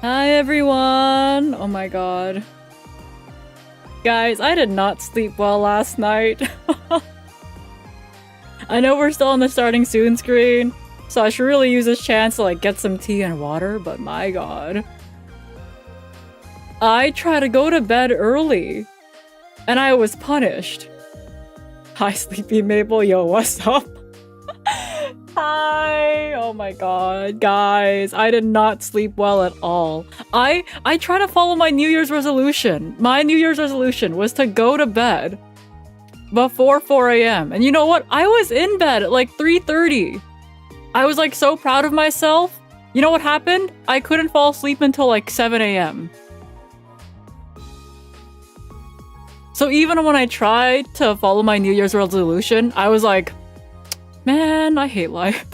Hi everyone! Oh my god. Guys, I did not sleep well last night. I know we're still on the starting soon screen, so I should really use this chance to like get some tea and water, but my god. I tried to go to bed early, and I was punished. Hi Sleepy Maple, yo, what's up? Hi! Oh my god, guys, I did not sleep well at all. I try to follow my New Year's resolution. My New Year's resolution was to go to bed before 4 a.m. And you know what? I was in bed at like 3:30. I was like so proud of myself. You know what happened? I couldn't fall asleep until like 7 a.m. So even when I tried to follow my New Year's resolution, I was like, man, I hate life.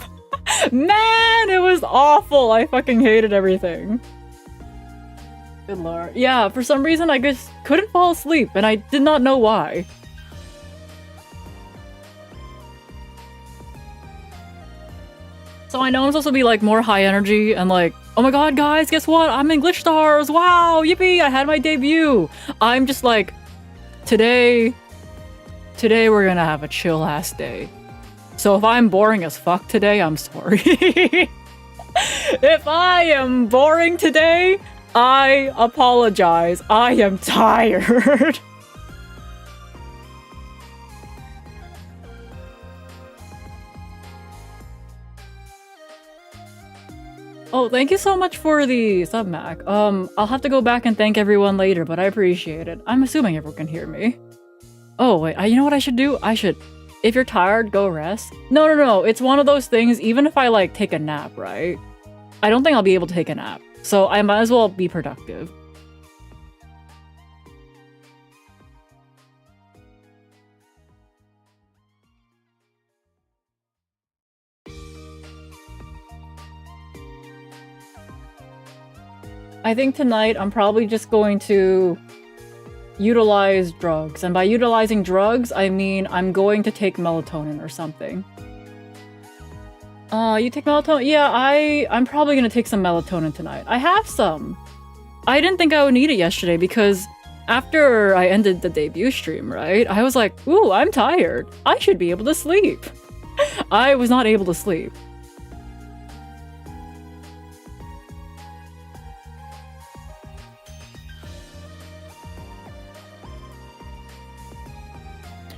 Man, it was awful. I fucking hated everything. Good lord. Yeah, for some reason I just couldn't fall asleep and I did not know why. So I know I'm supposed to be like more high energy and like, oh my god guys, guess what? I'm in GlitchStars! Wow! Yippee! I had my debut! I'm just like, today we're gonna have a chill ass day. So if I'm boring as fuck today, I'm sorry. If I am boring today, I apologize. I am tired. Oh, thank you so much for the sub, Mac. I'll have to go back and thank everyone later, but I appreciate it. I'm assuming everyone can hear me. Oh, wait, you know what I should do? I should... If you're tired, go rest. No. It's one of those things, even if I, like, take a nap, right? I don't think I'll be able to take a nap. So I might as well be productive. I think tonight I'm probably just going to utilize drugs. And by utilizing drugs, I mean I'm going to take melatonin or something. You take melatonin? Yeah, I'm probably gonna take some melatonin tonight. I have some. I didn't think I would need it yesterday because after I ended the debut stream, right? I was like, ooh, I'm tired. I should be able to sleep. I was not able to sleep.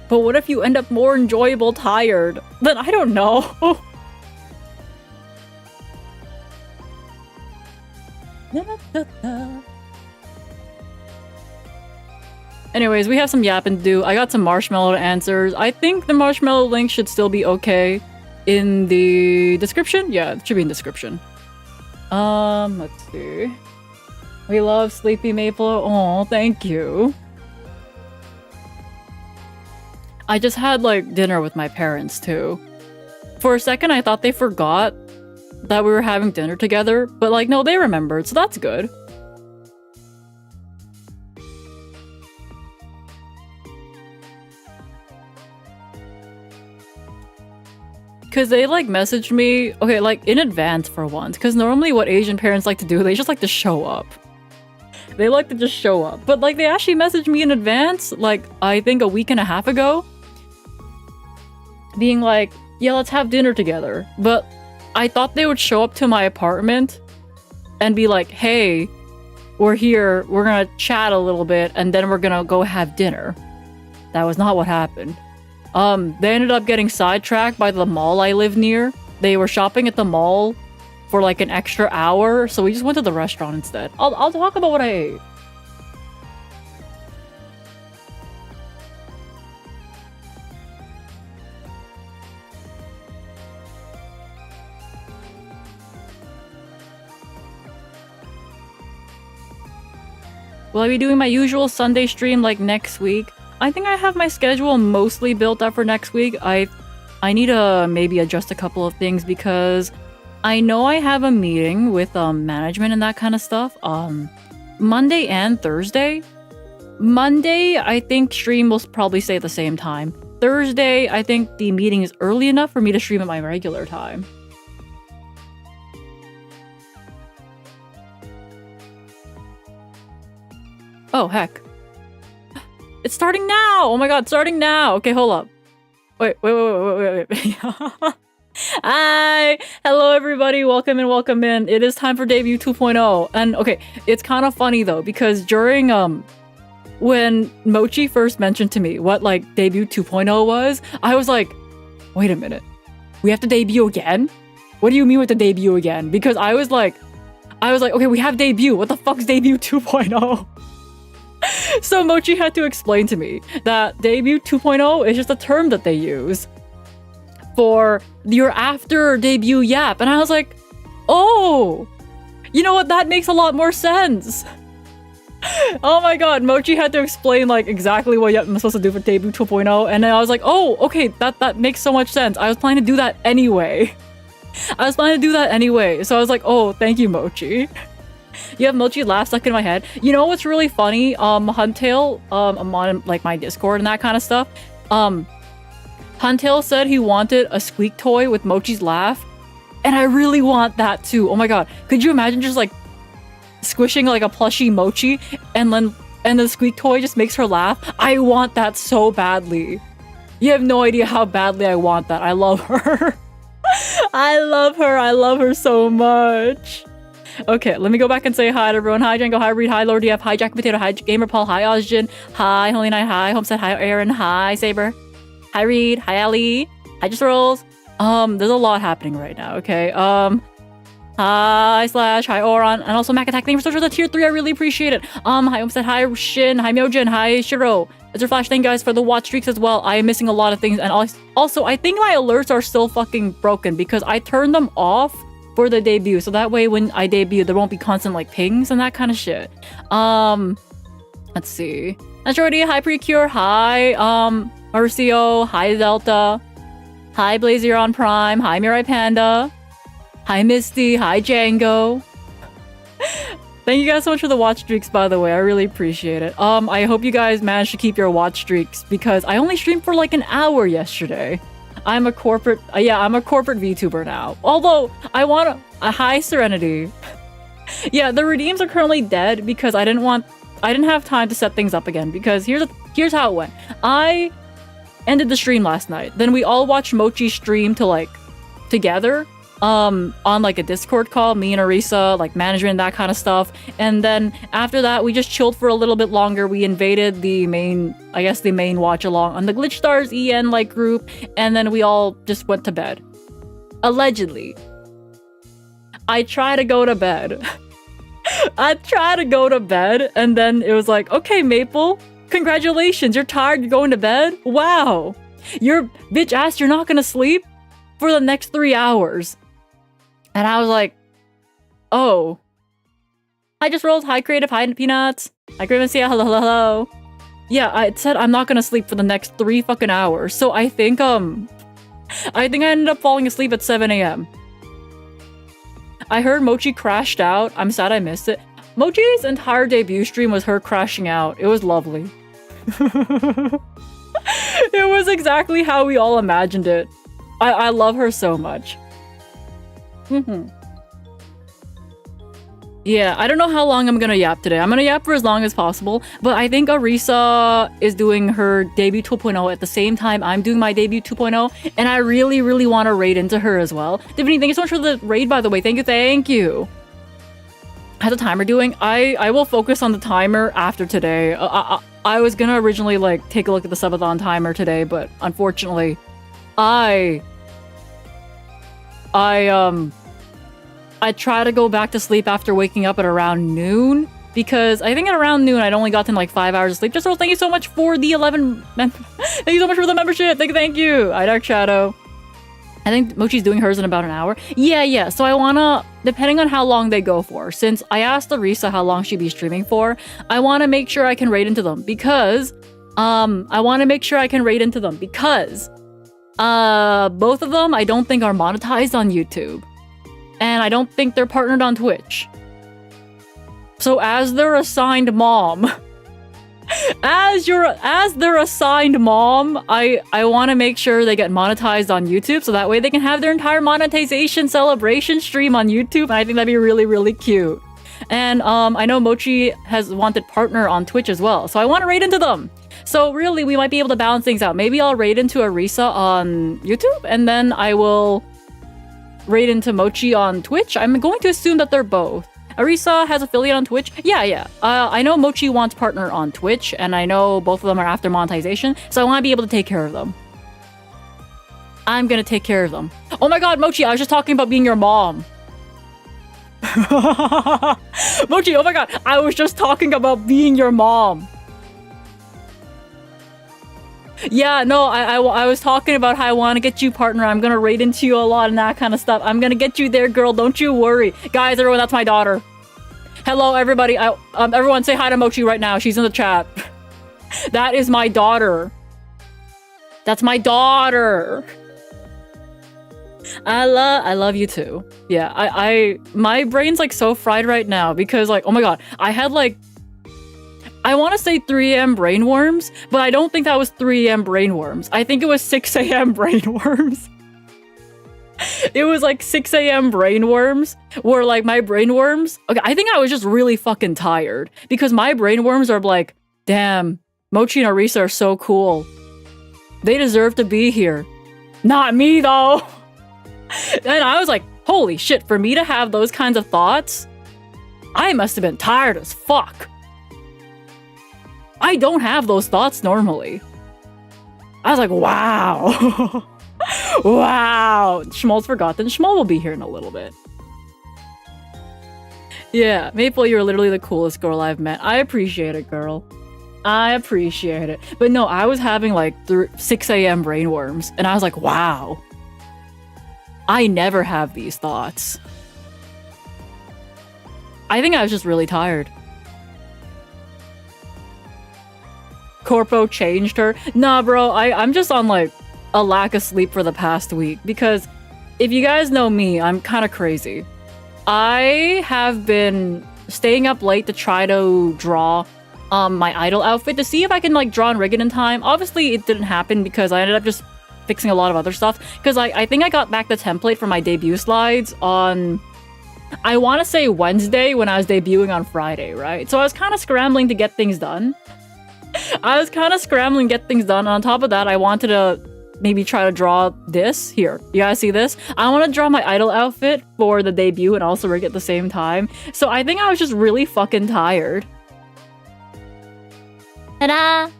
But what if you end up more enjoyable tired? Then I don't know. Anyways, we have some yapping to do. I got some marshmallow answers. I think the marshmallow link should still be okay in the description. Yeah, it should be in the description. Let's see. We love Sleepy Maple. Oh, thank you. I just had, like, dinner with my parents, too. For a second, I thought they forgot that we were having dinner together, but, like, no, they remembered, so that's good. Because they, like, messaged me, okay, like, in advance for once, because normally what Asian parents like to do, they just like to show up. They like to just show up. But, like, they actually messaged me in advance, like, I think a week and a half ago, being like, yeah, let's have dinner together. But I thought they would show up to my apartment and be like, hey, we're here, we're gonna chat a little bit, and then we're gonna go have dinner. That was not what happened. They ended up getting sidetracked by the mall I live near. They were shopping at the mall for like an extra hour, so we just went to the restaurant instead. I'll talk about what I ate. Will I be doing my usual Sunday stream like next week? I think I have my schedule mostly built up for next week. I need to maybe adjust a couple of things because I know I have a meeting with management and that kind of stuff. Monday and Thursday. Monday, I think stream will probably stay at the same time. Thursday, I think the meeting is early enough for me to stream at my regular time. Oh, heck. It's starting now! Oh my god, starting now! Okay, hold up. Wait. Hi! Hello, everybody. Welcome in. It is time for debut 2.0. And okay, it's kind of funny though, because during, when Mochi first mentioned to me what, like, debut 2.0 was, I was like, wait a minute. We have to debut again? What do you mean with the debut again? Because I was like, okay, we have debut. What the fuck's debut 2.0? So Mochi had to explain to me that debut 2.0 is just a term that they use for your after debut yap. And I was like, oh, you know what? That makes a lot more sense. Oh my god, Mochi had to explain like exactly what yap I'm supposed to do for debut 2.0. And then I was like, oh, okay, that makes so much sense. I was planning to do that anyway. So I was like, oh, thank you, Mochi. You have Mochi laugh stuck in my head. You know what's really funny? Huntail, I'm on like my Discord and that kind of stuff. Huntail said he wanted a squeak toy with Mochi's laugh, and I really want that too. Oh my god, could you imagine just like squishing like a plushie Mochi and the squeak toy just makes her laugh? I want that so badly. You have no idea how badly I want that. I love her. I love her so much. Okay, let me go back and say hi to everyone. Hi, Django. Hi, Reed. Hi, Lord DF. Hi, Jack Potato. Hi, Gamer Paul. Hi, Ozjin. Hi, Holy Night. Hi, Homestead. Hi, Aaron. Hi, Saber. Hi, Reed. Hi, Ali. Hi, Just Rolls. There's a lot happening right now, okay? Hi, Slash. Hi, Oron. And also, Mac Attack. Thank you so much for the tier 3. I really appreciate it. Hi, Homestead. Hi, Shin. Hi, Myojin. Hi, Shiro. Mr. Flash, thank you guys for the watch streaks as well. I am missing a lot of things. And also, I think my alerts are still fucking broken because I turned them off for the debut, so that way when I debut there won't be constant like pings and that kind of shit. Let's see. Majority, hi Precure, hi Marcio, hi Delta, hi Blazier on Prime, hi Mirai Panda, hi Misty, hi Django. Thank you guys so much for the watch streaks, by the way. I really appreciate it. I hope you guys managed to keep your watch streaks because I only streamed for like an hour yesterday. I'm a corporate VTuber now. Although I want a high Serenity. Yeah, the redeems are currently dead because I didn't have time to set things up again because here's how it went. I ended the stream last night. Then we all watched Mochi stream together on like a Discord call, me and Arisa, like management, that kind of stuff. And then after that, we just chilled for a little bit longer. We invaded the main watch along on the GlitchStars EN like group, and then we all just went to bed. Allegedly. I try to go to bed. And then it was like, okay, Maple, congratulations, you're tired, you're going to bed? Wow. You're bitch ass, you're not gonna sleep for the next 3 hours. And I was like, oh. Hi, Just Rolls. Hi, Creative. Hi, Peanuts. Hi, Grimacia. Hello. Yeah, I said I'm not gonna sleep for the next 3 fucking hours. So I think I ended up falling asleep at 7 a.m. I heard Mochi crashed out. I'm sad I missed it. Mochi's entire debut stream was her crashing out. It was lovely. It was exactly how we all imagined it. I love her so much. Yeah, I don't know how long I'm gonna yap today. I'm gonna yap for as long as possible, but I think Arisa is doing her debut 2.0 at the same time I'm doing my debut 2.0, and I really, really want to raid into her as well. Tiffany, thank you so much for the raid, by the way. Thank you. How's the timer doing? I will focus on the timer after today. I was gonna originally like take a look at the subathon timer today, but unfortunately, I try to go back to sleep after waking up at around noon, because I think at around noon I'd only gotten like 5 hours of sleep. Just so thank you so much for the 11 thank you so much for the membership. Thank you. I Dark Shadow. I think Mochi's doing hers in about an hour. Yeah. So I wanna, depending on how long they go for, since I asked Arisa how long she'd be streaming for, I wanna make sure I can raid into them because both of them I don't think are monetized on YouTube. And I don't think they're partnered on Twitch. So as their assigned mom, as their assigned mom, I want to make sure they get monetized on YouTube, so that way they can have their entire monetization celebration stream on YouTube. And I think that'd be really, really cute. And I know Mochi has wanted partner on Twitch as well, so I want to raid into them. So really, we might be able to balance things out. Maybe I'll raid into Arisa on YouTube, and then I will raid into Mochi on Twitch. I'm going to assume that they're both. Arisa has affiliate on Twitch. Yeah. I know Mochi wants partner on Twitch, and I know both of them are after monetization, so I want to be able to take care of them. I'm gonna take care of them. Oh my god, Mochi, I was just talking about being your mom. Mochi, oh my god, I was just talking about being your mom. Yeah, no, I was talking about how I want to get you partner. I'm gonna raid into you a lot and that kind of stuff. I'm gonna get you there, girl. Don't you worry. Guys, everyone, that's my daughter. Hello, everybody. Everyone say hi to Mochi right now. She's in the chat. That is my daughter. That's my daughter. I love you too. Yeah, my brain's like so fried right now because like, oh my god, I had like, I want to say 3 a.m. brainworms, but I don't think that was 3 a.m. brainworms. I think it was 6 a.m. brainworms. It was like 6 a.m. brainworms where like my brainworms, okay, I think I was just really fucking tired because my brainworms are like, damn, Mochi and Arisa are so cool. They deserve to be here. Not me though. And I was like, holy shit, for me to have those kinds of thoughts, I must have been tired as fuck. I don't have those thoughts normally. I was like, wow. Wow. Smol's forgotten. Smol will be here in a little bit. Yeah, Maple, you're literally the coolest girl I've met. I appreciate it, girl. I appreciate it. But no, I was having like 6 a.m. brainworms, and I was like, wow. I never have these thoughts. I think I was just really tired. Corpo changed her. Nah, bro, I'm just on like a lack of sleep for the past week because if you guys know me, I'm kind of crazy. I have been staying up late to try to draw my idol outfit to see if I can like draw and rig it in time. Obviously, it didn't happen because I ended up just fixing a lot of other stuff because I think I got back the template for my debut slides on, I want to say Wednesday when I was debuting on Friday, right? So I was kind of scrambling to get things done. And on top of that, I wanted to maybe try to draw this. Here, you guys see this? I want to draw my idol outfit for the debut and also rig at the same time. So I think I was just really fucking tired. Ta-da!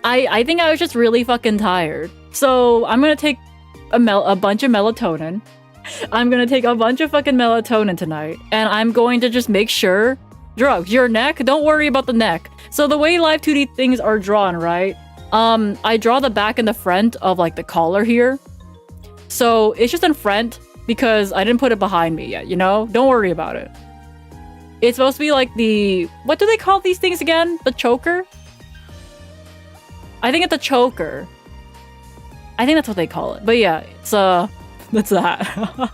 I think I was just really fucking tired. So I'm gonna take a bunch of melatonin. I'm gonna take a bunch of fucking melatonin tonight. And I'm going to just make sure... Drugs, your neck? Don't worry about the neck. So the way live 2D things are drawn, right? I draw the back and the front of like the collar here. So it's just in front because I didn't put it behind me yet, you know? Don't worry about it. It's supposed to be like the... What do they call these things again? The choker? I think it's a choker. I think that's what they call it. But yeah, it's that's that.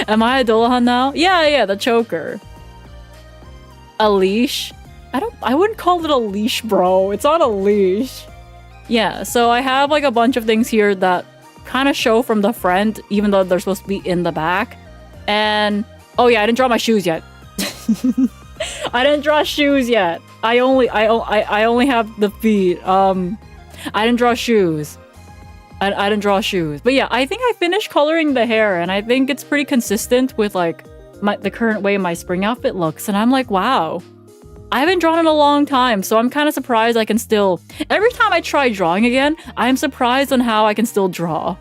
Am I a Dolahan now? Yeah, the choker. A leash? I wouldn't call it a leash, bro. It's not a leash. Yeah, so I have like a bunch of things here that kind of show from the front, even though they're supposed to be in the back. And oh yeah, I didn't draw my shoes yet. I didn't draw shoes yet. I only have the feet. I didn't draw shoes. I didn't draw shoes. But yeah, I think I finished coloring the hair, and I think it's pretty consistent with like the current way my spring outfit looks. And I'm like, wow. I haven't drawn in a long time, so I'm kind of surprised I can still... Every time I try drawing again, I'm surprised on how I can still draw.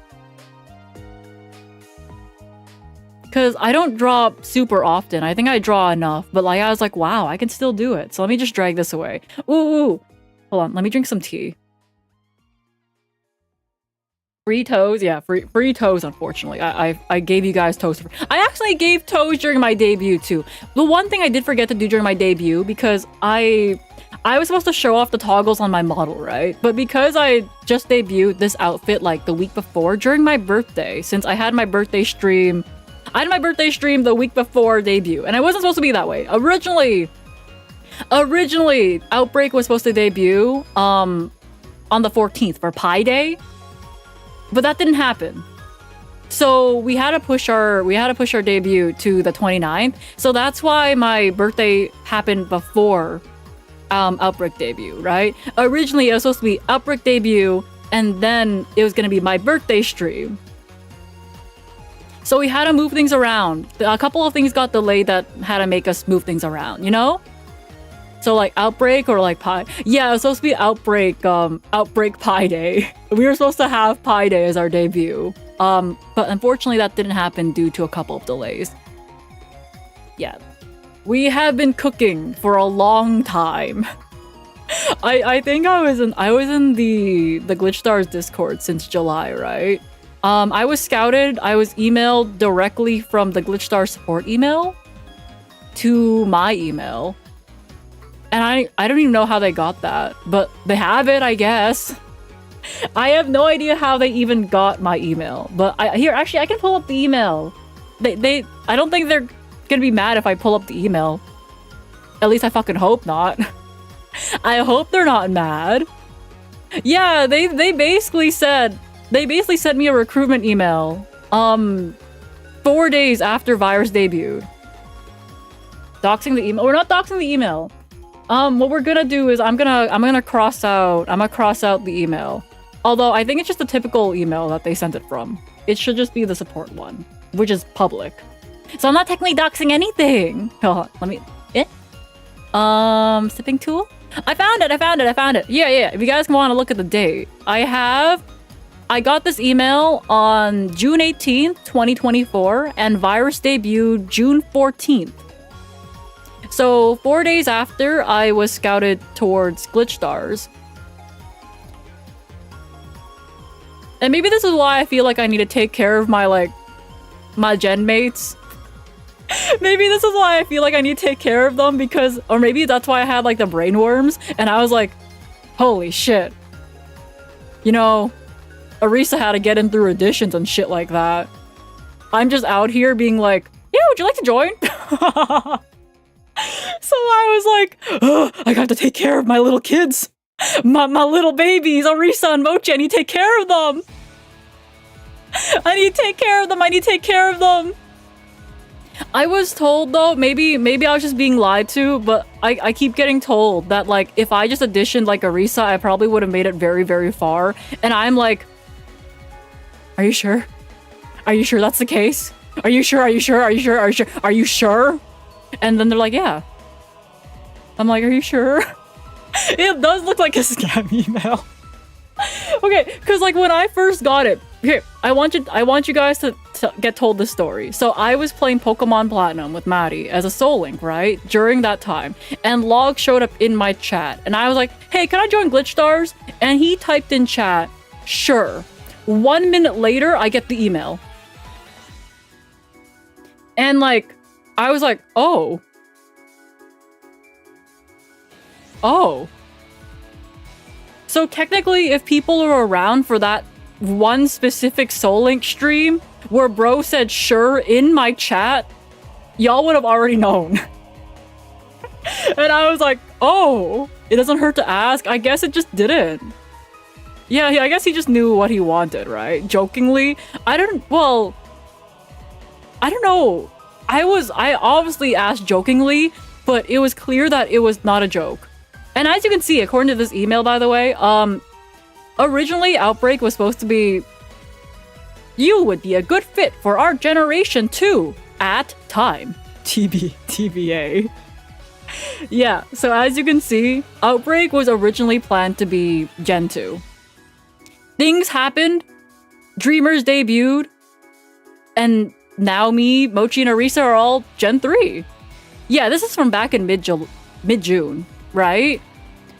Because I don't draw super often. I think I draw enough, but like I was like, wow, I can still do it. So let me just drag this away. Ooh. Hold on, let me drink some tea. Free toes? Yeah, free toes, unfortunately. I gave you guys toes. I actually gave toes during my debut, too. The one thing I did forget to do during my debut, because I was supposed to show off the toggles on my model, right? But because I just debuted this outfit, like, the week before, during my birthday, since I had my birthday stream... I had my birthday stream the week before debut, and it wasn't supposed to be that way. Originally, Outbreak was supposed to debut, on the 14th for Pi Day. But that didn't happen. So we had to push our debut to the 29th. So that's why my birthday happened before Outbreak debut, right? Originally it was supposed to be Outbreak debut and then it was gonna be my birthday stream. So we had to move things around. A couple of things got delayed that had to make us move things around, you know? So like Outbreak or like Pi. Yeah, it was supposed to be Outbreak Pi Day. We were supposed to have Pi Day as our debut. But unfortunately that didn't happen due to a couple of delays. Yeah. We have been cooking for a long time. I think I was in the GlitchStars Discord since July, right? I was scouted. I was emailed directly from the GlitchStars support email to my email. And I don't even know how they got that, but they have it, I guess. I have no idea how they even got my email, but actually I can pull up the email. I don't think they're gonna be mad if I pull up the email. At least I fucking hope not. I hope they're not mad. Yeah, they basically sent me a recruitment email 4 days after Virus debuted. Doxing the email. We're not doxing the email. What we're gonna do is I'm gonna cross out the email. Although I think it's just the typical email that they sent it from. It should just be the support one, which is public. So I'm not technically doxing anything. Oh, let me sipping tool? I found it. Yeah. If you guys want to look at the date, I got this email on June 18th, 2024, and Virus debuted June 14th. So 4 days after, I was scouted towards GlitchStars. And maybe this is why I feel like I need to take care of my gen mates. Maybe this is why I feel like I need to take care of them because, or maybe that's why I had like the brain worms and I was like, holy shit. You know, Arisa had to get in through additions and shit like that. I'm just out here being like, yeah, would you like to join? So I was like, oh, I got to take care of my little kids. My little babies, Arisa and Mochi, I need to take care of them. I need to take care of them. I was told though, maybe I was just being lied to, but I keep getting told that like if I just auditioned like Arisa, I probably would have made it very, very far. And I'm like, are you sure? Are you sure that's the case? Are you sure? And then they're like, yeah. I'm like, are you sure? It does look like a scam email. Okay, because like when I first got it, here, I want you guys to get told this story. So I was playing Pokemon Platinum with Maddie as a Soul Link, right? During that time. And Log showed up in my chat. And I was like, hey, can I join GlitchStars? And he typed in chat, sure. 1 minute later, I get the email. And like, I was like, oh. So technically, if people are around for that one specific Soul Link stream where bro said sure in my chat, y'all would have already known. And I was like, oh, it doesn't hurt to ask. I guess it just didn't. Yeah, I guess he just knew what he wanted, right? Jokingly. I don't know. I obviously asked jokingly, but it was clear that it was not a joke. And as you can see, according to this email, by the way, originally Outbreak was supposed to be, you would be a good fit for our generation too, at time. TBA. Yeah, so as you can see, Outbreak was originally planned to be Gen 2. Things happened, Dreamers debuted, and now me, Mochi, and Arisa are all Gen 3. Yeah, this is from back in mid-June, right?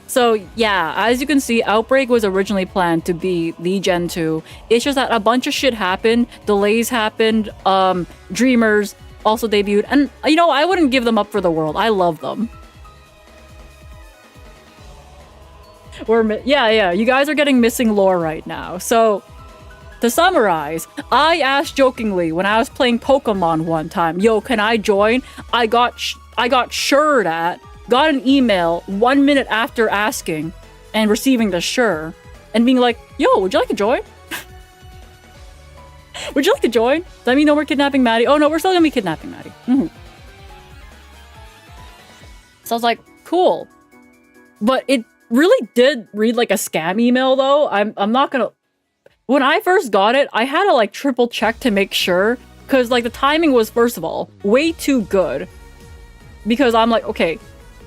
So yeah, as you can see, Outbreak was originally planned to be the Gen 2. It's just that a bunch of shit happened, delays happened, Dreamers also debuted, and you know, I wouldn't give them up for the world. I love them. Yeah, you guys are getting missing lore right now. So, to summarize, I asked jokingly when I was playing Pokemon one time, yo, can I join? I got shured at, got an email 1 minute after asking and receiving the sure, and being like, yo, would you like to join? Would you like to join? Does that mean no more kidnapping Maddie? Oh no, we're still gonna be kidnapping Maddie. So I was like, cool. But it really did read like a scam email though. I'm not gonna... When I first got it, I had to like triple check to make sure. Because like the timing was, first of all, way too good. Because I'm like, okay,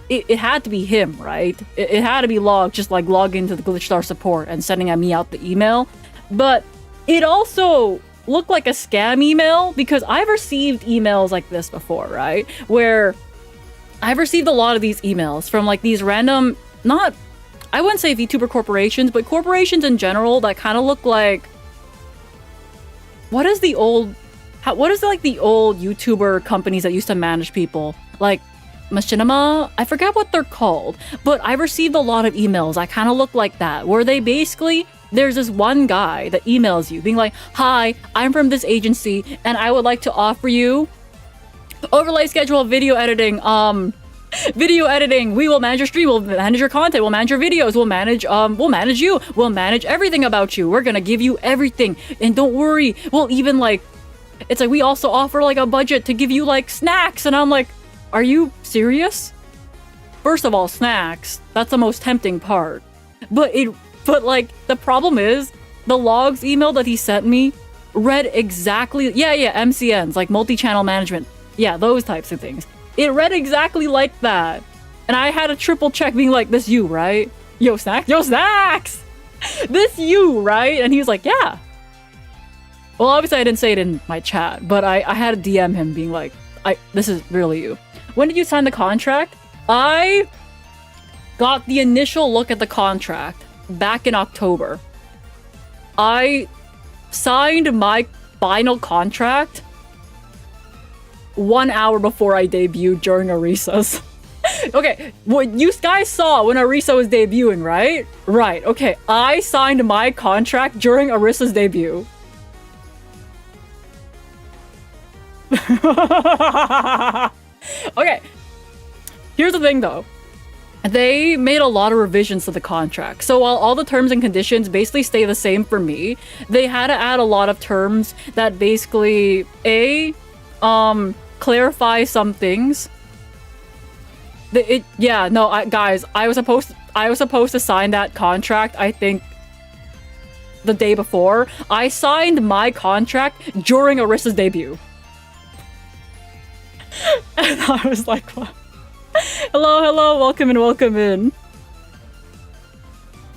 it had to be him, right? It had to be logged, just like log into the GlitchStar support and sending me out the email. But it also looked like a scam email because I've received emails like this before, right? Where I've received a lot of these emails from like these random, not, I wouldn't say VTuber corporations, but corporations in general that kind of look like, what is the old YouTuber companies that used to manage people? Like Machinima? I forget what they're called, but I received a lot of emails that kind of look like that, where they basically, there's this one guy that emails you being like, hi, I'm from this agency and I would like to offer you overlay schedule, video editing, we will manage your stream, we'll manage your content, we'll manage your videos, we'll manage you, we'll manage everything about you, we're gonna give you everything, and don't worry, we'll even like, it's like we also offer like a budget to give you like snacks, and I'm like, are you serious? First of all, snacks, that's the most tempting part. But like the problem is the logs email that he sent me read exactly, MCNs, like multi-channel management. Yeah, those types of things. It read exactly like that. And I had a triple check being like, this you, right? Yo, snacks! This you, right? And he was like, yeah. Well, obviously I didn't say it in my chat, but I had to DM him being like, this is really you. When did you sign the contract? I got the initial look at the contract back in October. I signed my final contract 1 hour before I debuted during Arisa's. Okay, what you guys saw when Arisa was debuting, right? Right, okay. I signed my contract during Arisa's debut. Okay, here's the thing though. They made a lot of revisions to the contract. So while all the terms and conditions basically stay the same for me, they had to add a lot of terms that basically clarify some things. Guys, I was supposed to sign that contract, I think the day before. I signed my contract during Arisa's debut. And I was like, what? Hello, welcome in.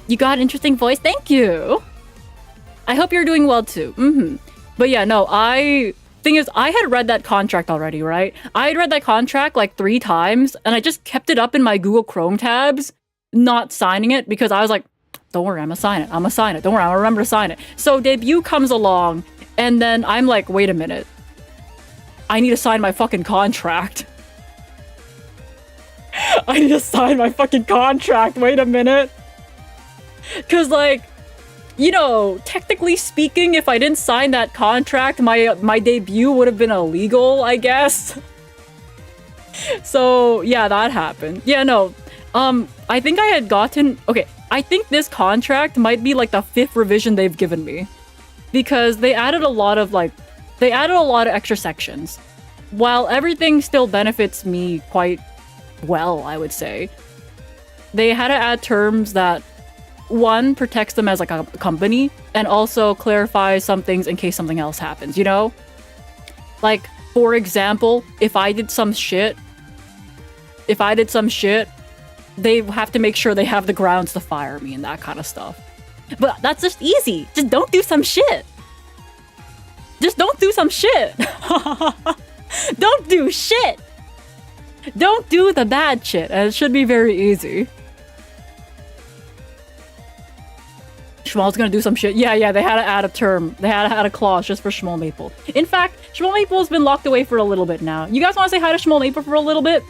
You got an interesting voice, thank you. I hope you're doing well too. But yeah, no, thing is, I had read that contract already, right? I had read that contract like 3 times, and I just kept it up in my Google Chrome tabs, not signing it, because I was like, don't worry, I'm gonna sign it. Don't worry, I'm gonna remember to sign it. So debut comes along, and then I'm like, wait a minute. I need to sign my fucking contract. I need to sign my fucking contract, wait a minute. Cause like, you know, technically speaking, if I didn't sign that contract, my debut would have been illegal, I guess. So yeah, that happened. Yeah, no, I think I had gotten, okay, I think this contract might be like the 5th revision they've given me. Because they added a lot of extra sections. While everything still benefits me quite well, I would say, they had to add terms that, one, protects them as like a company, and also clarifies some things in case something else happens, you know? Like, for example, if I did some shit, they have to make sure they have the grounds to fire me and that kind of stuff. But that's just easy. Just don't do some shit. Just don't do some shit. Don't do shit. Don't do the bad shit, and it should be very easy. Schmal's gonna do some shit. Yeah, they had to add a term. They had to add a clause just for Schmal Maple. In fact, Schmal Maple has been locked away for a little bit now. You guys want to say hi to Schmal Maple for a little bit?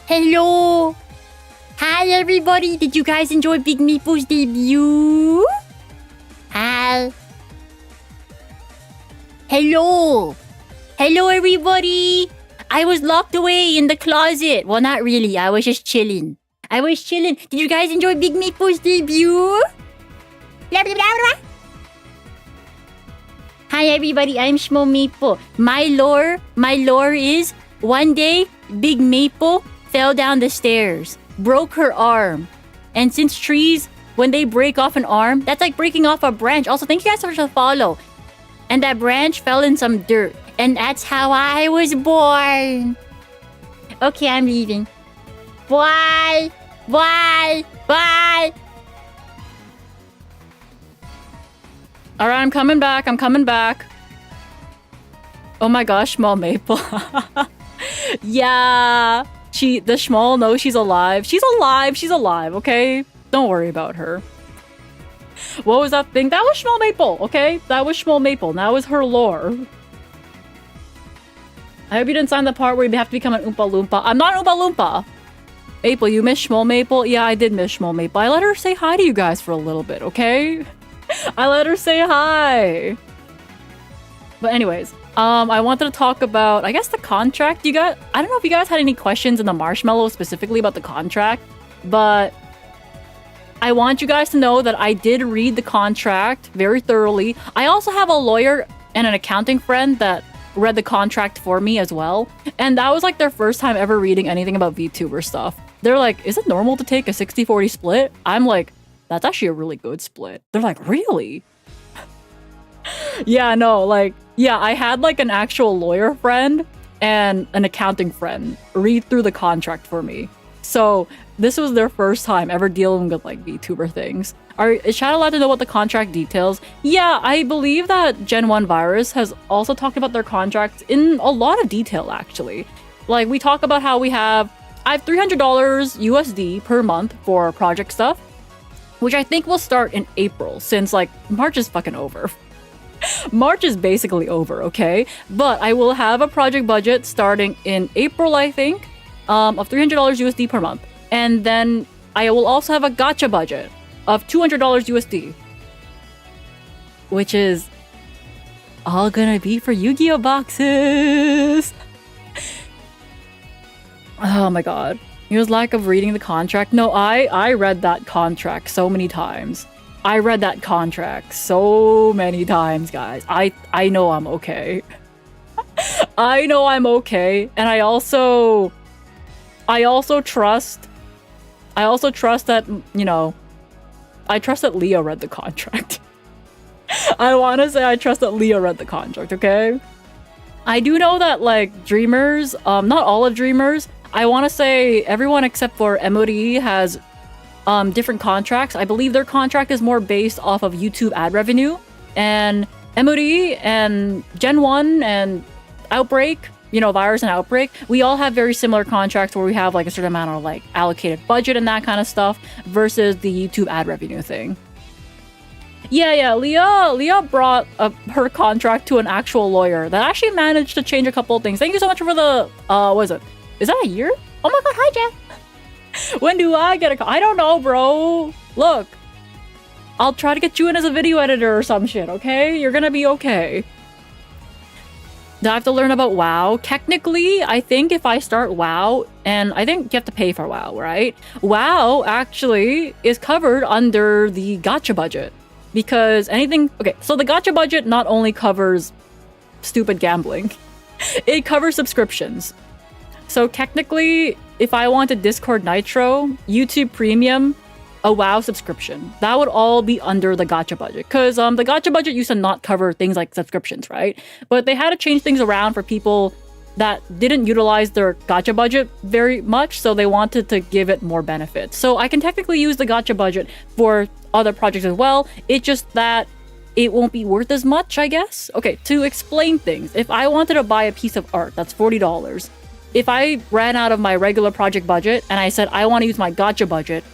Hello! Hi everybody! Did you guys enjoy Big Meeple's debut? Hi! Hello! Hello everybody! I was locked away in the closet. Well, not really. I was just chilling. I was chilling. Did you guys enjoy Big Maple's debut? Blah, blah, blah, blah. Hi everybody, I'm Smol Maple. My lore is one day Big Maple fell down the stairs, broke her arm. And since trees, when they break off an arm, that's like breaking off a branch. Also, thank you guys for the follow. And that branch fell in some dirt. And that's how I was born. Okay, I'm leaving. Bye! Bye! Bye! Alright, I'm coming back. Oh my gosh, Small Maple. Yeah. The Small knows she's alive. She's alive, okay? Don't worry about her. What was that thing? That was Small Maple, okay? That was Small Maple. That was her lore. I hope you didn't sign the part where you have to become an Oompa Loompa. I'm not an Oompa Loompa! Maple, you miss Small Maple? Yeah, I did miss Small Maple. I let her say hi to you guys for a little bit, okay? I let her say hi. But anyways, I wanted to talk about, I guess, the contract. I don't know if you guys had any questions in the marshmallow specifically about the contract, but I want you guys to know that I did read the contract very thoroughly. I also have a lawyer and an accounting friend that read the contract for me as well. And that was like their first time ever reading anything about VTuber stuff. They're like, is it normal to take a 60-40 split? I'm like, that's actually a really good split. They're like, really? Yeah, no, like, yeah, I had like an actual lawyer friend and an accounting friend read through the contract for me. So this was their first time ever dealing with like VTuber things. Is chat allowed to know what the contract details? Yeah, I believe that Gen 1 Virus has also talked about their contracts in a lot of detail, actually. Like, we talk about how I have $300 USD per month for project stuff, which I think will start in April, since like March is fucking over. March is basically over, okay? But I will have a project budget starting in April, I think, of $300 USD per month. And then I will also have a gacha budget of $200 USD, which is all gonna be for Yu-Gi-Oh boxes. Oh my god. Here's lack of reading the contract. No, I read that contract so many times. I read that contract so many times, guys. I know I'm okay. I know I'm okay. And I also trust that, you know, I trust that Leo read the contract. I want to say I trust that Leo read the contract, okay? I do know that, like, Dreamers, not all of Dreamers, I want to say everyone except for MOD has different contracts. I believe their contract is more based off of YouTube ad revenue. And MOD and Gen 1 and Outbreak, you know, Virus and Outbreak, we all have very similar contracts where we have like a certain amount of like allocated budget and that kind of stuff versus the YouTube ad revenue thing. Yeah, Leah brought her contract to an actual lawyer that actually managed to change a couple of things. Thank you so much for the, what is it? Is that a year? Oh my god, hi Jeff! When do I get I don't know, bro. Look, I'll try to get you in as a video editor or some shit, okay? You're gonna be okay. Do I have to learn about WoW? Technically, I think if I start WoW, and I think you have to pay for WoW, right? WoW actually is covered under the gacha budget. Because anything... Okay, so the gacha budget not only covers stupid gambling, it covers subscriptions. So technically, if I wanted Discord Nitro, YouTube Premium, a WoW subscription, that would all be under the gacha budget. Because the gacha budget used to not cover things like subscriptions, right? But they had to change things around for people that didn't utilize their gacha budget very much, so they wanted to give it more benefits. So I can technically use the gacha budget for other projects as well. It's just that it won't be worth as much, I guess. Okay, to explain things, if I wanted to buy a piece of art, that's $40. If I ran out of my regular project budget and I said I want to use my gacha budget,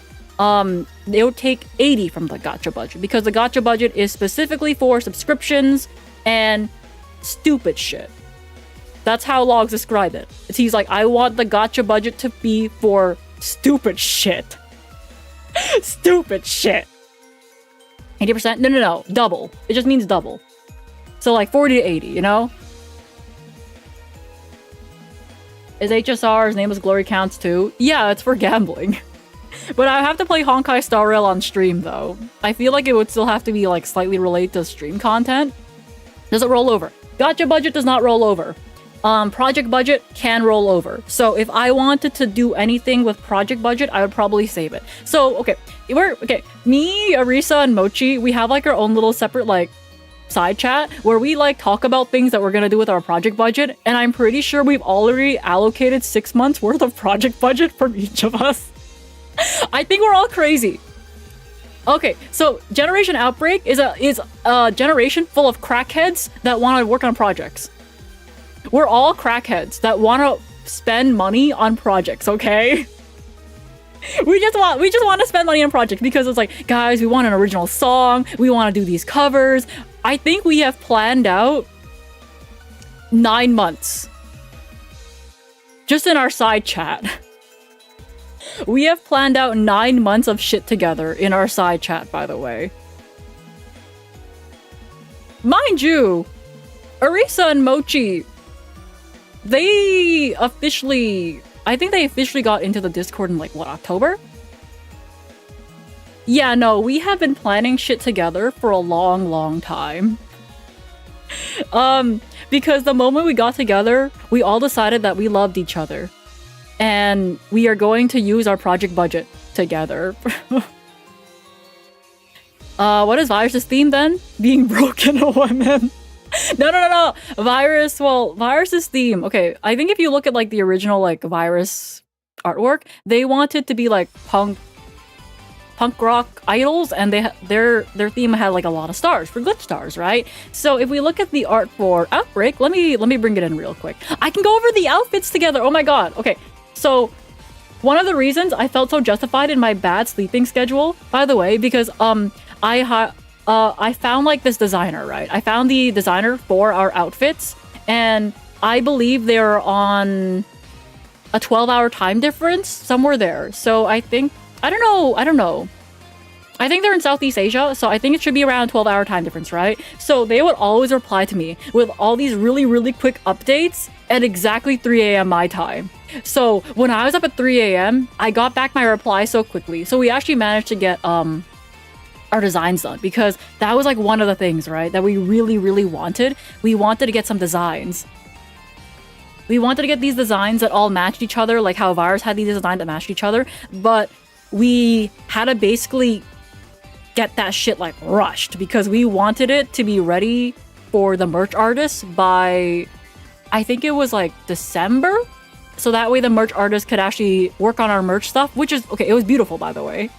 it would take 80 from the gacha budget, because the gacha budget is specifically for subscriptions and stupid shit. That's how Logs describe it. He's like, I want the gacha budget to be for stupid shit. Stupid shit. 80%? No. Double. It just means double. So like 40 to 80, you know? Is HSR, his name is Glory Counts too? Yeah, it's for gambling. But I have to play Honkai Star Rail on stream though. I feel like it would still have to be like slightly related to stream content. Does it roll over? Gotcha budget does not roll over. Project budget can roll over. So if I wanted to do anything with project budget, I would probably save it. So okay, me, Arisa, and Mochi, we have like our own little separate like side chat where we like talk about things that we're gonna do with our project budget, and I'm pretty sure we've already allocated 6 months worth of project budget for each of us. I think we're all crazy. Okay, so Generation Outbreak is a generation full of crackheads that want to work on projects. We're all crackheads that want to spend money on projects, okay? We just want to spend money on projects because it's like, guys, we want an original song, we want to do these covers. I think we have planned out 9 months. Just in our side chat. We have planned out 9 months of shit together in our side chat, by the way. Mind you, Arisa and Mochi, I think they officially got into the Discord in like, what, October? Yeah, no, we have been planning shit together for a long, long time. Because the moment we got together, we all decided that we loved each other. And we are going to use our project budget together. What is Virus's theme then? Being broken women. No. Virus's theme. Okay, I think if you look at like the original like Virus artwork, they wanted to be like punk rock idols, and their theme had like a lot of stars for GlitchStars, right? So if we look at the art for Outbreak, let me bring it in real quick. I can go over the outfits together. Oh my god. Okay. So one of the reasons I felt so justified in my bad sleeping schedule, by the way, because I found like this designer, right? I found the designer for our outfits, and I believe they're on a 12-hour time difference, somewhere there. So I think, I don't know. I think they're in Southeast Asia, so I think it should be around a 12-hour time difference, right? So they would always reply to me with all these really, really quick updates at exactly 3 a.m. my time. So when I was up at 3 a.m., I got back my reply so quickly. So we actually managed to get our designs done, because that was like one of the things, right, that we really, really wanted. We wanted to get some designs. We wanted to get these designs that all matched each other, like how Virus had these designs that matched each other, but we had to basically get that shit like rushed because we wanted it to be ready for the merch artist by, I think it was like December. So that way the merch artist could actually work on our merch stuff, which is, okay, it was beautiful, by the way.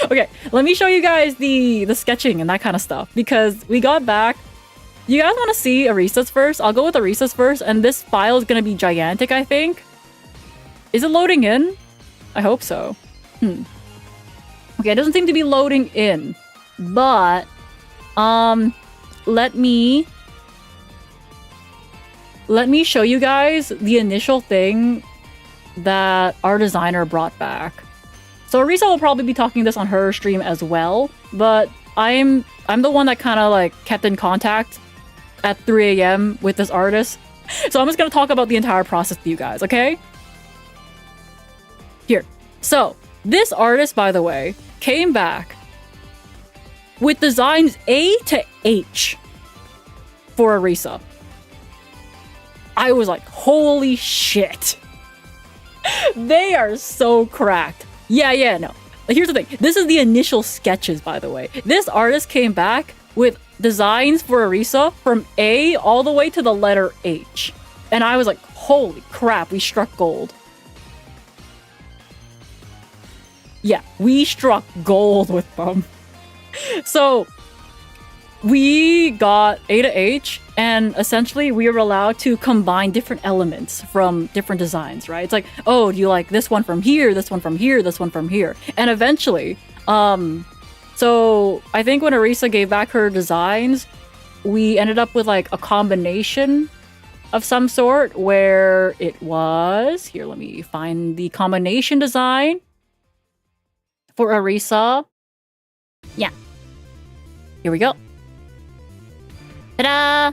Okay, let me show you guys the sketching and that kind of stuff, because we got back. You guys want to see Arisa's first? I'll go with Arisa's first, and this file is going to be gigantic, I think. Is it loading in? I hope so. Okay, it doesn't seem to be loading in, but let me show you guys the initial thing that our designer brought back. So Arisa will probably be talking this on her stream as well, but I'm the one that kind of like kept in contact at 3 a.m. with this artist. So I'm just gonna talk about the entire process with you guys, okay? Here. So this artist, by the way, came back with designs A to H for Arisa. I was like, holy shit. They are so cracked. Yeah, no. Here's the thing. This is the initial sketches, by the way. This artist came back with designs for Arisa from A all the way to the letter H. And I was like, holy crap, we struck gold. Yeah, we struck gold with them. So we got A to H, and essentially we were allowed to combine different elements from different designs, right? It's like, oh, do you like this one from here, this one from here, this one from here? And eventually, so I think when Arisa gave back her designs, we ended up with like a combination of some sort where it was, here, let me find the combination design for Arisa. Yeah. Here we go. Ta-da!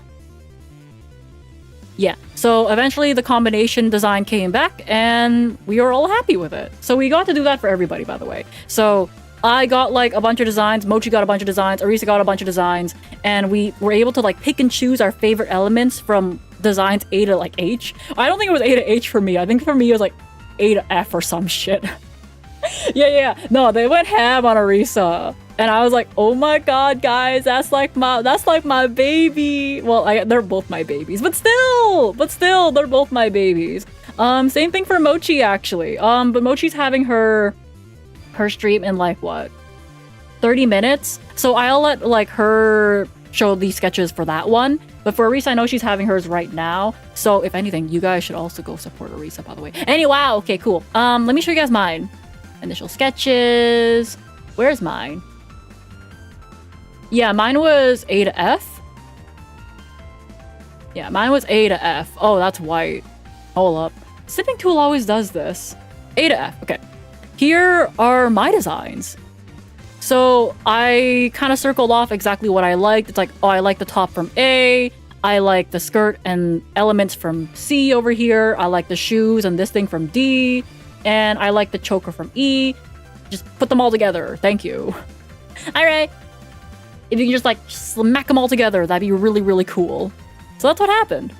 Yeah, so eventually the combination design came back and we were all happy with it. So we got to do that for everybody, by the way. So I got like a bunch of designs, Mochi got a bunch of designs, Arisa got a bunch of designs, and we were able to like pick and choose our favorite elements from designs A to like H. I don't think it was A to H for me. I think for me it was like A to F or some shit. yeah. No, they went ham on Arisa. And I was like, oh my god, guys, that's like my baby. Well, they're both my babies, but still, they're both my babies. Same thing for Mochi, actually. But Mochi's having her stream in like what, 30 minutes. So I'll let like her show these sketches for that one. But for Arisa, I know she's having hers right now. So if anything, you guys should also go support Arisa, by the way. Anyway, wow, okay, cool. Let me show you guys mine. Initial sketches. Where's mine? Yeah, mine was A to F. Yeah, mine was A to F. Oh, that's white. Hold up. Snipping tool always does this. A to F. Okay. Here are my designs. So I kind of circled off exactly what I liked. It's like, oh, I like the top from A. I like the skirt and elements from C over here. I like the shoes and this thing from D. And I like the choker from E. Just put them all together. Thank you. All right. If you can just like smack them all together, that'd be really, really cool. So that's what happened.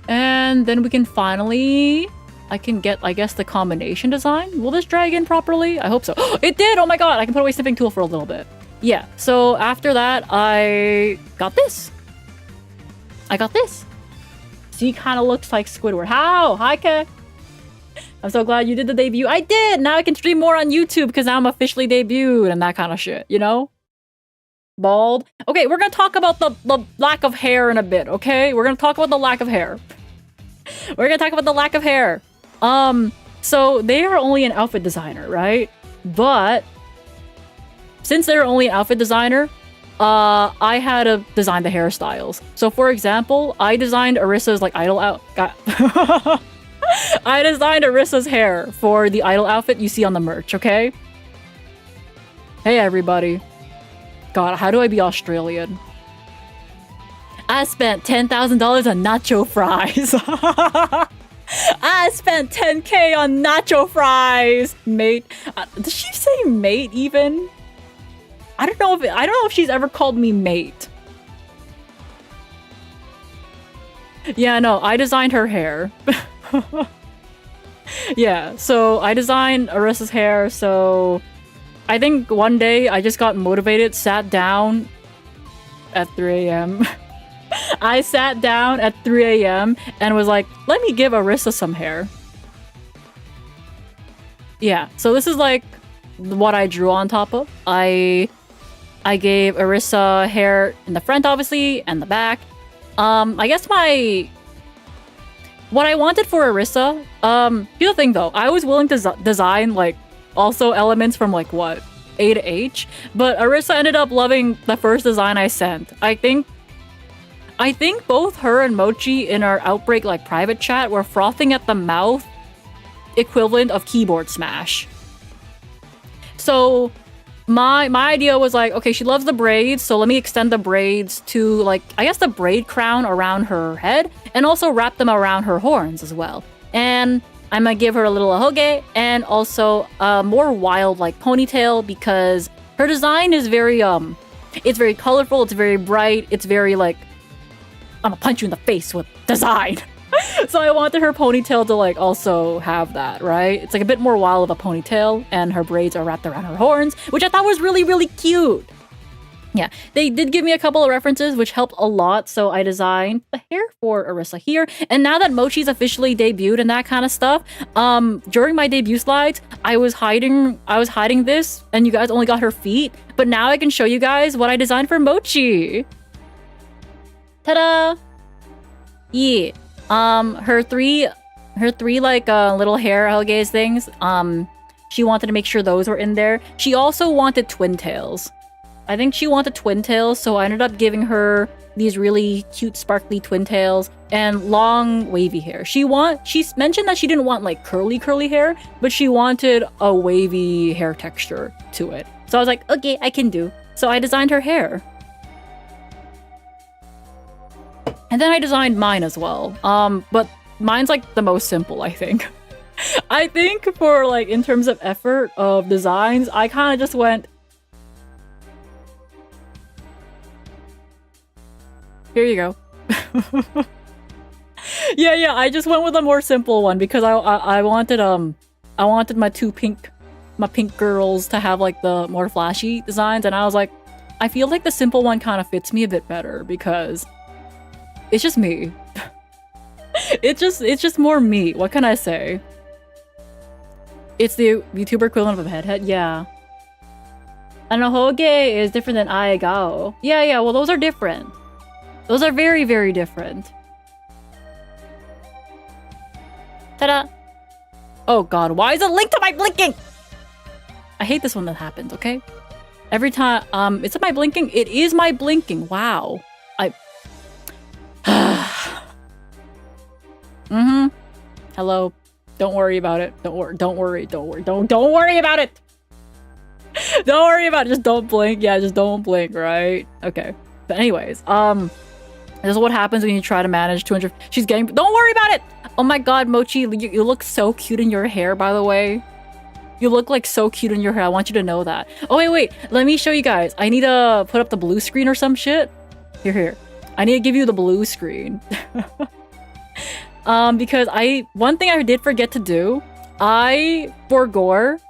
And then we can finally, I can get, I guess, the combination design. Will this drag in properly? I hope so. It did! Oh my god, I can put away snipping tool for a little bit. Yeah, so after that, I got this. See, kind of looks like Squidward. How? Hi, Ke. I'm so glad you did the debut. I did! Now I can stream more on YouTube because now I'm officially debuted and that kind of shit, you know? Bald. Okay, we're gonna talk about the lack of hair in a bit, okay? We're gonna talk about the lack of hair. So they are only an outfit designer, right? But since they're only an outfit designer, I had to design the hairstyles. So for example, I designed Arisa's like idol out. I designed Arisa's hair for the idol outfit you see on the merch, okay? Hey everybody. God, how do I be Australian? I spent $10,000 on nacho fries. I spent 10K on nacho fries, mate. Does she say mate even? I don't know if she's ever called me mate. Yeah, no, I designed her hair. Yeah, so I designed Arisa's hair, so I think one day I just got motivated, sat down at 3 a.m. I sat down at 3 a.m. and was like, let me give Arisa some hair. Yeah, so this is like what I drew on top of. I gave Arisa hair in the front, obviously, and the back. I guess what I wanted for Arisa, here's the thing though, I was willing to design like also elements from like what, A to H, but Arisa ended up loving the first design I sent. I think both her and Mochi in our Outbreak like private chat were frothing at the mouth equivalent of keyboard smash. So my idea was like, okay, she loves the braids, so let me extend the braids to like, I guess the braid crown around her head and also wrap them around her horns as well. And I'm gonna give her a little ahoge and also a more wild like ponytail because her design is very, it's very colorful, it's very bright, it's very like, I'm gonna punch you in the face with design. So I wanted her ponytail to like also have that, right? It's like a bit more wild of a ponytail and her braids are wrapped around her horns, which I thought was really, really cute. Yeah, they did give me a couple of references which helped a lot, so I designed the hair for Arisa here. And now that Mochi's officially debuted and that kind of stuff, during my debut slides, I was hiding this and you guys only got her feet, but now I can show you guys what I designed for Mochi. Ta-da! Yeah. Her three like little hair algaze things, she wanted to make sure those were in there. She also wanted twin tails. I think she wanted twin tails, so I ended up giving her these really cute sparkly twin tails and long wavy hair. She mentioned that she didn't want like curly hair, but she wanted a wavy hair texture to it. So I was like, okay, I can do. So I designed her hair. And then I designed mine as well. But mine's like the most simple, I think. I think for like in terms of effort of designs, I kind of just went. Here you go. Yeah, I just went with a more simple one because I wanted my pink girls to have like the more flashy designs, and I was like, I feel like the simple one kind of fits me a bit better because it's just me. it's just more me. What can I say? It's the VTuber equivalent of a head. Yeah. And a hoge is different than aegao. Yeah, well those are different. Those are very, very different. Ta-da! Oh god, why is it linked to my blinking? I hate this when that happens, okay? Every time, is it my blinking? It is my blinking, wow. Hello. Don't worry about it. Don't worry about it! Don't worry about it, just don't blink. Yeah, just don't blink, right? Okay. But anyways, this is what happens when you try to manage 200. She's getting. Don't worry about it. Oh my god, Mochi, you look so cute in your hair. By the way, you look like so cute in your hair. I want you to know that. Oh wait. Let me show you guys. I need to put up the blue screen or some shit. Here. I need to give you the blue screen. Because one thing I did forget to do. I forgor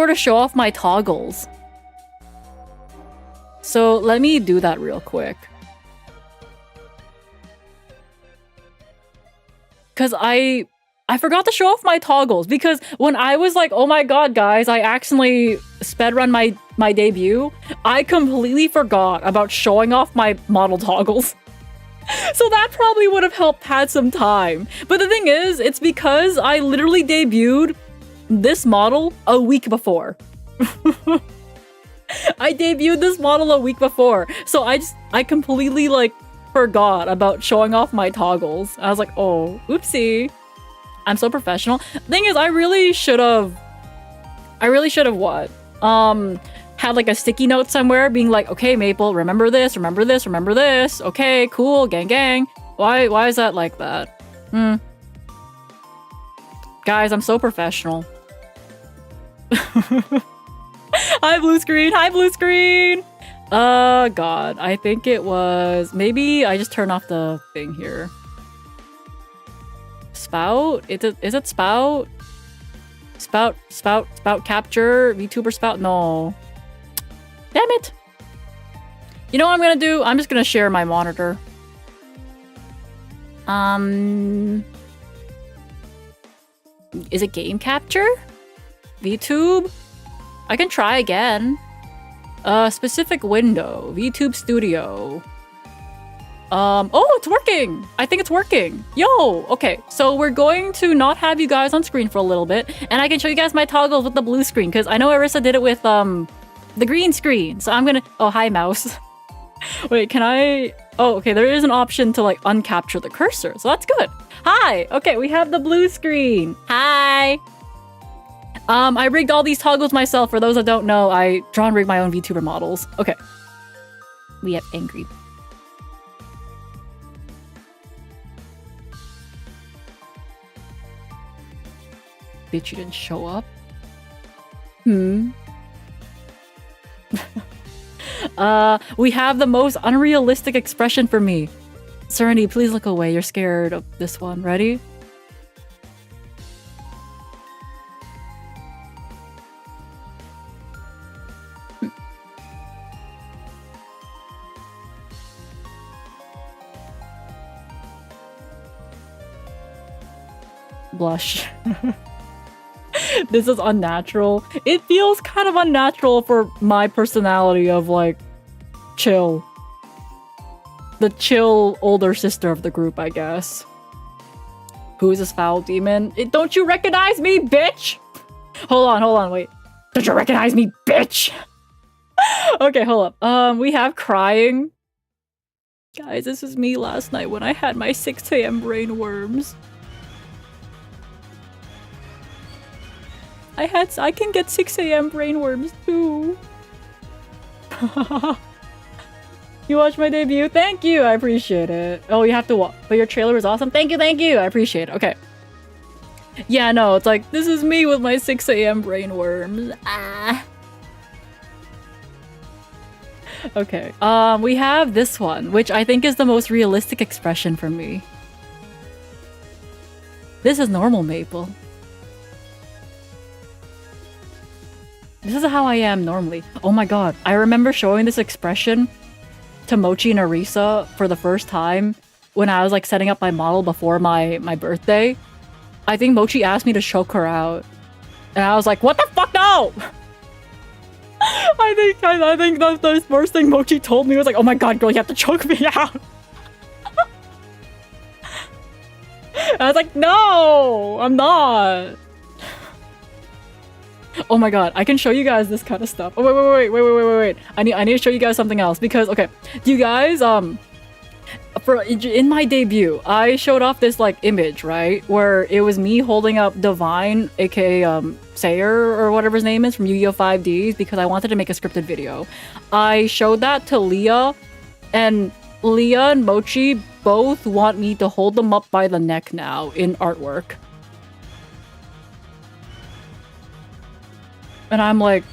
to show off my toggles. So let me do that real quick. Because I forgot to show off my toggles because when I was like, oh my god, guys, I accidentally sped run my debut, I completely forgot about showing off my model toggles. So that probably would have helped pad some time. But the thing is, it's because I literally debuted this model a week before. I debuted this model a week before. So I completely like forgot about showing off my toggles. I was like, oh, oopsie. I'm so professional. Thing is, I really should have what? Had like a sticky note somewhere being like, okay, Maple, remember this. Okay, cool, gang. Why is that like that? Guys, I'm so professional. Hi, blue screen. God, I think it was... Maybe I just turn off the thing here. Spout? Is it spout? Spout capture? VTuber spout? No. Damn it. You know what I'm gonna do? I'm just gonna share my monitor. Is it game capture? VTube? I can try again. Specific window. VTube Studio. Oh, it's working! I think it's working. Yo! Okay, so we're going to not have you guys on screen for a little bit, and I can show you guys my toggles with the blue screen, because I know Arissa did it with, the green screen. So I'm gonna... Oh, hi, mouse. Wait, can I... Oh, okay, there is an option to, like, uncapture the cursor, so that's good. Hi! Okay, we have the blue screen. Hi! I rigged all these toggles myself. For those that don't know, I draw and rig my own VTuber models. Okay. We have angry. Bitch, you didn't show up? We have the most unrealistic expression for me. Serenity, please look away. You're scared of this one. Ready? Blush. This is unnatural. It feels kind of unnatural for my personality of like chill. The chill older sister of the group, I guess. Who is this foul demon? Don't you recognize me, bitch? Hold on, wait. Don't you recognize me, bitch? Okay, hold up. We have crying. Guys, this is me last night when I had my 6 AM brain worms. I can get 6 AM brain worms too. You watched my debut? Thank you, I appreciate it. Oh, you have to watch, but your trailer was awesome. Thank you, I appreciate it. Okay. Yeah, no, it's like, this is me with my 6 a.m. brainworms. Ah. Okay, we have this one, which I think is the most realistic expression for me. This is normal Maple. This is how I am normally. Oh my god, I remember showing this expression to Mochi and Arisa for the first time when I was like setting up my model before my birthday. I think Mochi asked me to choke her out. And I was like, what the fuck, no! I think the first thing Mochi told me was like, oh my god, girl, you have to choke me out. I was like, no, I'm not. Oh my god, I can show you guys this kind of stuff. Oh, wait. I need to show you guys something else because, okay, you guys, in my debut, I showed off this like image, right, where it was me holding up Divine, aka Sayer or whatever his name is from Yu-Gi-Oh! 5Ds because I wanted to make a scripted video. I showed that to Leah, and Leah and Mochi both want me to hold them up by the neck now in artwork. And I'm like,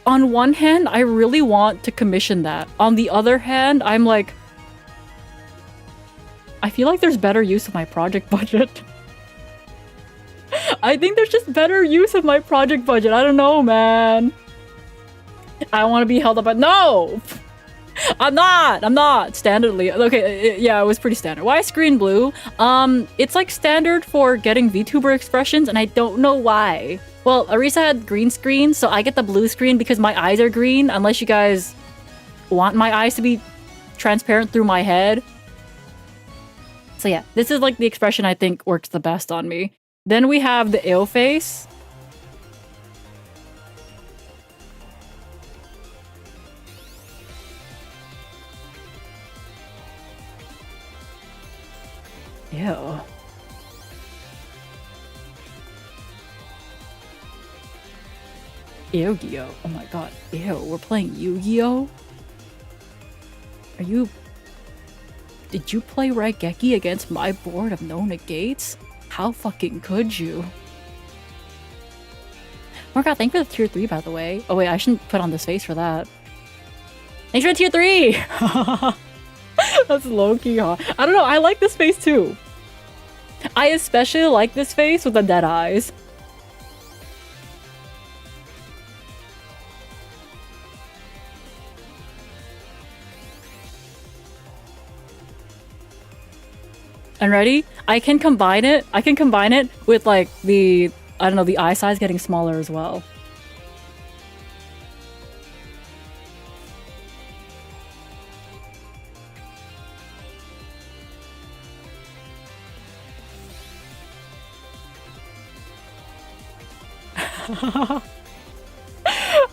on one hand, I really want to commission that. On the other hand, I'm like, I feel like there's better use of my project budget. I think there's just better use of my project budget. I don't know, man. I want to be held up, but no! I'm not! Standardly. Okay, yeah, it was pretty standard. Why screen blue? It's like standard for getting VTuber expressions, and I don't know why. Well, Arisa had green screen, so I get the blue screen because my eyes are green, unless you guys want my eyes to be transparent through my head. So yeah, this is like the expression I think works the best on me. Then we have the ill face. Ew. Yu-Gi-Oh! Oh my god. Ew, we're playing Yu-Gi-Oh! Are you... Did you play Raigeki against my board of no negates? How fucking could you? Morgoth, thanks for the tier 3, by the way. Oh wait, I shouldn't put on this face for that. Thanks for the tier 3! That's low-key hot. I don't know, I like this face too. I especially like this face with the dead eyes. And ready? I can combine it with like the, I don't know, the eye size getting smaller as well.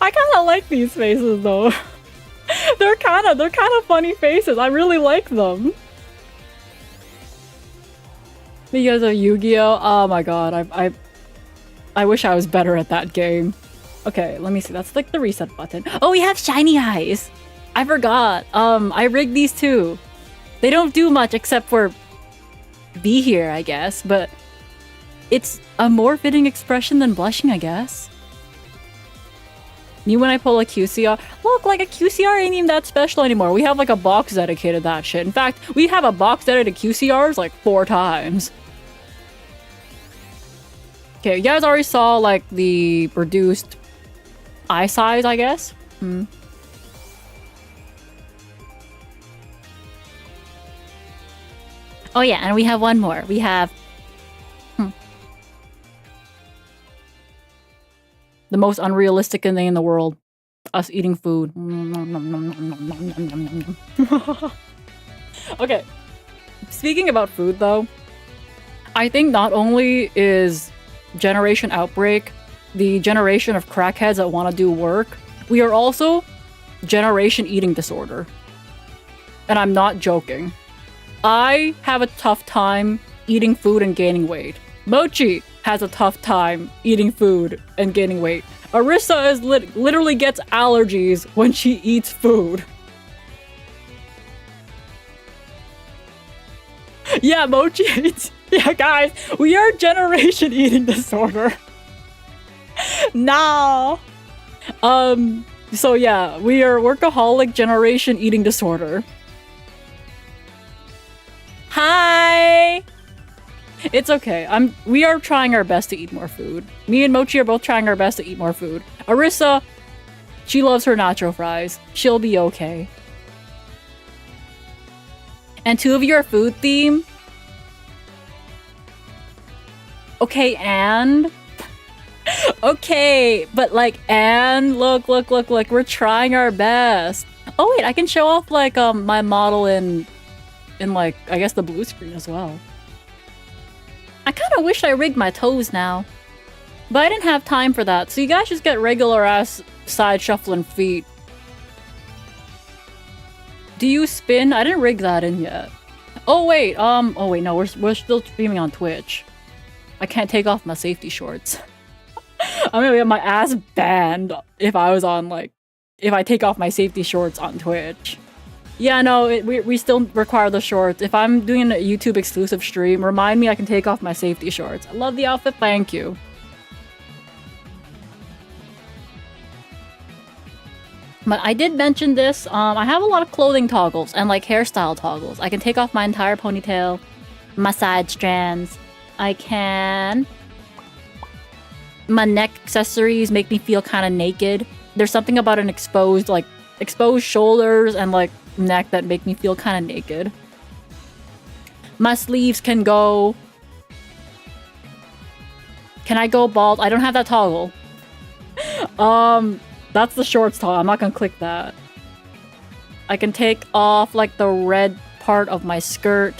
I kind of like these faces though. They're kind of funny faces. I really like them. Because of Yu-Gi-Oh! Oh my god, I wish I was better at that game. Okay, let me see. That's like the reset button. Oh, we have shiny eyes! I forgot. I rigged these too. They don't do much except for be here, I guess, but it's a more fitting expression than blushing, I guess. Me when I pull a QCR. Look, like a QCR ain't even that special anymore. We have like a box dedicated to that shit. In fact, we have a box dedicated to QCRs like 4 times. Okay, you guys already saw like the reduced eye size, I guess. Oh yeah, and we have one more. We have the most unrealistic thing in the world. Us eating food. Okay. Speaking about food though, I think not only is Generation Outbreak the generation of crackheads that want to do work, we are also Generation Eating Disorder. And I'm not joking. I have a tough time eating food and gaining weight. Mochi has a tough time eating food and gaining weight. Arisa literally gets allergies when she eats food. Yeah, mochi. Yeah, guys, we are generation eating disorder. Nah. So yeah, we are workaholic generation eating disorder. Hi. It's okay. We are trying our best to eat more food. Me and Mochi are both trying our best to eat more food. Arissa, she loves her nacho fries. She'll be okay. And 2 of you are food theme. Okay, and okay, but like, and look, we're trying our best. Oh wait, I can show off like my model in like, I guess the blue screen as well. I kind of wish I rigged my toes now, but I didn't have time for that. So you guys just get regular ass side shuffling feet. Do you spin? I didn't rig that in yet. Oh wait, no, we're still streaming on Twitch. I can't take off my safety shorts. I'm gonna get my ass banned if I was on like, if I take off my safety shorts on Twitch. Yeah, no, we still require the shorts. If I'm doing a YouTube exclusive stream, remind me I can take off my safety shorts. I love the outfit, thank you. But I did mention this, I have a lot of clothing toggles and like hairstyle toggles. I can take off my entire ponytail, my side strands. I can... My neck accessories make me feel kind of naked. There's something about an exposed shoulders and like neck that make me feel kind of naked. My sleeves can go... Can I go bald? I don't have that toggle. That's the shorts toggle. I'm not gonna click that. I can take off like the red part of my skirt.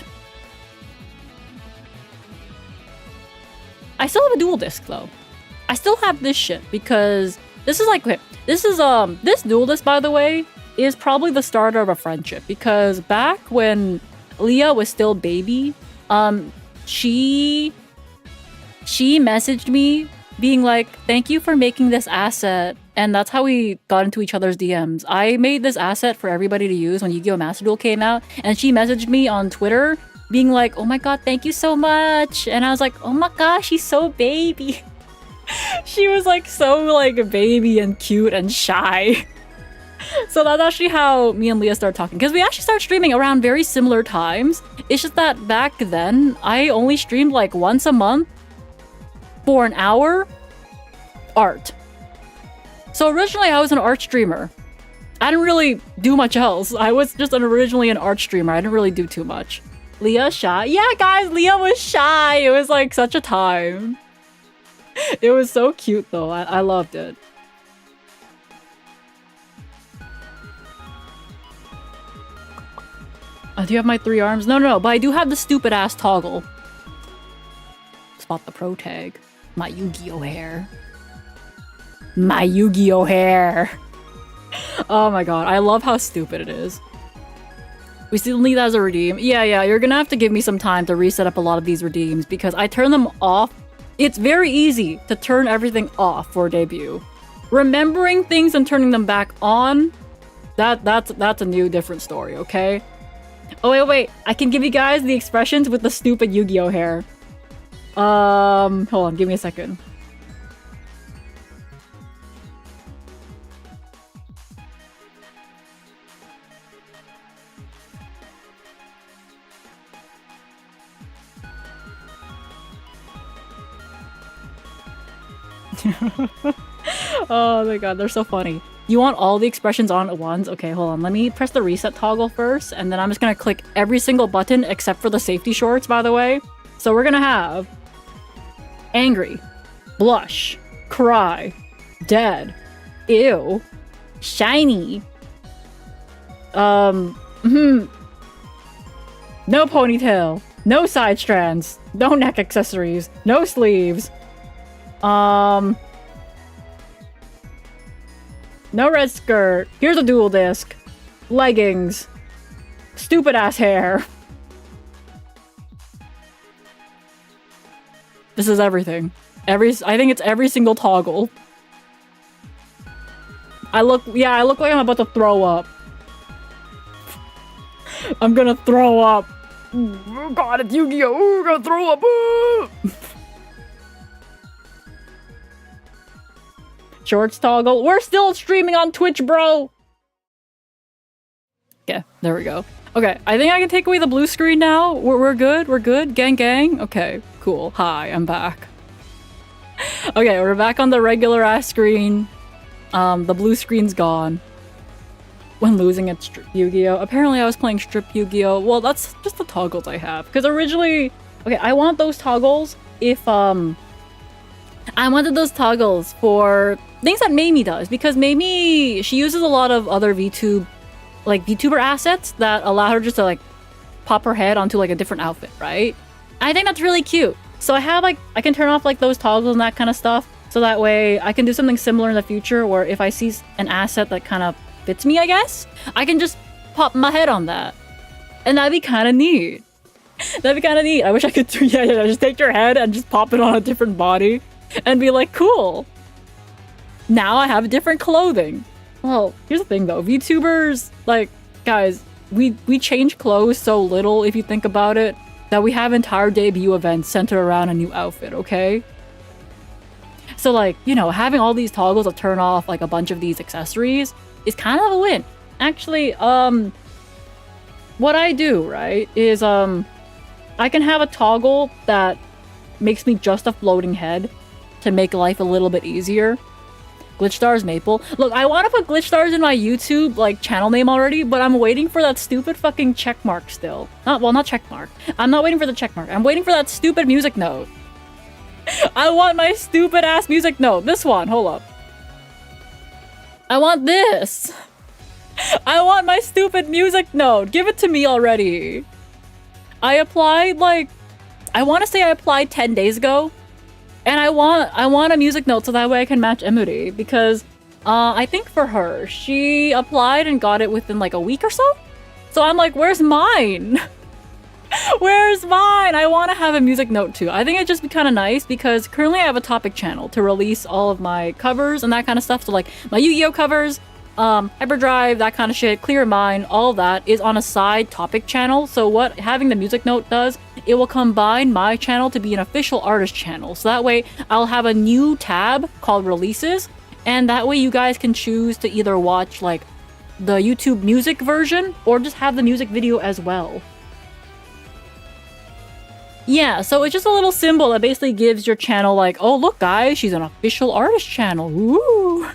I still have a dual disc though. I still have this shit because this is like, this dual disc, by the way, is probably the starter of a friendship, because back when Leah was still baby, she messaged me being like, thank you for making this asset. And that's how we got into each other's DMs. I made this asset for everybody to use when Yu-Gi-Oh! Master Duel came out, and she messaged me on Twitter being like, oh my god, thank you so much. And I was like, oh my gosh, she's so baby. She was like so like baby and cute and shy. So that's actually how me and Leah started talking, because we actually started streaming around very similar times. It's just that back then I only streamed like once a month for an hour art. So originally I was an art streamer. I didn't really do much else. I was just originally an art streamer. I didn't really do too much. Leah shy? Yeah, guys, Leah was shy. It was like such a time. It was so cute though. I loved it. Do you have my 3 arms? No, but I do have the stupid ass toggle. Spot the pro tag. My Yu-Gi-Oh hair. My Yu-Gi-Oh hair. Oh my god, I love how stupid it is. We still need that as a redeem. Yeah, you're gonna have to give me some time to reset up a lot of these redeems because I turn them off. It's very easy to turn everything off for debut. Remembering things and turning them back on, that's a new different story, okay? Oh wait, I can give you guys the expressions with the stupid Yu-Gi-Oh hair. Hold on, give me a second. Oh my god, they're so funny. You want all the expressions on at once? Okay, hold on. Let me press the reset toggle first, and then I'm just gonna click every single button except for the safety shorts, by the way. So we're gonna have angry, blush, cry, dead, ew, shiny, no ponytail, no side strands, no neck accessories, no sleeves, no red skirt, here's a dual disc, leggings, stupid ass hair. This is everything. I think it's every single toggle. I look like I'm about to throw up. I'm gonna throw up. Oh god, it's Yu-Gi-Oh! Ooh, gonna throw up! Ooh. Shorts toggle. We're still streaming on Twitch, bro! Okay, there we go. Okay, I think I can take away the blue screen now. We're good? We're good? Gang gang? Okay, cool. Hi, I'm back. Okay, we're back on the regular ass screen. The blue screen's gone. When losing at Strip Yu-Gi-Oh! Apparently I was playing Strip Yu-Gi-Oh! Well, that's just the toggles I have. Because originally... Okay, I want those toggles if, I wanted those toggles for things that Mamie does. Because Mamie, she uses a lot of other VTuber assets that allow her just to, like, pop her head onto, like, a different outfit, right? I think that's really cute. So I have, like, I can turn off, like, those toggles and that kind of stuff. So that way I can do something similar in the future where if I see an asset that kind of fits me, I guess, I can just pop my head on that. And that'd be kind of neat. That'd be kind of neat. I wish I could do, yeah, just take your head and just pop it on a different body and be like, cool. Now I have different clothing. Well, here's the thing though. VTubers, like, guys, we change clothes so little if you think about it, that we have entire debut events centered around a new outfit, okay? So like, you know, having all these toggles to turn off like a bunch of these accessories is kind of a win. Actually, what I do, right, is I can have a toggle that makes me just a floating head to make life a little bit easier. GlitchStars Maple. Look, I want to put GlitchStars in my YouTube, like, channel name already, but I'm waiting for that stupid fucking check mark still. Not check mark. I'm not waiting for the check mark. I'm waiting for that stupid music note. I want my stupid ass music note. This one. Hold up. I want this. I want my stupid music note. Give it to me already. I applied, like, I want to say I applied 10 days ago. And I want a music note so that way I can match Emily, because I think for her, she applied and got it within like a week or so. So I'm like, where's mine? Where's mine? I want to have a music note too. I think it'd just be kind of nice because currently I have a topic channel to release all of my covers and that kind of stuff. So like my Yu-Gi-Oh covers, Hyperdrive, that kind of shit, Clear Mind, all that is on a side topic channel. So what having the music note does, it will combine my channel to be an official artist channel. So that way I'll have a new tab called releases. And that way you guys can choose to either watch like the YouTube music version or just have the music video as well. Yeah, so it's just a little symbol that basically gives your channel like, oh look guys, she's an official artist channel. Ooh.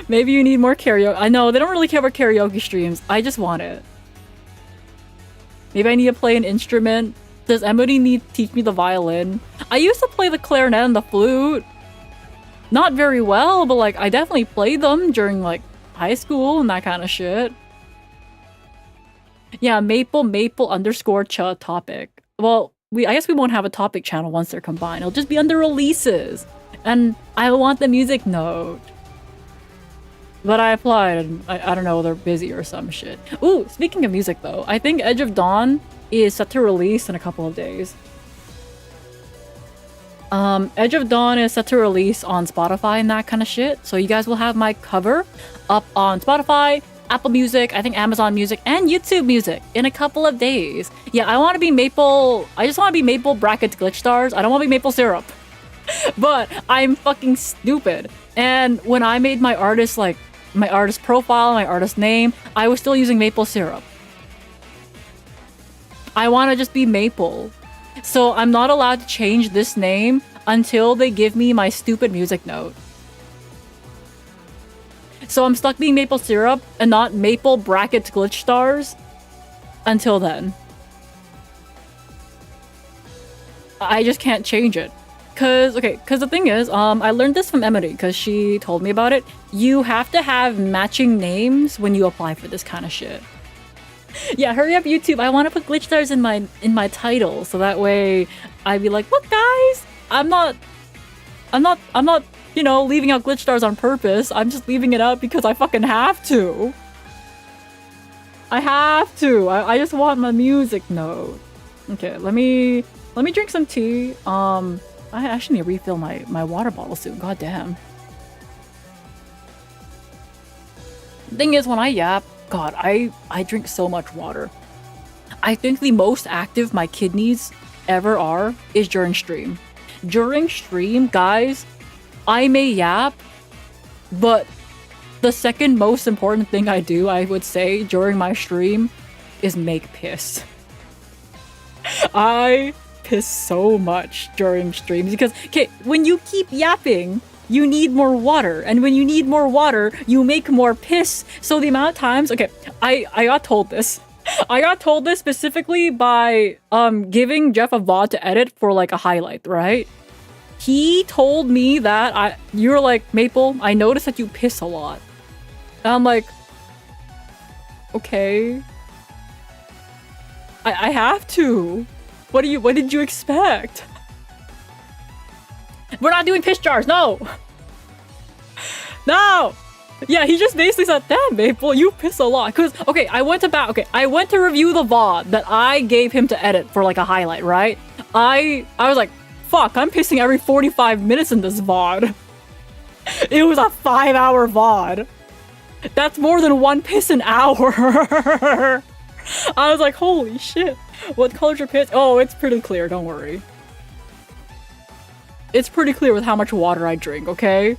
Maybe you need more karaoke. I know, they don't really care about karaoke streams. I just want it. Maybe I need to play an instrument. Does Emily need to teach me the violin? I used to play the clarinet and the flute. Not very well, but like I definitely played them during like high school and that kind of shit. Yeah, maple underscore cha topic. Well, I guess we won't have a topic channel once they're combined. It'll just be under releases. And I want the music note. But I applied and I don't know, they're busy or some shit. Ooh, speaking of music though, I think Edge of Dawn is set to release in a couple of days. Edge of Dawn is set to release on Spotify and that kind of shit. So you guys will have my cover up on Spotify, Apple Music, I think Amazon Music, and YouTube Music in a couple of days. Yeah, I want to be Maple. I just want to be Maple brackets GlitchStars. I don't want to be Maple Syrup. But I'm fucking stupid. And when I made my artist, like, my artist profile, my artist name, I was still using Maple Syrup. I want to just be Maple. So I'm not allowed to change this name until they give me my stupid music note. So I'm stuck being Maple Syrup and not Maple brackets GlitchStars until then. I just can't change it. Cause the thing is, I learned this from Emily because she told me about it. You have to have matching names when you apply for this kind of shit. Yeah, hurry up YouTube. I want to put GlitchStars in my title so that way I'd be like, look guys, I'm not, you know, leaving out GlitchStars on purpose. I'm just leaving it out because I fucking have to. I have to. I just want my music note. Okay, let me drink some tea. I actually need to refill my water bottle soon. God damn. The thing is, when I yap, God, I drink so much water. I think the most active my kidneys ever are is during stream. During stream, guys, I may yap, but the second most important thing I do, I would say, during my stream is make piss. I piss so much during streams because, okay, when you keep yapping, you need more water, and when you need more water, you make more piss. So the amount of times, okay, I got told this. I got told this specifically by giving Jeff a VOD to edit for like a highlight, right? He told me that you're like, Maple, I noticed that you piss a lot. And I'm like, okay. I have to. What did you expect? We're not doing piss jars, no! No! Yeah, he just basically said, damn, Maple, you piss a lot. Cause, okay, I went to review the VOD that I gave him to edit for like a highlight, right? I was like, fuck, I'm pissing every 45 minutes in this VOD. It was a 5-hour VOD. That's more than one piss an hour. I was like, holy shit. What color's your piss? Oh, it's pretty clear, don't worry. It's pretty clear with how much water I drink, okay?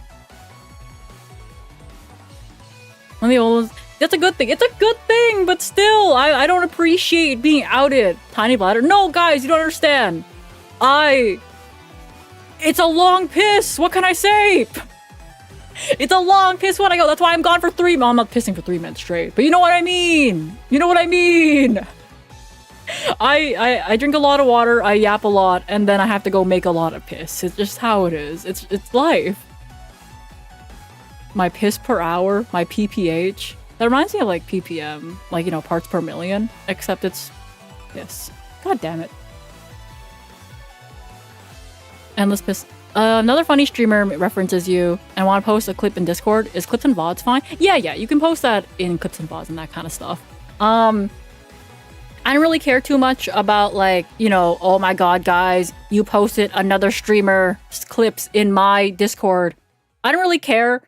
That's a good thing. It's a good thing, but still, I don't appreciate being outed. Tiny bladder. No, guys, you don't understand. It's a long piss. What can I say? It's a long piss when I go. That's why I'm gone for 3 minutes. I'm not pissing for 3 minutes straight, but you know what I mean. You know what I mean. I drink a lot of water, I yap a lot, and then I have to go make a lot of piss. It's just how it is. It's life. My piss per hour, my pph. That reminds me of like ppm, like, you know, parts per million, except it's piss. God damn it. Endless piss. Another funny streamer references you and want to post a clip in Discord. Is clips and VODs fine? Yeah, you can post that in clips and VODs and that kind of stuff. I don't really care too much about, like, you know, oh my god, guys, you posted another streamer's clips in my Discord. I don't really care.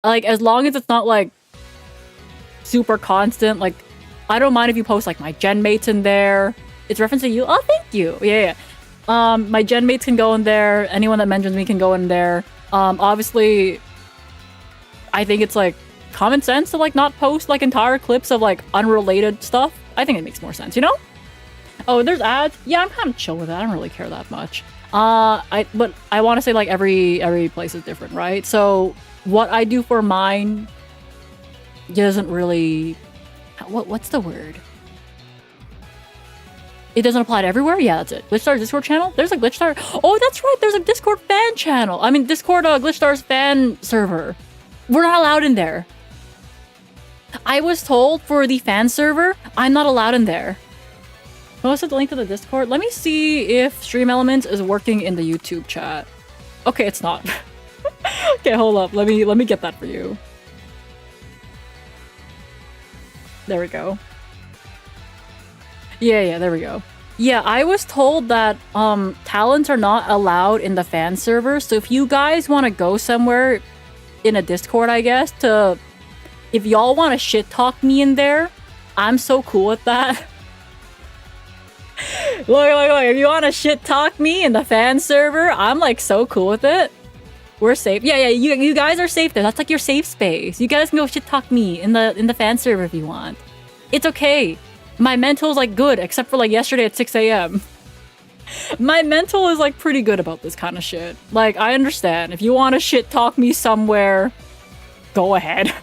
Like, as long as it's not, like, super constant. Like, I don't mind if you post, like, my gen mates in there. It's referencing you. Oh, thank you. Yeah. My gen mates can go in there. Anyone that mentions me can go in there. Obviously, I think it's, like, common sense to, like, not post, like, entire clips of, like, unrelated stuff. I think it makes more sense, you know? Oh, there's ads? Yeah, I'm kind of chill with that. I don't really care that much. But I want to say, like, every place is different, right? So what I do for mine doesn't really... What's the word? It doesn't apply to everywhere? Yeah, that's it. GlitchStars Discord channel? There's a GlitchStar... Oh, that's right! There's a Discord fan channel! I mean, Discord GlitchStars fan server. We're not allowed in there. I was told for the fan server, I'm not allowed in there. Posted the link to the Discord. Let me see if Stream Elements is working in the YouTube chat. Okay, it's not. Okay, hold up. Let me get that for you. There we go. Yeah, there we go. Yeah, I was told that talents are not allowed in the fan server. So if you guys want to go somewhere in a Discord, I guess, to... If y'all want to shit talk me in there, I'm so cool with that. Look, if you want to shit talk me in the fan server, I'm like so cool with it. We're safe. Yeah, you guys are safe there. That's like your safe space. You guys can go shit talk me in the fan server if you want. It's okay. My mental's like good, except for like yesterday at 6 a.m. My mental is like pretty good about this kind of shit. Like, I understand. If you want to shit talk me somewhere, go ahead.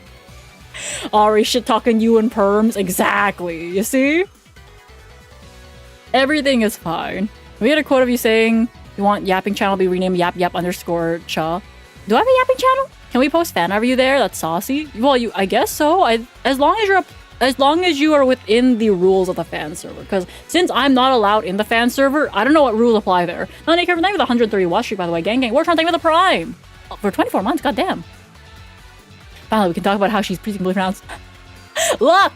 Already shit talking you in perms. Exactly. You see? Everything is fine. We had a quote of you saying you want yapping channel to be renamed yap_cha. Do I have a yapping channel? Can we post fan art of you there? That's saucy. Well, I guess so. As long as you are within the rules of the fan server. Because since I'm not allowed in the fan server, I don't know what rules apply there. Not any care for with 130 watch streak, by the way. Gang. We're trying to thank for the prime. Oh, for 24 months. Goddamn. Finally, we can talk about how she's presumably pronounced. Look.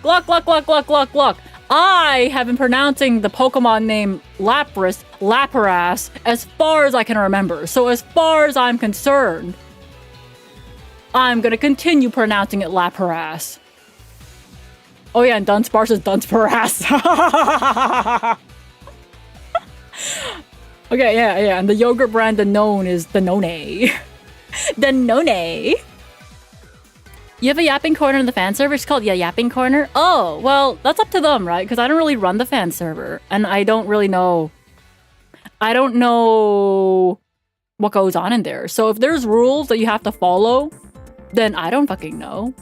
I have been pronouncing the Pokemon name Lapras as far as I can remember. So as far as I'm concerned, I'm gonna continue pronouncing it Lapras. Oh yeah, and Dunsparce is Dunsparce. Okay, yeah. And the yogurt brand Danone is Danone. Danone. You have a yapping corner in the fan server? It's called Yapping Corner? Oh, well, that's up to them, right? Because I don't really run the fan server. And I don't really know... I don't know what goes on in there. So if there's rules that you have to follow, then I don't fucking know.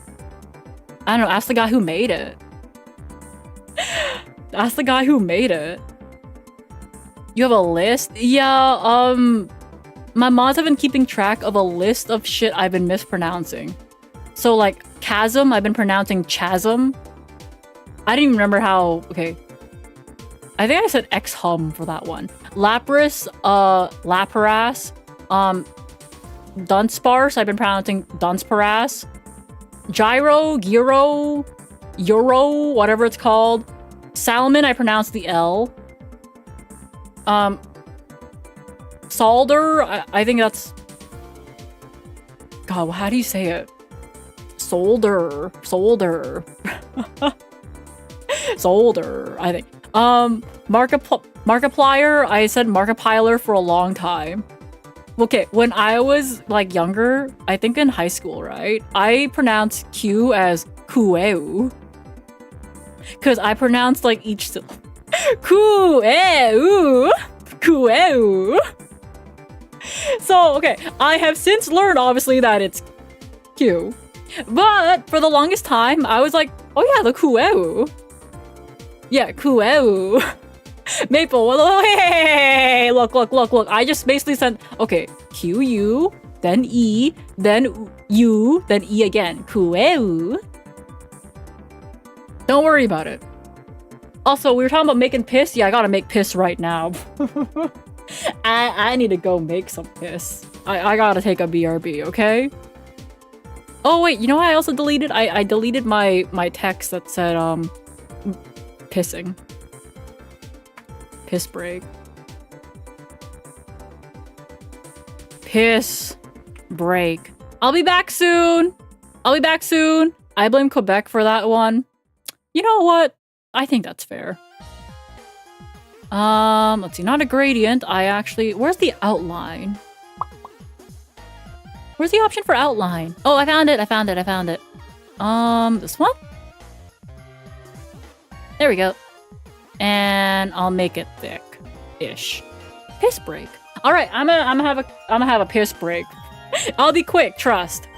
I don't know. Ask the guy who made it. Ask the guy who made it. You have a list? Yeah, my mods have been keeping track of a list of shit I've been mispronouncing. So like, chasm, I've been pronouncing chasm. I didn't even remember how... Okay. I think I said X-hum for that one. Lapras, Lapras. Dunsparce, I've been pronouncing Dunsparce. Gyro, Gyro, Euro, whatever it's called. Salmon, I pronounced the L. Solder, I think that's... God, how do you say it? Solder. Solder, I think. Markiplier, I said Markiplier for a long time. Okay, when I was, like, younger, I think in high school, right? I pronounced Q as Kueu. Because I pronounced, like, each syllable. Kueu. Kueu. So, okay, I have since learned, obviously, that it's Q. But for the longest time, I was like, oh yeah, the Kueu. Yeah, Kueu. Maple, hey, look. I just basically said, okay, Q-U, then E, then U, then E again. Kueu. Don't worry about it. Also, we were talking about making piss. Yeah, I gotta make piss right now. I need to go make some piss. I gotta take a BRB, okay? Oh wait, you know what I also deleted? I deleted my text that said pissing. Piss break. Piss break. I'll be back soon. I blame Quebec for that one. You know what? I think that's fair. Let's see. Not a gradient. Where's the outline? Where's the option for outline? Oh, I found it. This one? There we go. And I'll make it thick-ish. Piss break. All right, I'm gonna have a piss break. I'll be quick, trust.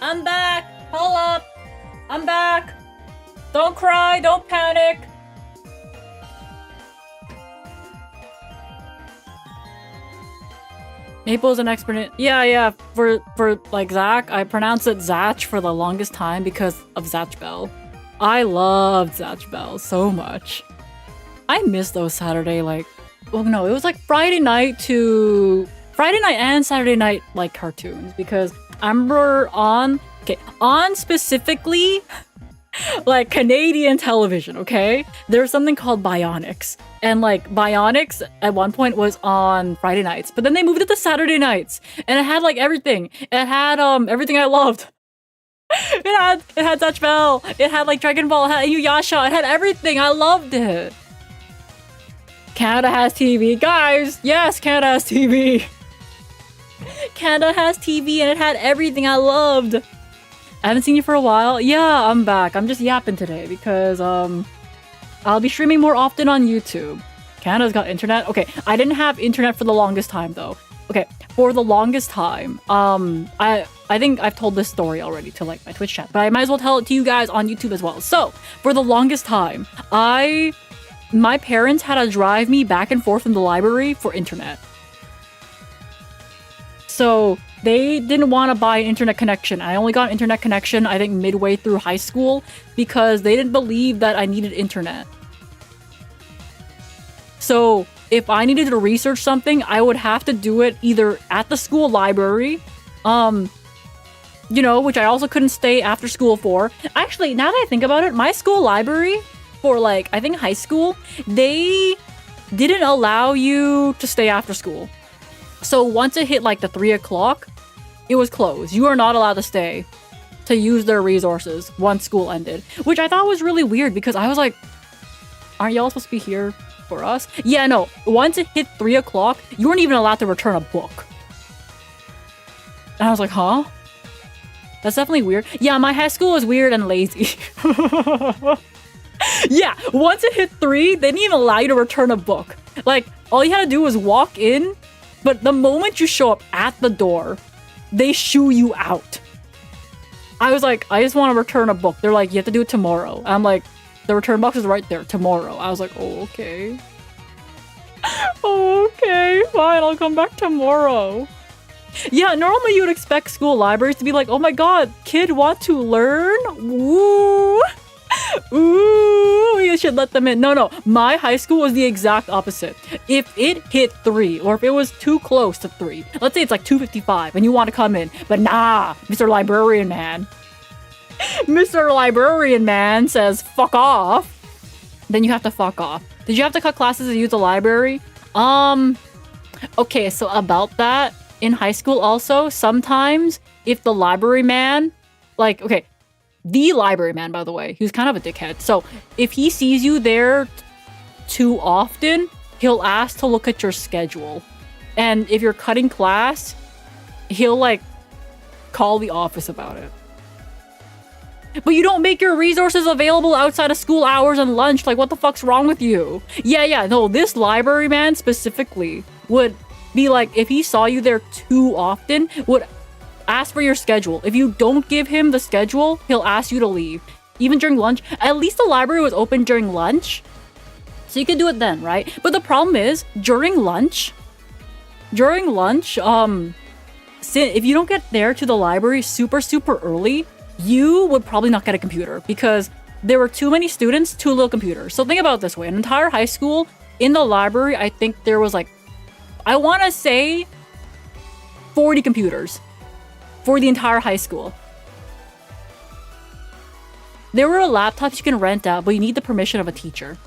I'm back! Hold up! I'm back! Don't cry, don't panic! Maple is an expert. Yeah. For like Zach, I pronounce it Zatch for the longest time because of Zatch Bell. I loved Zatch Bell so much. I miss those Saturday, like, well, no, it was like Friday night and Saturday night, like, cartoons, because I remember on specifically, like, Canadian television, okay? There's something called Bionics, and, like, Bionics at one point was on Friday nights, but then they moved it to Saturday nights, and it had, like, everything. It had, everything I loved. It had Zatch Bell, it had, like, Dragon Ball, it had Inuyasha, it had everything. I loved it. Canada has TV. Guys, yes, Canada has TV. Canada has TV and it had everything I loved. I haven't seen you for a while. Yeah, I'm back. I'm just yapping today because I'll be streaming more often on YouTube. Canada's got internet. Okay, I didn't have internet for the longest time though. Okay, for the longest time, I think I've told this story already to like my Twitch chat, but I might as well tell it to you guys on YouTube as well. So, for the longest time, my parents had to drive me back and forth from the library for internet. So they didn't want to buy an internet connection. I only got an internet connection, I think, midway through high school because they didn't believe that I needed internet. So if I needed to research something, I would have to do it either at the school library, you know, which I also couldn't stay after school for. Actually, now that I think about it, my school library for like, I think high school, they didn't allow you to stay after school. So once it hit like the 3 o'clock, it was closed. You are not allowed to stay to use their resources once school ended, which I thought was really weird because I was like, aren't y'all supposed to be here for us? Yeah, no, once it hit 3 o'clock, you weren't even allowed to return a book. And I was like, huh? That's definitely weird. Yeah, my high school was weird and lazy. Yeah, once it hit 3, they didn't even allow you to return a book. Like, all you had to do was walk in, but the moment you show up at the door, they shoo you out. I was like, I just want to return a book. They're like, you have to do it tomorrow. I'm like, the return box is right there, tomorrow. I was like, oh, okay. Okay, fine, I'll come back tomorrow. Yeah, normally you would expect school libraries to be like, oh my god, kid want to learn? Woo! Ooh, you should let them in. No, my high school was the exact opposite. If it hit 3, or if it was too close to 3, let's say it's like 2:55 and you want to come in, but nah, Mr. Librarian Man. Mr. Librarian Man says, fuck off. Then you have to fuck off. Did you have to cut classes to use the library? Okay, so about that, in high school also, sometimes if the library man, like, okay, the library man, by the way, he's kind of a dickhead. So if he sees you there too often, he'll ask to look at your schedule. And if you're cutting class, he'll like call the office about it. But you don't make your resources available outside of school hours and lunch. Like, what the fuck's wrong with you? Yeah, no, this library man specifically would be like, if he saw you there too often, would ask for your schedule. If you don't give him the schedule, he'll ask you to leave. Even during lunch. At least the library was open during lunch, so you could do it then, right? But the problem is, during lunch, if you don't get there to the library super early, you would probably not get a computer because there were too many students, too little computers. So think about it this way. An entire high school, in the library, I think there was like, I want to say 40 computers for the entire high school. There were laptops you can rent out, but you need the permission of a teacher.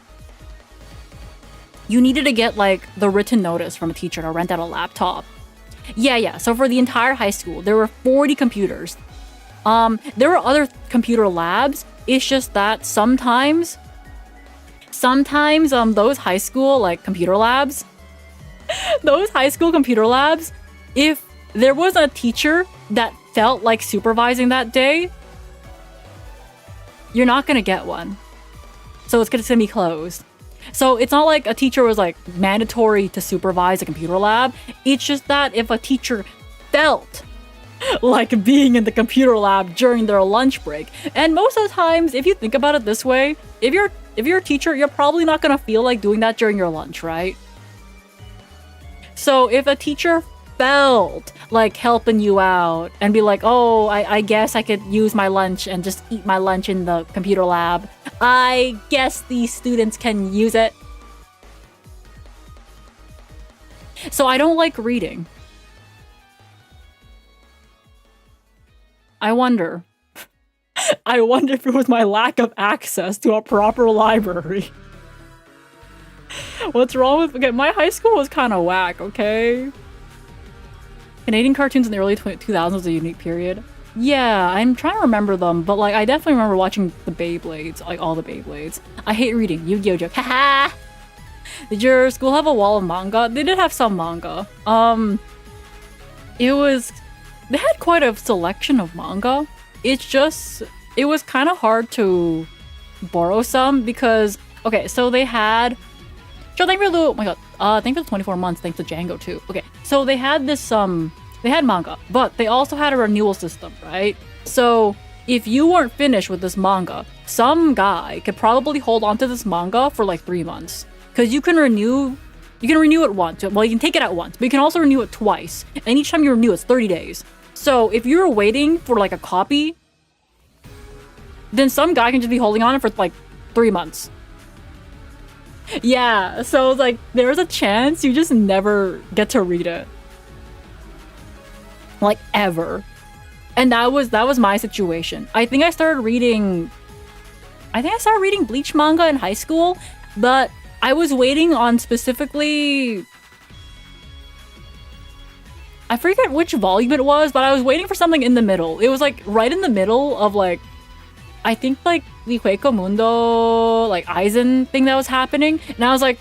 You needed to get like the written notice from a teacher to rent out a laptop. Yeah. So for the entire high school, there were 40 computers. There were other computer labs. It's just that sometimes those high school like computer labs, if there was a teacher that felt like supervising that day, you're not gonna get one. So it's gonna be closed. So it's not like a teacher was like mandatory to supervise a computer lab. It's just that if a teacher felt like being in the computer lab during their lunch break, and most of the times, if you think about it this way, if you're a teacher, you're probably not gonna feel like doing that during your lunch, right? So if a teacher felt like helping you out and be like, oh, I guess I could use my lunch and just eat my lunch in the computer lab. I guess these students can use it. So I don't like reading. I wonder if it was my lack of access to a proper library. What's wrong with... Okay, my high school was kind of whack, okay? Canadian cartoons in the early 2000s was a unique period. Yeah, I'm trying to remember them, but like I definitely remember watching the Beyblades, like all the Beyblades. I hate reading. Yu-Gi-Oh! Joke. Haha! Did your school have a wall of manga? They did have some manga. They had quite a selection of manga. It was kind of hard to borrow some because, okay, so they had... So thank you for the, oh my god, thank you for the 24 months, thanks to Django too. Okay, so they had this, they had manga, but they also had a renewal system, right? So if you weren't finished with this manga, some guy could probably hold onto this manga for like 3 months. Because you can renew it once. Well, you can take it out once, but you can also renew it twice. And each time you renew, it's 30 days. So if you're waiting for like a copy, then some guy can just be holding on it for like 3 months. Yeah, so like there's a chance you just never get to read it. Like ever. And that was my situation. I think I started reading Bleach manga in high school, but I was waiting on specifically... I forget which volume it was, but I was waiting for something in the middle. It was like right in the middle of like, I think like the Hueco Mundo, like Aizen thing that was happening. And I was like,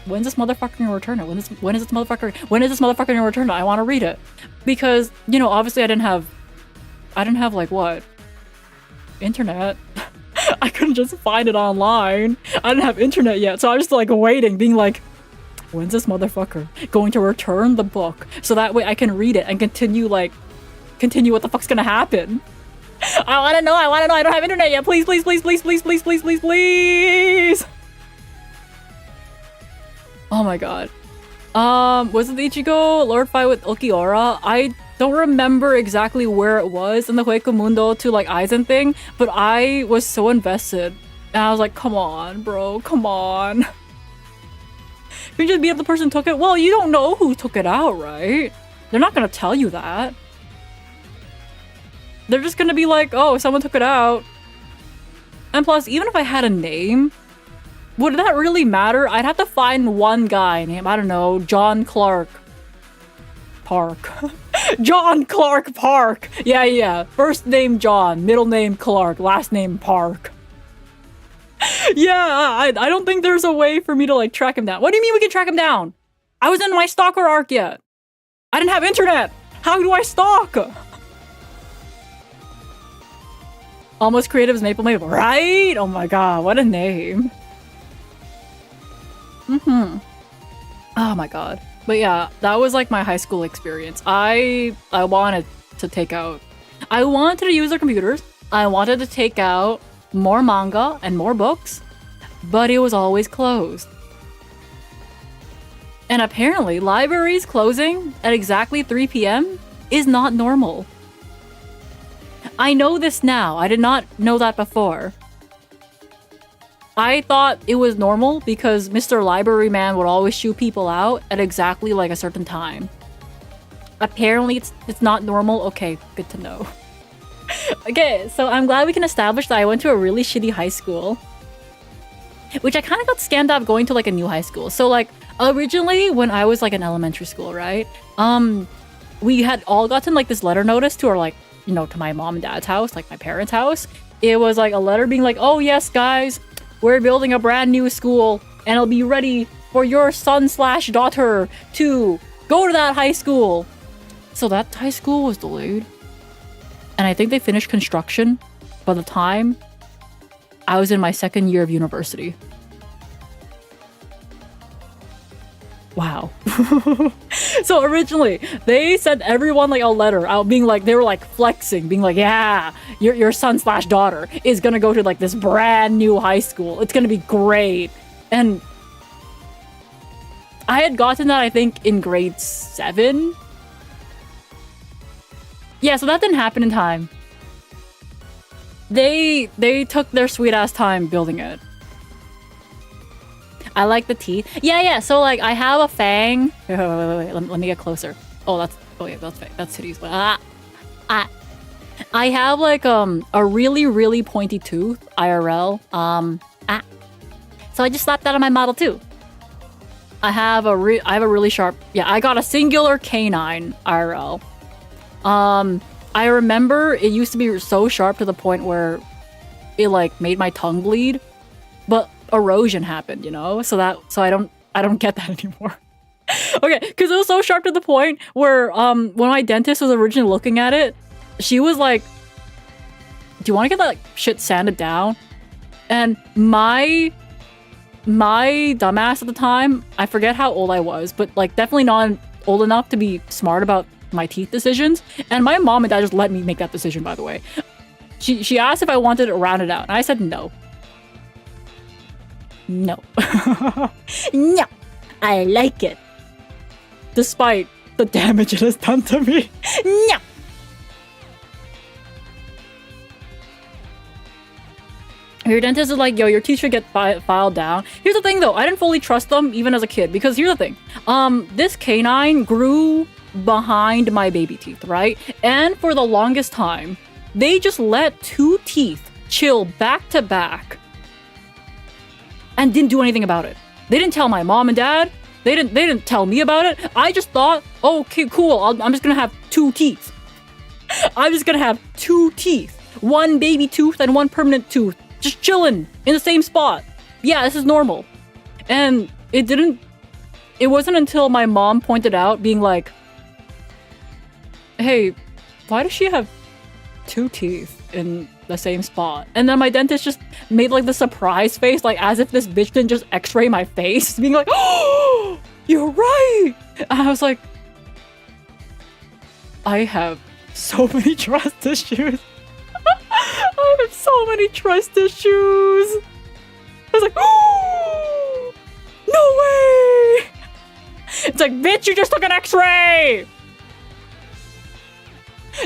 when's this motherfucker gonna return it? When is this motherfucker gonna return it? I want to read it. Because, you know, obviously I didn't have like what? Internet. I couldn't just find it online. I didn't have internet yet. So I was just like waiting, being like, when's this motherfucker going to return the book? So that way I can read it and continue what the fuck's gonna happen. I wanna know. I don't have internet yet. Please. Oh my god. Was it the Ichigo Lord fight with Ulquiorra? I don't remember exactly where it was in the Hueco Mundo to like Aizen thing, but I was so invested. And I was like, come on, bro, come on. You just beat up the person who took it? Well, you don't know who took it out, right? They're not gonna tell you that. They're just gonna be like, oh, someone took it out. And plus, even if I had a name, would that really matter? I'd have to find one guy named, I don't know, John Clark Park. John Clark Park! Yeah. First name John, middle name Clark, last name Park. Yeah, I don't think there's a way for me to like track him down. What do you mean we can track him down? I was in my stalker arc yet. I didn't have internet. How do I stalk? Almost Creative is Maple, right? Oh my god, what a name. Oh my god. But yeah, that was like my high school experience. I wanted to use their computers. I wanted to take out more manga and more books, but it was always closed. And apparently, libraries closing at exactly 3 p.m. is not normal. I know this now. I did not know that before. I thought it was normal because Mr. Library Man would always shoo people out at exactly like a certain time. Apparently it's not normal. Okay, good to know. Okay, so I'm glad we can establish that I went to a really shitty high school. Which I kind of got scammed out of going to like a new high school. So like originally when I was like in elementary school, right? We had all gotten like this letter notice to our like, you know, to my mom and dad's house, like my parents' house. It was like a letter being like, oh yes guys, we're building a brand new school and it'll be ready for your son/daughter to go to that high school. So that high school was delayed. And I think they finished construction by the time I was in my second year of university. Wow. So originally, they sent everyone like a letter out being like, they were like flexing, being like, yeah, your son/daughter is gonna go to like this brand new high school. It's gonna be great. And I had gotten that, I think, in grade 7. Yeah, so that didn't happen in time. They took their sweet ass time building it. I like the teeth. Yeah. So like, I have a fang. Wait. Let me get closer. Oh, that's fake. That's titties. I have like a really pointy tooth IRL. So I just slapped that on my model too. I have a really sharp. Yeah, I got a singular canine IRL. I remember it used to be so sharp to the point where it like made my tongue bleed, but erosion happened, you know. So I don't get that anymore. Okay, because it was so sharp to the point where when my dentist was originally looking at it, she was like, "Do you want to get that like, shit sanded down?" And my dumbass at the time, I forget how old I was, but like definitely not old enough to be smart about my teeth decisions. And my mom and dad just let me make that decision, by the way. She asked if I wanted to round it out, and I said no. No. No. I like it. Despite the damage it has done to me. No. Your dentist is like, yo, your teeth should get filed down. Here's the thing though, I didn't fully trust them even as a kid, because here's the thing. This canine grew behind my baby teeth, right? And for the longest time, they just let 2 teeth chill back to back and didn't do anything about it. They didn't tell my mom and dad. They didn't tell me about it. I just thought, oh, okay, cool. I'm just gonna have 2 teeth. I'm just gonna have 2 teeth. 1 baby tooth and 1 permanent tooth. Just chilling in the same spot. Yeah, this is normal. And it wasn't until my mom pointed out, being like, hey, why does she have 2 teeth in the same spot? And then my dentist just made like the surprise face, like as if this bitch didn't just x-ray my face, being like, oh, you're right. And I was like, I have so many trust issues. I have so many trust issues. I was like, oh, no way. It's like, bitch, you just took an x-ray.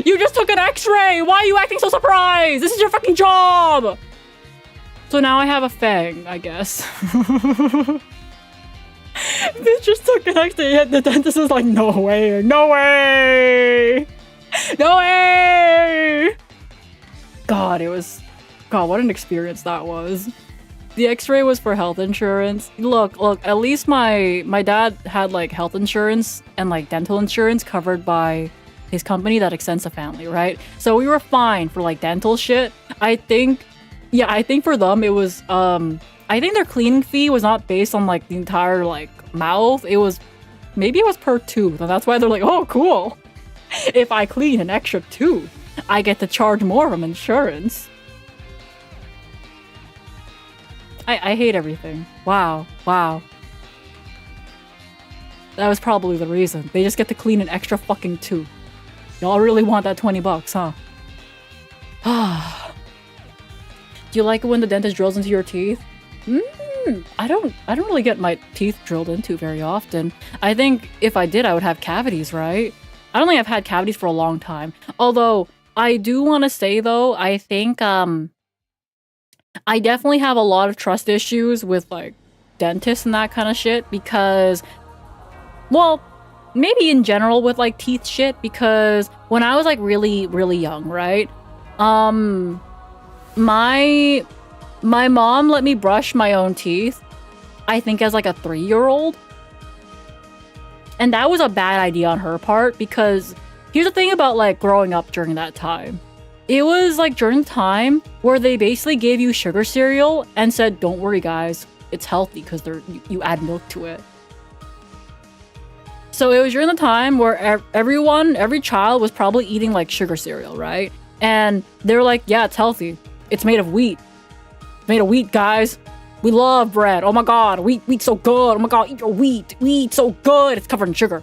You just took an x-ray. Why are you acting so surprised? This is your fucking job. So now I have a fang, I guess. Bitch just took an x-ray. Yet the dentist is like, no way. No way. No way. God, what an experience that was. The x-ray was for health insurance. Look, at least my dad had like health insurance and like dental insurance covered by his company that extends to family, right? So we were fine for like dental shit. I think for them it was I think their cleaning fee was not based on like the entire like mouth. Maybe it was per tooth, and that's why they're like, oh cool. If I clean an extra tooth, I get to charge more from insurance. I hate everything. Wow. That was probably the reason. They just get to clean an extra fucking tooth. Y'all really want that $20, huh? Do you like it when the dentist drills into your teeth? I don't really get my teeth drilled into very often. I think if I did, I would have cavities, right? I don't think I've had cavities for a long time. Although, I do want to say though, I think I definitely have a lot of trust issues with like dentists and that kind of shit, because, well, maybe in general with like teeth shit, because when I was like really young, right? My mom let me brush my own teeth, I think as like a 3-year-old. And that was a bad idea on her part, because here's the thing about like growing up during that time. It was like during the time where they basically gave you sugar cereal and said, don't worry guys, it's healthy because you add milk to it. So it was during the time where every child was probably eating like sugar cereal, right? And they were like, yeah, it's healthy. It's made of wheat. It's made of wheat, guys. We love bread. Oh my god, wheat's so good. Oh my god, eat your wheat. Wheat's so good. It's covered in sugar.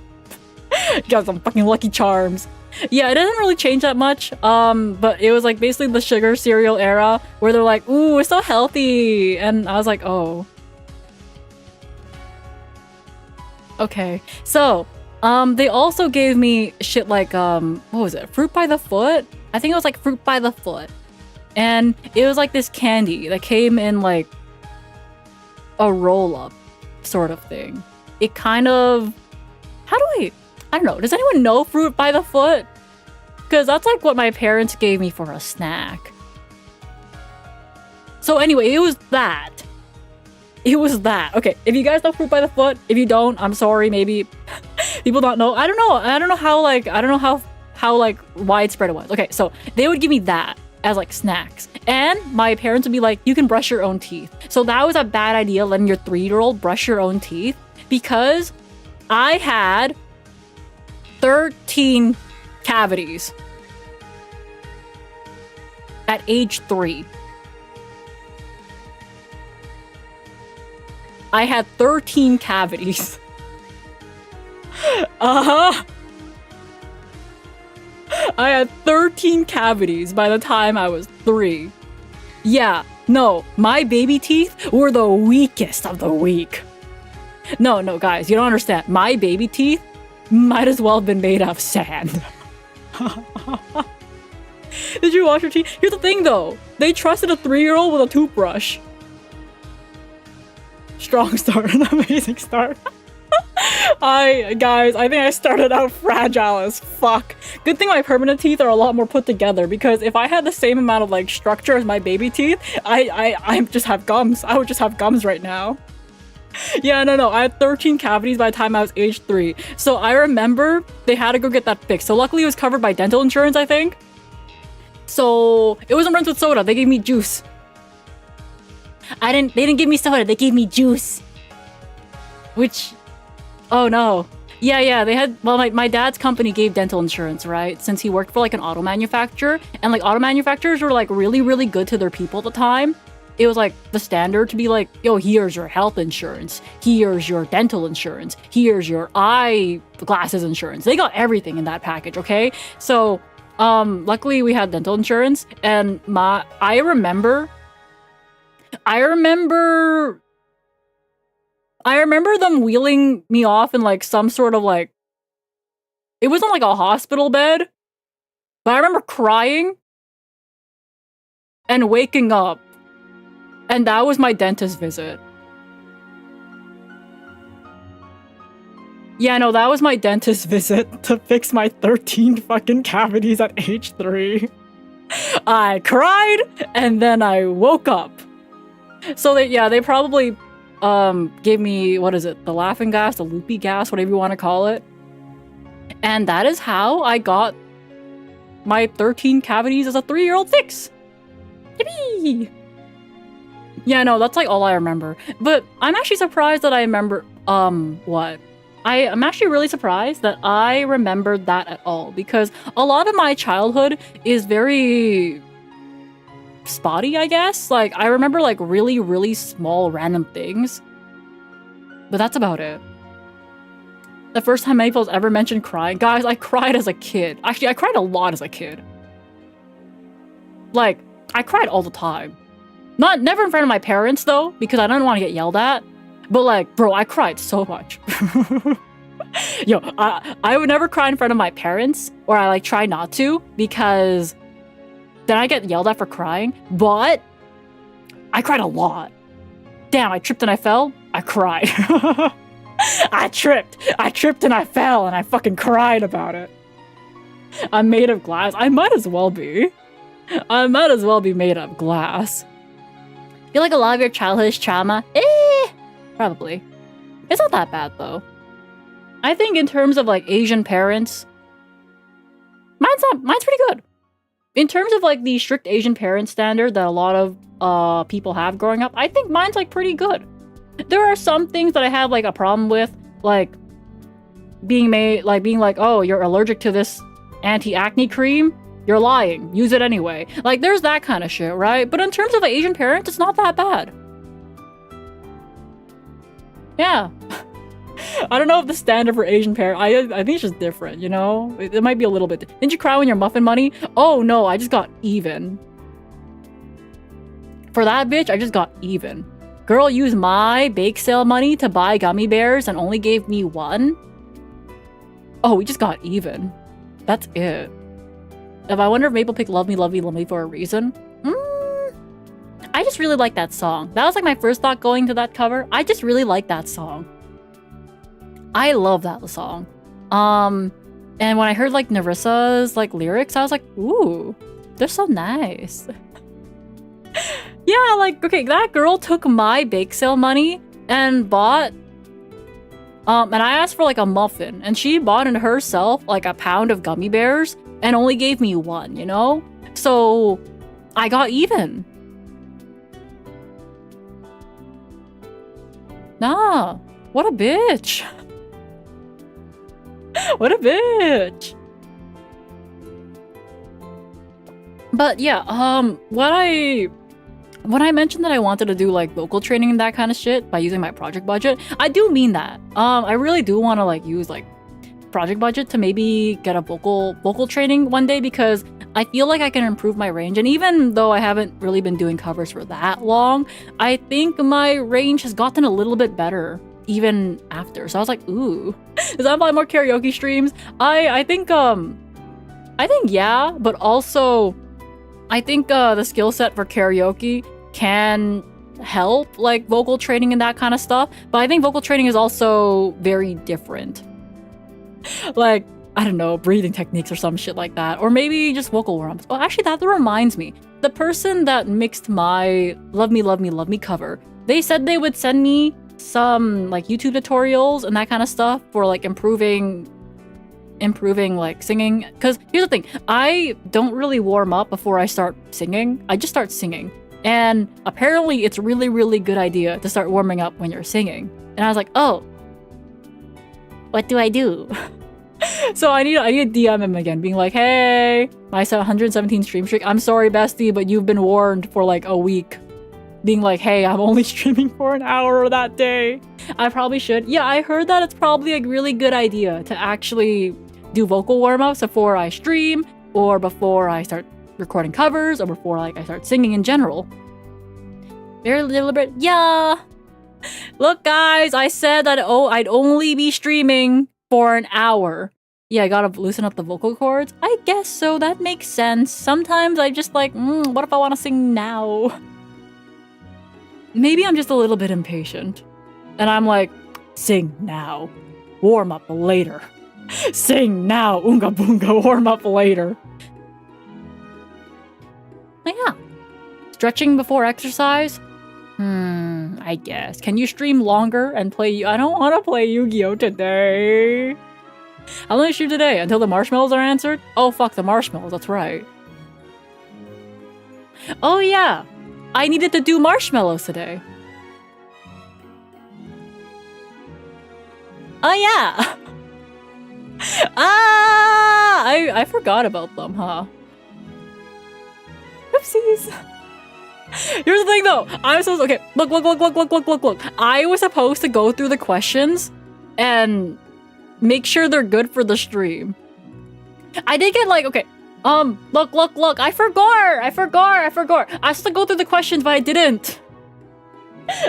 You got some fucking Lucky Charms. Yeah, it doesn't really change that much. But it was like basically the sugar cereal era where they're like, ooh, it's so healthy. And I was like, oh. Okay, so they also gave me shit like what was it? Fruit by the foot? I think it was like fruit by the foot, and it was like this candy that came in like a roll up sort of thing. It kind of I don't know. Does anyone know fruit by the foot? Because that's like what my parents gave me for a snack. So anyway, it was that. It was that. Okay, if you guys know fruit by the foot, if you don't, I'm sorry. Maybe people don't know. I don't know. I don't know how widespread it was. Okay, so they would give me that as like snacks, and my parents would be like, "You can brush your own teeth." So that was a bad idea, letting your 3-year-old brush your own teeth, because I had 13 cavities at age 3. I had 13 cavities. I had 13 cavities by the time I was 3. Yeah, no, my baby teeth were the weakest of the weak. No, guys, you don't understand. My baby teeth might as well have been made out of sand. Did you wash your teeth? Here's the thing, though. They trusted a 3-year-old with a toothbrush. Strong start, an amazing start. Guys, I think I started out fragile as fuck. Good thing my permanent teeth are a lot more put together, because if I had the same amount of like structure as my baby teeth, I just have gums. I would just have gums right now. Yeah, no, I had 13 cavities by the time I was age 3. So I remember they had to go get that fixed. So luckily it was covered by dental insurance, I think. So it wasn't rinsed with soda. They gave me juice. They didn't give me soda. They gave me juice. Which, oh no. Yeah, they had, well, my dad's company gave dental insurance, right? Since he worked for like an auto manufacturer. And like auto manufacturers were like really, really good to their people at the time. It was like the standard to be like, yo, here's your health insurance. Here's your dental insurance. Here's your eye glasses insurance. They got everything in that package, okay? So, luckily we had dental insurance, and I remember them wheeling me off in like some sort of like, it wasn't like a hospital bed, but I remember crying and waking up, and that was my dentist visit. Yeah, no, that was my dentist visit to fix my 13 fucking cavities at age 3. I cried, and then I woke up. So they probably gave me, what is it, the laughing gas, the loopy gas, whatever you want to call it. And that is how I got my 13 cavities as a 3-year-old fix. Yippee! Yeah, no, that's like all I remember. But I'm actually surprised that I remember, what? I'm actually really surprised that I remembered that at all, because a lot of my childhood is very spotty, I guess. Like, I remember like really, really small random things, but that's about it. The first time Maple's ever mentioned crying, guys, I cried as a kid. Actually, I cried a lot as a kid. Like, I cried all the time. Never in front of my parents though, because I didn't want to get yelled at. But like, bro, I cried so much. Yo, I would never cry in front of my parents, or I like try not to, because then I get yelled at for crying. But I cried a lot. Damn, I tripped and I fell. I cried. I tripped and I fell, and I fucking cried about it. I'm made of glass. I might as well be. I might as well be made of glass. I feel like a lot of your childhood trauma, probably. It's not that bad though. I think in terms of like Asian parents, mine's pretty good. In terms of like the strict Asian parent standard that a lot of people have growing up, I think mine's like pretty good. There are some things that I have like a problem with, like being like, oh, you're allergic to this anti-acne cream. You're lying. Use it anyway. Like, there's that kind of shit, right? But in terms of an Asian parent, it's not that bad. Yeah. I don't know if the standard for Asian parent, I think it's just different, you know? It might be a little bit. Didn't you cry when your muffin money? Oh no, I just got even. For that bitch, I just got even. Girl used my bake sale money to buy gummy bears and only gave me one? Oh, we just got even. That's it. If I wonder if Maple picked Love Me, Love Me, Love Me for a reason? I just really like that song. That was like my first thought going to that cover. I just really like that song. I love that song. And when I heard like Narissa's like lyrics, I was like, ooh, they're so nice. Yeah, like, okay, that girl took my bake sale money and bought, and I asked for like a muffin, and she bought in herself like a pound of gummy bears and only gave me one, you know? So I got even. Nah, what a bitch. What a bitch. But yeah, when I mentioned that I wanted to do like vocal training and that kind of shit by using my project budget, I do mean that. I really do want to like use like project budget to maybe get a vocal training one day, because I feel like I can improve my range. And even though I haven't really been doing covers for that long, I think my range has gotten a little bit better even after. So I was like, ooh, does that imply more karaoke streams? I think yeah, but also I think the skill set for karaoke can help like vocal training and that kind of stuff. But I think vocal training is also very different. Like, I don't know, breathing techniques or some shit like that. Or maybe just vocal warm-ups. Oh, actually, that reminds me. The person that mixed my Love Me, Love Me, Love Me cover, they said they would send me some like YouTube tutorials and that kind of stuff for like improving like singing. Because here's the thing, I don't really warm up before I start singing. I just start singing. And apparently it's a really, really good idea to start warming up when you're singing. And I was like, oh, what do I do? So I need to DM him again, being like, hey, my 117 stream streak, I'm sorry, bestie, but you've been warned for like a week. Being like, hey, I'm only streaming for an hour that day. I probably should. Yeah, I heard that it's probably a really good idea to actually do vocal warm-ups before I stream, or before I start recording covers, or before like I start singing in general. Very deliberate. Yeah. Look, guys, I said that I'd only be streaming for an hour. Yeah, I gotta loosen up the vocal cords. I guess so. That makes sense. Sometimes I just like, what if I want to sing now? Maybe I'm just a little bit impatient. And I'm like, sing now. Warm up later. Sing now. Oonga boonga. Warm up later. Yeah. Stretching before exercise? I guess. Can you stream longer and play? I don't want to play Yu-Gi-Oh! Today. I'll only stream today until the marshmallows are answered. Oh, fuck, the marshmallows. That's right. Oh, yeah. I needed to do marshmallows today. Oh, yeah. I forgot about them, huh? Oopsies. Here's the thing, though. I'm supposed to, okay, look. I was supposed to go through the questions and make sure they're good for the stream. I did get like, okay, look. I forgot. I was supposed to go through the questions, but I didn't.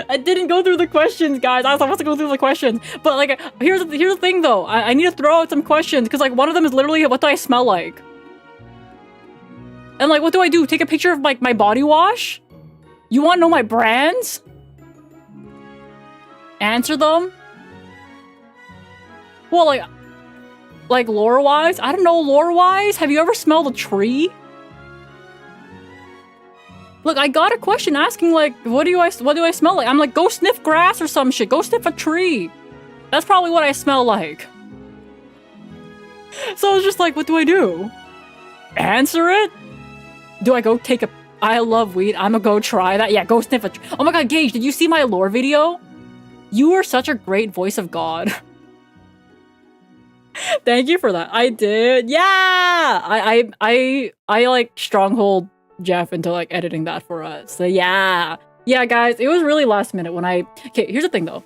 I didn't go through the questions, guys. I was supposed to go through the questions. But like, here's the thing, though. I need to throw out some questions, because like one of them is literally, what do I smell like? And like, what do I do? Take a picture of like my body wash? You want to know my brands? Answer them? Well, like lore-wise? I don't know, lore-wise? Have you ever smelled a tree? Look, I got a question asking like, what do I smell like? I'm like, go sniff grass or some shit. Go sniff a tree. That's probably what I smell like. So I was just like, what do I do? Answer it? Do I go take a... I love weed. I'm gonna go try that. Yeah, go sniff a... Oh my god, Gage, did you see my lore video? You are such a great voice of God. Thank you for that. I did. Yeah! I like stronghold Jeff into like editing that for us. So yeah. Yeah, guys, it was really last minute when I... Okay, here's the thing though.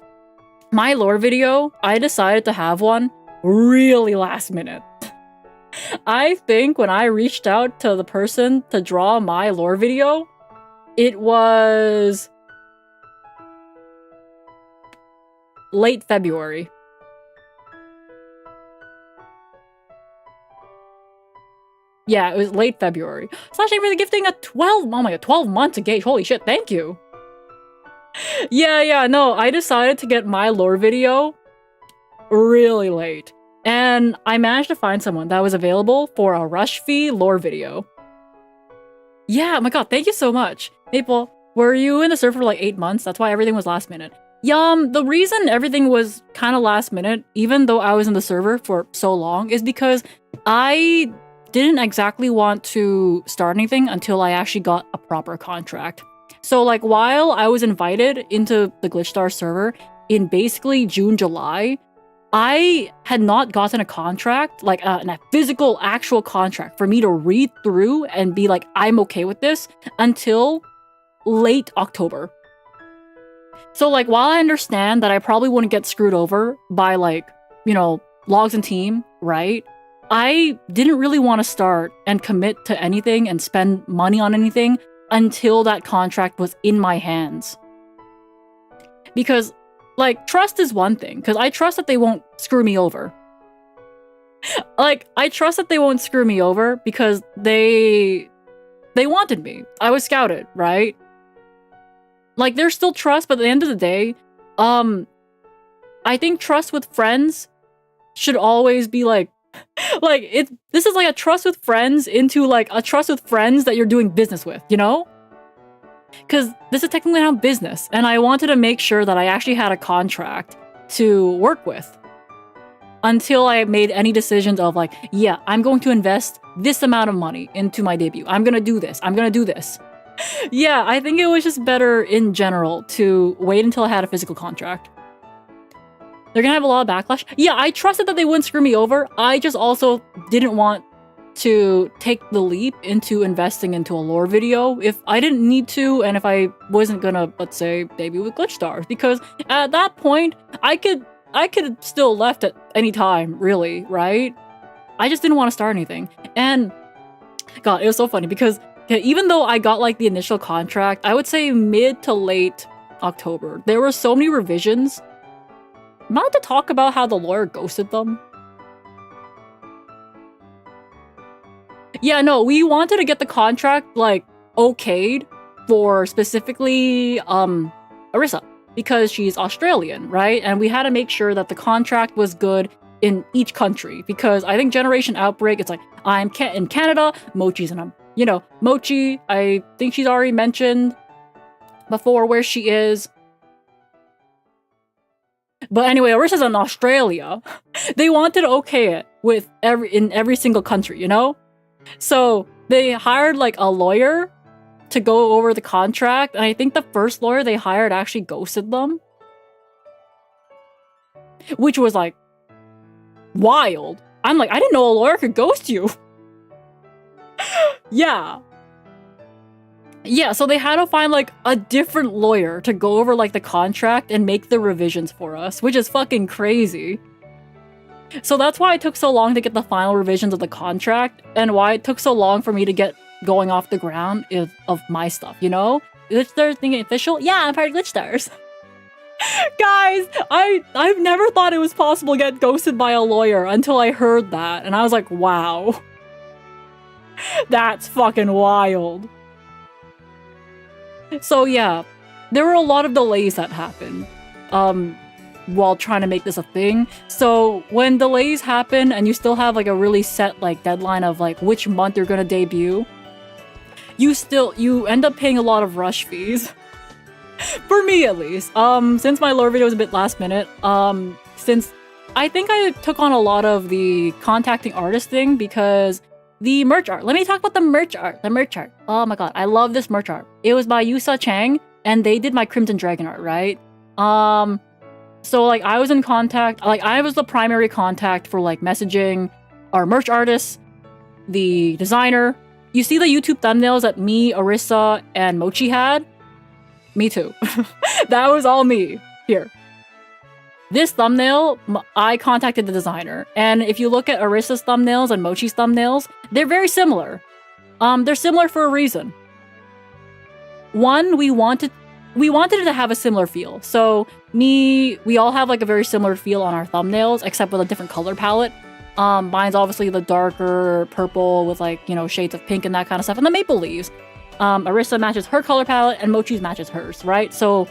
My lore video, I decided to have one really last minute. I think when I reached out to the person to draw my lore video, it was late February. Yeah, it was late February. /, for the gifting a 12 months engaged. Holy shit, thank you. Yeah, no, I decided to get my lore video really late. And I managed to find someone that was available for a rush fee lore video. Yeah, oh my god, thank you so much. Maple, were you in the server for like 8 months? That's why everything was last minute. The reason everything was kind of last minute, even though I was in the server for so long, is because I didn't exactly want to start anything until I actually got a proper contract. So like while I was invited into the GlitchStars server in basically June, July, I had not gotten a contract, like a physical, actual contract for me to read through and be like, I'm okay with this, until late October. So like, while I understand that I probably wouldn't get screwed over by like, you know, logs and team, right? I didn't really want to start and commit to anything and spend money on anything until that contract was in my hands. Because like, trust is one thing, because I trust that they won't screw me over. Like, I trust that they won't screw me over because they wanted me. I was scouted, right? Like, there's still trust, but at the end of the day, I think trust with friends should always be like this is like a trust with friends into like a trust with friends that you're doing business with, you know? Because this is technically not business, and I wanted to make sure that I actually had a contract to work with until I made any decisions of like, yeah, I'm going to invest this amount of money into my debut. I'm gonna do this. I'm gonna do this. Yeah, I think it was just better in general to wait until I had a physical contract. They're gonna have a lot of backlash. Yeah, I trusted that they wouldn't screw me over. I just also didn't want to take the leap into investing into a lore video if I didn't need to, and if I wasn't gonna, let's say, debut with GlitchStars, because at that point, I could still left at any time, really, right? I just didn't want to start anything. And God, it was so funny because even though I got like the initial contract, I would say mid to late October, there were so many revisions. I'm about to talk about how the lawyer ghosted them. Yeah, no, we wanted to get the contract, like, okayed for specifically, Arissa, because she's Australian, right? And we had to make sure that the contract was good in each country, because I think Generation Outbreak, it's like, I'm in Canada, Mochi's in, you know, Mochi, I think she's already mentioned before where she is. But anyway, Arissa's in Australia. They wanted to okay it with in every single country, you know? So they hired like a lawyer to go over the contract, and I think the first lawyer they hired actually ghosted them. Which was like wild. I'm like, I didn't know a lawyer could ghost you. Yeah. Yeah, so they had to find like a different lawyer to go over like the contract and make the revisions for us, which is fucking crazy. So that's why it took so long to get the final revisions of the contract, and why it took so long for me to get going off the ground of my stuff, you know? GlitchStars thinking official? Yeah, I'm part of GlitchStars. Guys, I've never thought it was possible to get ghosted by a lawyer until I heard that, and I was like, wow. That's fucking wild. So yeah, there were a lot of delays that happened while trying to make this a thing. So when delays happen and you still have like a really set like deadline of like which month you're gonna debut, you end up paying a lot of rush fees. For me at least. Since my lore video was a bit last minute, since I think I took on a lot of the contacting artist thing because the merch art. Let me talk about the merch art. The merch art. Oh my god, I love this merch art. It was by Yusa Chang, and they did my Crimson Dragon art, right? So like I was in contact, like I was the primary contact for like messaging our merch artists, the designer. You see the YouTube thumbnails that me, Arissa, and Mochi had? Me too. That was all me. Here. This thumbnail, I contacted the designer, and if you look at Arissa's thumbnails and Mochi's thumbnails, they're very similar. They're similar for a reason. One, we wanted we wanted it to have a similar feel. So we all have like a very similar feel on our thumbnails, except with a different color palette. Mine's obviously the darker purple with like, you know, shades of pink and that kind of stuff, and the maple leaves. Arissa matches her color palette and Mochi's matches hers, right? So,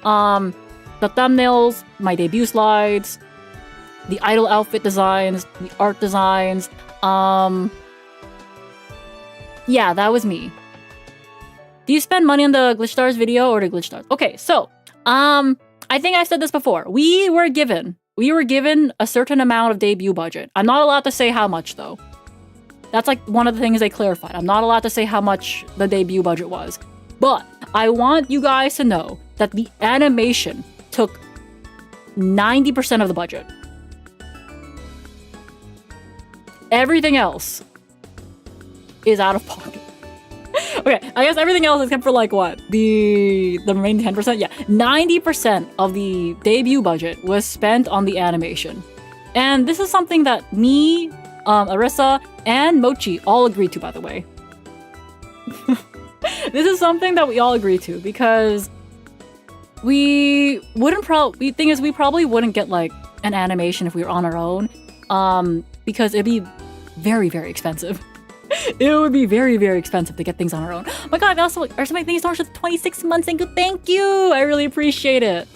the thumbnails, my debut slides, the idol outfit designs, the art designs, yeah, that was me. Do you spend money on the GlitchStars video or the GlitchStars? Okay, so, I think I said this before. We were given a certain amount of debut budget. I'm not allowed to say how much though. That's like one of the things they clarified. I'm not allowed to say how much the debut budget was. But I want you guys to know that the animation took 90% of the budget. Everything else is out of pocket. Okay, I guess everything else except for like what? The remaining 10%? Yeah, 90% of the debut budget was spent on the animation. And this is something that me, Arissa, and Mochi all agreed to, by the way. This is something that we all agreed to because we probably wouldn't get like an animation if we were on our own. Because it'd be very, very expensive. It would be very, very expensive to get things on our own. Oh my god, also, are so many things launched with 26 months and good thank you! I really appreciate it.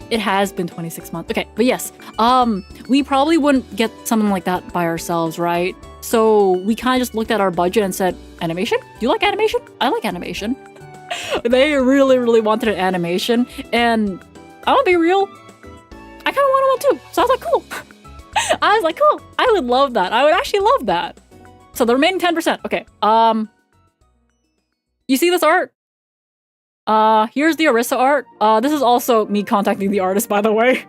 It has been 26 months. Okay, but yes, we probably wouldn't get something like that by ourselves, right? So we kind of just looked at our budget and said, animation? Do you like animation? I like animation. They really, really wanted an animation, and I'm gonna be real, I kind of wanted one too. So I was like, cool. I was like, cool. I would love that. I would actually love that. So the remaining 10%. Okay. You see this art? Here's the Arissa art. This is also me contacting the artist, by the way.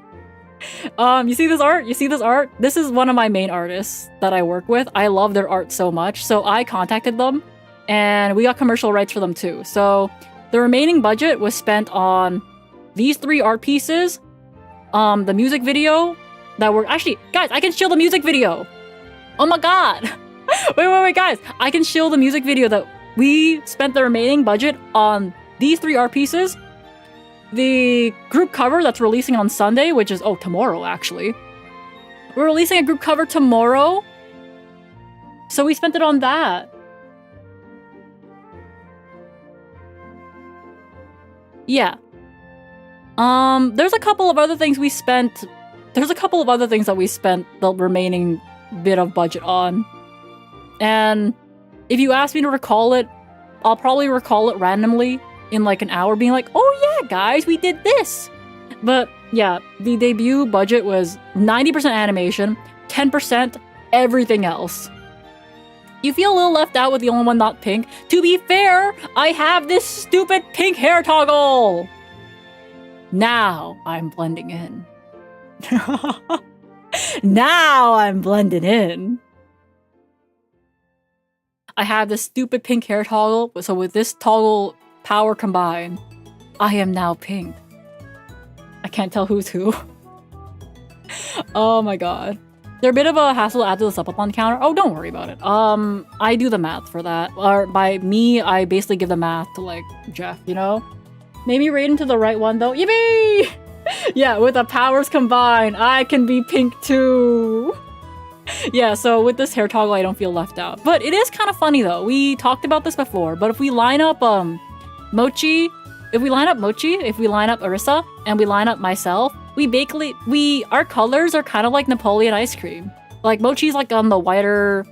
You see this art? You see this art? This is one of my main artists that I work with. I love their art so much. So I contacted them and we got commercial rights for them too. So the remaining budget was spent on these 3 art pieces, the music video that were actually, guys, I can show the music video. Oh my god. Wait, guys. I can show the music video that we spent the remaining budget on these 3 art pieces. The group cover that's releasing on Sunday, which is, tomorrow actually. We're releasing a group cover tomorrow. So we spent it on that. Yeah. There's a couple of other things we spent. There's a couple of other things that we spent the remaining bit of budget on. And if you ask me to recall it, I'll probably recall it randomly in like an hour being like, oh yeah, guys, we did this. But yeah, the debut budget was 90% animation, 10% everything else. You feel a little left out with the only one not pink. To be fair, I have this stupid pink hair toggle. Now I'm blending in. Now I'm blending in. I have this stupid pink hair toggle, so with this toggle power combined, I am now pink. I can't tell who's who. Oh my god. They're a bit of a hassle to add to the subathon counter. Oh, don't worry about it. I do the math for that. Or by me, I basically give the math to like Jeff, you know? Maybe right into the right one though. Yippee! Yeah, with the powers combined, I can be pink too. Yeah, so with this hair toggle, I don't feel left out. But it is kind of funny though. We talked about this before, but if we line up Mochi, if we line up Arissa, and we line up myself, our colors are kind of like Napoleon ice cream. Like Mochi's like on the whiter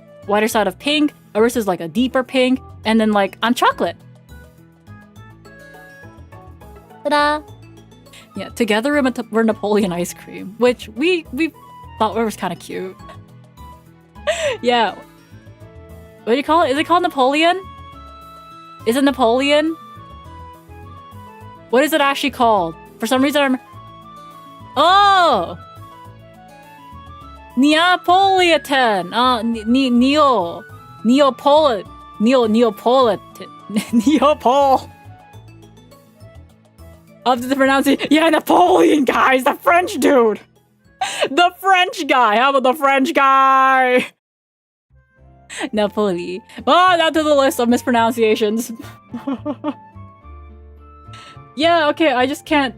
side of pink, Arissa's like a deeper pink, and then like I'm chocolate. Ta-da! Yeah, together we're Napoleon ice cream, which we thought was kind of cute. Yeah. What do you call it? Is it called Napoleon? Is it Napoleon? What is it actually called? For some reason I'm... Oh! Neapolitan! Neapolitan. Neapol! Of the pronunciation. Yeah, Napoleon, guys! The French dude! The French guy! How about the French guy? Napoli. Oh, down to the list of mispronunciations. Yeah, okay, I just can't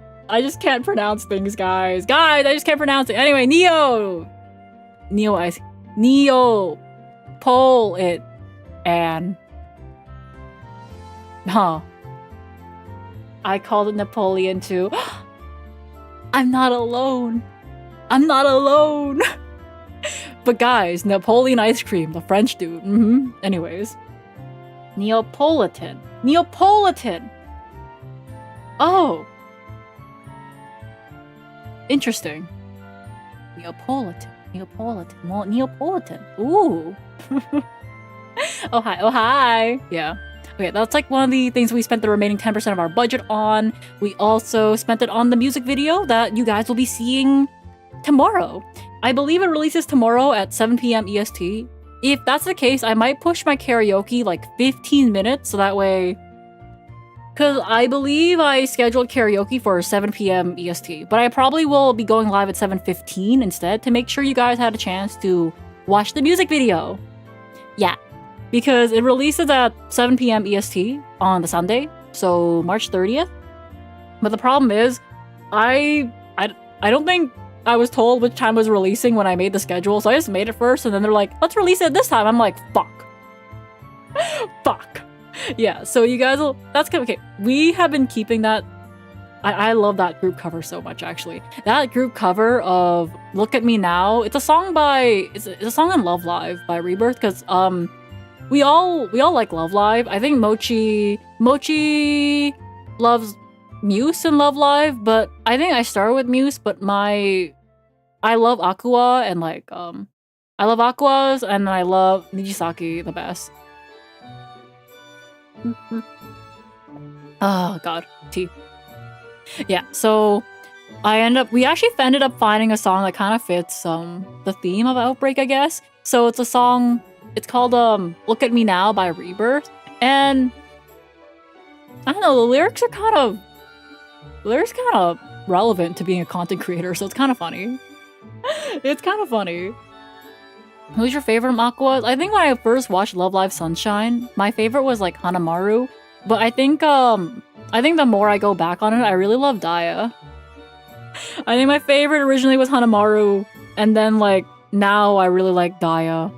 pronounce things, guys. Guys, I just can't pronounce it. Anyway, Pole it and I called it Napoleon too. I'm not alone. But guys, Napoleon ice cream, the French dude. Anyways. Neapolitan. Oh. Interesting. Neapolitan. Ooh. Oh hi. Yeah. Okay, that's like one of the things we spent the remaining 10% of our budget on. We also spent it on the music video that you guys will be seeing tomorrow. I believe it releases tomorrow at 7 p.m. EST. If that's the case, I might push my karaoke like 15 minutes so that way... Because I believe I scheduled karaoke for 7 p.m. EST, but I probably will be going live at 7:15 instead to make sure you guys had a chance to watch the music video. Yeah, because it releases at 7 p.m. EST on the Sunday, so March 30th. But the problem is, I don't think I was told which time was releasing when I made the schedule, so I just made it first, and then they're like, let's release it this time. I'm like, fuck. Fuck. Yeah, so you guys will... That's good. Okay, we have been keeping that... I love that group cover so much, actually. That group cover of Look at Me Now, it's a song by... It's a song in Love Live by Rebirth, because we all like Love Live. I think Mochi loves Muse in Love Live, but I think I started with Muse, but I love Aqua, and like, I love Aquas, and I love Nijisaki the best. Oh god, tea. Yeah, so we actually ended up finding a song that kind of fits the theme of Outbreak, I guess. So it's a song, it's called Look at Me Now by Rebirth, and I don't know, the lyrics are kind of relevant to being a content creator, so it's kind of funny. It's kind of funny. Who's your favorite Aqua? I think when I first watched Love Live Sunshine, my favorite was like Hanamaru. But I think the more I go back on it, I really love Daya. I think my favorite originally was Hanamaru, and then like now I really like Daya.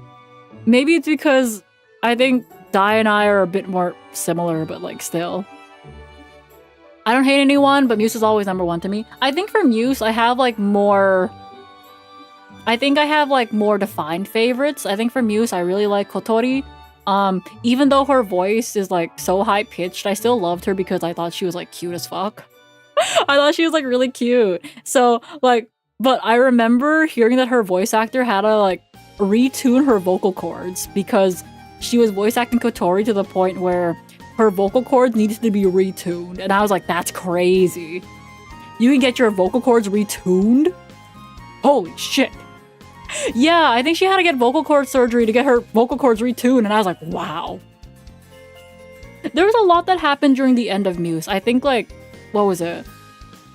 Maybe it's because I think Daya and I are a bit more similar, but like still. I don't hate anyone, but Muse is always #1 to me. I think for Muse, I have like more defined favorites. I think for Muse, I really like Kotori. Even though her voice is like so high-pitched, I still loved her because I thought she was like cute as fuck. I thought she was like really cute. So like, but I remember hearing that her voice actor had to like retune her vocal cords because she was voice acting Kotori to the point where her vocal cords needed to be retuned. And I was like, that's crazy. You can get your vocal cords retuned? Holy shit. Yeah, I think she had to get vocal cord surgery to get her vocal cords retuned, and I was like, wow. There was a lot that happened during the end of Muse. I think, like, what was it?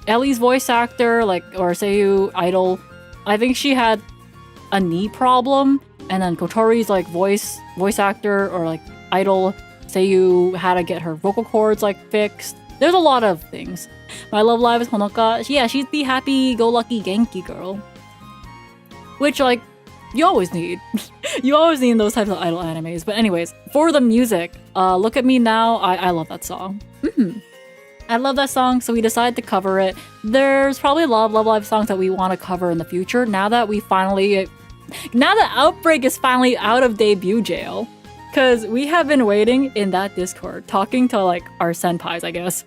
Ellie's voice actor, like, or Seiyu Idol, I think she had a knee problem, and then Kotori's, like, voice actor, or, like, idol, Seiyu had to get her vocal cords, like, fixed. There's a lot of things. My Love Live is Honoka. Yeah, she's the happy-go-lucky Genki girl. Which, like, you always need. You always need those types of idol animes. But anyways, for the music, Look at Me Now, I love that song. I love that song, so we decided to cover it. There's probably a lot of Love Live songs that we want to cover in the future, now that Outbreak is finally out of debut jail. Because we have been waiting in that Discord, talking to, like, our senpais, I guess.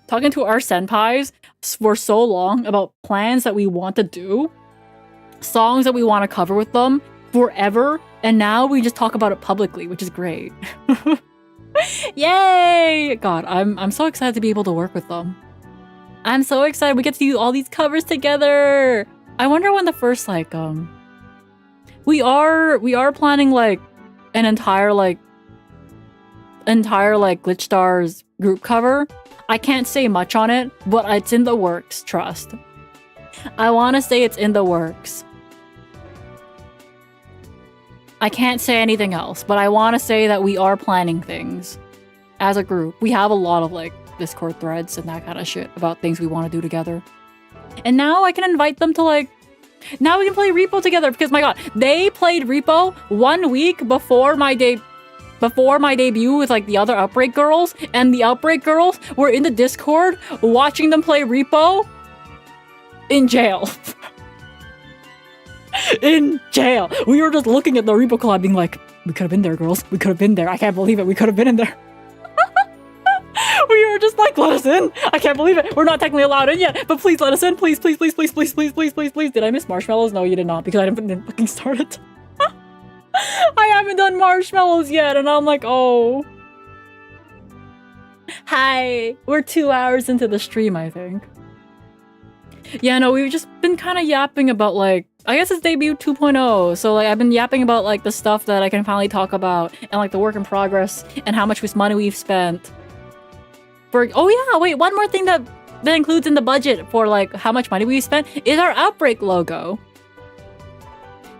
Talking to our senpais for so long about plans that we want to do. Songs that we want to cover with them forever, and now we just talk about it publicly, which is great. Yay! God, I'm so excited to be able to work with them. I'm so excited we get to do all these covers together. I wonder when the first like we are planning like an entire GlitchStars group cover. I can't say much on it, but it's in the works, trust. I want to say it's in the works. I can't say anything else, but I want to say that we are planning things as a group. We have a lot of like Discord threads and that kind of shit about things we want to do together. And now I can invite them to like, now we can play Repo together because my god, they played Repo 1 week before my debut with like the other Outbreak girls, and the Outbreak girls were in the Discord watching them play Repo in jail. In jail. We were just looking at the Repo collab being like, we could have been there, girls. We could have been there. I can't believe it. We could have been in there. We were just like, let us in. I can't believe it. We're not technically allowed in yet, but please let us in. Please, please, please, please, please, please, please, please, please. Did I miss marshmallows? No, you did not, because I didn't fucking start it. I haven't done marshmallows yet, and I'm like, oh. Hi. We're 2 hours into the stream, I think. Yeah, no, we've just been kind of yapping about, like, I guess it's debut 2.0, so, like, I've been yapping about, like, the stuff that I can finally talk about, and, like, the work in progress, and how much money we've spent. Oh yeah, wait, one more thing that includes in the budget for, like, how much money we spent is our Outbreak logo.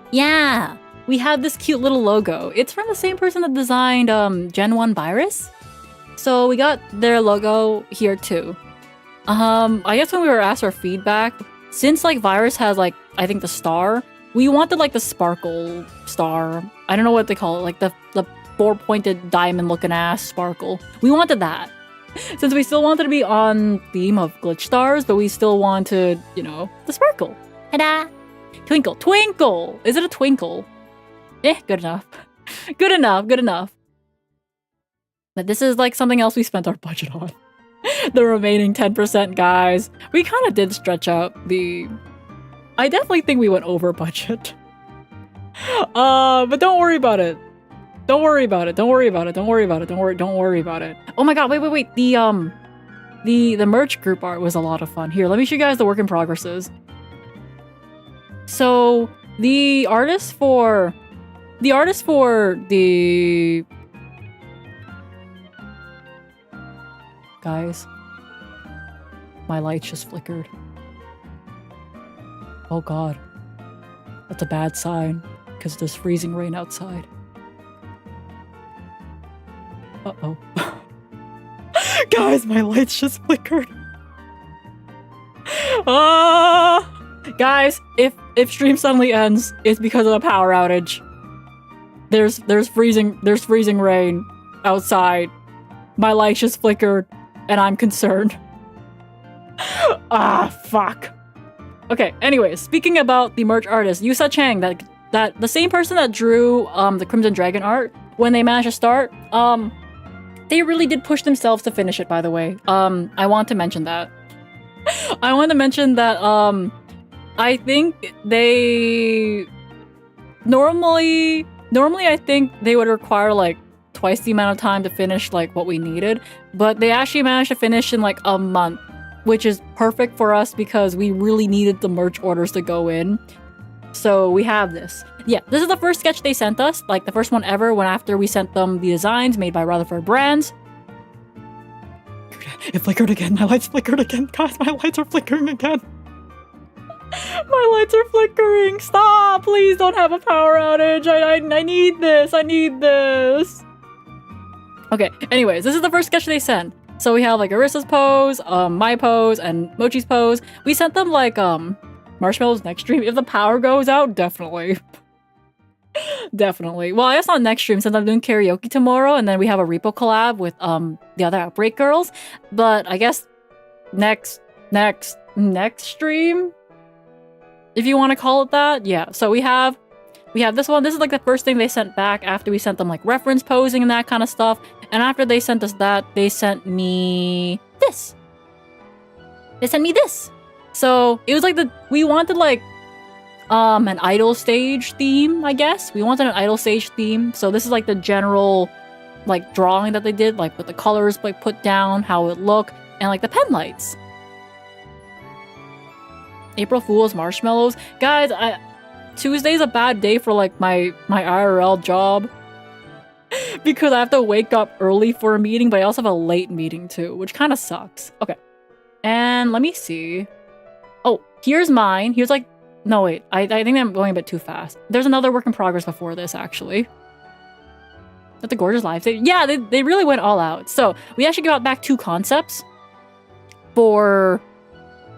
Yeah, we have this cute little logo. It's from the same person that designed Gen 1 Virus. So we got their logo here too. I guess when we were asked for feedback, since, like, Virus has, like, I think the star, we wanted, like, the sparkle star. I don't know what they call it, like the 4-pointed diamond looking ass sparkle. We wanted that. Since we still wanted to be on theme of GlitchStars, but we still wanted, you know, the sparkle. Ta-da! Twinkle. Twinkle! Is it a twinkle? Good enough. Good enough, good enough. But this is, like, something else we spent our budget on. The remaining 10%, guys. We kind of did stretch out the... I definitely think we went over budget. But don't worry about it. Don't worry about it. Don't worry about it. Don't worry about it. Don't worry about it. Oh my god, wait. The merch group art was a lot of fun. Here, let me show you guys the work in progresses. So the artist for the guys, my lights just flickered. Oh god. That's a bad sign, because there's freezing rain outside. Uh-oh. Guys, my lights just flickered. Guys, if stream suddenly ends, it's because of a power outage. There's freezing rain outside. My lights just flickered, and I'm concerned. Fuck. Okay, anyways, speaking about the merch artist, Yusa Chang, that the same person that drew the Crimson Dragon art, when they managed to start, they really did push themselves to finish it, by the way. I want to mention that. I want to mention that, I think they... Normally, I think they would require, like, twice the amount of time to finish, like, what we needed. But they actually managed to finish in, like, a month, which is perfect for us because we really needed the merch orders to go in. So we have this. Yeah, this is the first sketch they sent us, like the first one ever, when after we sent them the designs made by Rutherford Brands. It flickered again. My lights flickered again. Guys, my lights are flickering again. My lights are flickering. Stop! Please don't have a power outage. I need this. I need this. Okay, anyways, this is the first sketch they sent. So we have like Arissa's pose, my pose, and Mochi's pose. We sent them like marshmallows next stream. If the power goes out, definitely. Definitely. Well, I guess not next stream since I'm doing karaoke tomorrow, and then we have a repo collab with the other Outbreak girls. But I guess next stream, if you want to call it that. Yeah. So we have this one. This is like the first thing they sent back after we sent them like reference posing and that kind of stuff. And after they sent us that, they sent me this. So it was like we wanted like an idol stage theme, I guess. We wanted an idol stage theme. So this is like the general like drawing that they did, like with the colors like put down, how it looked, and like the pen lights. April Fool's marshmallows. Guys, Tuesday's a bad day for like my IRL job. Because I have to wake up early for a meeting, but I also have a late meeting too, which kind of sucks. Okay. And let me see. Oh, here's mine. Here's like... No, wait. I think I'm going a bit too fast. There's another work in progress before this, actually. That the gorgeous live stage. Yeah, they really went all out. So, we actually got back 2 concepts. for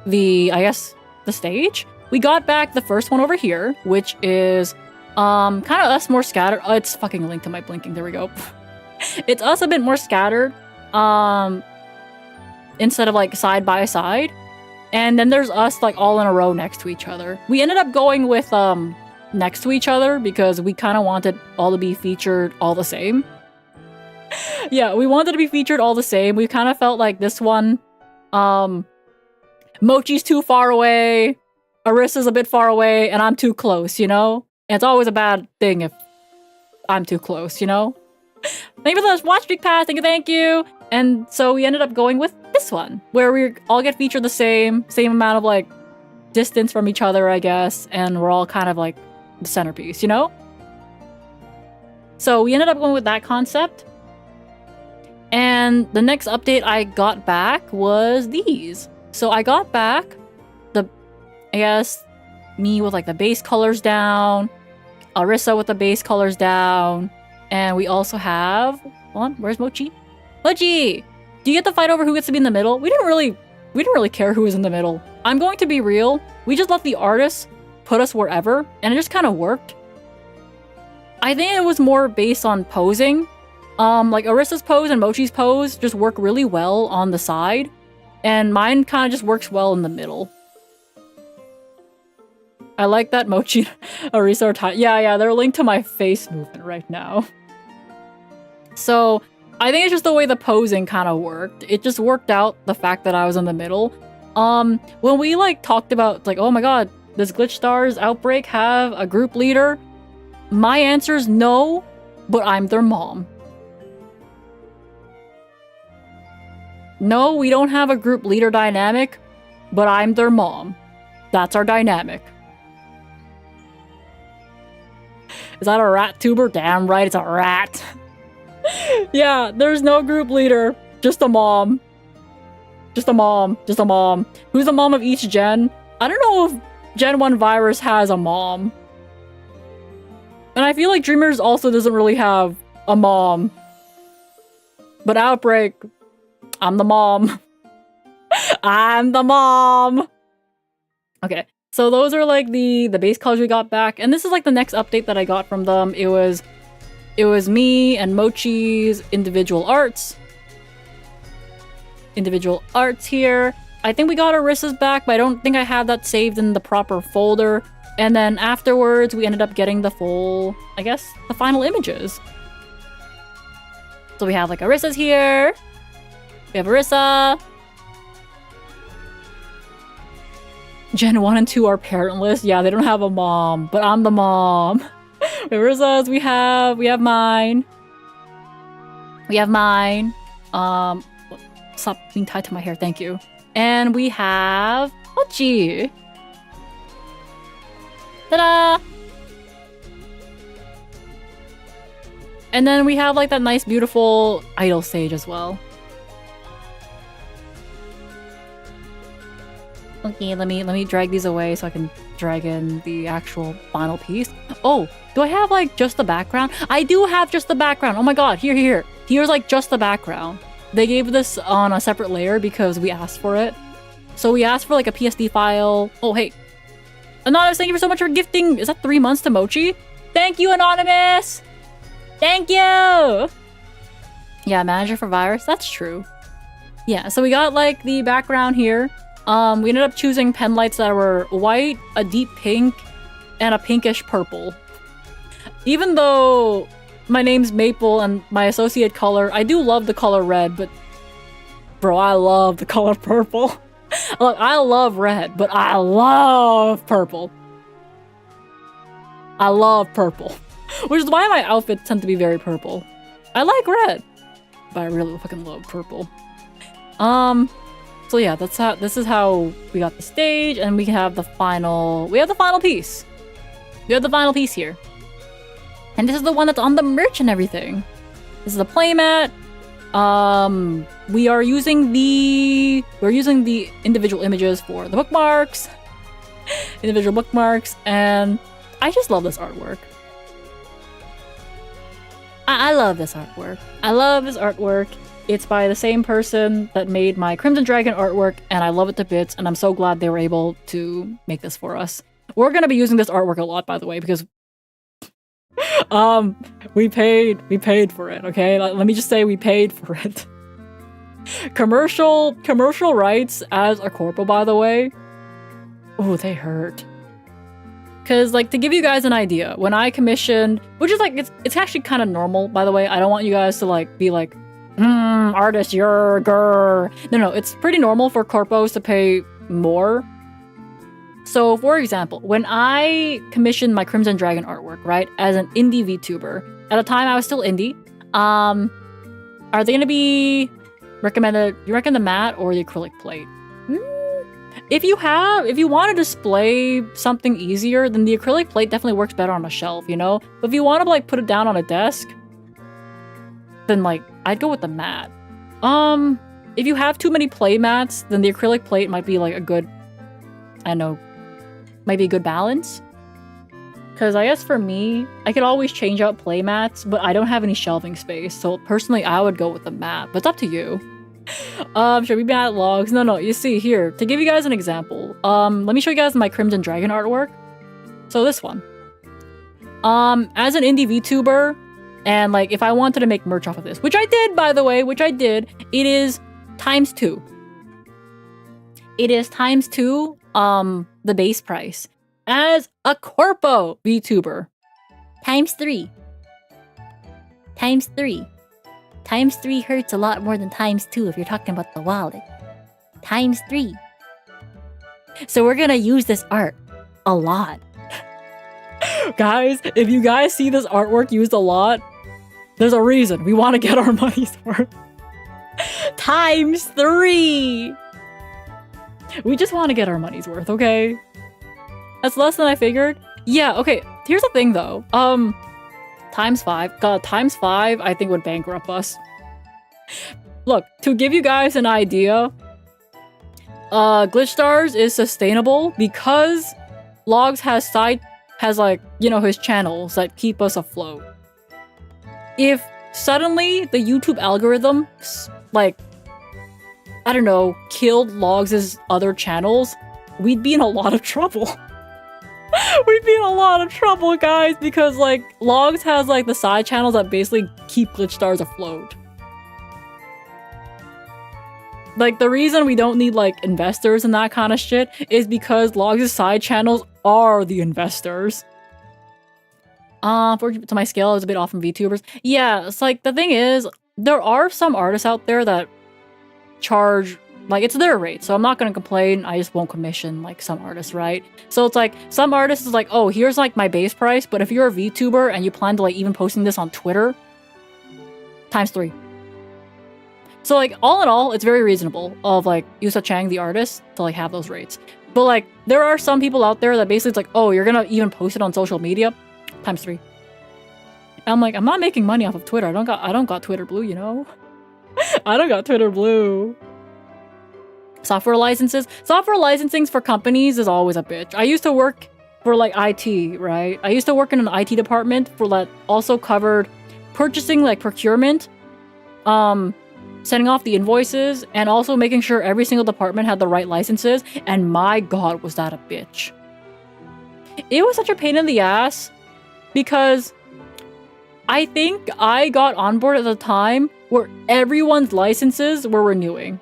the, I guess, the stage. We got back the first one over here, which is kind of us more scattered. Oh, it's fucking linked to my blinking. There we go. It's us a bit more scattered instead of like side by side. And then there's us like all in a row next to each other. We ended up going with next to each other because we kind of wanted all to be featured all the same. Yeah, we wanted to be featured all the same. We kind of felt like this one, Mochi's too far away, Arissa's a bit far away, and I'm too close, you know? And it's always a bad thing if I'm too close, you know? Thank you for the watch, Big Pass, thank you! And so we ended up going with this one, where we all get featured the same amount of like distance from each other, I guess, and we're all kind of like the centerpiece, you know? So we ended up going with that concept. And the next update I got back was these. So I got back I guess, me with like the base colors down, Arissa with the base colors down, and we also have, hold on, where's Mochi? Mochi! Do you get to fight over who gets to be in the middle? We didn't really care who was in the middle. I'm going to be real, we just let the artists put us wherever, and it just kind of worked. I think it was more based on posing. Like Arissa's pose and Mochi's pose just work really well on the side, and mine kind of just works well in the middle. I like that Mochi Arissa are tight. Yeah, they're linked to my face movement right now. So, I think it's just the way the posing kind of worked. It just worked out the fact that I was in the middle. When we like talked about like, oh my god, does GlitchStars Outbreak have a group leader? My answer is no, but I'm their mom. No, we don't have a group leader dynamic, but I'm their mom. That's our dynamic. Is that a rat tuber? Damn right, it's a rat. Yeah, there's no group leader. Just a mom. Just a mom. Just a mom. Who's the mom of each gen? I don't know if Gen 1 Virus has a mom. And I feel like Dreamers also doesn't really have a mom. But Outbreak, I'm the mom. I'm the mom. Okay. So those are like the base colors we got back, and this is like the next update that I got from them. It was me and Mochi's individual arts. Individual arts here. I think we got Arissa's back, but I don't think I have that saved in the proper folder. And then afterwards, we ended up getting the full, I guess, the final images. So we have like Arissa's here. We have Arissa. Gen 1 and 2 are parentless. Yeah, they don't have a mom, but I'm the mom. Arissa's, we have mine. We have mine. Stop being tied to my hair, thank you. And we have Mochi. Ta-da! And then we have like that nice, beautiful idol stage as well. Okay, let me drag these away so I can drag in the actual final piece. Oh, do I have like just the background? I do have just the background. Oh my god, here. Here's like just the background. They gave this on a separate layer because we asked for it. So we asked for like a PSD file. Oh, hey. Anonymous, thank you so much for gifting. Is that 3 months to Mochi? Thank you, Anonymous! Thank you! Yeah, manager for virus. That's true. Yeah, so we got like the background here. We ended up choosing pen lights that were white, a deep pink, and a pinkish purple. Even though my name's Maple and my associate color, I do love the color red, but bro, I love the color purple. Look, I love red, but I love purple. I love purple. Which is why my outfits tend to be very purple. I like red, but I really fucking love purple. So yeah, this is how we got the stage, and we have the final piece. We have the final piece here. And this is the one that's on the merch and everything. This is the playmat. We're using the individual images for the bookmarks. Individual bookmarks, and I just love this artwork. I love this artwork. I love this artwork. It's by the same person that made my Crimson Dragon artwork, and I love it to bits, and I'm so glad they were able to make this for us. We're gonna be using this artwork a lot, by the way, because we paid for it, okay? Let me just say we paid for it. Commercial rights as a corpo, by the way. Oh, they hurt. Cause like, to give you guys an idea, when I commissioned, which is like, it's actually kind of normal, by the way. I don't want you guys to like be like, artist, you're grr. No, it's pretty normal for corpos to pay more. So, for example, when I commissioned my Crimson Dragon artwork, right, as an indie VTuber, at the time I was still indie, are they gonna be recommended? You reckon the matte or the acrylic plate? If you want to display something easier, then the acrylic plate definitely works better on a shelf, you know? But if you want to like put it down on a desk, then like I'd go with the matte. If you have too many play mats, then the acrylic plate might be like a good, I don't know, might be a good balance. Because I guess for me, I could always change out play mats, but I don't have any shelving space. So personally, I would go with the matte, but it's up to you. Should we be at logs? No, you see here, to give you guys an example, let me show you guys my Crimson Dragon artwork. So this one. As an indie VTuber, and like if I wanted to make merch off of this, which I did, by the way, it is ×2. It is ×2, the base price. As a corpo VTuber. ×3. ×3. ×3 hurts a lot more than ×2 if you're talking about the wallet. ×3. So we're gonna use this art a lot. Guys, if you guys see this artwork used a lot, there's a reason. We want to get our money's worth. ×3! We just want to get our money's worth, okay? That's less than I figured. Yeah, okay. Here's the thing, though. ×5. God, ×5, I think would bankrupt us. Look, to give you guys an idea, GlitchStars is sustainable because Logs has like, you know, his channels that keep us afloat. If suddenly the YouTube algorithm, like, I don't know, killed Logs' other channels, we'd be in a lot of trouble. We'd be in a lot of trouble, guys, because like Logs has like the side channels that basically keep GlitchStars afloat. Like the reason we don't need like investors and that kind of shit is because Logs' side channels are the investors. To my scale, I was a bit off from VTubers. Yeah, it's like the thing is, there are some artists out there that charge, like, it's their rate, so I'm not gonna complain. I just won't commission like some artists, right? So it's like some artists is like, oh, here's like my base price, but if you're a VTuber and you plan to like even posting this on Twitter, ×3. So like all in all, it's very reasonable of like Yusa Chang, the artist, to like have those rates. But like there are some people out there that basically it's like, oh, you're gonna even post it on social media, ×3. And I'm like, I'm not making money off of Twitter. I don't got Twitter Blue, you know? I don't got Twitter Blue. Software licenses. Software licensing for companies is always a bitch. I used to work for like IT, right? I used to work in an IT department for that also covered purchasing, like procurement, sending off the invoices, and also making sure every single department had the right licenses. And my god, was that a bitch. It was such a pain in the ass because I think I got on board at the time where everyone's licenses were renewing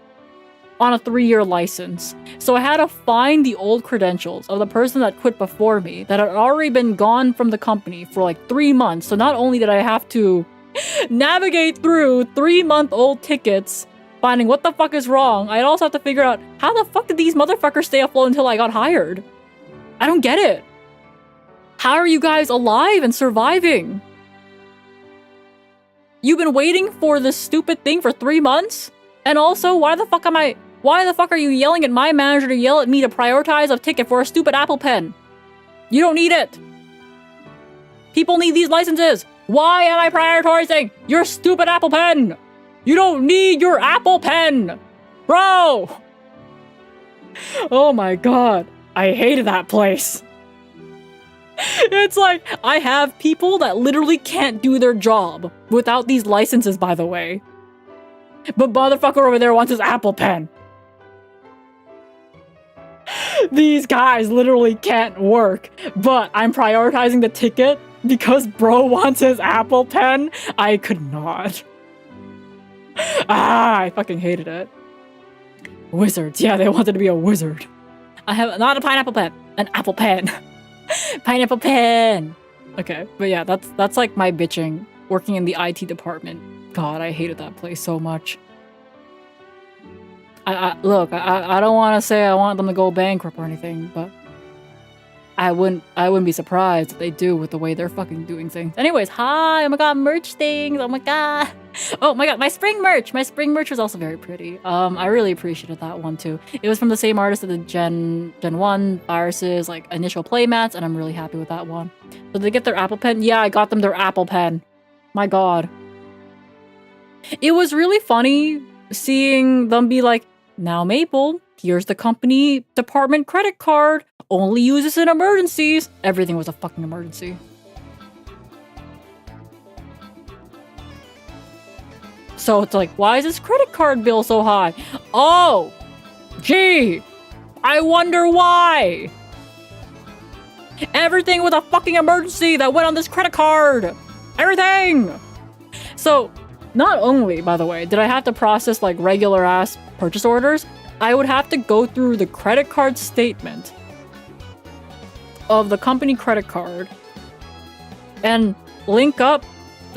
on a 3-year license. So I had to find the old credentials of the person that quit before me that had already been gone from the company for like 3 months. So not only did I have to navigate through 3-month-old tickets, finding what the fuck is wrong, I'd also have to figure out how the fuck did these motherfuckers stay afloat until I got hired? I don't get it. How are you guys alive and surviving? You've been waiting for this stupid thing for 3 months? And also, why the fuck are you yelling at my manager to yell at me to prioritize a ticket for a stupid Apple Pen? You don't need it. People need these licenses. Why am I prioritizing your stupid Apple Pen? You don't need your Apple Pen, bro. Oh my god, I hated that place. It's like, I have people that literally can't do their job without these licenses, by the way. But motherfucker over there wants his Apple Pen. These guys literally can't work, but I'm prioritizing the ticket because bro wants his Apple Pen. I could not. I fucking hated it. Wizards. Yeah, they wanted to be a wizard. I have not a pineapple pen, an apple pen. Pineapple pen. Okay, but yeah, that's like my bitching working in the IT department. God, I hated that place so much. Look, I don't want to say I want them to go bankrupt or anything, but I wouldn't be surprised if they do with the way they're fucking doing things. Anyways, hi, oh my god, merch things, oh my god. Oh my god, my spring merch was also very pretty. I really appreciated that one too. It was from the same artist of the Gen 1 viruses, like initial playmats, and I'm really happy with that one. So did they get their Apple Pen? Yeah, I got them their Apple Pen. My god. It was really funny seeing them be like, now Maple, here's the company department credit card. Only use this in emergencies. Everything was a fucking emergency. So it's like, why is this credit card bill so high? Oh, gee, I wonder why. Everything was a fucking emergency that went on this credit card. Everything. So not only, by the way, did I have to process like regular ass purchase orders, I would have to go through the credit card statement of the company credit card and link up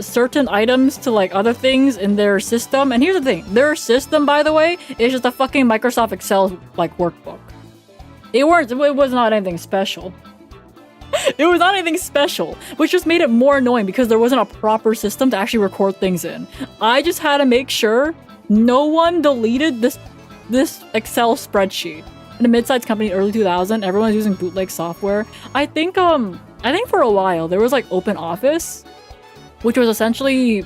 certain items to like other things in their system. And here's the thing, their system, by the way, is just a fucking Microsoft Excel like workbook. It was not anything special. It was not anything special, which just made it more annoying because there wasn't a proper system to actually record things in. I just had to make sure no one deleted this Excel spreadsheet. In a mid-sized company in early 2000, everyone's using bootleg software. I think for a while there was like Open Office, which was essentially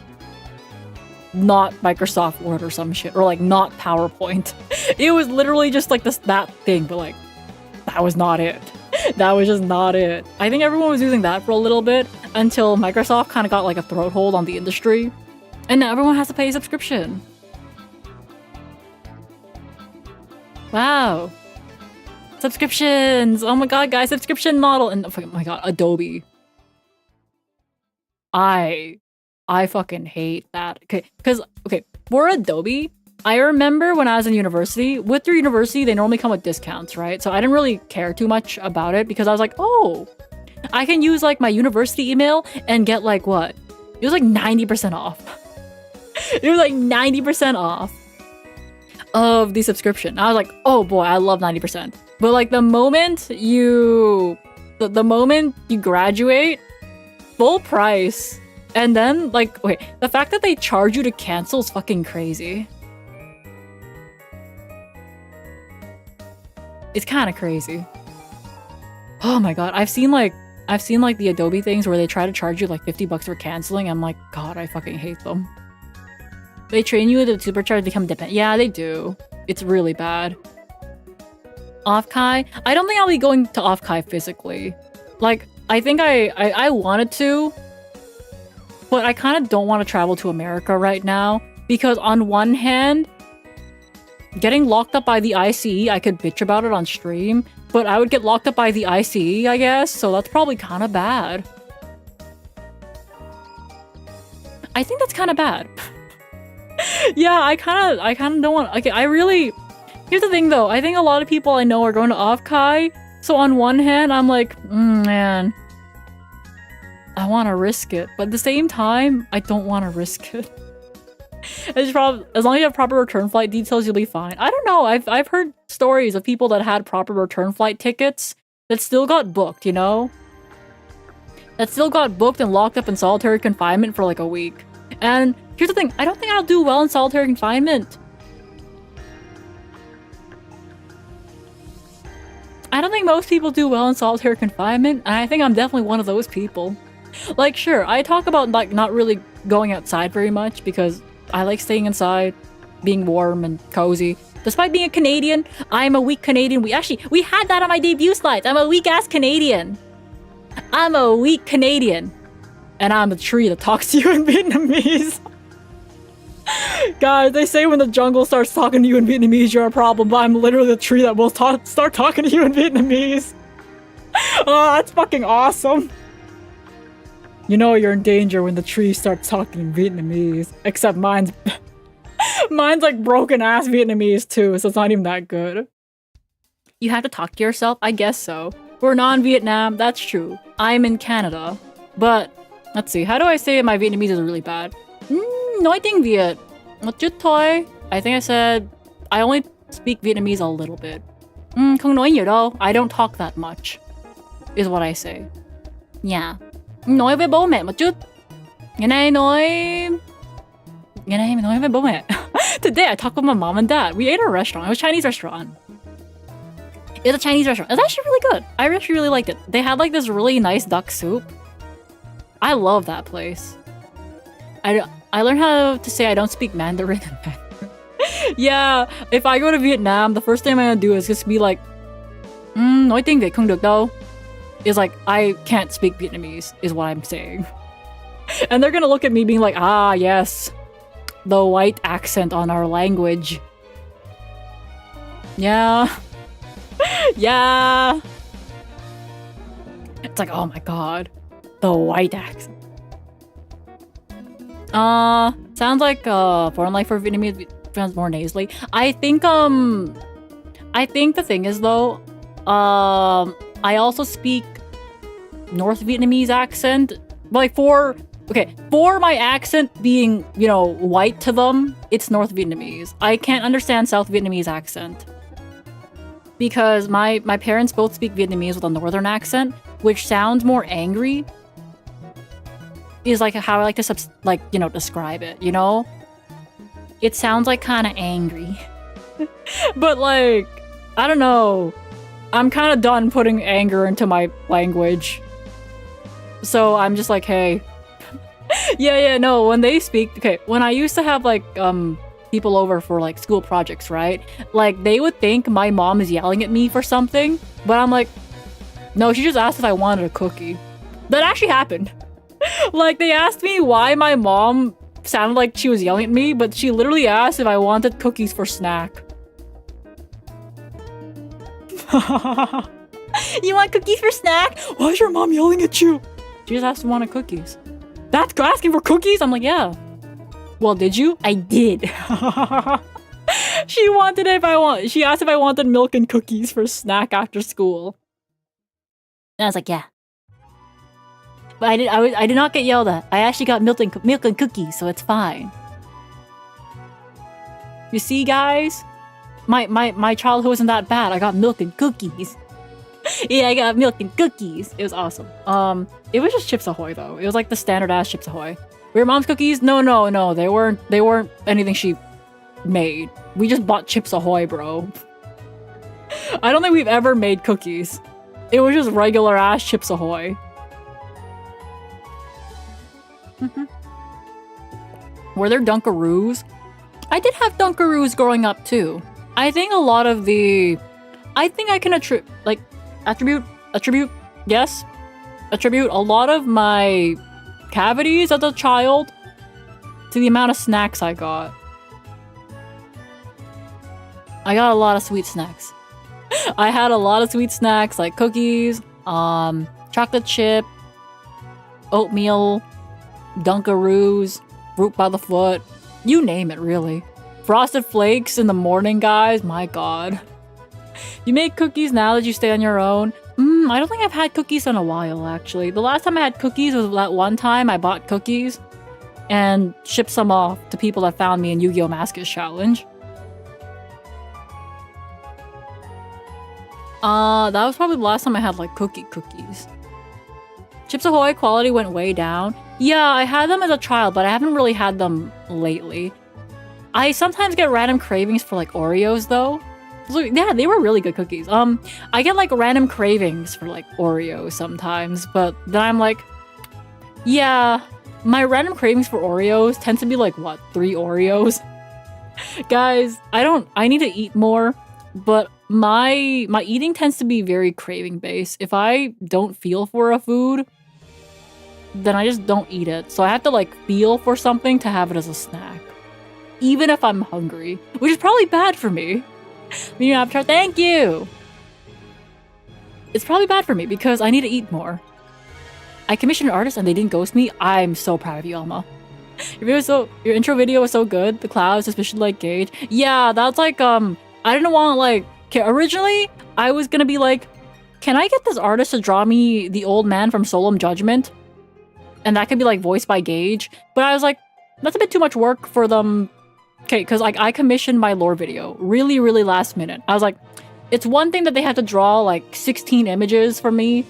not Microsoft Word or some shit, or like not PowerPoint. It was literally just like that thing, but like that was not it. That was just not it. I think everyone was using that for a little bit until Microsoft kind of got like a throat hold on the industry, and now everyone has to pay a subscription. Wow. Subscriptions! Oh my god, guys, subscription model! And oh my god, Adobe. I fucking hate that. Okay, because, for Adobe, I remember when I was in university, with your university, they normally come with discounts, right? So I didn't really care too much about it because I was like, oh, I can use like my university email and get like what? It was like 90% off. It was like 90% off of the subscription. I was like, oh boy, I love 90%. But like the moment you graduate, full price. And then like, the fact that they charge you to cancel is fucking crazy. It's kind of crazy. Oh my god, I've seen like the Adobe things where they try to charge you like $50 for canceling. I'm like, god, I fucking hate them. They train you to supercharge, become dependent. Yeah, they do. It's really bad. Off-Kai? I don't think I'll be going to Off-Kai physically. Like, I think I wanted to, but I kind of don't want to travel to America right now because on one hand, getting locked up by the ICE, I could bitch about it on stream, but I would get locked up by the ICE, I guess, so that's probably kind of bad. I think that's kind of bad. Yeah, I kind of don't want... Okay, I really... Here's the thing, though. I think a lot of people I know are going to Off-Kai, so on one hand, I'm like, man, I want to risk it, but at the same time, I don't want to risk it. As long as you have proper return flight details, you'll be fine. I don't know. I've heard stories of people that had proper return flight tickets that still got booked, you know? That still got booked and locked up in solitary confinement for like a week. And here's the thing. I don't think I'll do well in solitary confinement. I don't think most people do well in solitary confinement, and I think I'm definitely one of those people. Like, sure, I talk about like not really going outside very much because I like staying inside, being warm and cozy. Despite being a Canadian, I'm a weak Canadian. We had that on my debut slides. I'm a weak-ass Canadian. I'm a weak Canadian. And I'm a tree that talks to you in Vietnamese. Guys, they say when the jungle starts talking to you in Vietnamese, you're a problem, but I'm literally the tree that will start talking to you in Vietnamese. Oh, that's fucking awesome. You know you're in danger when the tree starts talking in Vietnamese. Except mine's like broken ass Vietnamese too, so it's not even that good. You have to talk to yourself? I guess so. We're non-Vietnam, that's true. I'm in Canada. But, let's see, how do I say my Vietnamese is really bad? Nói tiếng Việt. Một chút thôi. I think I said, I only speak Vietnamese a little bit. Không nói nhiều đâu. I don't talk that much. Is what I say. Yeah. Nói với bố mẹ một chút. Ngày nay mình nói với bố mẹ. Today I talked with my mom and dad. We ate at a restaurant. It was a Chinese restaurant. It's a Chinese restaurant. It's actually really good. I actually really liked it. They had like this really nice duck soup. I love that place. I learned how to say I don't speak Mandarin. Yeah, if I go to Vietnam, the first thing I'm gonna do is just be like, nói tiếng Việt không được đâu. Is like, I can't speak Vietnamese, is what I'm saying. And they're gonna look at me being like, ah, yes, the white accent on our language. Yeah. Yeah. It's like, oh my god, the white accent. Sounds like foreign life for Vietnamese sounds more nasally. I think the thing is though, I also speak North Vietnamese accent. But like for my accent being, you know, white to them, it's North Vietnamese. I can't understand South Vietnamese accent. Because my parents both speak Vietnamese with a northern accent, which sounds more angry. Is like how I like to describe it, you know? It sounds like kind of angry. But like, I don't know. I'm kind of done putting anger into my language. So I'm just like, hey. Yeah, no, when they speak, okay, when I used to have like people over for like school projects, right? Like they would think my mom is yelling at me for something, but I'm like, no, she just asked if I wanted a cookie. That actually happened. Like they asked me why my mom sounded like she was yelling at me, but she literally asked if I wanted cookies for snack. You want cookies for snack? Why is your mom yelling at you? She just asked if I wanted cookies. That's asking for cookies? I'm like, yeah. Well, did you? I did. She asked if I wanted milk and cookies for snack after school. And I was like, yeah. But I did not get yelled at. I actually got milk and cookies, so it's fine. You see, guys? My childhood wasn't that bad. I got milk and cookies. Yeah, I got milk and cookies. It was awesome. It was just Chips Ahoy though. It was like the standard ass Chips Ahoy. Were your mom's cookies? No. They weren't anything she made. We just bought Chips Ahoy, bro. I don't think we've ever made cookies. It was just regular ass Chips Ahoy. Were there Dunkaroos? I did have Dunkaroos growing up too. I think a lot of the... I think I can attribute a lot of my cavities as a child to the amount of snacks I got. I got a lot of sweet snacks. I had a lot of sweet snacks like cookies, chocolate chip, oatmeal, Dunkaroos, fruit by the foot, you name it really. Frosted Flakes in the morning, guys, my god. You make cookies now that you stay on your own? I don't think I've had cookies in a while, actually. The last time I had cookies was that one time I bought cookies and shipped some off to people that found me in Yu-Gi-Oh! Mascot Challenge. That was probably the last time I had, like, cookies. Chips Ahoy quality went way down. Yeah, I had them as a child, but I haven't really had them lately. I sometimes get random cravings for, like, Oreos, though. So, yeah, they were really good cookies. I get, like, random cravings for, like, Oreos sometimes, but then I'm like, yeah, my random cravings for Oreos tends to be, like, what, 3 Oreos? Guys, I need to eat more, but my eating tends to be very craving-based. If I don't feel for a food, then I just don't eat it. So I have to, like, feel for something to have it as a snack. even if I'm hungry, which is probably bad for me. Medium Avatar, thank you! It's probably bad for me because I need to eat more. I commissioned an artist and they didn't ghost me. I'm so proud of you, Alma. Your intro video was so good. The clouds, especially like Gage. Yeah, that's like, I didn't want like, okay, originally I was gonna be like, can I get this artist to draw me the old man from Solemn Judgment? And that could be like voiced by Gage. But I was like, that's a bit too much work for them. Okay, because like I commissioned my lore video really, really last minute. I was like, it's one thing that they had to draw like 16 images for me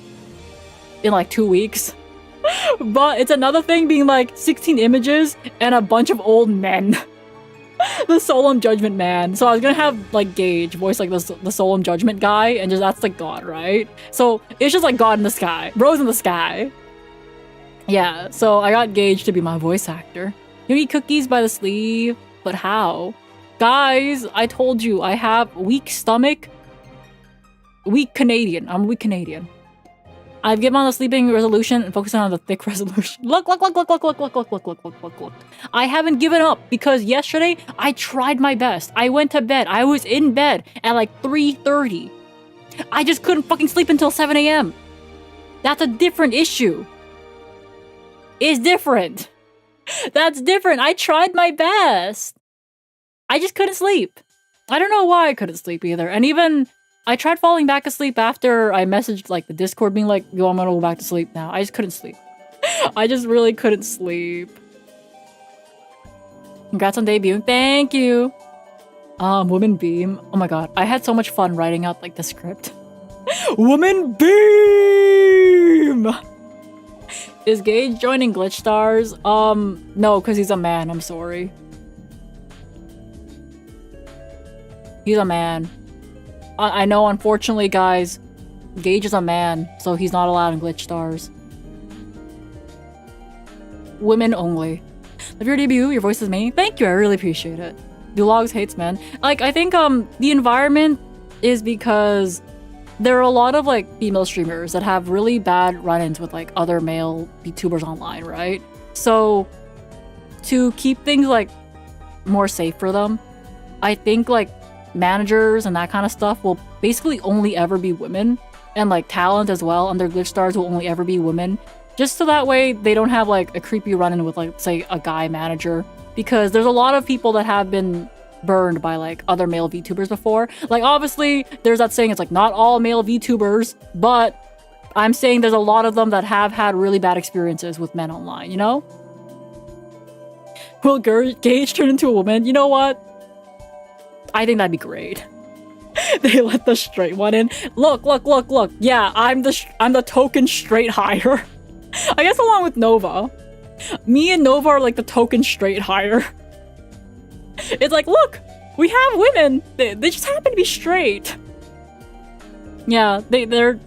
in like 2 weeks. But it's another thing being like 16 images and a bunch of old men. The Solemn Judgment man. So I was gonna have like Gage voice like the Solemn Judgment guy, and just that's like God, right? So it's just like God in the sky, bros in the sky. Yeah, so I got Gage to be my voice actor. You eat cookies by the sleeve, but how? Guys, I told you I have weak stomach. Weak Canadian. I'm weak Canadian. I've given on the sleeping resolution and focusing on the thick resolution. Look. I haven't given up because yesterday I tried my best. I went to bed. I was in bed at like 3:30. I just couldn't fucking sleep until 7 a.m. That's a different issue. It's different. That's different. I tried my best. I just couldn't sleep. I don't know why I couldn't sleep either. And even I tried falling back asleep after I messaged like the Discord being like, yo, I'm gonna go back to sleep now. I just couldn't sleep. I just really couldn't sleep. Congrats on debuting. Thank you. Woman Beam. Oh my god. I had so much fun writing out like the script. Woman Beam! Is Gage joining GlitchStars? No, because he's a man. I'm sorry. He's a man. I know, unfortunately, guys, Gage is a man, so he's not allowed in GlitchStars. Women only. Love your debut, your voice is me. Thank you, I really appreciate it. Dulogs hates men. Like, I think, the environment is because there are a lot of, like, female streamers that have really bad run-ins with, like, other male VTubers online, right? So, to keep things, like, more safe for them, I think, like, managers and that kind of stuff will basically only ever be women, and like talent as well under GlitchStars will only ever be women, just so that way they don't have like a creepy run-in with like say a guy manager, because there's a lot of people that have been burned by like other male VTubers before. Like obviously there's that saying, it's like not all male VTubers, but I'm saying there's a lot of them that have had really bad experiences with men online, you know? Will Gage turn into a woman? You know what? I think that'd be great. They let the straight one in. Look. Yeah, I'm the token straight hire. I guess along with Nova. Me and Nova are like the token straight hire. It's like, look, we have women. They just happen to be straight. Yeah, they're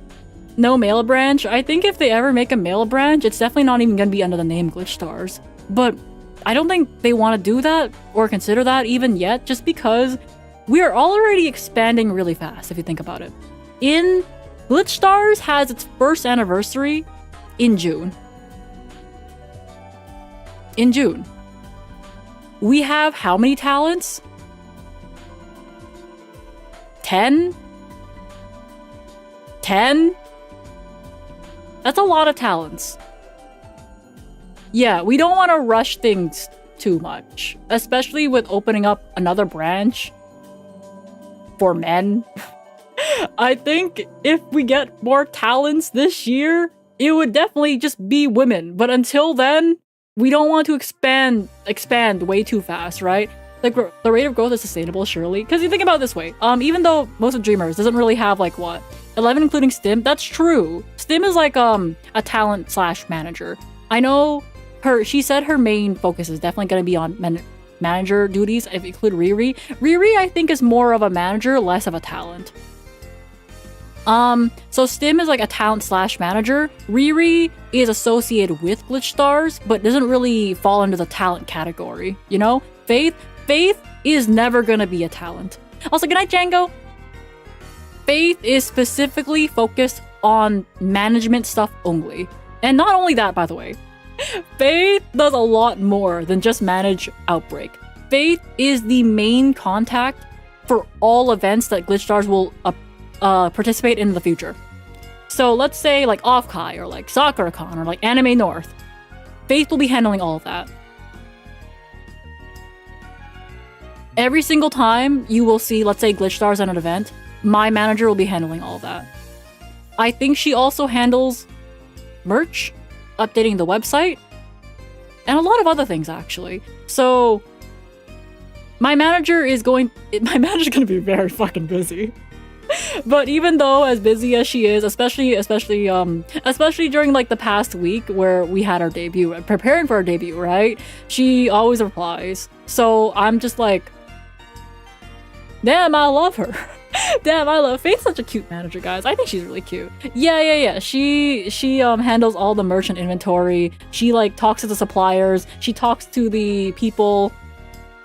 no male branch. I think if they ever make a male branch, it's definitely not even gonna be under the name GlitchStars. But I don't think they want to do that or consider that even yet, just because we are already expanding really fast, if you think about it. GlitchStars has its first anniversary in June. In June. We have how many talents? 10? 10? That's a lot of talents. Yeah, we don't want to rush things too much, especially with opening up another branch for men. I think if we get more talents this year, it would definitely just be women. But until then, we don't want to expand way too fast, right? Like the rate of growth is sustainable, surely. Because you think about it this way, even though most of Dreamers doesn't really have like what 11 including Stim. That's true. Stim is like a talent / manager. I know she said her main focus is definitely going to be on manager duties, if you include Riri. Riri, I think, is more of a manager, less of a talent. So Stim is like a talent / manager. Riri is associated with GlitchStars, but doesn't really fall under the talent category, you know? Faith is never gonna be a talent. Also, good night, Django! Faith is specifically focused on management stuff only. And not only that, by the way. Faith does a lot more than just manage Outbreak. Faith is the main contact for all events that GlitchStars will participate in the future. So let's say like Offkai or like SoccerCon or like Anime North. Faith will be handling all of that. Every single time you will see, let's say, GlitchStars at an event, my manager will be handling all of that. I think she also handles merch, updating the website, and a lot of other things, actually. So my manager is going to be very fucking busy. But even though as busy as she is, especially during like the past week where we had our debut, preparing for our debut, right? She always replies. So I'm just like, damn, I love her. Damn, I love Faith's such a cute manager, guys. I think she's really cute. Yeah. She handles all the merchant inventory. She like talks to the suppliers. She talks to the people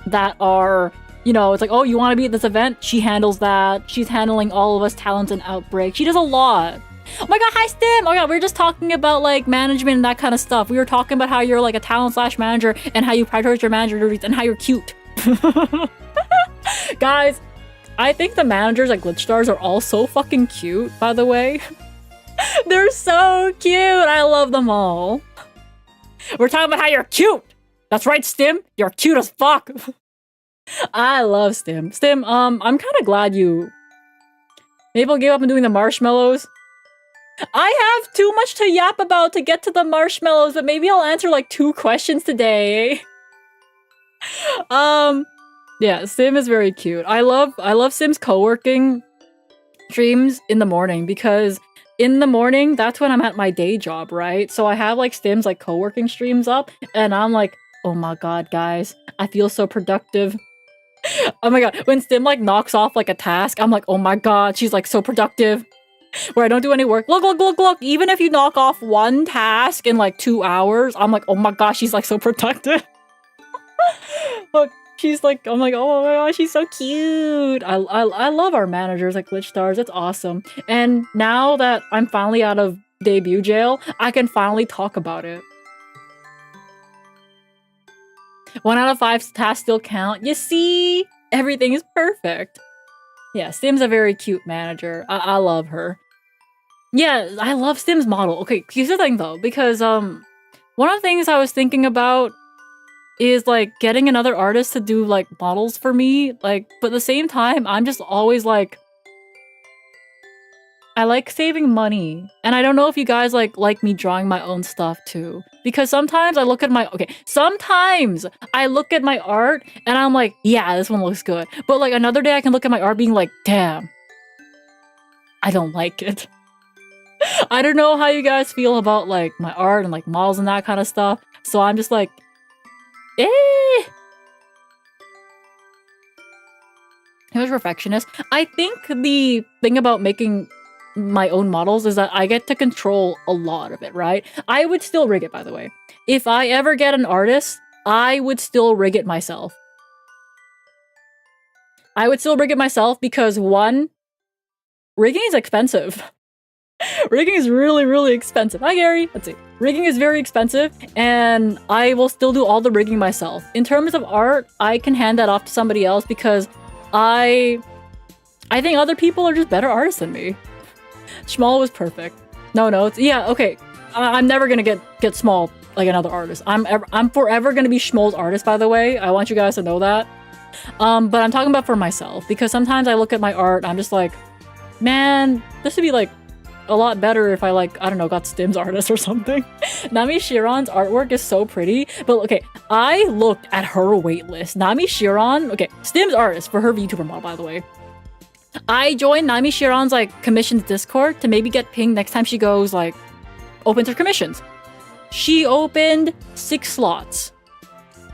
that are, you know, it's like, oh, you want to be at this event? She handles that. She's handling all of us talents and Outbreak. She does a lot. Oh my god, hi Stim! Oh my god, we were just talking about like management and that kind of stuff. We were talking about how you're like a talent / manager and how you prioritize your manager duties and how you're cute. Guys, I think the managers at GlitchStars are all so fucking cute, by the way. They're so cute! I love them all. We're talking about how you're cute! That's right, Stim! You're cute as fuck! I love Stim. Stim, I'm kind of glad you maybe I'll give up on doing the marshmallows. I have too much to yap about to get to the marshmallows, but maybe I'll answer like 2 questions today. Yeah, Sim is very cute. I love Sim's co-working streams in the morning because in the morning, that's when I'm at my day job, right? So I have like Stim's like co-working streams up and I'm like, oh my god, guys, I feel so productive. Oh my god, when Stim like knocks off like a task, I'm like, oh my god, she's like so productive. Where I don't do any work. Look. Even if you knock off 1 task in like 2 hours, I'm like, oh my gosh, she's like so productive. Look, she's like, I'm like, oh my gosh, she's so cute. I love our managers at GlitchStars. It's awesome. And now that I'm finally out of debut jail, I can finally talk about it. 1 out of 5 tasks still count. You see? Everything is perfect. Yeah, Stim's a very cute manager. I love her. Yeah, I love Stim's model. Okay, here's the thing though, because one of the things I was thinking about is like getting another artist to do like models for me. Like, but at the same time, I'm just always like, I like saving money. And I don't know if you guys like me drawing my own stuff too. Because sometimes I look at my art and I'm like, yeah, this one looks good. But like another day I can look at my art being like, damn, I don't like it. I don't know how you guys feel about like my art and like models and that kind of stuff. So I'm just like, Here's perfectionist. I think the thing about making my own models is that I get to control a lot of it, right? I would still rig it, by the way. If I ever get an artist, I would still rig it myself. I would still rig it myself because 1, rigging is expensive. Rigging is really, really expensive. Hi, Gary. Let's see. Rigging is very expensive, and I will still do all the rigging myself. In terms of art, I can hand that off to somebody else because I think other people are just better artists than me. Smol was perfect. No, it's yeah, okay. I'm never gonna get Smol like another artist. I'm forever gonna be Smol's artist, by the way. I want you guys to know that. But I'm talking about for myself because sometimes I look at my art, I'm just like, man, this would be like a lot better if I like, I don't know, got Stim's artist or something. Nami Shiran's artwork is so pretty, but okay, I looked at her waitlist. Nami Shiran, okay, Stim's artist for her VTuber model, by the way. I joined Nami Shiran's like commissions Discord to maybe get pinged next time she goes like opens her commissions. She opened 6 slots.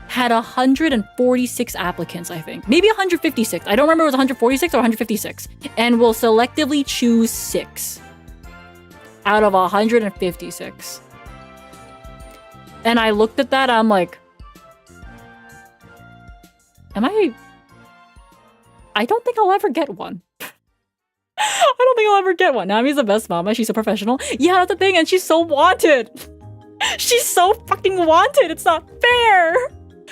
Had 146 applicants, I think. Maybe 156. I don't remember if it was 146 or 156. And will selectively choose 6 out of 156. And I looked at that, I'm like, I don't think I'll ever get one. I don't think I'll ever get one. Nami's the best mama. She's so professional. Yeah, that's the thing. And she's so wanted. She's so fucking wanted. It's not fair.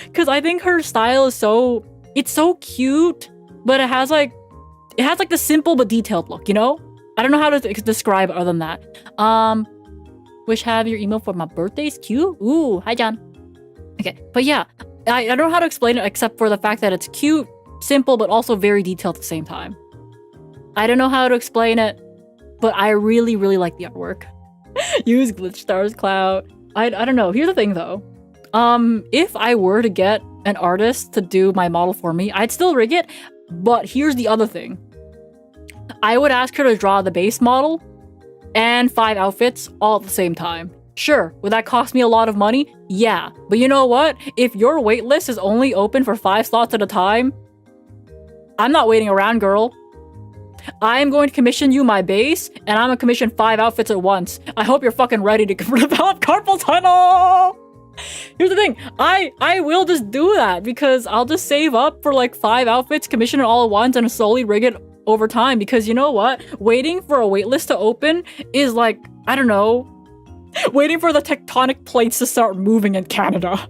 Because I think her style is it's so cute, but it has like the simple but detailed look, you know? I don't know how to describe it other than that. Wish have your email for my birthday's cute. Ooh, hi John. Okay, but yeah, I don't know how to explain it except for the fact that it's cute, simple, but also very detailed at the same time. I don't know how to explain it, but I really, really like the artwork. Use GlitchStars clout. I don't know. Here's the thing though. If I were to get an artist to do my model for me, I'd still rig it, but here's the other thing. I would ask her to draw the base model and 5 outfits all at the same time. Sure, would that cost me a lot of money? Yeah, but you know what? If your waitlist is only open for 5 slots at a time, I'm not waiting around, girl. I am going to commission you my base, and I'm gonna commission 5 outfits at once. I hope you're fucking ready to develop carpal tunnel! Here's the thing, I will just do that because I'll just save up for like 5 outfits, commission it all at once, and slowly rig it over time, because you know what? Waiting for a waitlist to open is like, I don't know, waiting for the tectonic plates to start moving in Canada.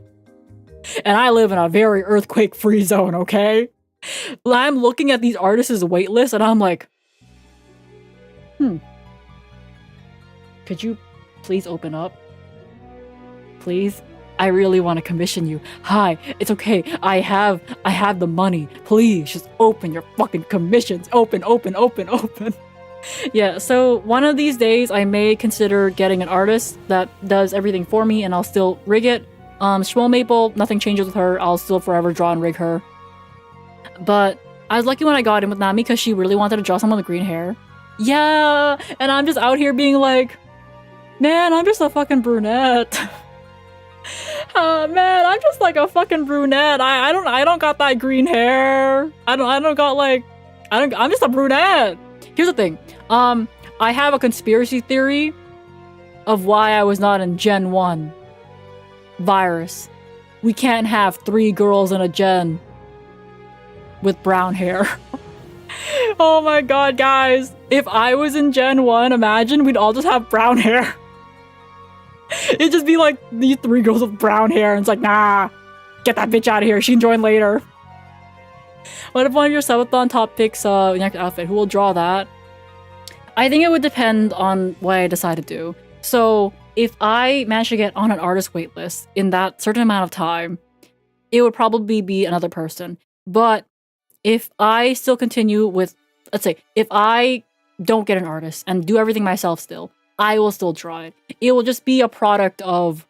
And I live in a very earthquake-free zone, okay? I'm looking at these artists' waitlist and I'm like, could you please open up? Please? I really want to commission you. Hi, it's okay. I have the money. Please, just open your fucking commissions. Open. Yeah, so one of these days I may consider getting an artist that does everything for me and I'll still rig it. Smol Maple, nothing changes with her. I'll still forever draw and rig her. But I was lucky when I got in with Nami because she really wanted to draw someone with green hair. Yeah, and I'm just out here being like, man, I'm just a fucking brunette. Man, I'm just like a fucking brunette. I don't got that green hair. I'm just a brunette. Here's the thing. I have a conspiracy theory of why I was not in Gen 1. Virus. We can't have 3 girls in a gen with brown hair. Oh my god, guys. If I was in Gen 1, imagine we'd all just have brown hair. It'd just be like these 3 girls with brown hair, and it's like, nah, get that bitch out of here. She can join later. What if one of your subathon top picks next outfit? Who will draw that? I think it would depend on what I decide to do. So if I manage to get on an artist waitlist in that certain amount of time, it would probably be another person. But if I still continue with, let's say, if I don't get an artist and do everything myself still, I will still draw it. It will just be a product of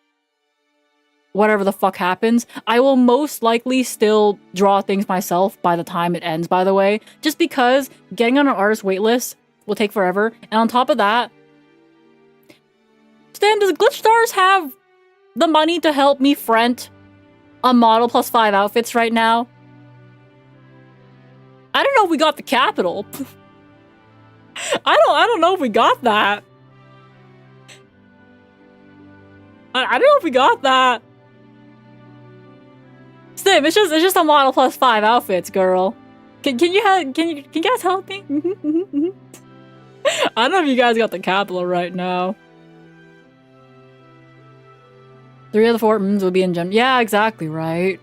whatever the fuck happens. I will most likely still draw things myself by the time it ends, by the way, just because getting on an artist waitlist will take forever. And on top of that, Stan, does GlitchStars have the money to help me front a model plus 5 outfits right now? I don't know if we got the capital. I don't know if we got that. I don't know if we got that. Stim, it's just a model plus 5 outfits, girl. Can you guys help me? I don't know if you guys got the capital right now. 3 of the 4 would be in gen. Yeah, exactly, right.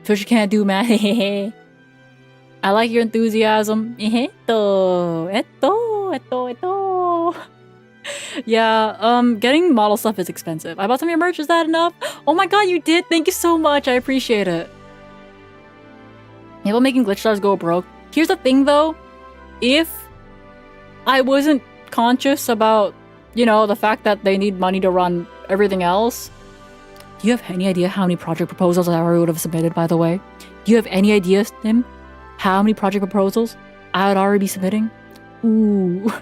Twitch can't do math. I like your enthusiasm. Yeah, getting model stuff is expensive. I bought some of your merch, is that enough? Oh my god, you did! Thank you so much, I appreciate it. Maybe making GlitchStars go broke. Here's the thing though, if I wasn't conscious about, you know, the fact that they need money to run everything else. Do you have any idea how many project proposals I already would have submitted, by the way? Do you have any idea, Tim? How many project proposals I would already be submitting? Ooh.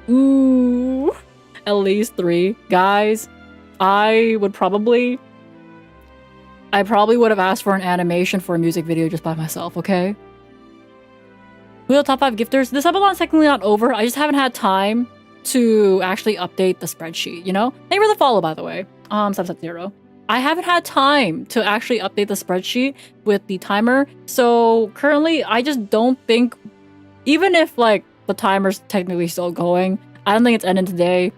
Ooh. At least 3. Guys, I probably would have asked for an animation for a music video just by myself, okay? Who are the top 5 gifters? This episode's technically not over. I just haven't had time to actually update the spreadsheet, you know? Thank you for the follow, by the way. Subset0. I haven't had time to actually update the spreadsheet with the timer, so currently I just don't think, even if like the timer's technically still going, I don't think it's ending today.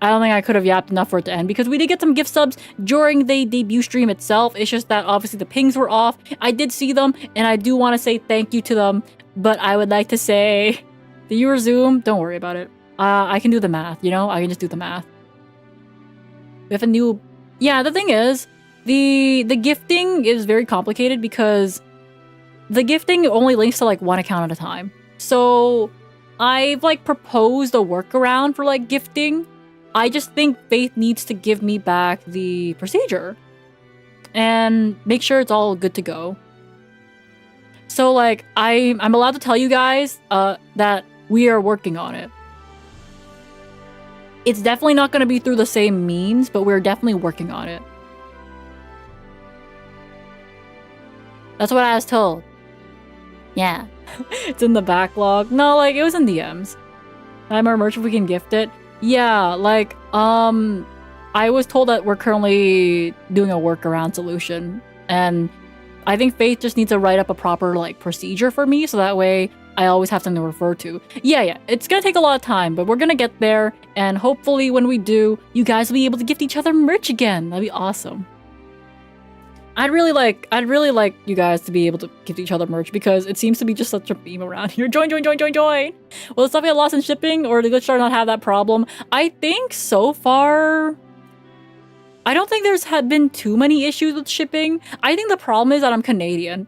I don't think I could have yapped enough for it to end because we did get some gift subs during the debut stream itself. It's just that obviously the pings were off. I did see them and I do want to say thank you to them, but I would like to say the viewer Zoom, don't worry about it. I can do the math, you know? I can just do the math. We have a new... Yeah, the thing is, the gifting is very complicated because the gifting only links to like one account at a time. So I've like proposed a workaround for like gifting. I just think Faith needs to give me back the procedure and make sure it's all good to go. So like I'm allowed to tell you guys that we are working on it. It's definitely not going to be through the same means, but we're definitely working on it. That's what I was told. Yeah. It's in the backlog. No, like, it was in DMs. I'm our merch if we can gift it. Yeah, like, I was told that we're currently doing a workaround solution. And I think Faith just needs to write up a proper, like, procedure for me, so that way I always have something to refer to. Yeah, it's gonna take a lot of time, but we're gonna get there, and hopefully when we do, you guys will be able to gift each other merch again. That'd be awesome. I'd really like you guys to be able to gift each other merch because it seems to be just such a meme around here. Join! Will the stuff get lost in shipping, or did GlitchStars not have that problem? I think so far, I don't think there's been too many issues with shipping. I think the problem is that I'm Canadian.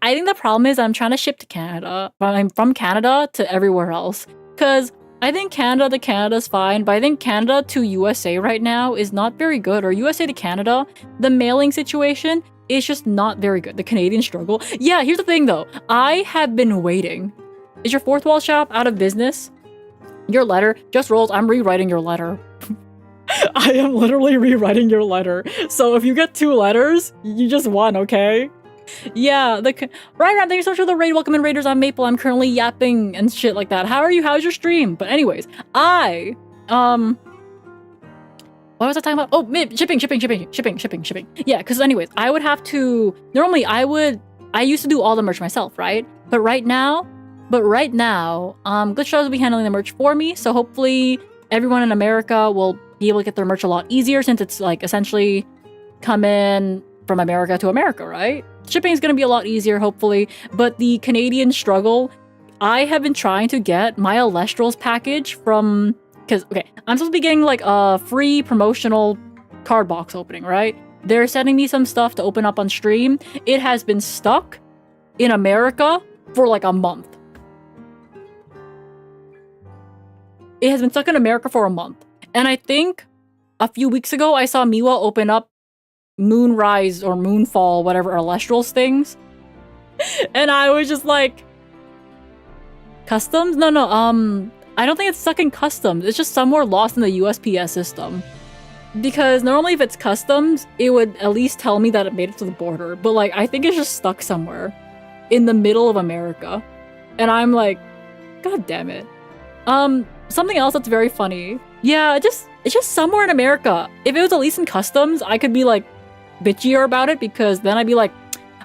I think the problem is I'm trying to ship to Canada. I'm from Canada to everywhere else. Because I think Canada to Canada's fine, but I think Canada to USA right now is not very good. Or USA to Canada, the mailing situation is just not very good. The Canadian struggle. Yeah, here's the thing though. I have been waiting. Is your fourth wall shop out of business? Your letter just rolls. I'm rewriting your letter. I am literally rewriting your letter. So if you get 2 letters, you just won, okay? Yeah, right, thank you so much for the raid. Welcome in, Raiders. I'm Maple. I'm currently yapping and shit like that. How are you? How's your stream? But anyways, what was I talking about? Oh, shipping. Yeah, because anyways, I would have to, normally I used to do all the merch myself, right? But right now, GlitchStars will be handling the merch for me. So hopefully everyone in America will be able to get their merch a lot easier since it's like essentially coming from America to America, right? Shipping is going to be a lot easier, hopefully, but the Canadian struggle, I have been trying to get my Alestrals package from, because, okay, I'm supposed to be getting like a free promotional card box opening, right? They're sending me some stuff to open up on stream. It has been stuck in America for like a month. It has been stuck in America for a month. And I think a few weeks ago, I saw Miwa open up Moonrise or Moonfall, whatever Alestrals things. And I was just like, customs? No, I don't think it's stuck in customs. It's just somewhere lost in the USPS system. Because normally if it's customs, it would at least tell me that it made it to the border. But like, I think it's just stuck somewhere in the middle of America. And I'm like, God damn it. Something else that's very funny. Yeah, it's just somewhere in America. If it was at least in customs, I could be like bitchier about it because then I'd be like,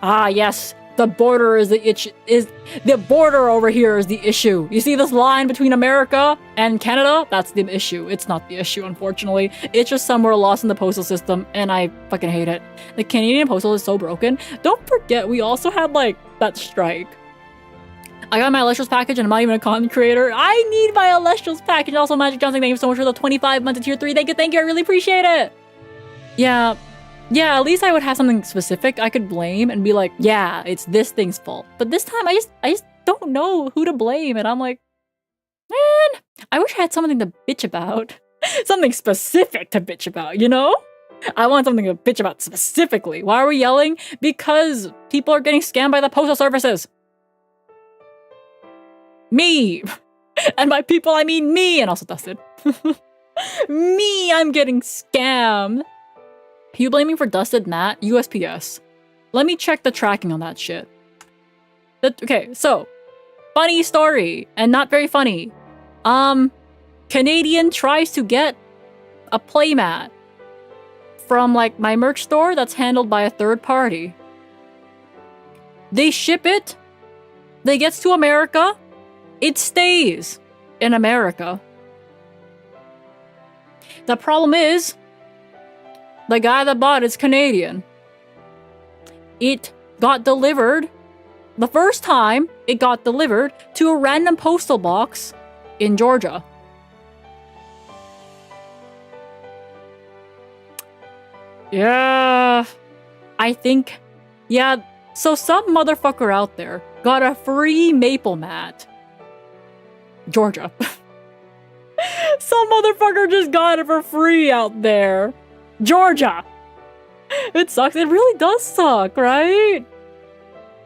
ah, yes, the border is the border over here is the issue. You see this line between America and Canada? That's the issue. It's not the issue, unfortunately. It's just somewhere lost in the postal system, and I fucking hate it. The Canadian postal is so broken. Don't forget, we also had like that strike. I got my Alestrals package and I'm not even a content creator. I need my Alestrals package. Also, Magic Johnson, thank you so much for the 25 months to tier 3. Thank you. I really appreciate it. Yeah, at least I would have something specific I could blame and be like, yeah, it's this thing's fault. But this time, I just don't know who to blame. And I'm like, man, I wish I had something to bitch about. Something specific to bitch about, you know? I want something to bitch about specifically. Why are we yelling? Because people are getting scammed by the postal services. Me! And by people, I mean me! And also Dustin. Me! I'm getting scammed! You blaming for Dusted Matt? USPS. Let me check the tracking on that shit. Okay, so. Funny story. And not very funny. Canadian tries to get a playmat from, like, my merch store that's handled by a third party. They ship it. They gets to America. It stays in America. The problem is, the guy that bought it's Canadian. It got delivered. The first time it got delivered to a random postal box in Georgia. Yeah, I think, yeah, so some motherfucker out there got a free maple mat. Georgia. Some motherfucker just got it for free out there. Georgia. It sucks. It really does suck, right?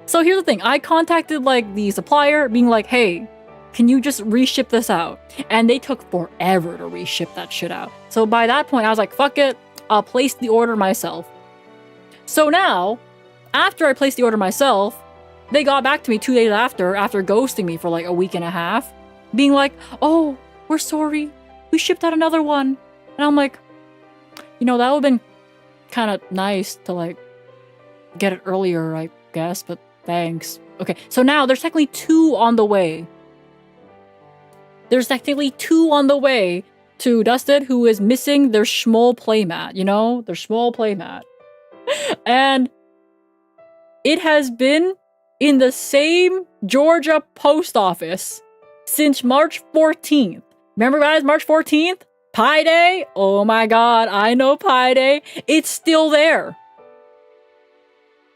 So here's the thing. I contacted like the supplier being like, hey, can you just reship this out? And they took forever to reship that shit out. So by that point, I was like, fuck it. I'll place the order myself. So now, after I placed the order myself, they got back to me 2 days after ghosting me for like a week and a half, being like, oh, we're sorry. We shipped out another one. And I'm like, you know, that would have been kind of nice to like get it earlier, I guess, but thanks. Okay, so now there's technically 2 on the way. There's technically 2 on the way to Dusted, who is missing their Smol playmat, you know? Their Smol playmat. And it has been in the same Georgia post office since March 14th. Remember guys, March 14th? Pi Day? Oh my god, I know Pi Day. It's still there.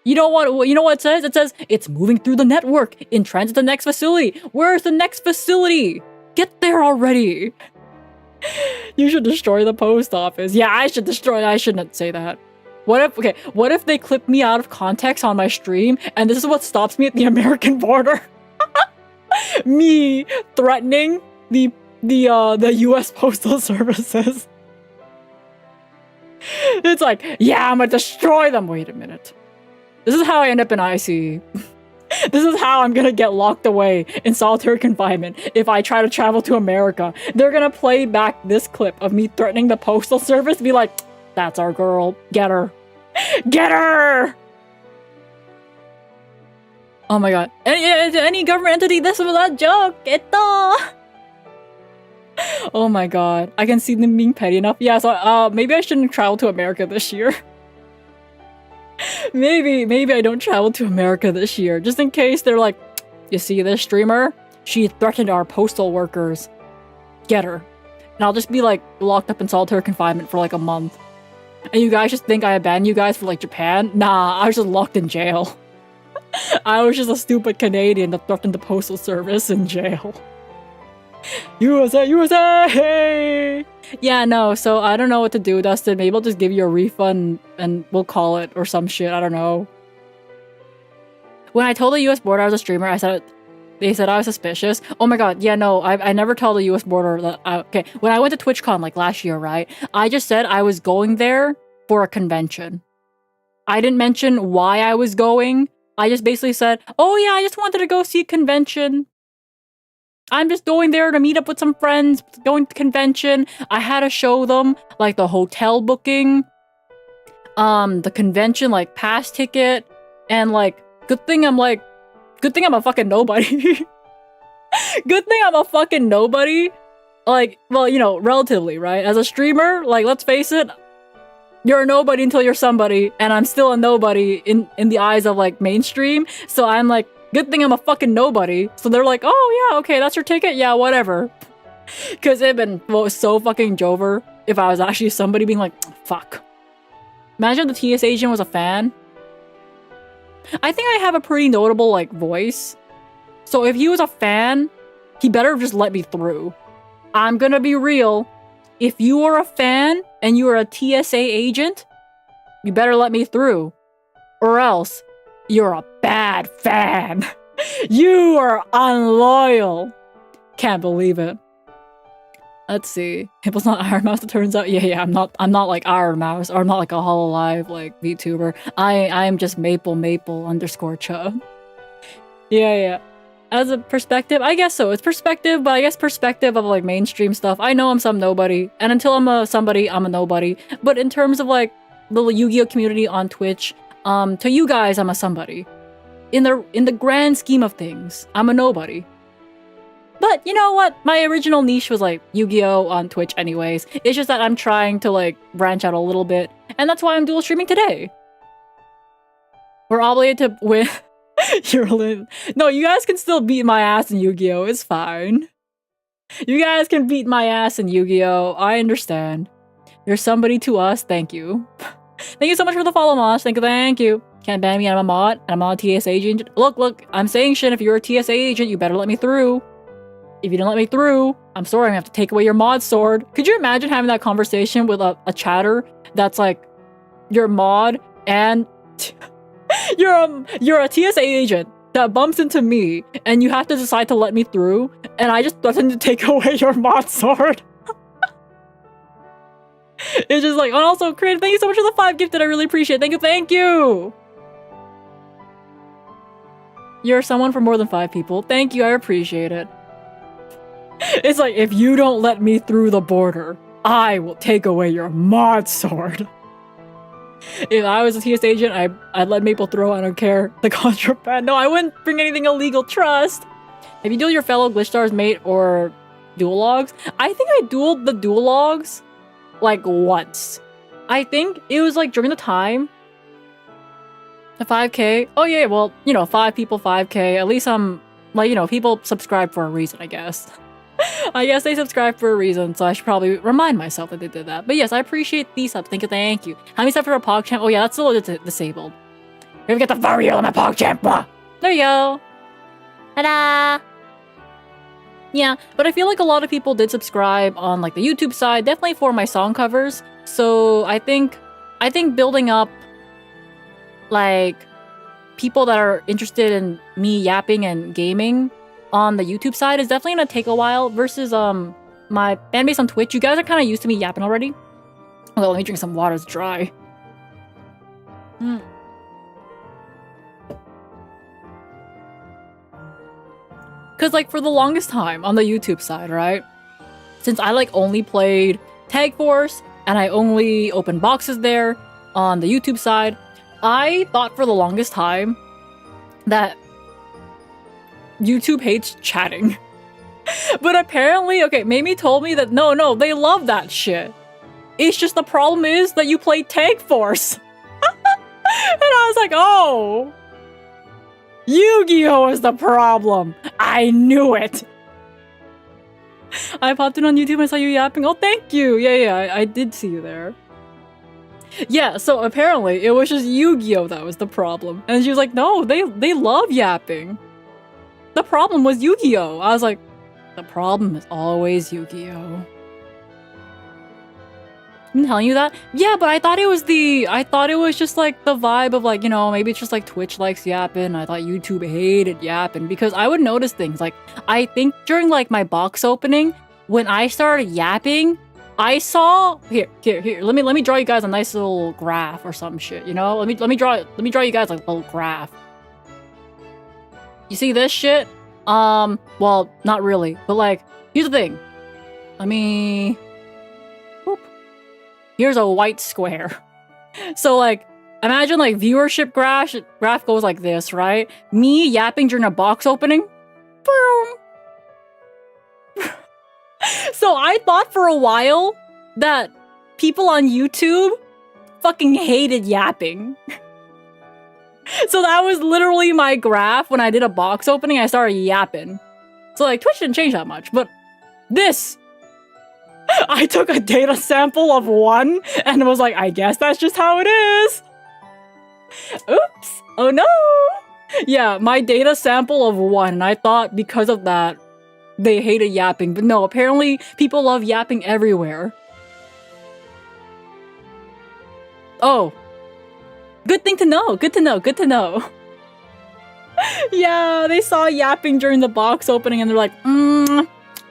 You know what it says? It says, it's moving through the network, in transit to the next facility. Where's the next facility? Get there already. You should destroy the post office. Yeah, I should destroy it. I shouldn't say that. What if they clip me out of context on my stream and this is what stops me at the American border? Me threatening the US Postal Services. It's like, yeah, I'm gonna destroy them. Wait a minute. This is how I end up in IC. This is how I'm gonna get locked away in solitary confinement if I try to travel to America. They're gonna play back this clip of me threatening the Postal Service, be like, that's our girl. Get her. Get her! Oh my god. Any government entity, this was a joke. Ito! Oh my god. I can see them being petty enough. Yeah, so maybe I shouldn't travel to America this year. Maybe I don't travel to America this year. Just in case they're like, you see this streamer? She threatened our postal workers. Get her. And I'll just be like locked up in solitary confinement for like a month. And you guys just think I abandoned you guys for like Japan? Nah, I was just locked in jail. I was just a stupid Canadian that threatened the postal service in jail. USA, USA! Yeah, no, so I don't know what to do, Dustin. Maybe I'll just give you a refund and we'll call it or some shit, I don't know. When I told the US border I was a streamer, they said I was suspicious. Oh my god, yeah, no, I never told the US border that okay, when I went to TwitchCon like last year, right? I just said I was going there for a convention. I didn't mention why I was going. I just basically said, oh yeah, I just wanted to go see a convention. I'm just going there to meet up with some friends, going to convention. I had to show them like the hotel booking, the convention like pass ticket, and like good thing I'm a fucking nobody. Good thing I'm a fucking nobody. Like, well, you know, relatively, right? As a streamer, like, let's face it, you're a nobody until you're somebody, and I'm still a nobody in the eyes of like mainstream. So I'm like, good thing I'm a fucking nobody. So they're like, oh yeah, okay, that's your ticket? Yeah, whatever. Because it'd been so fucking jover if I was actually somebody being like, fuck. Imagine the TS agent was a fan. I think I have a pretty notable, like, voice. So if he was a fan, he better just let me through. I'm gonna be real. If you are a fan and you are a TSA agent, you better let me through. Or else, you're a bad fan. You are unloyal. Can't believe it. Let's see. Hipple's not Iron Mouse, it turns out. Yeah, I'm not like Iron Mouse, or I'm not like a Hololive like VTuber. I am just Maple _Cha. Yeah. As a perspective, I guess so. It's perspective, but I guess perspective of like mainstream stuff. I know I'm some nobody, and until I'm a somebody, I'm a nobody. But in terms of like the Yu-Gi-Oh community on Twitch, to you guys, I'm a somebody. In the grand scheme of things, I'm a nobody. But you know what? My original niche was like Yu-Gi-Oh on Twitch anyways. It's just that I'm trying to like branch out a little bit. And that's why I'm dual streaming today. We're obligated to win. No, you guys can still beat my ass in Yu-Gi-Oh! It's fine. You guys can beat my ass in Yu-Gi-Oh! I understand. You're somebody to us. Thank you. Thank you so much for the follow, Mosh. Thank you. Can't ban me. I'm a mod. And I'm on a TSA agent. Look. I'm saying shit. If you're a TSA agent, you better let me through. If you don't let me through, I'm sorry. I'm gonna have to take away your mod sword. Could you imagine having that conversation with a chatter that's like your mod and you're a TSA agent that bumps into me and you have to decide to let me through and I just threatened to take away your mod sword. It's just like, and also creative, thank you so much for the 5 gifted. I really appreciate it. Thank you. You're someone for more than 5 people. Thank you, I appreciate it. It's like, if you don't let me through the border, I will take away your mod sword. If I was a TS agent, I'd let Maple through. I don't care. The contraband. No, I wouldn't bring anything illegal. Trust. Have you dueled your fellow GlitchStars mate or dual logs? I think I dueled the dual logs like once. I think it was like during the time. The 5K. Oh yeah, well, you know, 5 people, 5K. At least I'm like, you know, people subscribe for a reason, I guess. I guess they subscribe for a reason, so I should probably remind myself that they did that. But yes, I appreciate these subs. Thank you. How many subs for a PogChamp? Oh yeah, that's still disabled. Here we get the varial on my PogChamp. There you go. Ta-da! Yeah, but I feel like a lot of people did subscribe on like the YouTube side, definitely for my song covers. So I think building up like people that are interested in me yapping and gaming on the YouTube side is definitely gonna take a while versus my fan base on Twitch. You guys are kind of used to me yapping already. Well, let me drink some water, it's dry. Cause like for the longest time on the YouTube side, right? Since I like only played Tag Force and I only opened boxes there on the YouTube side, I thought for the longest time that YouTube hates chatting. But apparently, okay, Mamie told me that no, they love that shit. It's just the problem is that you play Tag Force. And I was like, oh. Yu-Gi-Oh! Is the problem. I knew it. I popped in on YouTube and I saw you yapping. Oh, thank you. Yeah, I did see you there. Yeah, so apparently it was just Yu-Gi-Oh! That was the problem. And she was like, no, they love yapping. The problem was Yu-Gi-Oh! I was like, the problem is always Yu-Gi-Oh! I'm telling you that? Yeah, but I thought it was just like the vibe of like, you know, maybe it's just like Twitch likes yapping. I thought YouTube hated yapping because I would notice things. Like, I think during like my box opening, when I started yapping, I saw here. Let me draw you guys a nice little graph or some shit. You know, let me draw you guys like a little graph. You see this shit? Well, not really, but like, here's the thing. Let me. Whoop. Here's a white square. So like, imagine like viewership graph goes like this, right? Me yapping during a box opening. Boom. So I thought for a while that people on YouTube fucking hated yapping. So that was literally my graph when I did a box opening. I started yapping. So like Twitch didn't change that much, but this, I took a data sample of 1 and was like, I guess that's just how it is. Oops. Oh no. Yeah, my data sample of 1. And I thought because of that, they hated yapping. But no, apparently people love yapping everywhere. Oh. Good thing to know. Good to know. Yeah, they saw yapping during the box opening and they're like,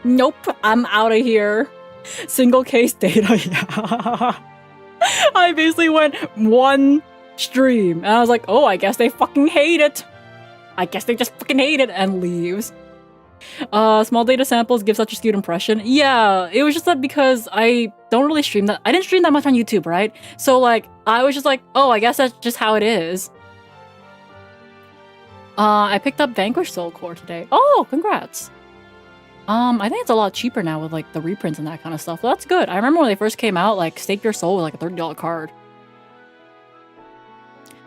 nope, I'm out of here. Single case data, yeah. I basically went 1 stream and I was like, oh, I guess they fucking hate it. I guess they just fucking hate it and leaves. Small data samples give such a skewed impression. Yeah, it was just that because I don't really stream that. I didn't stream that much on YouTube, right? So like, I was just like, oh, I guess that's just how it is. I picked up Vanquish Soul Core today. Oh, congrats. I think it's a lot cheaper now with like the reprints and that kind of stuff. So that's good. I remember when they first came out, like Stake Your Soul was like a $30 card.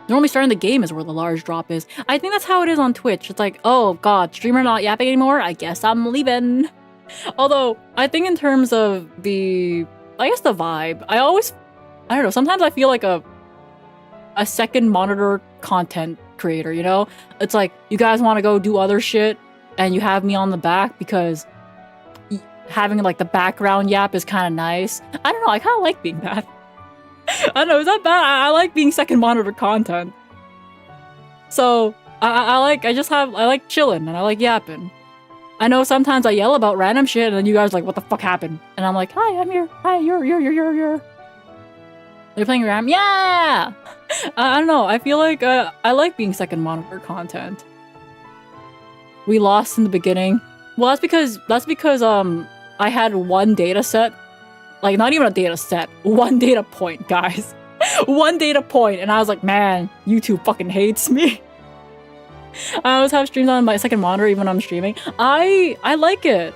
Normally starting the game is where the large drop is. I think that's how it is on Twitch. It's like, oh god, streamer not yapping anymore? I guess I'm leaving. Although, I think in terms of the vibe, I don't know, sometimes I feel like a second monitor content creator, you know? It's like, you guys want to go do other shit, and you have me on the back because having like the background yap is kind of nice. I don't know, I kind of like being that. I don't know, is that bad? I like being second monitor content. So, I like chilling and I like yapping. I know sometimes I yell about random shit and then you guys are like, what the fuck happened? And I'm like, hi, I'm here. Hi, you're. You're playing RAM? Yeah! I don't know, I feel like I like being second monitor content. We lost in the beginning. Well, that's because I had one data set. Like, not even a data set. One data point, guys. One data point, and I was like, man, YouTube fucking hates me. I always have streams on my second monitor even when I'm streaming. I like it.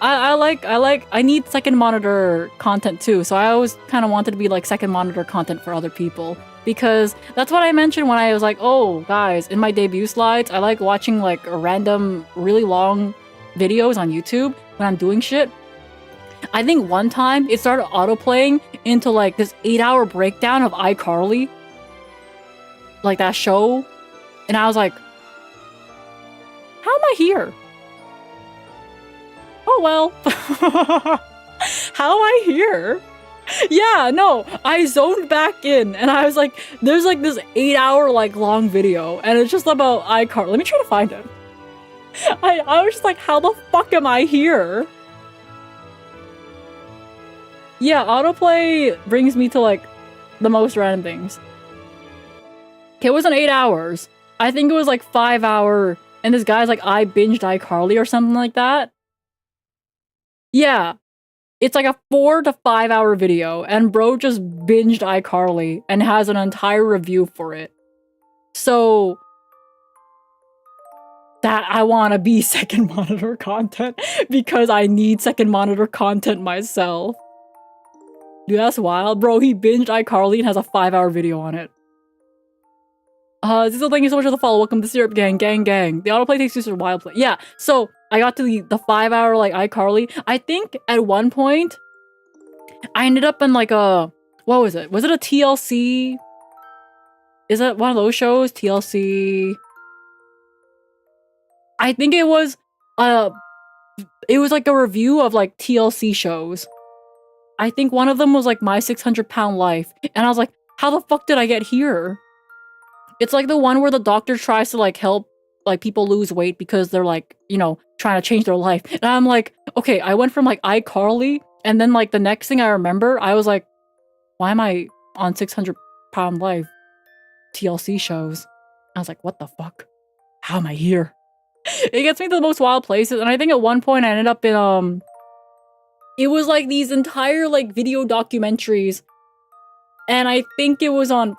I need second monitor content too, so I always kind of wanted to be like second monitor content for other people. Because that's what I mentioned when I was like, oh, guys, in my debut slides, I like watching like random, really long videos on YouTube when I'm doing shit. I think one time it started auto-playing into like this 8-hour breakdown of iCarly. Like that show. And I was like, how am I here? Oh well. How am I here? Yeah, no, I zoned back in and I was like, there's like this 8-hour like long video and it's just about iCarly. Let me try to find it. I was just like, how the fuck am I here? Yeah, autoplay brings me to like the most random things. Okay, it wasn't 8 hours. I think it was like 5 hour, and this guy's like, I binged iCarly or something like that. Yeah, it's like a 4 to 5 hour video, and bro just binged iCarly and has an entire review for it. So that I want to be second monitor content because I need second monitor content myself. Dude, that's wild. Bro, he binged iCarly and has a 5-hour video on it. Zizzle, thank you so much for the follow. Welcome to Syrup Gang, gang. The autoplay takes you to wild play. Yeah, so I got to the 5-hour like iCarly. I think at one point, I ended up in like a... What was it? Was it a TLC? Is it one of those shows? TLC... I think it was like a review of like TLC shows. I think one of them was like My 600-Pound Life. And I was like, how the fuck did I get here? It's like the one where the doctor tries to like help like people lose weight because they're like, you know, trying to change their life. And I'm like, okay, I went from like iCarly and then like the next thing I remember, I was like, why am I on 600-Pound Life TLC shows? I was like, what the fuck? How am I here? It gets me to the most wild places. And I think at one point I ended up in it was like these entire like video documentaries, and I think it was on...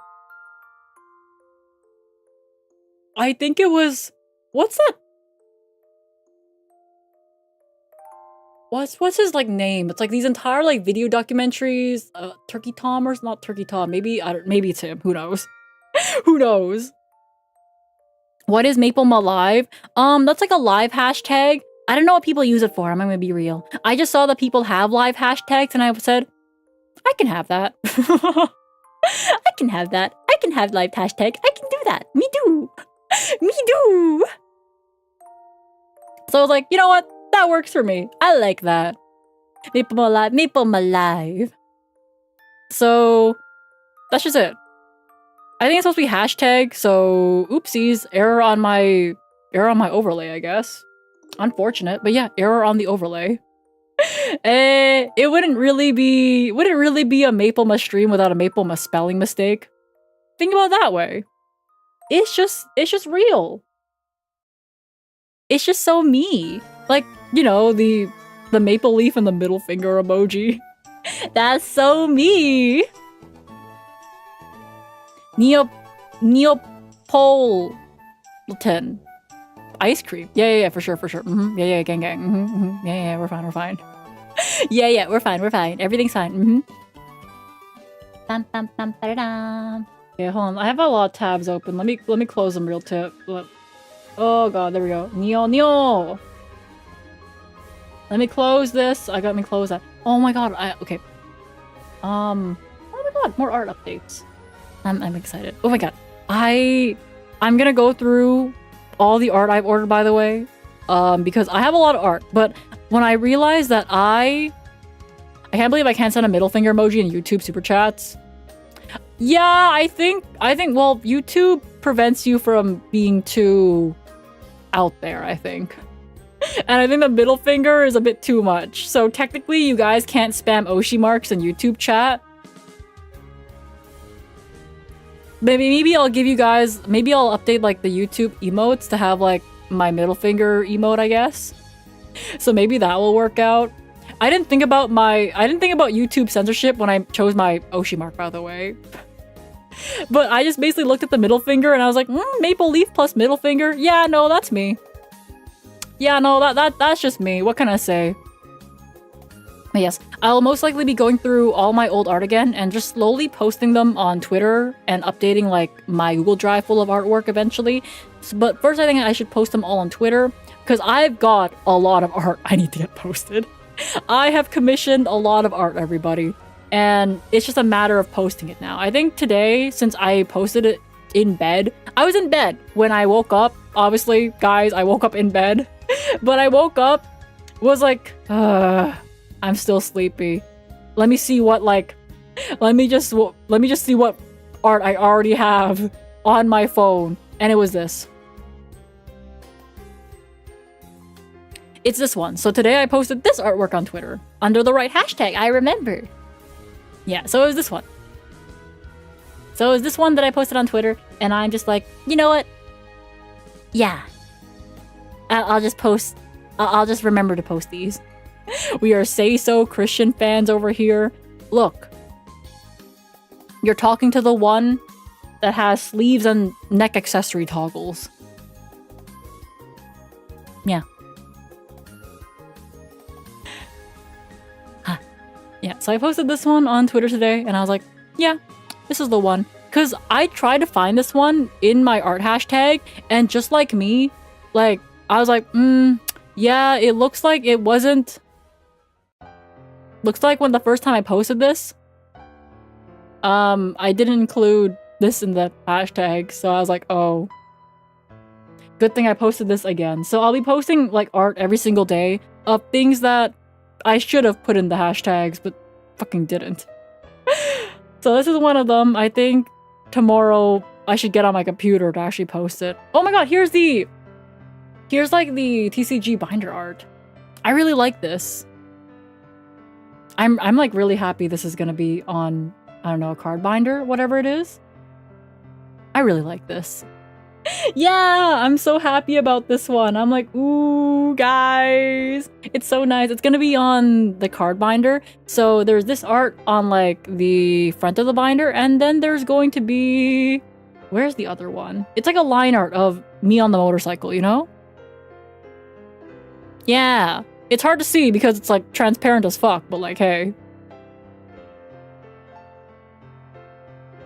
I think it was... What's that? What's his like name? It's like these entire like video documentaries. Turkey Tom or not Turkey Tom? Maybe maybe it's him. Who knows? Who knows? What is Maple Alive? That's like a live hashtag. I don't know what people use it for, I'm gonna be real. I just saw that people have live hashtags and I said, I can have that. I can have that. I can have live hashtag. I can do that. Me do. Me do. So I was like, you know what? That works for me. I like that. Maple Alive. Maple Alive. So that's just it. I think it's supposed to be hashtag, so oopsies. Error on my overlay, I guess. Unfortunate, but yeah, error on the overlay. It wouldn't really be a Maple stream without a Maple spelling mistake. Think about it that way. It's just real. It's just so me. Like, you know, the maple leaf and the middle finger emoji. That's so me. Neapolitan. ice cream. Yeah, for sure. Yeah, gang. Yeah, we're fine. yeah, we're fine. Everything's fine. Bam, bam, bam, ba-da-dam. Okay, hold on. I have a lot of tabs open. Let me close them real tip. Oh god, there we go. Neo. Let me close this. I got me close that. Oh my god. Okay. Oh my god, more art updates. I'm excited. Oh my god. I'm gonna go through all the art I've ordered, by the way, because I have a lot of art. But when I realized that I can't believe I can't send a middle finger emoji in YouTube super chats. Yeah, I think well, YouTube prevents you from being too out there, I think. And I think the middle finger is a bit too much. So technically you guys can't spam Oshi marks in YouTube chat. Maybe I'll give you guys, maybe I'll update like the YouTube emotes to have like my middle finger emote, I guess. So maybe that will work out. I didn't think about YouTube censorship when I chose my Oshi mark, by the way. But I just basically looked at the middle finger and I was like, maple leaf plus middle finger? Yeah, no, that's me. Yeah, no, that's just me. What can I say? But yes, I'll most likely be going through all my old art again and just slowly posting them on Twitter and updating like my Google Drive full of artwork eventually. But first I think I should post them all on Twitter because I've got a lot of art I need to get posted. I have commissioned a lot of art, everybody. And it's just a matter of posting it now. I think today, since I posted it in bed, I was in bed when I woke up. Obviously, guys, I woke up in bed. But I woke up, was like, I'm still sleepy. Let me see what let me just see what art I already have on my phone. And it was this. It's this one. So today I posted this artwork on Twitter under the right hashtag, I remember. Yeah, so it was this one. So it was this one that I posted on Twitter, and I'm just like, you know what? Yeah. I'll just post. I'll just remember to post these. We are say-so Christian fans over here. Look. You're talking to the one that has sleeves and neck accessory toggles. Yeah. Huh. Yeah, so I posted this one on Twitter today, and I was like, yeah, this is the one. Because I tried to find this one in my art hashtag, and just like me, like, I was like, yeah, it looks like it wasn't... Looks like when the first time I posted this, I didn't include this in the hashtag, so I was like, oh. Good thing I posted this again. So I'll be posting, like, art every single day of things that I should have put in the hashtags, but fucking didn't. So this is one of them. I think tomorrow I should get on my computer to actually post it. Oh my god, here's like the TCG binder art. I really like this. I'm like really happy this is gonna be on, I don't know, a card binder, whatever it is. I really like this. Yeah, I'm so happy about this one. I'm like, ooh, guys. It's so nice. It's gonna be on the card binder. So there's this art on like the front of the binder, and then there's going to be... Where's the other one? It's like a line art of me on the motorcycle, you know? Yeah. It's hard to see because it's like transparent as fuck, but like, hey.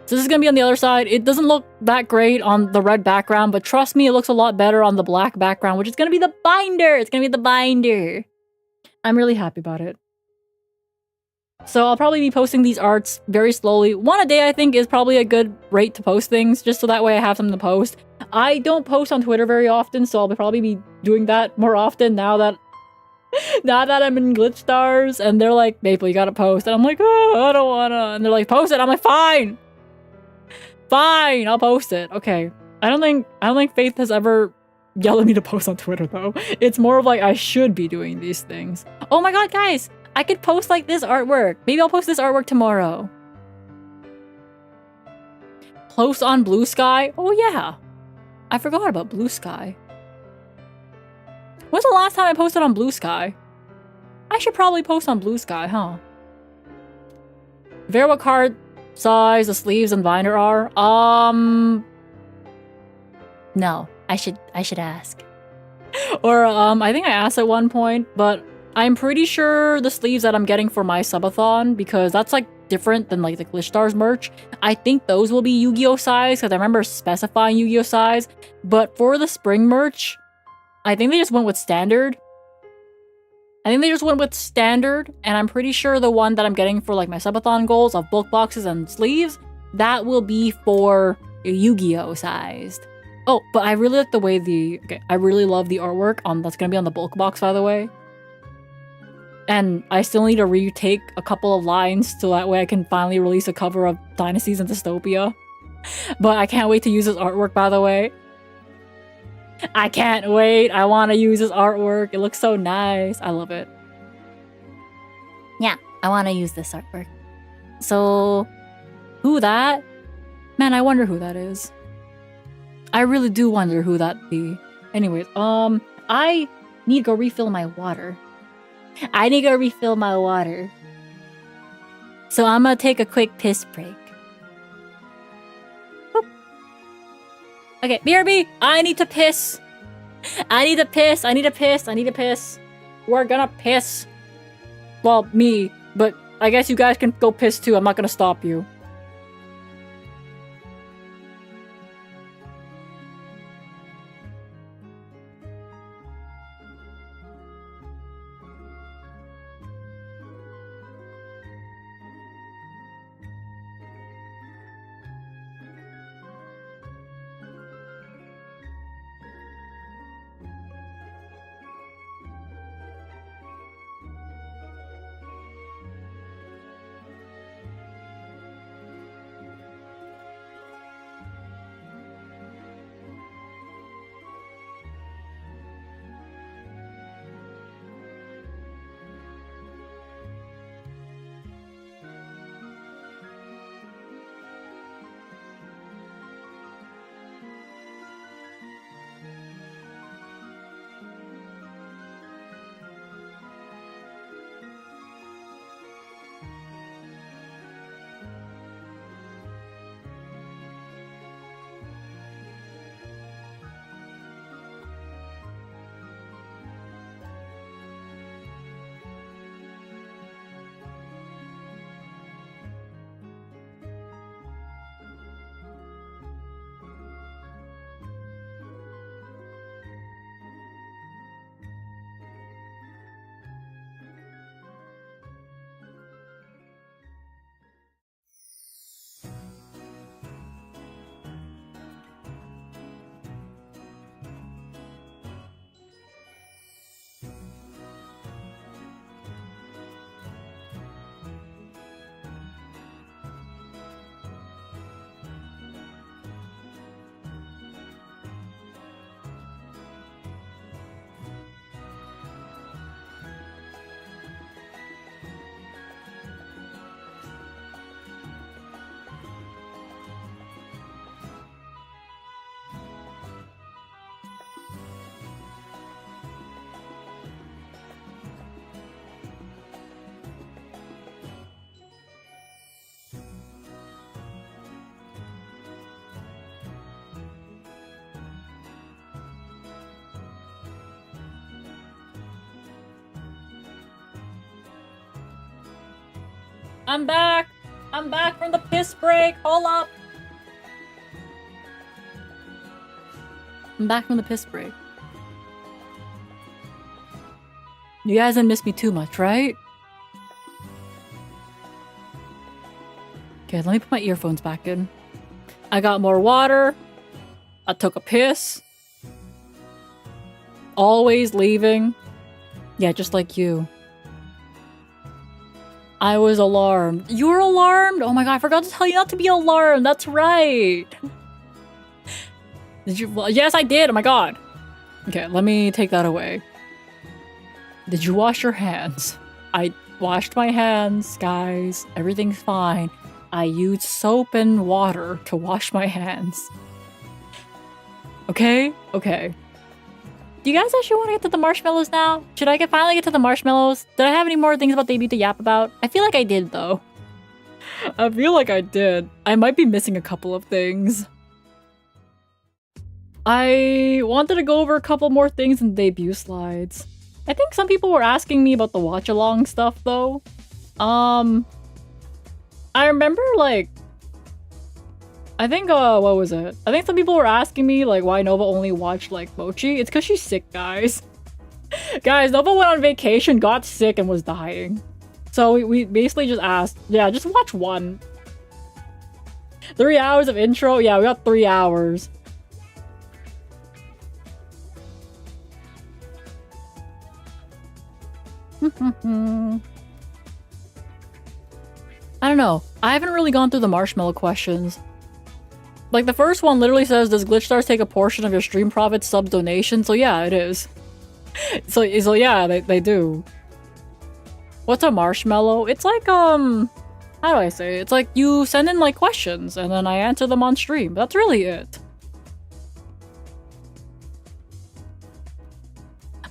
So this is gonna be on the other side. It doesn't look that great on the red background, but trust me, it looks a lot better on the black background, which is gonna be the binder. It's gonna be the binder. I'm really happy about it. So I'll probably be posting these arts very slowly. One a day, I think, is probably a good rate to post things, just so that way I have something to post. I don't post on Twitter very often, so I'll probably be doing that more often now that I'm in GlitchStars, and they're like, Maple, you gotta post. And I'm like, oh, I don't wanna. And they're like, post it. I'm like, fine. Fine, I'll post it. Okay. I don't think Faith has ever yelled at me to post on Twitter, though. It's more of like, I should be doing these things. Oh my god, guys! I could post like this artwork. Maybe I'll post this artwork tomorrow. Post on Blue Sky? Oh yeah. I forgot about Blue Sky. When's the last time I posted on Blue Sky? I should probably post on Blue Sky, huh? Vera what card size the sleeves and binder are? No. I should ask. Or I think I asked at one point, but I'm pretty sure the sleeves that I'm getting for my subathon, because that's like different than like the GlitchStars merch, I think those will be Yu-Gi-Oh size, because I remember specifying Yu-Gi-Oh size. But for the spring merch, I think they just went with standard. And I'm pretty sure the one that I'm getting for like my subathon goals of bulk boxes and sleeves, that will be for Yu-Gi-Oh sized. Oh, but I really like the way I really love the artwork that's gonna be on the bulk box, by the way. And I still need to retake a couple of lines so that way I can finally release a cover of Dynasties and Dystopia. But I can't wait to use this artwork, by the way. I can't wait. I want to use this artwork. It looks so nice. I love it. Yeah, I want to use this artwork. So, who that? Man, I wonder who that is. I really do wonder who that be. Anyways, I need to go refill my water. So I'm gonna take a quick piss break. Boop. Okay, BRB, I need to piss. We're gonna piss. Well, me, but I guess you guys can go piss too. I'm not gonna stop you. I'm back! I'm back from the piss break! Hold up! I'm back from the piss break. You guys didn't miss me too much, right? Okay, let me put my earphones back in. I got more water. I took a piss. Always leaving. Yeah, just like you. I was alarmed. You were alarmed? Oh my god, I forgot to tell you not to be alarmed. That's right. Did you? Well, yes, I did. Oh my god. Okay, let me take that away. Did you wash your hands? I washed my hands, guys. Everything's fine. I used soap and water to wash my hands. Okay? Okay. Do you guys actually want to get to the marshmallows now? Should I finally get to the marshmallows? Did I have any more things about debut to yap about? I feel like I did, though. I feel like I did. I might be missing a couple of things. I wanted to go over a couple more things in debut slides. I think some people were asking me about the watch along stuff though. I remember like I think what was it? I think some people were asking me like why Nova only watched like Mochi. It's because she's sick, guys. Guys, Nova went on vacation, got sick, and was dying. So we basically just asked, yeah, just watch one. 3 hours of intro? Yeah, we got 3 hours. I don't know. I haven't really gone through the marshmallow questions. Like the first one literally says, does GlitchStars take a portion of your stream profits sub donation? So yeah, it is. So yeah, they do. What's a marshmallow? It's like, how do I say it? It's like you send in like questions and then I answer them on stream. That's really it.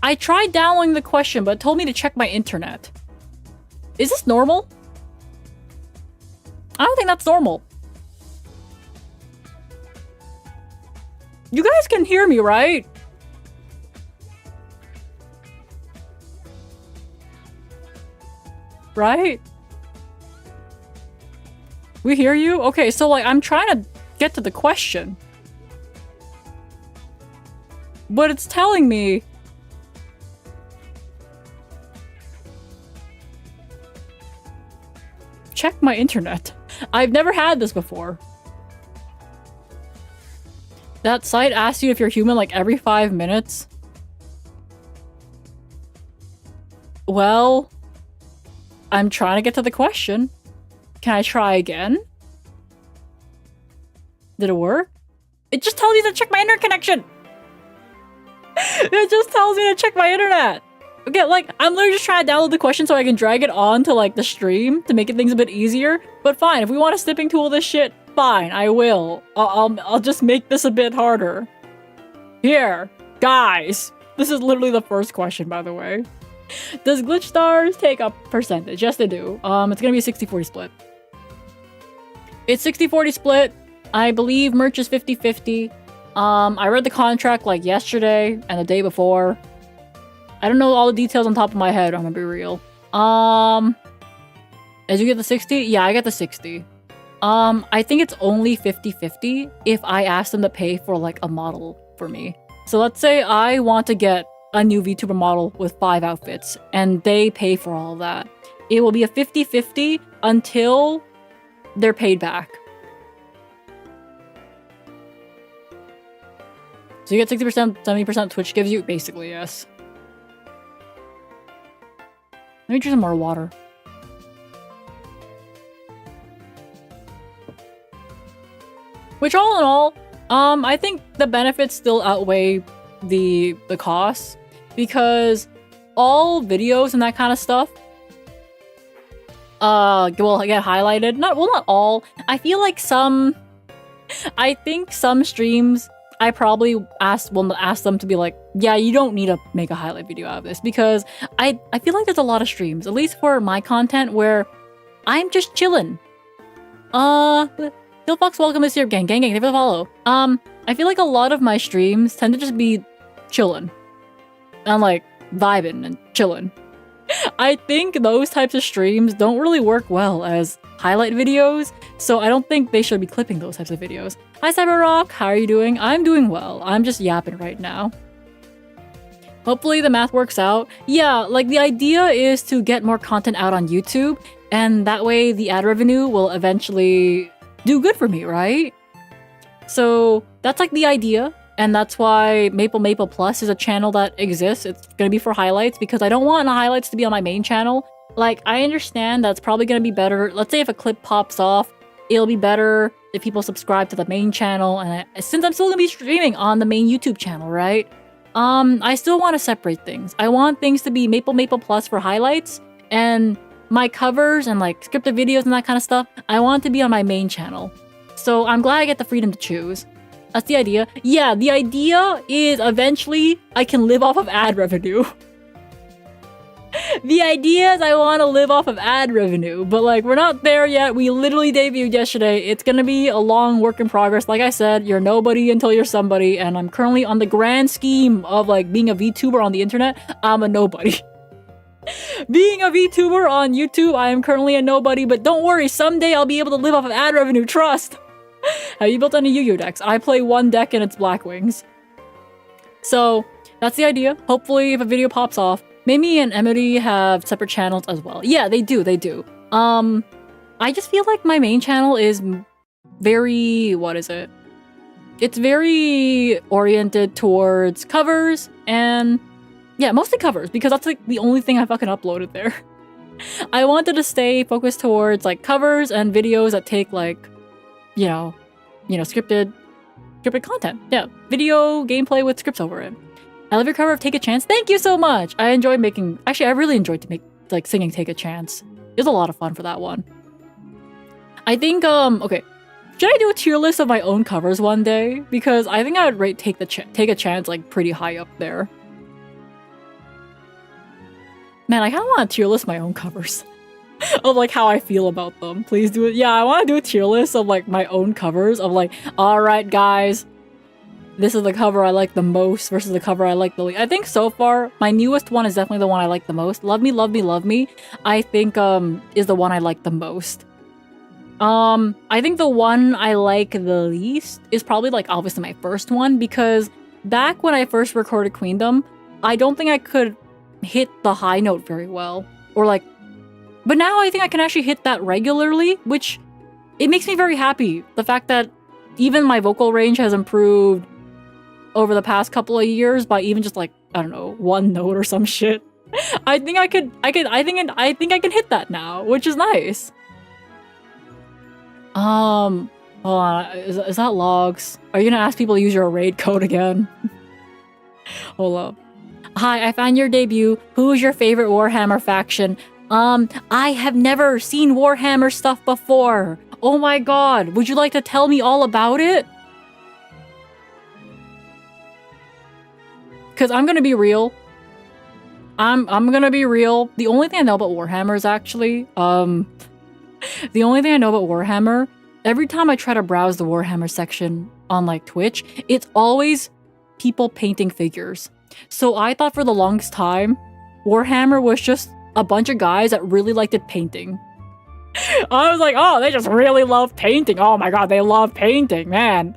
I tried downloading the question, but it told me to check my internet. Is this normal? I don't think that's normal. You guys can hear me, right? Right? We hear you? Okay, so like I'm trying to get to the question. But it's telling me check my internet. I've never had this before. That site asks you if you're human like every 5 minutes. Well, I'm trying to get to the question. Can I try again? Did it work? It just tells you to check my internet connection. It just tells me to check my internet. Okay, like, I'm literally just trying to download the question so I can drag it on to, like, the stream to make things a bit easier. But fine, if we want to snipping tool this shit, fine, I will. I'll just make this a bit harder. Here, guys. This is literally the first question, by the way. Does GlitchStars take a percentage? Yes, they do. It's gonna be a 60-40 split. It's 60-40 split. I believe merch is 50-50. I read the contract, like, yesterday and the day before. I don't know all the details on top of my head, I'm gonna be real. As you get the 60? Yeah, I get the 60. I think it's only 50-50 if I ask them to pay for like a model for me. So let's say I want to get a new VTuber model with 5 outfits and they pay for all of that. It will be a 50-50 until they're paid back. So you get 60%, 70% Twitch gives you? Basically, yes. Let me drink some more water. Which all in all, I think the benefits still outweigh the costs because all videos and that kind of stuff will get highlighted. Not all. I feel like some streams I probably will ask them to be like, yeah, you don't need to make a highlight video out of this because I feel like there's a lot of streams, at least for my content, where I'm just chilling. Philfox, welcome this year, gang, thank you for the follow. I feel like a lot of my streams tend to just be chilling and like vibing and chilling. I think those types of streams don't really work well as highlight videos, so I don't think they should be clipping those types of videos. Hi Cyberrock, how are you doing? I'm doing well. I'm just yapping right now. Hopefully the math works out. Yeah, like the idea is to get more content out on YouTube, and that way the ad revenue will eventually do good for me, right? So that's like the idea, and that's why Maple Plus is a channel that exists. It's gonna be for highlights because I don't want the highlights to be on my main channel. Like, I understand that's probably gonna be better. Let's say if a clip pops off, it'll be better if people subscribe to the main channel, and since I'm still gonna be streaming on the main YouTube channel, right? I still want to separate things. I want things to be Maple Plus for highlights, and my covers and like scripted videos and that kind of stuff, I want to be on my main channel. So I'm glad I get the freedom to choose. That's the idea. Yeah, the idea is eventually I can live off of ad revenue. The idea is I want to live off of ad revenue, but like we're not there yet. We literally debuted yesterday. It's gonna be a long work in progress. Like I said, you're nobody until you're somebody, and I'm currently on the grand scheme of like being a VTuber on the internet. I'm a nobody. Being a VTuber on YouTube, I am currently a nobody, but don't worry, someday I'll be able to live off of ad revenue, trust! Have you built any Yu-Gi-Oh decks? I play one deck and it's Black Wings. So, that's the idea. Hopefully, if a video pops off, Mimi and Emily have separate channels as well. Yeah, they do. I just feel like my main channel is very... what is it? It's very oriented towards covers and... yeah, mostly covers, because that's like the only thing I fucking uploaded there. I wanted to stay focused towards like covers and videos that take like, you know, scripted content. Yeah, video gameplay with scripts over it. I love your cover of Take a Chance. Thank you so much. I enjoyed making, actually I really enjoyed to make like singing Take a Chance. It was a lot of fun for that one. I think, okay. Should I do a tier list of my own covers one day? Because I think I would rate Take a Chance like pretty high up there. Man, I kind of want to tier list my own covers of like how I feel about them. Please do it. Yeah, I want to do a tier list of like my own covers of like, all right, guys, this is the cover I like the most versus the cover I like the least. I think so far, my newest one is definitely the one I like the most. Love Me, Love Me, Love Me, I think is the one I like the most. I think the one I like the least is probably like obviously my first one, because back when I first recorded Queendom, I don't think I could hit the high note very well, or like, but now I think I can actually hit that regularly, which it makes me very happy. The fact that even my vocal range has improved over the past couple of years by even just like, I don't know, one note or some shit. I think I think I can hit that now, which is nice. Hold on, is that logs? Are you gonna ask people to use your raid code again? Hold up. Hi, I found your debut. Who is your favorite Warhammer faction? I have never seen Warhammer stuff before. Oh my god, would you like to tell me all about it? Cause I'm gonna be real. I'm gonna be real. The only thing I know about Warhammer is actually, the only thing I know about Warhammer, every time I try to browse the Warhammer section on like Twitch, it's always people painting figures. So I thought for the longest time, Warhammer was just a bunch of guys that really liked it painting. I was like, oh, they just really love painting. Oh my god, they love painting, man.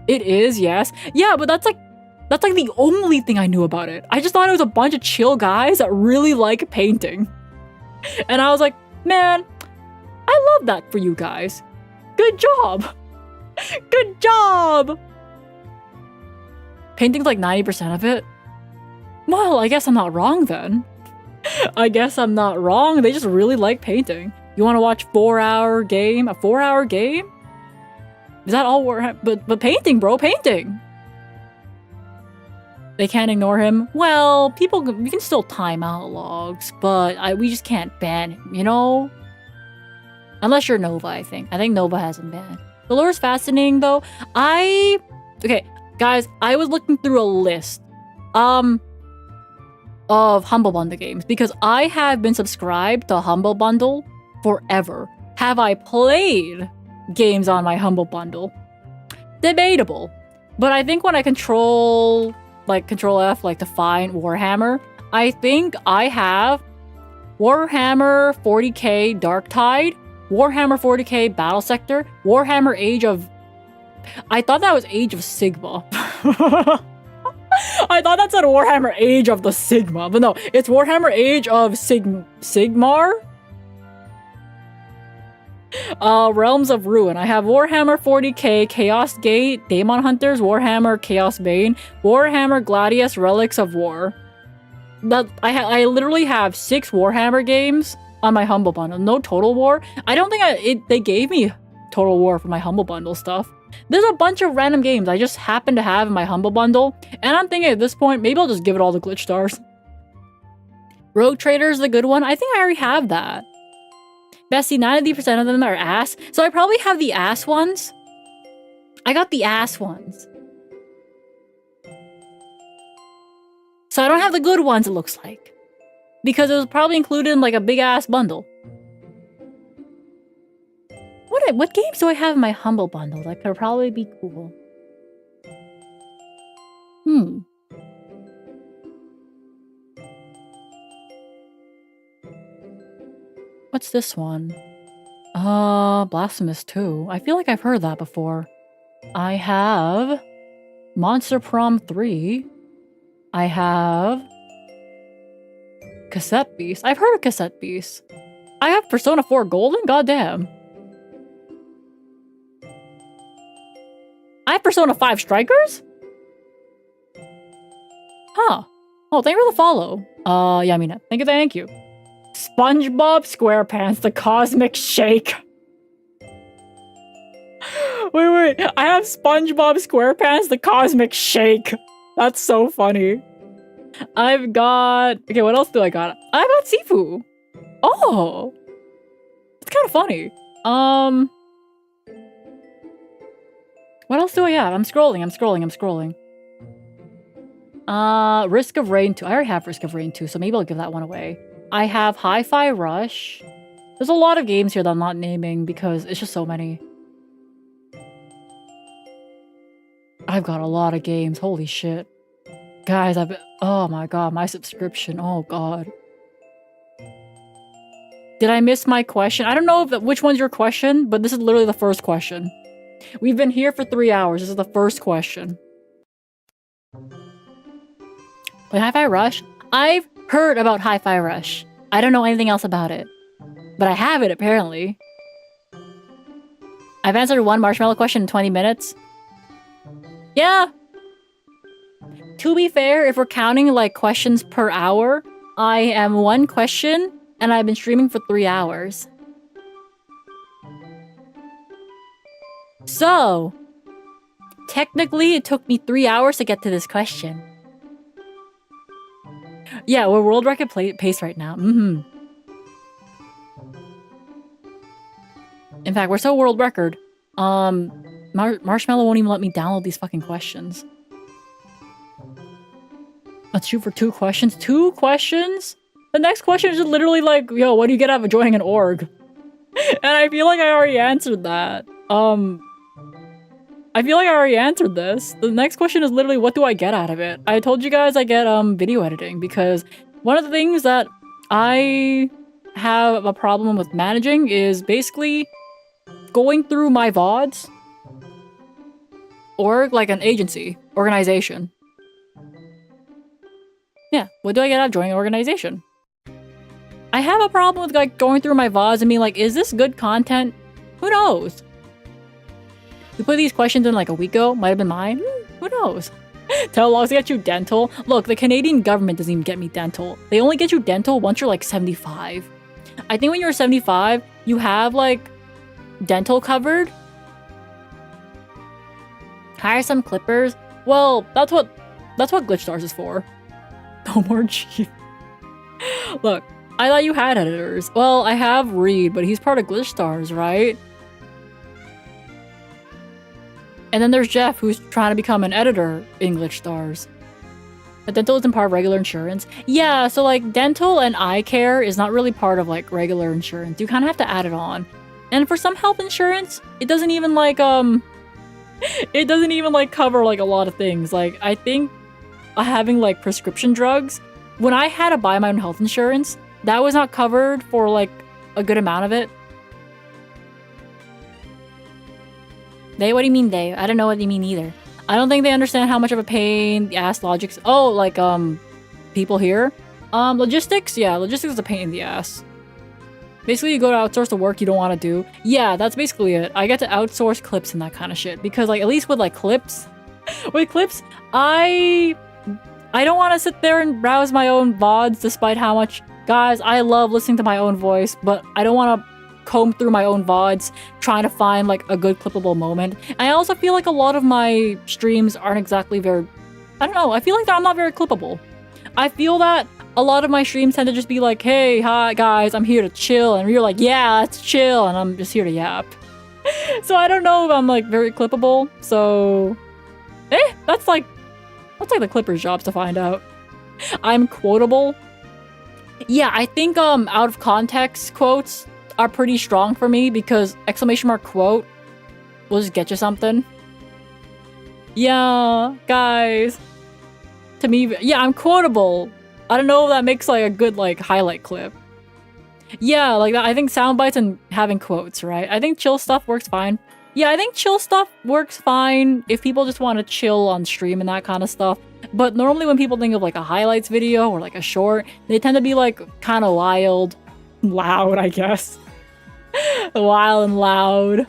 It is, yes. Yeah, but that's like the only thing I knew about it. I just thought it was a bunch of chill guys that really like painting. And I was like, man, I love that for you guys. Good job. Good job. Painting's like 90% of it. Well, I guess I'm not wrong then. I guess I'm not wrong. They just really like painting. You want to watch 4-hour game? A 4-hour game? Is that all Warhammer? But painting, bro, painting. They can't ignore him. Well, we can still time out logs, but we just can't ban him, you know? Unless you're Nova, I think. I think Nova hasn't banned. The lore is fascinating, though. Okay, guys, I was looking through a list of Humble Bundle games because I have been subscribed to Humble Bundle forever. Have I played games on my Humble Bundle? Debatable. But I think when I control F, like to find Warhammer, I think I have Warhammer 40k Darktide, Warhammer 40k Battle Sector, Warhammer Age of... I thought that was Age of Sigma. I thought that said Warhammer Age of the Sigma, but no, it's Warhammer Age of Sigmar? Realms of Ruin. I have Warhammer 40k Chaos Gate, Daemon Hunters, Warhammer Chaos Bane, Warhammer Gladius Relics of War. I literally have 6 Warhammer games on my Humble Bundle. No Total War. I don't think they gave me Total War for my Humble Bundle stuff. There's a bunch of random games I just happen to have in my Humble Bundle, and I'm thinking at this point, maybe I'll just give it all to GlitchStars. Rogue Trader is the good one. I think I already have that. Bestie, 90% of them are ass, so I probably have the ass ones. I got the ass ones. So I don't have the good ones, it looks like. Because it was probably included in like a big ass bundle. What games do I have in my humble bundle that could probably be cool? What's this one? Blasphemous 2. I feel like I've heard that before. I have Monster Prom 3. I have Cassette Beast. I've heard of Cassette Beast. I have Persona 4 Golden? Goddamn. I have Persona 5 Strikers? Huh. Oh, thank you for the follow. Yeah, I mean, thank you. SpongeBob SquarePants, the Cosmic Shake. Wait. I have SpongeBob SquarePants, the Cosmic Shake. That's so funny. I've got... Okay, what else do I got? I got Sifu. Oh. It's kind of funny. What else do I have? I'm scrolling. Risk of Rain 2. I already have Risk of Rain 2, so maybe I'll give that one away. I have Hi-Fi Rush. There's a lot of games here that I'm not naming because it's just so many. I've got a lot of games. Holy shit. Guys, oh my god, my subscription. Oh god. Did I miss my question? I don't know which one's your question, but this is literally the first question. We've been here for 3 hours. This is the first question. Wait, Hi-Fi Rush? I've heard about Hi-Fi Rush. I don't know anything else about it. But I have it, apparently. I've answered one marshmallow question in 20 minutes. Yeah. To be fair, if we're counting like questions per hour, I am 1 question and I've been streaming for 3 hours. So, technically it took me 3 hours to get to this question. Yeah, we're world record pace right now. In fact, we're so world record. Marshmallow won't even let me download these fucking questions. Let's shoot for 2 questions. 2 questions? The next question is just literally like, yo, what do you get out of joining an org? And I feel like I already answered that. I feel like I already answered this. The next question is literally, what do I get out of it? I told you guys I get video editing because one of the things that I have a problem with managing is basically going through my VODs or like an organization. Yeah, what do I get out of joining an organization? I have a problem with like going through my VODs and being like, is this good content? Who knows? We put these questions in like a week ago. Might have been mine. Who knows? Telelogs get you dental. Look, the Canadian government doesn't even get me dental. They only get you dental once you're like 75. I think when you're 75, you have like dental covered. Hire some clippers. Well, that's what GlitchStars is for. No more chief. Look, I thought you had editors. Well, I have Reed, but he's part of GlitchStars, right? And then there's Jeff, who's trying to become an editor in GlitchStars. But dental isn't part of regular insurance. Yeah, so like dental and eye care is not really part of like regular insurance. You kind of have to add it on. And for some health insurance, it doesn't even like it doesn't even like cover like a lot of things. Like I think having like prescription drugs, when I had to buy my own health insurance, that was not covered for like a good amount of it. They? What do you mean they? I don't know what you mean either. I don't think they understand how much of a pain the ass logics. Oh, like people here. Logistics. Yeah, logistics is a pain in the ass. Basically, you go to outsource the work you don't want to do. Yeah, that's basically it. I get to outsource clips and that kind of shit because like at least with like clips, I don't want to sit there and browse my own VODs despite how much, guys, I love listening to my own voice, but I don't want to comb through my own VODs trying to find like a good clippable moment. I also feel like a lot of my streams aren't exactly very, I don't know, I feel like I'm not very clippable. I feel that a lot of my streams tend to just be like, hey, hi guys, I'm here to chill, and you're like, yeah, let's chill, and I'm just here to yap. So I don't know if I'm like very clippable, so that's like the Clippers' jobs to find out. I'm quotable. Yeah, I think out of context quotes are pretty strong for me because exclamation mark quote will just get you something. Yeah, guys. To me, yeah, I'm quotable. I don't know if that makes like a good like highlight clip. Yeah, like I think sound bites and having quotes, right? I think chill stuff works fine. Yeah, I think chill stuff works fine if people just want to chill on stream and that kind of stuff. But normally when people think of like a highlights video or like a short, they tend to be like kind of wild. Loud, I guess. Wild and loud.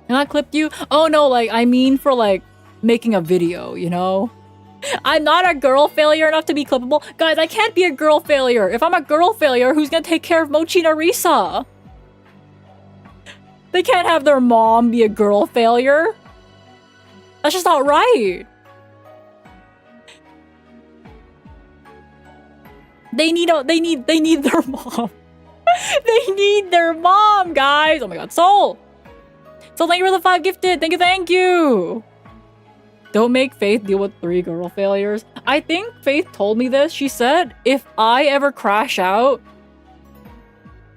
And I clipped you? Oh no, like I mean for like making a video, you know? I'm not a girl failure enough to be clippable. Guys, I can't be a girl failure. If I'm a girl failure, who's gonna take care of Mochi and Arisa? They can't have their mom be a girl failure. That's just not right. They need their mom. They need their mom, guys. Oh my god, Soul! Soul, thank you for the 5 gifted. Thank you. Don't make Faith deal with 3 girl failures. I think Faith told me this. She said, if I ever crash out,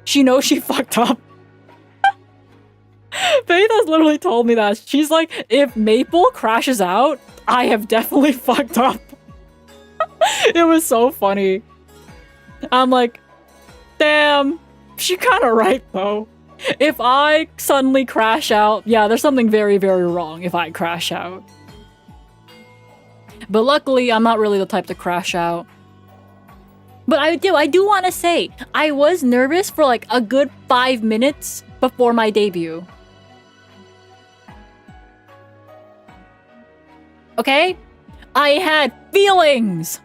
she knows she fucked up. Faith has literally told me that. She's like, if Maple crashes out, I have definitely fucked up. It was so funny. I'm like, damn, she kind of right though. If I suddenly crash out, yeah, there's something very, very wrong if I crash out. But luckily, I'm not really the type to crash out. But I do want to say, I was nervous for like a good 5 minutes before my debut. Okay? I had feelings!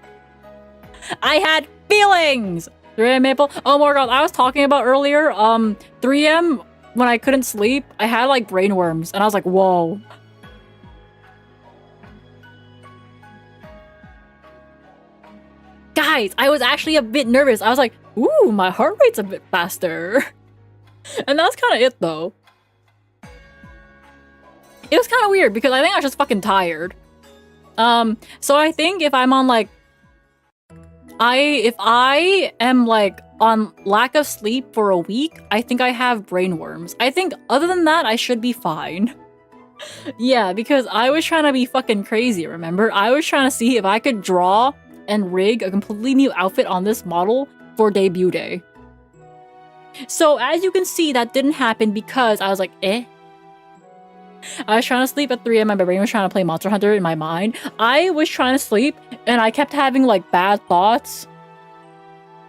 I had feelings! 3am Maple? Oh my god, I was talking about earlier, 3am, when I couldn't sleep, I had like brain worms, and I was like, whoa. Guys, I was actually a bit nervous. I was like, ooh, my heart rate's a bit faster. And that's kind of it, though. It was kind of weird, because I think I was just fucking tired. So I think if I'm on, like... if I am, like, on lack of sleep for a week, I think I have brain worms. I think other than that, I should be fine. Yeah, because I was trying to be fucking crazy, remember? I was trying to see if I could draw and rig a completely new outfit on this model for debut day. So as you can see, that didn't happen because I was like, eh. I was trying to sleep at 3am, my brain was trying to play Monster Hunter in my mind. I was trying to sleep and I kept having like bad thoughts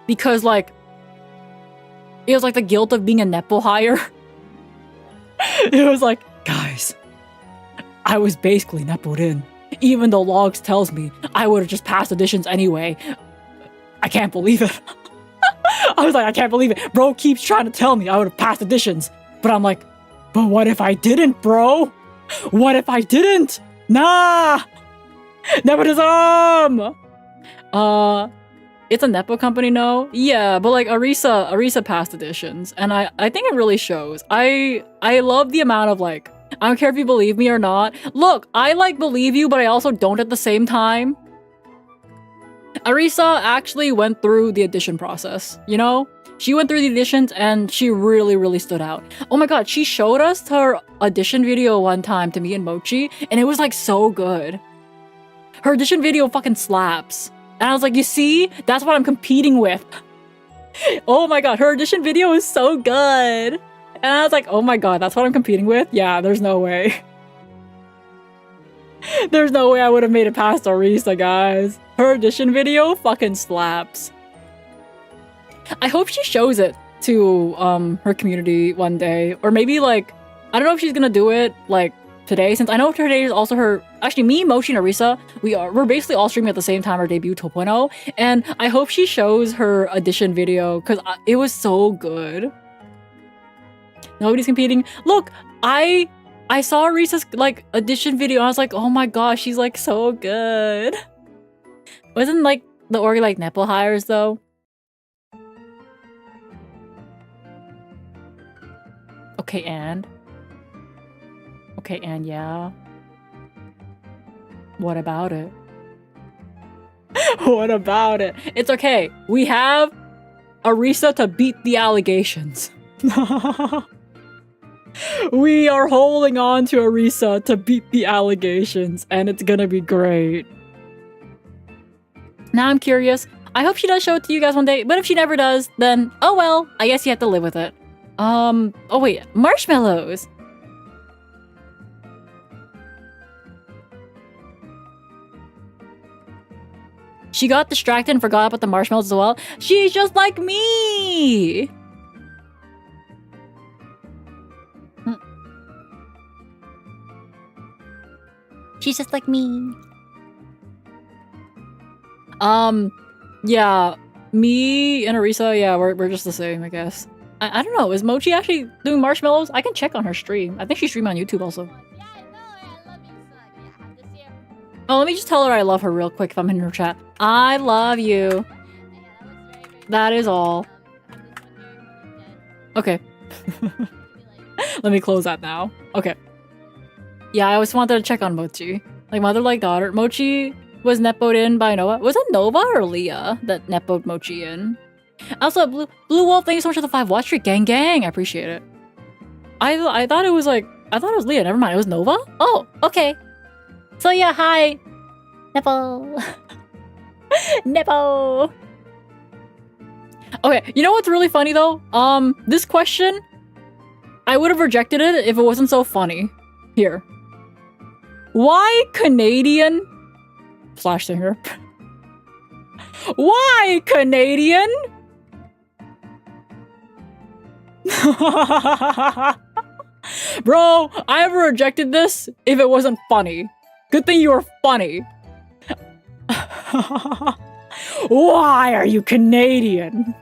because like it was like the guilt of being a Nepo hire. It was like, guys, I was basically Nepoed in. Even though logs tells me I would have just passed auditions anyway. I can't believe it. I was like, I can't believe it. Bro keeps trying to tell me I would have passed auditions. But I'm like, but what if I didn't, bro? What if I didn't? Nah! Nepotism! It's a Nepo company, no? Yeah, but like Arisa passed auditions. And I think it really shows. I love the amount of like, I don't care if you believe me or not. Look, I like believe you, but I also don't at the same time. Arisa actually went through the audition process, you know? She went through the auditions and she really, really stood out. Oh my god, she showed us her audition video one time to me and Mochi, and it was like so good. Her audition video fucking slaps. And I was like, you see? That's what I'm competing with. Oh my god, her audition video is so good. And I was like, oh my god, that's what I'm competing with? Yeah, there's no way. There's no way I would have made it past Arisa, guys. Her audition video fucking slaps. I hope she shows it to her community one day. Or maybe like, I don't know if she's gonna do it like today, since I know today is also her, actually me, Mochi, and Arisa, we're basically all streaming at the same time our debut 2.0, and I hope she shows her audition video because it was so good. Nobody's competing. Look, I saw Arisa's like audition video. I was like, oh my gosh, she's like so good. Wasn't like the org like Nepo hires though? Okay, and yeah. What about it? What about it? It's okay. We have Arisa to beat the allegations. We are holding on to Arisa to beat the allegations, and it's gonna be great. Now I'm curious. I hope she does show it to you guys one day, but if she never does, then oh well, I guess you have to live with it. Oh wait, marshmallows. She got distracted and forgot about the marshmallows as well. She's just like me! She's just like me. Yeah, me and Arisa, yeah, we're just the same, I guess. I don't know, is Mochi actually doing marshmallows? I can check on her stream. I think she streamed on YouTube also. Oh, let me just tell her I love her real quick if I'm in her chat. I love you. That is all. Okay. Let me close that now. Okay. Yeah, I always wanted to check on Mochi. Like mother, like daughter. Mochi was nepoed in by Nova. Was it Nova or Leah that nepoed Mochi in? Also, Blue Wolf, thank you so much for the 5 watch streak. Gang gang, I appreciate it. I thought it was like, I thought it was Leah. Never mind, it was Nova? Oh, okay. So yeah, hi. Nepo. Nepo. Okay, you know what's really funny though? This question, I would have rejected it if it wasn't so funny. Here. Why Canadian? / singer. Why Canadian? Bro, I ever rejected this if it wasn't funny. Good thing you were funny. Why are you Canadian?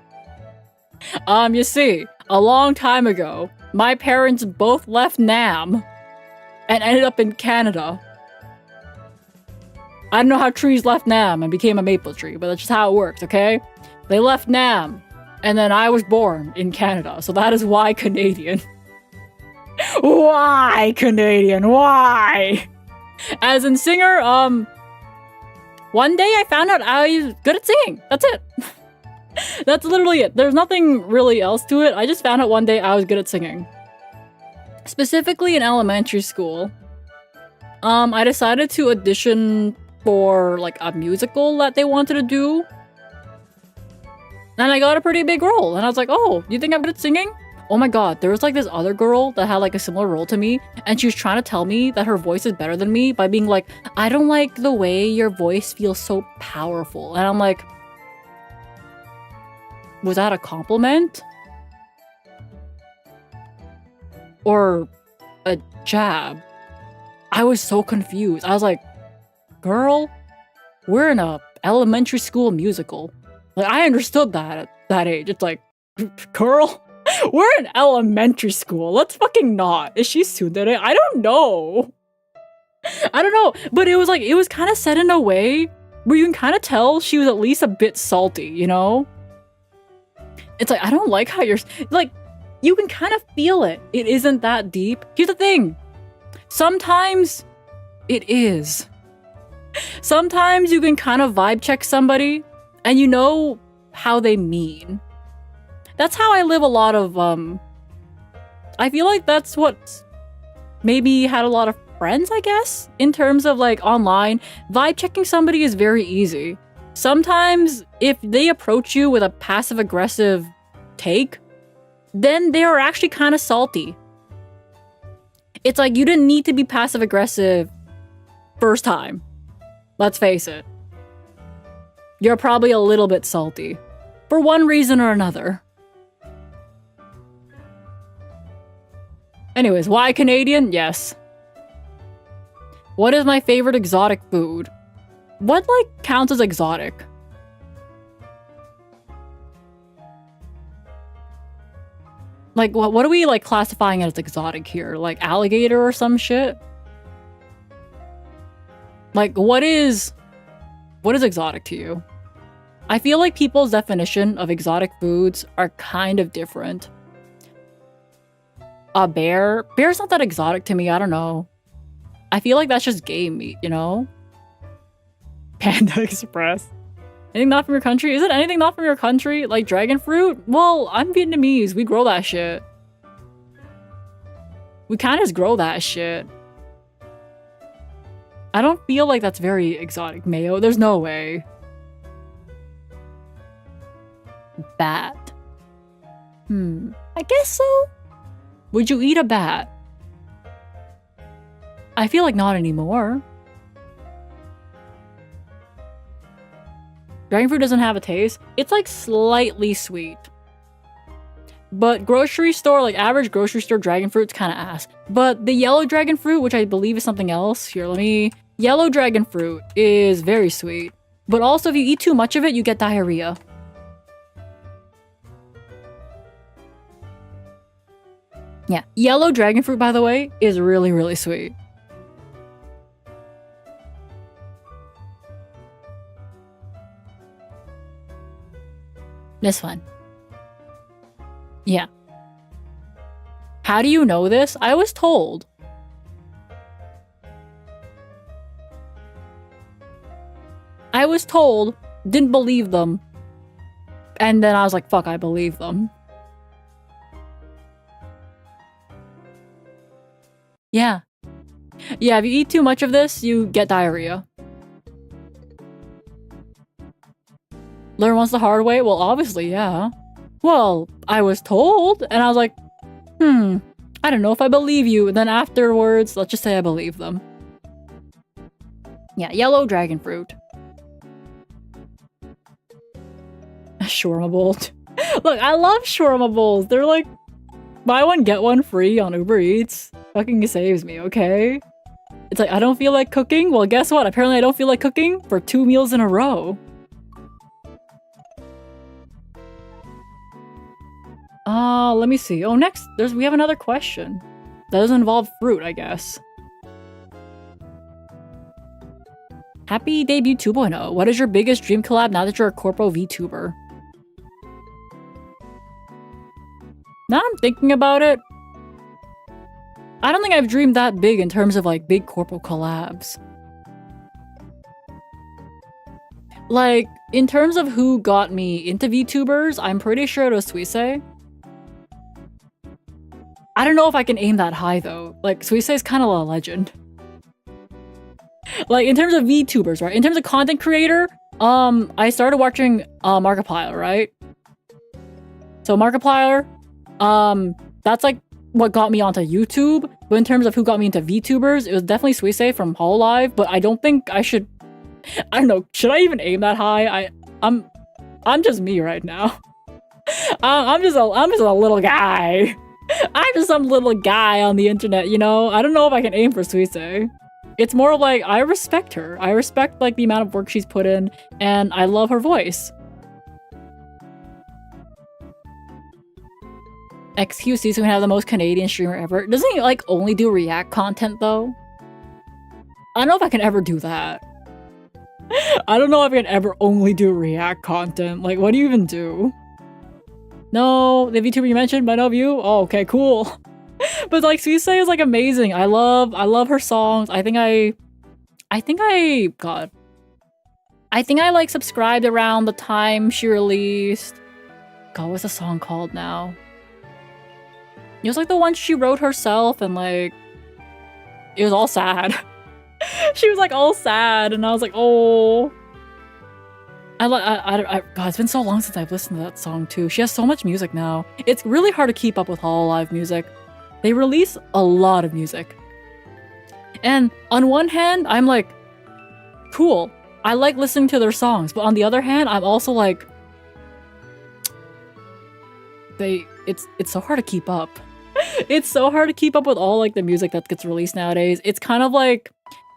You see, a long time ago, my parents both left Nam and ended up in Canada. I don't know how trees left Nam and became a maple tree, but that's just how it works, okay? They left Nam, and then I was born in Canada, so that is why Canadian. Why Canadian? Why? As in singer, one day I found out I was good at singing. That's it. That's literally it. There's nothing really else to it. I just found out one day I was good at singing. Specifically in elementary school. I decided to audition for like a musical that they wanted to do. And I got a pretty big role. And I was like, oh, you think I'm good at singing? Oh my god, there was like this other girl that had like a similar role to me, and she was trying to tell me that her voice is better than me by being like, I don't like the way your voice feels so powerful. And I'm like, was that a compliment? Or a jab? I was so confused. I was like, girl, we're in a elementary school musical. Like, I understood that at that age. It's like, girl, we're in elementary school. Let's fucking not. Is she tsundere? I don't know. I don't know. But it was like, it was kind of said in a way where you can kind of tell she was at least a bit salty, you know? It's like, I don't like how you're... Like, you can kind of feel it. It isn't that deep. Here's the thing. Sometimes it is. Sometimes you can kind of vibe check somebody and you know how they mean. That's how I live a lot of, I feel like that's what maybe had a lot of friends, I guess, in terms of like online. Vibe checking somebody is very easy. Sometimes if they approach you with a passive aggressive take, then they are actually kind of salty. It's like you didn't need to be passive aggressive first time. Let's face it. You're probably a little bit salty. For one reason or another. Anyways, why Canadian? Yes. What is my favorite exotic food? What, like, counts as exotic? Like, what are we, like, classifying as exotic here? Like, alligator or some shit? Like, what is exotic to you? I feel like people's definition of exotic foods are kind of different. A bear? Bear's not that exotic to me, I don't know. I feel like that's just game meat, you know? Panda Express. Anything not from your country? Is it anything not from your country? Like dragon fruit? Well, I'm Vietnamese. We grow that shit. We kind of just grow that shit. I don't feel like that's very exotic. Mayo? There's no way. Bat. I guess so. Would you eat a bat? I feel like not anymore. Dragon fruit doesn't have a taste. It's like slightly sweet. But grocery store, like average grocery store dragon fruit's kind of ass. But the yellow dragon fruit, which I believe is something else. Here, Yellow dragon fruit is very sweet. But also if you eat too much of it, you get diarrhea. Yeah, yellow dragon fruit, by the way, is really, really sweet. This one. Yeah. How do you know this? I was told. I was told, didn't believe them. And then I was like, fuck, I believe them. Yeah. Yeah, if you eat too much of this, you get diarrhea. Learn once the hard way? Well, obviously, yeah. Well, I was told, and I was like, I don't know if I believe you. And then afterwards, let's just say I believe them. Yeah, yellow dragon fruit. Shawarma bowl. Look, I love shawarma bowls. They're like, buy one, get one free on Uber Eats. Fucking saves me, okay? It's like, I don't feel like cooking. Well, guess what? Apparently I don't feel like cooking for 2 meals in a row. Let me see. Oh, next, we have another question. That doesn't involve fruit, I guess. Happy debut 2.0. What is your biggest dream collab now that you're a corpo VTuber? Now I'm thinking about it. I don't think I've dreamed that big in terms of like big corpo collabs. Like, in terms of who got me into VTubers, I'm pretty sure it was Suisse. I don't know if I can aim that high though. Like, Suisse is kind of a legend. Like, in terms of VTubers, right? In terms of content creator, I started watching Markiplier, right? So Markiplier, that's like what got me onto YouTube. But in terms of who got me into VTubers, it was definitely Suisse from Hololive. But I don't think I should. I don't know. Should I even aim that high? I'm just me right now. I'm just a little guy. I'm just some little guy on the internet, you know? I don't know if I can aim for Suisse. It's more of like, I respect her. I respect like the amount of work she's put in, and I love her voice. XQC's gonna have the most Canadian streamer ever. Doesn't he like only do React content though? I don't know if I can ever do that. I don't know if I can ever only do React content. Like, what do you even do? No, the VTuber you mentioned, I know you. Oh, okay, cool. But like, Suisse is like amazing. I love her songs. I think I like subscribed around the time she released. God, what's the song called now? It was like the one she wrote herself, and like, it was all sad. She was like all sad, and I was like, oh. God, it's been so long since I've listened to that song too. She has so much music now. It's really hard to keep up with Hololive music. They release a lot of music. And on one hand, I'm like, cool. I like listening to their songs. But on the other hand, I'm also like, it's so hard to keep up. It's so hard to keep up with all like the music that gets released nowadays. It's kind of like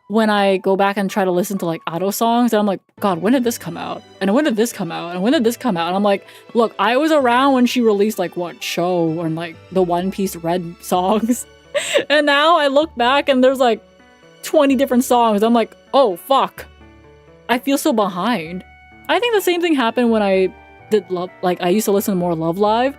when I go back and try to listen to like Ado songs, and I'm like, God, when did this come out? And when did this come out? And when did this come out? And I'm like, look, I was around when she released like what show and like the One Piece Red songs. And now I look back and there's like 20 different songs. I'm like, oh fuck. I feel so behind. I think the same thing happened when I did Love, like I used to listen to more Love Live.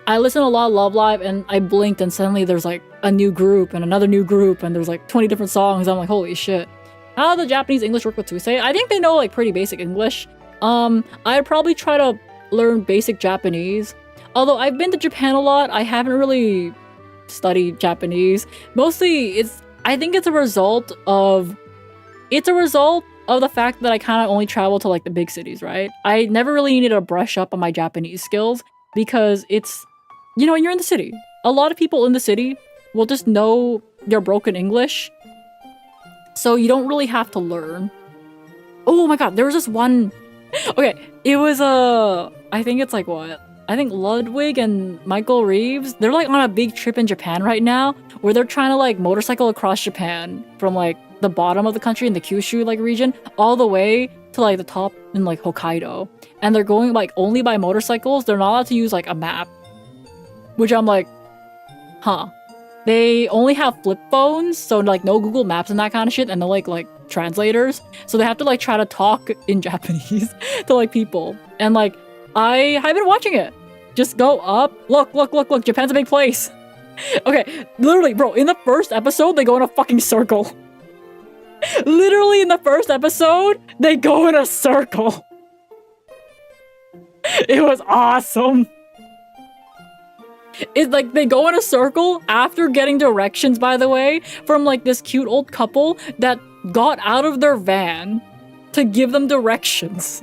I listened to a lot of Love Live, and I blinked and suddenly there's like a new group and another new group, and there's like 20 different songs. I'm like, holy shit. How does the Japanese English work with Suisse? I think they know like pretty basic English. I'd probably try to learn basic Japanese. Although I've been to Japan a lot, I haven't really studied Japanese. Mostly, I think it's a result of the fact that I kind of only travel to like the big cities, right? I never really needed to brush up on my Japanese skills because it's, you know, you're in the city. A lot of people in the city will just know your broken English, so you don't really have to learn. Oh my god, there was this one. Okay, it was I think it's like what? I think Ludwig and Michael Reeves, they're like on a big trip in Japan right now where they're trying to like motorcycle across Japan from like the bottom of the country in the Kyushu like region all the way to like the top in like Hokkaido. And they're going like only by motorcycles. They're not allowed to use like a map. Which I'm like, huh. They only have flip phones, so like no Google Maps and that kind of shit, and no like translators. So they have to like try to talk in Japanese to like people. And like I've been watching it. Just go up. Look, Japan's a big place. Okay, literally, bro, in the first episode, they go in a fucking circle. Literally in the first episode, they go in a circle. It was awesome. It's like they go in a circle after getting directions, by the way, from like this cute old couple that got out of their van to give them directions.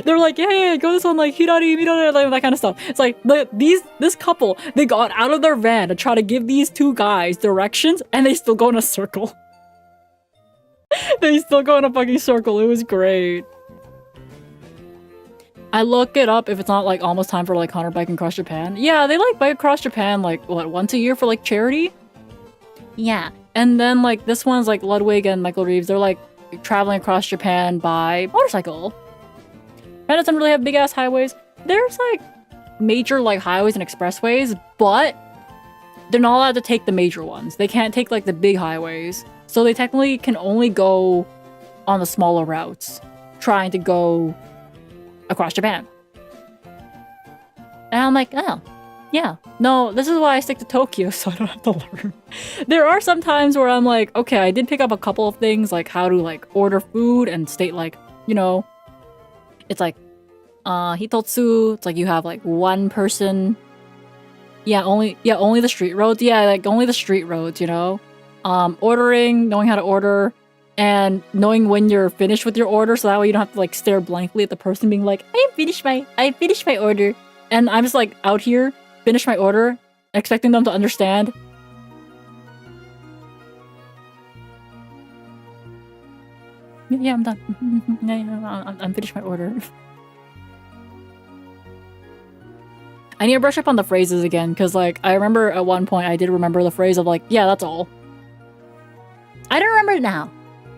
They're like, yeah, go this one, like hirari, midori, like that kind of stuff. It's like this couple, they got out of their van to try to give these two guys directions, and they still go in a circle. They still go in a fucking circle. It was great. I look it up if it's not like almost time for like Hunter biking across Japan. Yeah, they like bike across Japan like what, once a year for like charity? Yeah. And then like this one's like Ludwig and Michael Reeves, they're like traveling across Japan by motorcycle. Japan doesn't really have big ass highways. There's like major like highways and expressways, but they're not allowed to take the major ones. They can't take like the big highways. So they technically can only go on the smaller routes, trying to go across Japan. And I'm like, oh, yeah. No, this is why I stick to Tokyo, so I don't have to learn. There are some times where I'm like, okay, I did pick up a couple of things, like how to like order food and state like, you know, it's like, hitotsu, it's like you have like one person. Yeah, only the street roads. Yeah, like only the street roads, you know? Ordering, knowing how to order, and knowing when you're finished with your order, so that way you don't have to like stare blankly at the person being like, I finished my order. And I'm just like out here, finish my order, expecting them to understand. Yeah, I'm done. Yeah, I'm finished my order. I need to brush up on the phrases again, because like I remember at one point I did remember the phrase of like, yeah, that's all. I don't remember it now.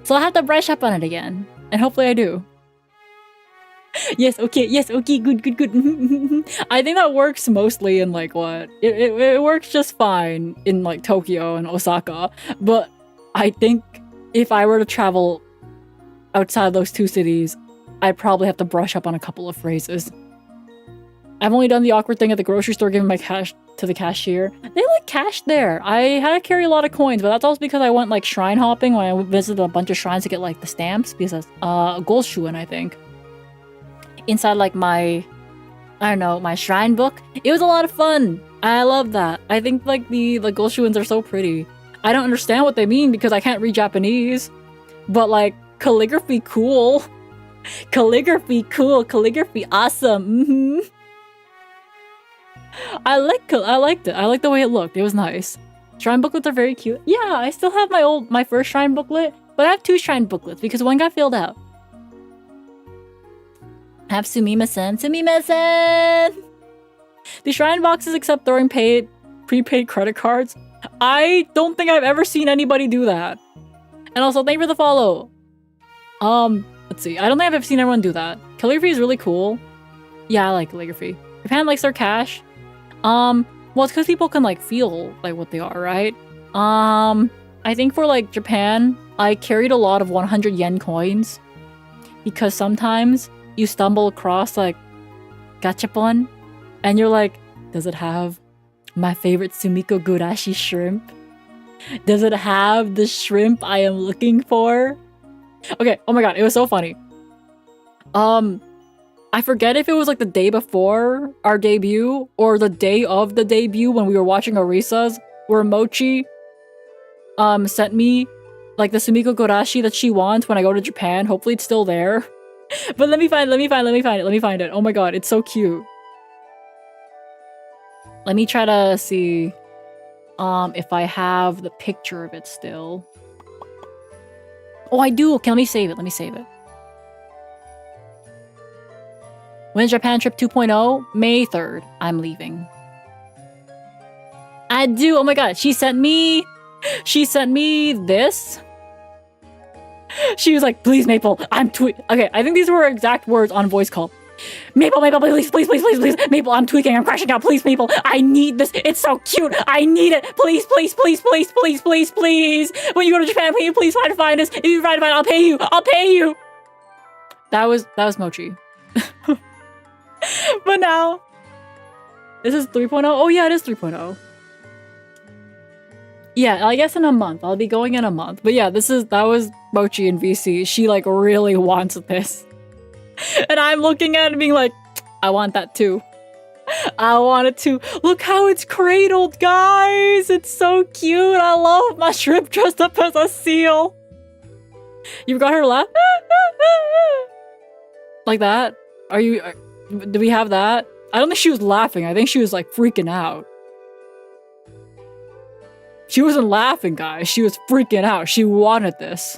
So I'll have to brush up on it again. And hopefully I do. Yes, okay, good. I think that works mostly in like what? It works just fine in like Tokyo and Osaka. But I think if I were to travel outside those two cities, I'd probably have to brush up on a couple of phrases. I've only done the awkward thing at the grocery store giving my cash to the cashier. They like cash there. I had to carry a lot of coins, but that's also because I went like shrine hopping when I visited a bunch of shrines to get like the stamps, because that's Goldschuhen, I think. Inside like my, I don't know, my shrine book. It was a lot of fun. I love that. I think like the Goldschuhens are so pretty. I don't understand what they mean because I can't read Japanese, but like calligraphy cool. Calligraphy cool. Calligraphy awesome. I liked it. I liked the way it looked. It was nice. Shrine booklets are very cute. Yeah, I still have my first shrine booklet, but I have two shrine booklets because one got filled out. I have Sumimasen. The shrine boxes accept throwing prepaid credit cards. I don't think I've ever seen anybody do that. And also, thank you for the follow. Let's see. I don't think I've ever seen everyone do that. Calligraphy is really cool. Yeah, I like calligraphy. Japan likes their cash. Well, it's because people can like feel like what they are, right? I think for like Japan, I carried a lot of 100 yen coins because sometimes you stumble across like gachapon and you're like, does it have my favorite Sumiko Gurashi shrimp? Does it have the shrimp I am looking for? Okay, oh my god, it was so funny. I forget if it was like the day before our debut or the day of the debut when we were watching Orisa's, where Mochi sent me like the Sumiko Gorashi that she wants when I go to Japan. Hopefully it's still there. But let me find it. Oh my god, it's so cute. Let me try to see if I have the picture of it still. Oh, I do. Okay, let me save it. When's Japan trip 2.0? May 3rd. I'm leaving. I do. Oh my god, she sent me this. She was like, please, Maple, okay, I think these were her exact words on voice call. Maple, please. Maple, I'm tweaking. I'm crashing out. Please, Maple, I need this. It's so cute. I need it. Please. When you go to Japan, will you please try to find us? If you try to find it, I'll pay you. That was Mochi. But now, this is 3.0. Oh yeah, it is 3.0. Yeah, I guess in a month. I'll be going in a month. But yeah, that was Mochi in VC. She like really wants this. And I'm looking at it and being like, I want that too. I want it too. Look how it's cradled, guys. It's so cute. I love my shrimp dressed up as a seal. You've got her laugh? Like that? Do we have that? I don't think she was laughing. I think she was like freaking out. She wasn't laughing, guys. She was freaking out. She wanted this.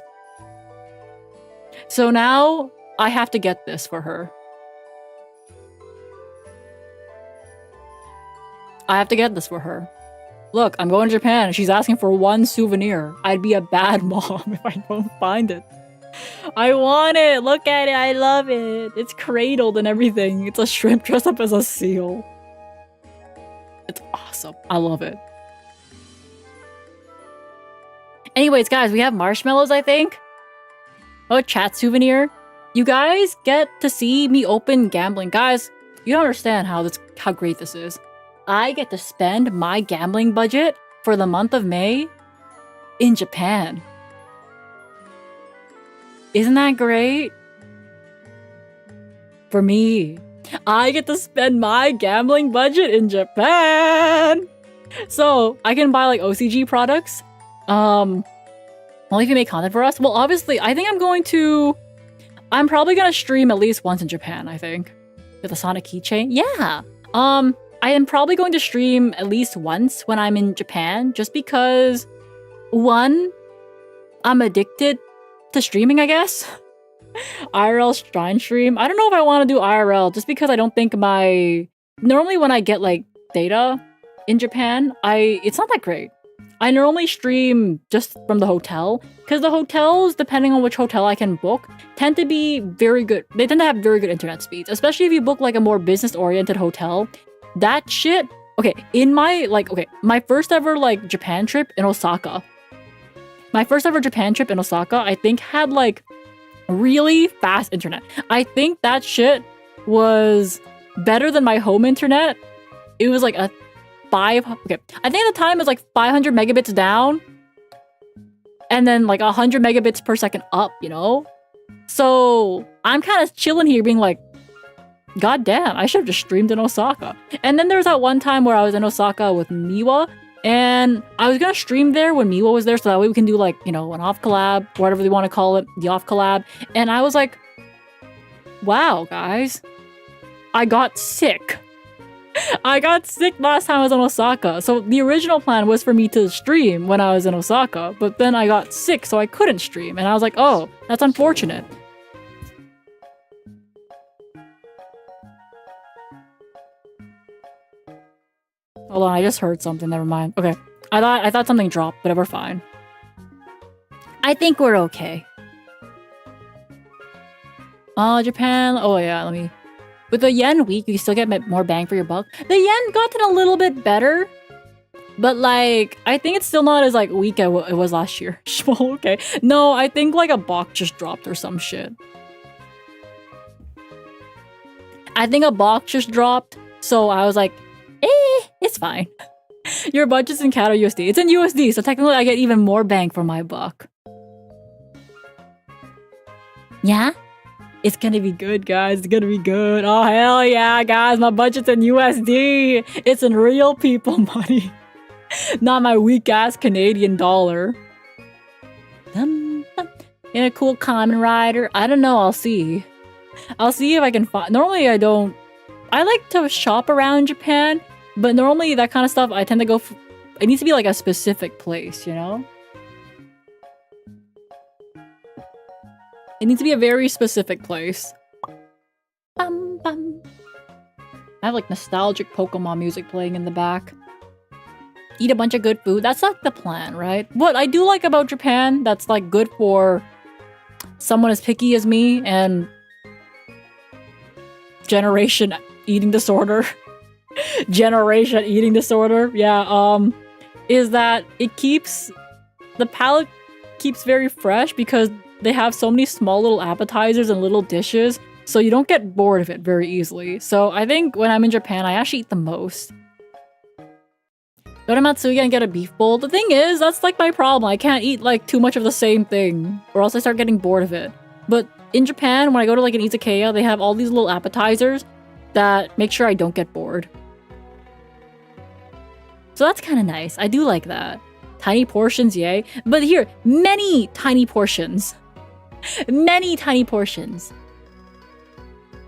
So now I have to get this for her. Look, I'm going to Japan and she's asking for one souvenir. I'd be a bad mom if I don't find it. I want it. Look at it. I love it. It's cradled and everything. It's a shrimp dressed up as a seal. It's awesome. I love it. Anyways, guys, we have marshmallows, I think. Oh, chat souvenir. You guys get to see me open gambling. Guys, you don't understand how great this is. I get to spend my gambling budget for the month of May in Japan. Isn't that great? For me, I get to spend my gambling budget in Japan. So I can buy like OCG products. Only if you make content for us. Well, obviously, I think I'm probably gonna stream at least once in Japan, I think. With a Sonic keychain. Yeah. I am probably going to stream at least once when I'm in Japan, just because, one, I'm addicted to streaming, I guess. IRL shrine stream. I don't know if I want to do IRL, just because I don't think normally when I get like data in Japan, it's not that great. I normally stream just from the hotel, because the hotels, depending on which hotel I can book, tend to be very good. They tend to have very good internet speeds, especially if you book like a more business-oriented hotel. That shit, my first ever like Japan trip in Osaka. I think had like really fast internet. I think that shit was better than my home internet. It was like I think at the time it was like 500 megabits down and then like 100 megabits per second up, you know? So I'm kind of chilling here being like, god damn, I should have just streamed in Osaka. And then there was that one time where I was in Osaka with Miwa, and I was gonna stream there when Miwa was there, so that way we can do like, you know, an off collab, whatever they want to call it, the off collab. And I was like, wow, guys, I got sick. I got sick last time I was in Osaka. So the original plan was for me to stream when I was in Osaka, but then I got sick, so I couldn't stream. And I was like, oh, that's unfortunate. Hold on, I just heard something. Never mind. Okay. I thought something dropped, but we're fine. I think we're okay. Japan. Oh yeah, with the yen weak, you still get more bang for your buck. The yen gotten a little bit better, but like, I think it's still not as like weak as it was last year. Okay. No, I think like a box just dropped or some shit. I think a box just dropped, so I was like, it's fine. Your budget's in CAD or USD. It's in USD, so technically I get even more bang for my buck. Yeah? It's gonna be good, guys. It's gonna be good. Oh, hell yeah, guys. My budget's in USD. It's in real people money. Not my weak-ass Canadian dollar. In a cool Kamen Rider. I don't know. I'll see. I'll see if I can find... Normally, I don't... I like to shop around Japan, but normally that kind of stuff, I tend to go... It needs to be like a specific place, you know? It needs to be a very specific place. Bum, bum. I have like nostalgic Pokemon music playing in the back. Eat a bunch of good food. That's like the plan, right? What I do like about Japan that's like good for someone as picky as me and generation eating disorder. Generation eating disorder. Yeah, is that it keeps the palate keeps very fresh because they have so many small little appetizers and little dishes, so you don't get bored of it very easily. So I think when I'm in Japan, I actually eat the most. Go to Matsuya and get a beef bowl. The thing is, that's like my problem. I can't eat like too much of the same thing, or else I start getting bored of it. But in Japan, when I go to like an izakaya, they have all these little appetizers that make sure I don't get bored. So that's kind of nice. I do like that. Tiny portions, yay. But here, many tiny portions. Many tiny portions.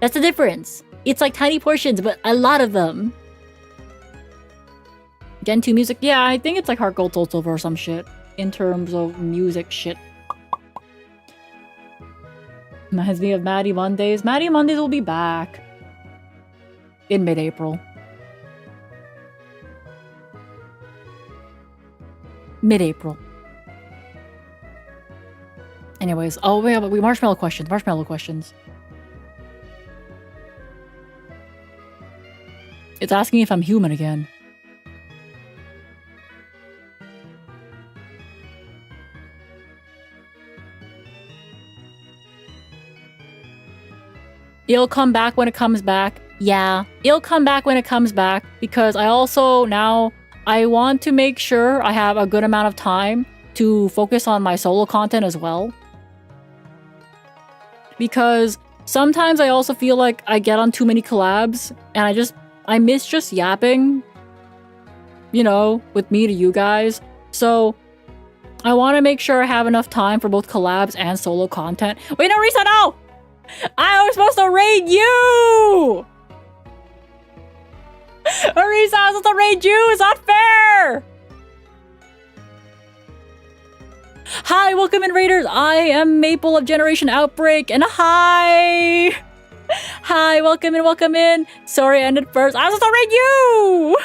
That's the difference. It's like tiny portions, but a lot of them. Gen 2 music? Yeah, I think it's like Heart Gold Soul Silver or some shit. In terms of music shit. Reminds me of Maddie Mondays. Maddie Mondays will be back. In mid-April. Mid-April. Anyways, oh wait, we marshmallow questions. Marshmallow questions. It's asking if I'm human again. It'll come back when it comes back. Yeah, it'll come back when it comes back because I also now I want to make sure I have a good amount of time to focus on my solo content as well. Because sometimes I also feel like I get on too many collabs and I miss just yapping, you know, with me to you guys. So I want to make sure I have enough time for both collabs and solo content. Wait, no, Risa, no! I was supposed to raid you! Arisa, I was supposed to raid you! It's not fair! Hi, welcome in, Raiders! I am Maple of Generation Outbreak, and hi! Hi, welcome in, welcome in! Sorry I ended first. I was supposed to raid you!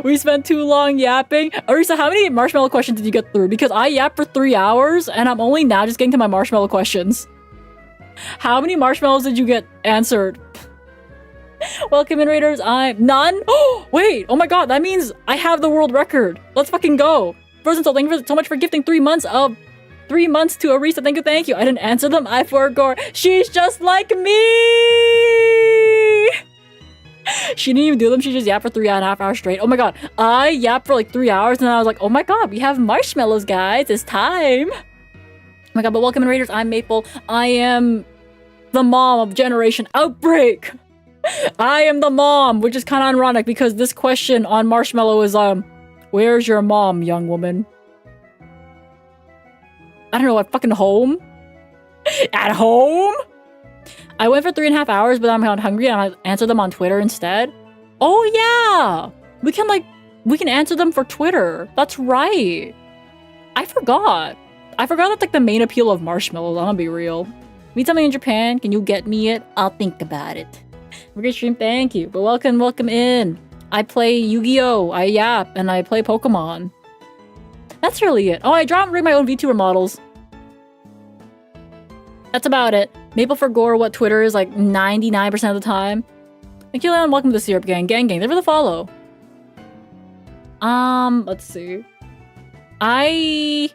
We spent too long yapping. Arisa, how many marshmallow questions did you get through? Because I yapped for 3 hours, and I'm only now just getting to my marshmallow questions. How many marshmallows did you get answered? Welcome in, Raiders. I'm none. Oh, wait. Oh my god. That means I have the world record. Let's fucking go. First and all, thank you so much for gifting 3 months to Arisa. Thank you, thank you. I didn't answer them. I forgot. She's just like me. She didn't even do them. She just yapped for 3.5 hours straight. Oh my god. I yapped for like 3 hours and then I was like, oh my god, we have marshmallows, guys. It's time. Oh my god, but welcome in, Raiders. I'm Maple. I am the mom of Generation Outbreak. I am the mom, which is kind of ironic because this question on Marshmallow is, where's your mom, young woman? I don't know, at fucking home? At home? I went for 3.5 hours, but I'm kind of hungry and I answered them on Twitter instead. Oh yeah! We can answer them for Twitter. That's right. I forgot that's like the main appeal of marshmallows, I'm gonna be real. Meet something in Japan, can you get me it? I'll think about it. Great stream, thank you. But welcome in. I play Yu-Gi-Oh! I yap, and I play Pokemon. That's really it. Oh, I rig my own VTuber models. That's about it. Maple for Gore, what Twitter is like 99% of the time. Thank you, Leon. Welcome to the Syrup Gang. Gang. Thanks for the follow. Let's see. I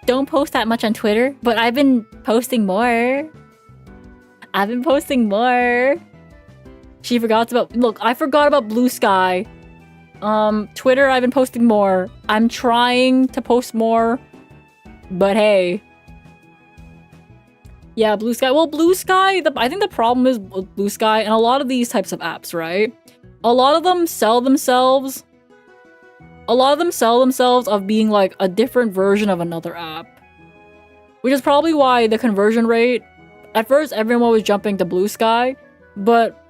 don't post that much on Twitter, but I've been posting more. She forgot about... Look, I forgot about Blue Sky. Twitter, I've been posting more. I'm trying to post more. But hey. Yeah, Blue Sky. Well, Blue Sky, I think the problem is with Blue Sky and a lot of these types of apps, right? A lot of them sell themselves of being like a different version of another app. Which is probably why the conversion rate, at first everyone was jumping to Blue Sky, but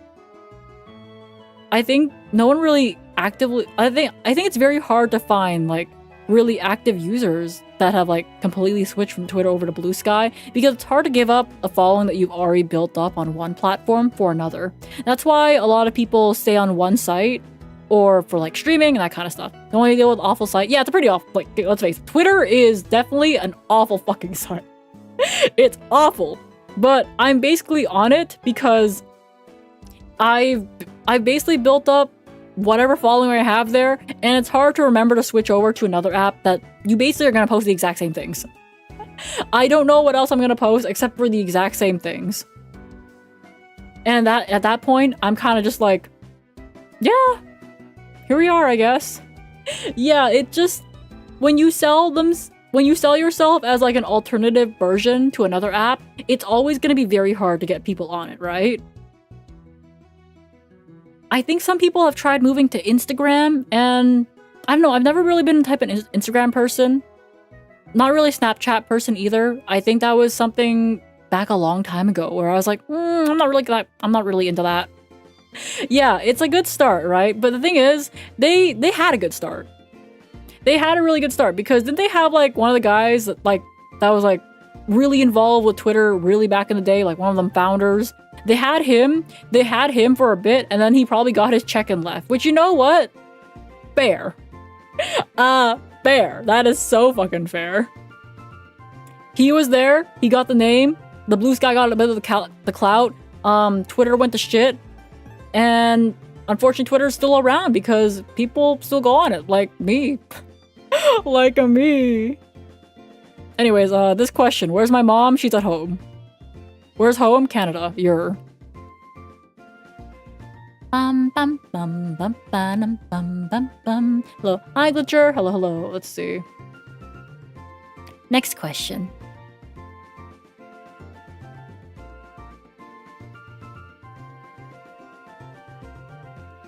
I think no one really actively, I think it's very hard to find like really active users that have like completely switched from Twitter over to Blue Sky, because it's hard to give up a following that you've already built up on one platform for another. That's why a lot of people stay on one site or for like streaming and that kind of stuff. The only deal with awful site, yeah, it's a pretty awful, like, let's face it, Twitter is definitely an awful fucking site. It's awful, but I'm basically on it because I've basically built up whatever following I have there, and it's hard to remember to switch over to another app that you basically are gonna post the exact same things. I don't know what else I'm gonna post except for the exact same things. And that at that point, I'm kind of just like, yeah, here we are, I guess. Yeah, it just, when you sell yourself as like an alternative version to another app, it's always gonna be very hard to get people on it, right? I think some people have tried moving to Instagram, and I don't know, I've never really been a type of Instagram person. Not really a Snapchat person either. I think that was something back a long time ago where I was like, I'm not really into that. Yeah, it's a good start, right? But the thing is, they had a good start. They had a really good start because didn't they have like one of the guys that was like really involved with Twitter really back in the day, like one of them founders? They had him for a bit, and then he probably got his check and left, which, you know what? Fair. Fair. That is so fucking fair. He was there, he got the name, the Blue Sky got a bit of the clout, Twitter went to shit, and unfortunately Twitter's still around because people still go on it, like me. Like me. Anyways, this question, where's my mom? She's at home. Where's home? Canada. You're. Hello. Hi, Glitcher. Hello. Let's see. Next question.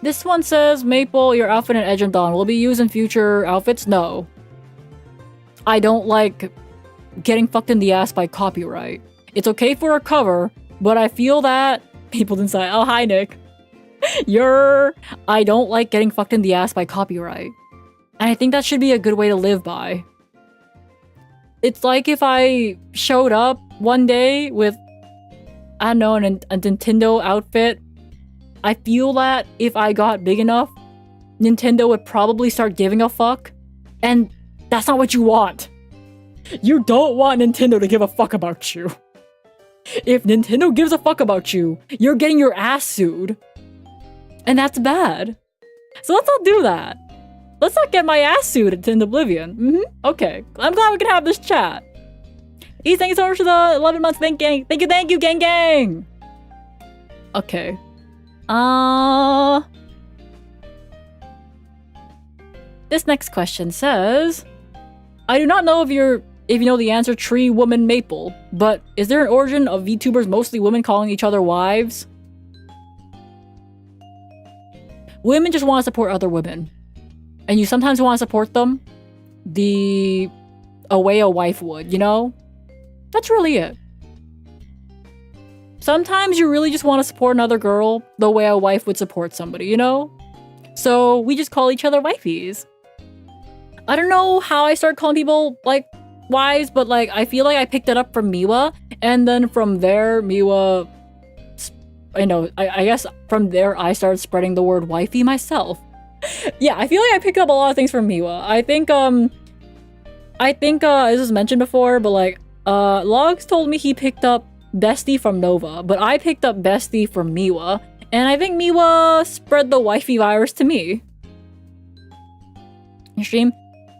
This one says, Maple, your outfit in Edge and Dawn will be used in future outfits? No. I don't like getting fucked in the ass by copyright. It's okay for a cover, but I feel that people didn't say, oh, hi, Nick. I don't like getting fucked in the ass by copyright. And I think that should be a good way to live by. It's like if I showed up one day with, I don't know, a Nintendo outfit. I feel that if I got big enough, Nintendo would probably start giving a fuck. And that's not what you want. You don't want Nintendo to give a fuck about you. If Nintendo gives a fuck about you, you're getting your ass sued. And that's bad. So let's not do that. Let's not get my ass sued into oblivion. Okay. I'm glad we can have this chat. Ease, thank you so much for the 11 months. Thank you, gang. Okay. This next question says, I do not know if you know the answer, Tree Woman Maple, but is there an origin of VTubers, mostly women, calling each other wives? Women just want to support other women. And you sometimes want to support them the way a wife would, you know? That's really it. Sometimes you really just want to support another girl the way a wife would support somebody, you know? So we just call each other wifeys. I don't know how I started calling people, like, wives, but, like, I feel like I picked it up from Miwa, and then from there, Miwa, I guess from there I started spreading the word wifey myself. Yeah, I feel like I picked up a lot of things from Miwa. I think, this was mentioned before, but, like, Logs told me he picked up Bestie from Nova, but I picked up Bestie from Miwa, and I think Miwa spread the wifey virus to me. Your stream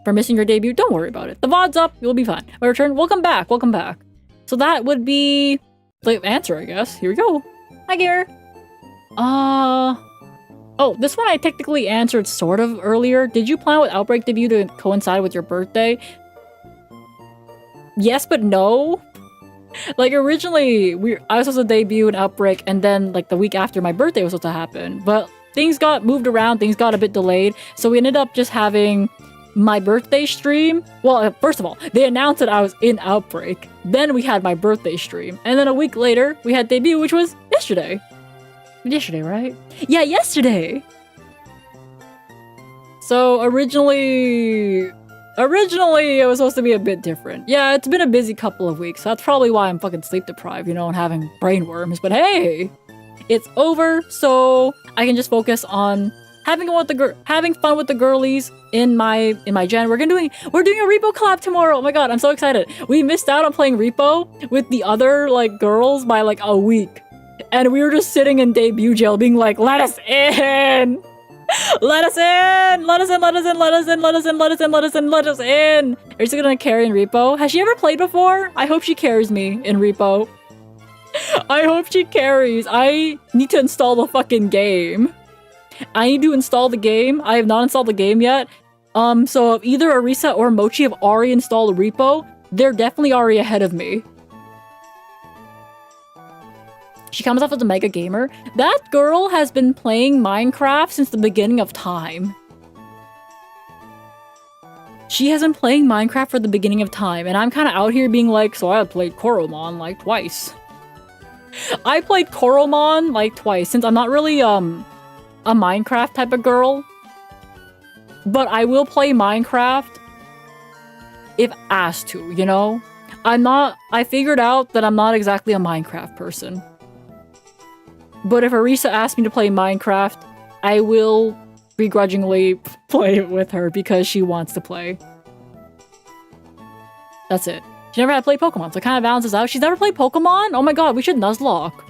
for missing your debut, don't worry about it. The VOD's up, you'll be fine. My return, welcome back. So that would be the answer, I guess. Here we go. Hi, gamer. Oh, this one I technically answered sort of earlier. Did you plan with Outbreak debut to coincide with your birthday? Yes, but no. Like originally, I was supposed to debut an Outbreak, and then like the week after my birthday was supposed to happen. But things got moved around, things got a bit delayed, so we ended up just having my birthday stream. Well, first of all, they announced that I was in Outbreak. Then we had my birthday stream, and then a week later we had debut, which was yesterday. Yesterday, right? Yeah, yesterday. So originally it was supposed to be a bit different. Yeah, it's been a busy couple of weeks. So that's probably why I'm fucking sleep deprived, you know, and having brain worms. But hey, it's over, so I can just focus on having fun with the girlies in my gen. We're doing a repo collab tomorrow. Oh my god, I'm so excited. We missed out on playing repo with the other like girls by like a week, and we were just sitting in debut jail, being like, "Let us in." Let us in! Let us in! Let us in! Let us in! Let us in! Let us in! Let us in! Let us in! Are you still gonna carry in repo? Has she ever played before? I hope she carries me in repo. I hope she carries. I need to install the fucking game. I need to install the game. I have not installed the game yet. So if either Arisa or Mochi have already installed a repo, they're definitely already ahead of me. She comes off as a mega gamer. That girl has been playing Minecraft since the beginning of time. She has been playing Minecraft for the beginning of time, and I'm kind of out here being like, so I played Koromon like twice. I played Koromon like twice, since I'm not really a Minecraft type of girl. But I will play Minecraft if asked to, you know? I figured out that I'm not exactly a Minecraft person. But if Arisa asks me to play Minecraft, I will begrudgingly play it with her because she wants to play. That's it. She never had to play Pokemon, so it kind of balances out. She's never played Pokemon? Oh my god, we should Nuzlocke.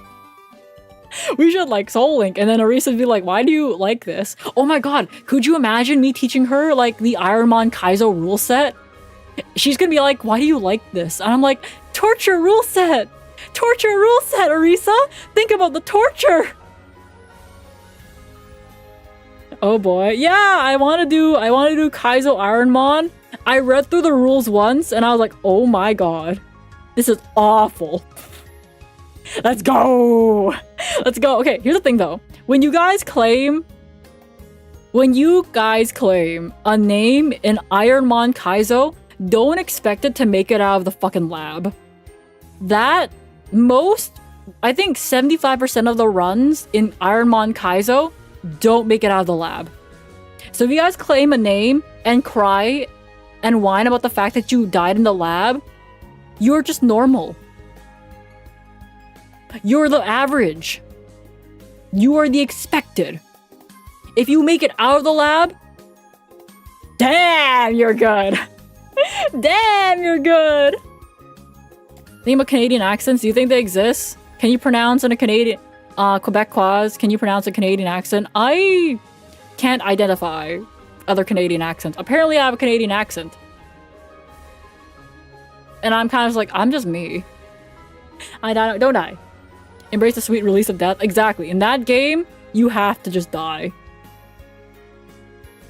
We should like Soul Link, and then Arisa would be like, why do you like this? Oh my god, could you imagine me teaching her like the Ironmon Kaizo rule set? She's gonna be like, why do you like this? And I'm like, torture rule set! Torture rule set, Arisa! Think about the torture! Oh boy. Yeah, I wanna do Kaizo Ironmon. I read through the rules once and I was like, oh my god. This is awful. Let's go! Let's go. Okay, here's the thing though. When you guys claim a name in Ironmon Kaizo, don't expect it to make it out of the fucking lab. I think 75% of the runs in Ironmon Kaizo don't make it out of the lab. So if you guys claim a name and cry and whine about the fact that you died in the lab, you're just normal. You're the average. You are the expected. If you make it out of the lab, damn, you're good. Damn, you're good. Think about Canadian accents. Do you think they exist? Can you pronounce in a Canadian, Quebecois? Can you pronounce a Canadian accent? I can't identify other Canadian accents. Apparently, I have a Canadian accent, and I'm kind of like, I'm just me. Don't die. Embrace the sweet release of death. Exactly. In that game, you have to just die.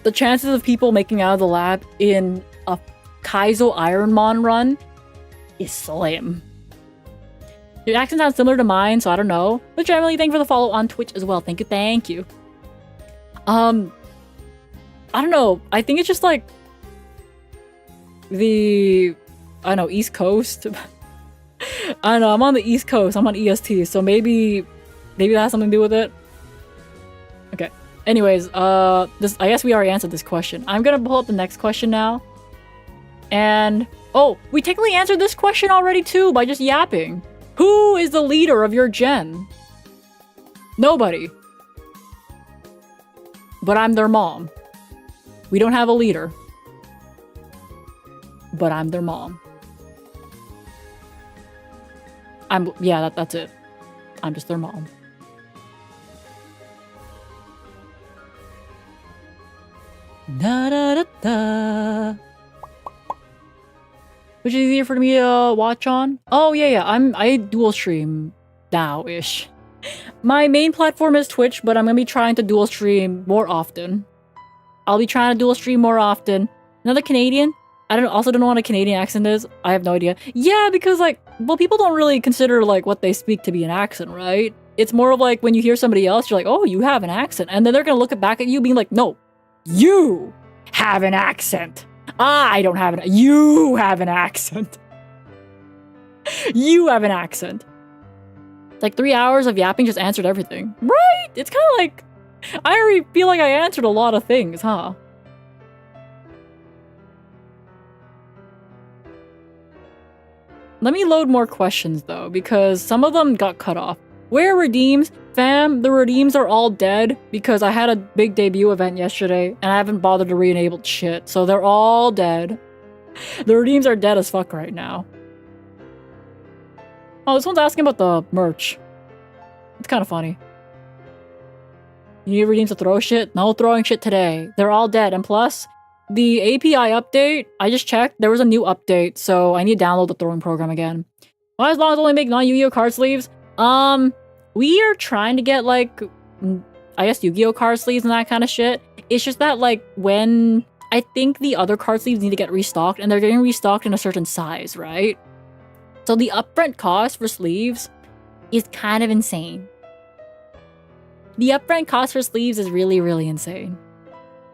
The chances of people making out of the lab in a Kaizo Ironmon run is slim. Your accent sounds similar to mine, so I don't know. But generally, thank you for the follow on Twitch as well. Thank you. I don't know. I think it's just like I don't know, East Coast. I don't know, I'm on the East Coast. I'm on EST, so maybe that has something to do with it. Okay. Anyways, I guess we already answered this question. I'm gonna pull up the next question now. And oh, we technically answered this question already too by just yapping. Who is the leader of your gen? Nobody. But I'm their mom. We don't have a leader. But I'm their mom. That's it. I'm just their mom. Da da da da. Which is easier for me to watch on? Oh yeah. I dual stream now-ish. My main platform is Twitch, but I'm gonna be trying to dual stream more often. I'll be trying to dual stream more often. Another Canadian? also don't know what a Canadian accent is. I have no idea. Yeah, because like, well, people don't really consider like what they speak to be an accent, right? It's more of like when you hear somebody else, you're like, oh, you have an accent. And then they're gonna look back at you being like, no, you have an accent. I don't have an, you have an accent. You have an accent. Like 3 hours of yapping just answered everything. Right? It's kind of like, I already feel like I answered a lot of things, huh? Let me load more questions though, because some of them got cut off. Where are redeems? Fam, the redeems are all dead because I had a big debut event yesterday and I haven't bothered to re-enable shit, so they're all dead. The redeems are dead as fuck right now. Oh, this one's asking about the merch. It's kind of funny. You need redeems to throw shit? No throwing shit today. They're all dead. And plus, the API update, I just checked. There was a new update, so I need to download the throwing program again. Well, as long as I only make non-Yu-Gi-Oh card sleeves. We are trying to get, like, I guess Yu-Gi-Oh card sleeves and that kind of shit. It's just that, like, when... I think the other card sleeves need to get restocked, and they're getting restocked in a certain size, right? So the upfront cost for sleeves is kind of insane. The upfront cost for sleeves is really, really insane.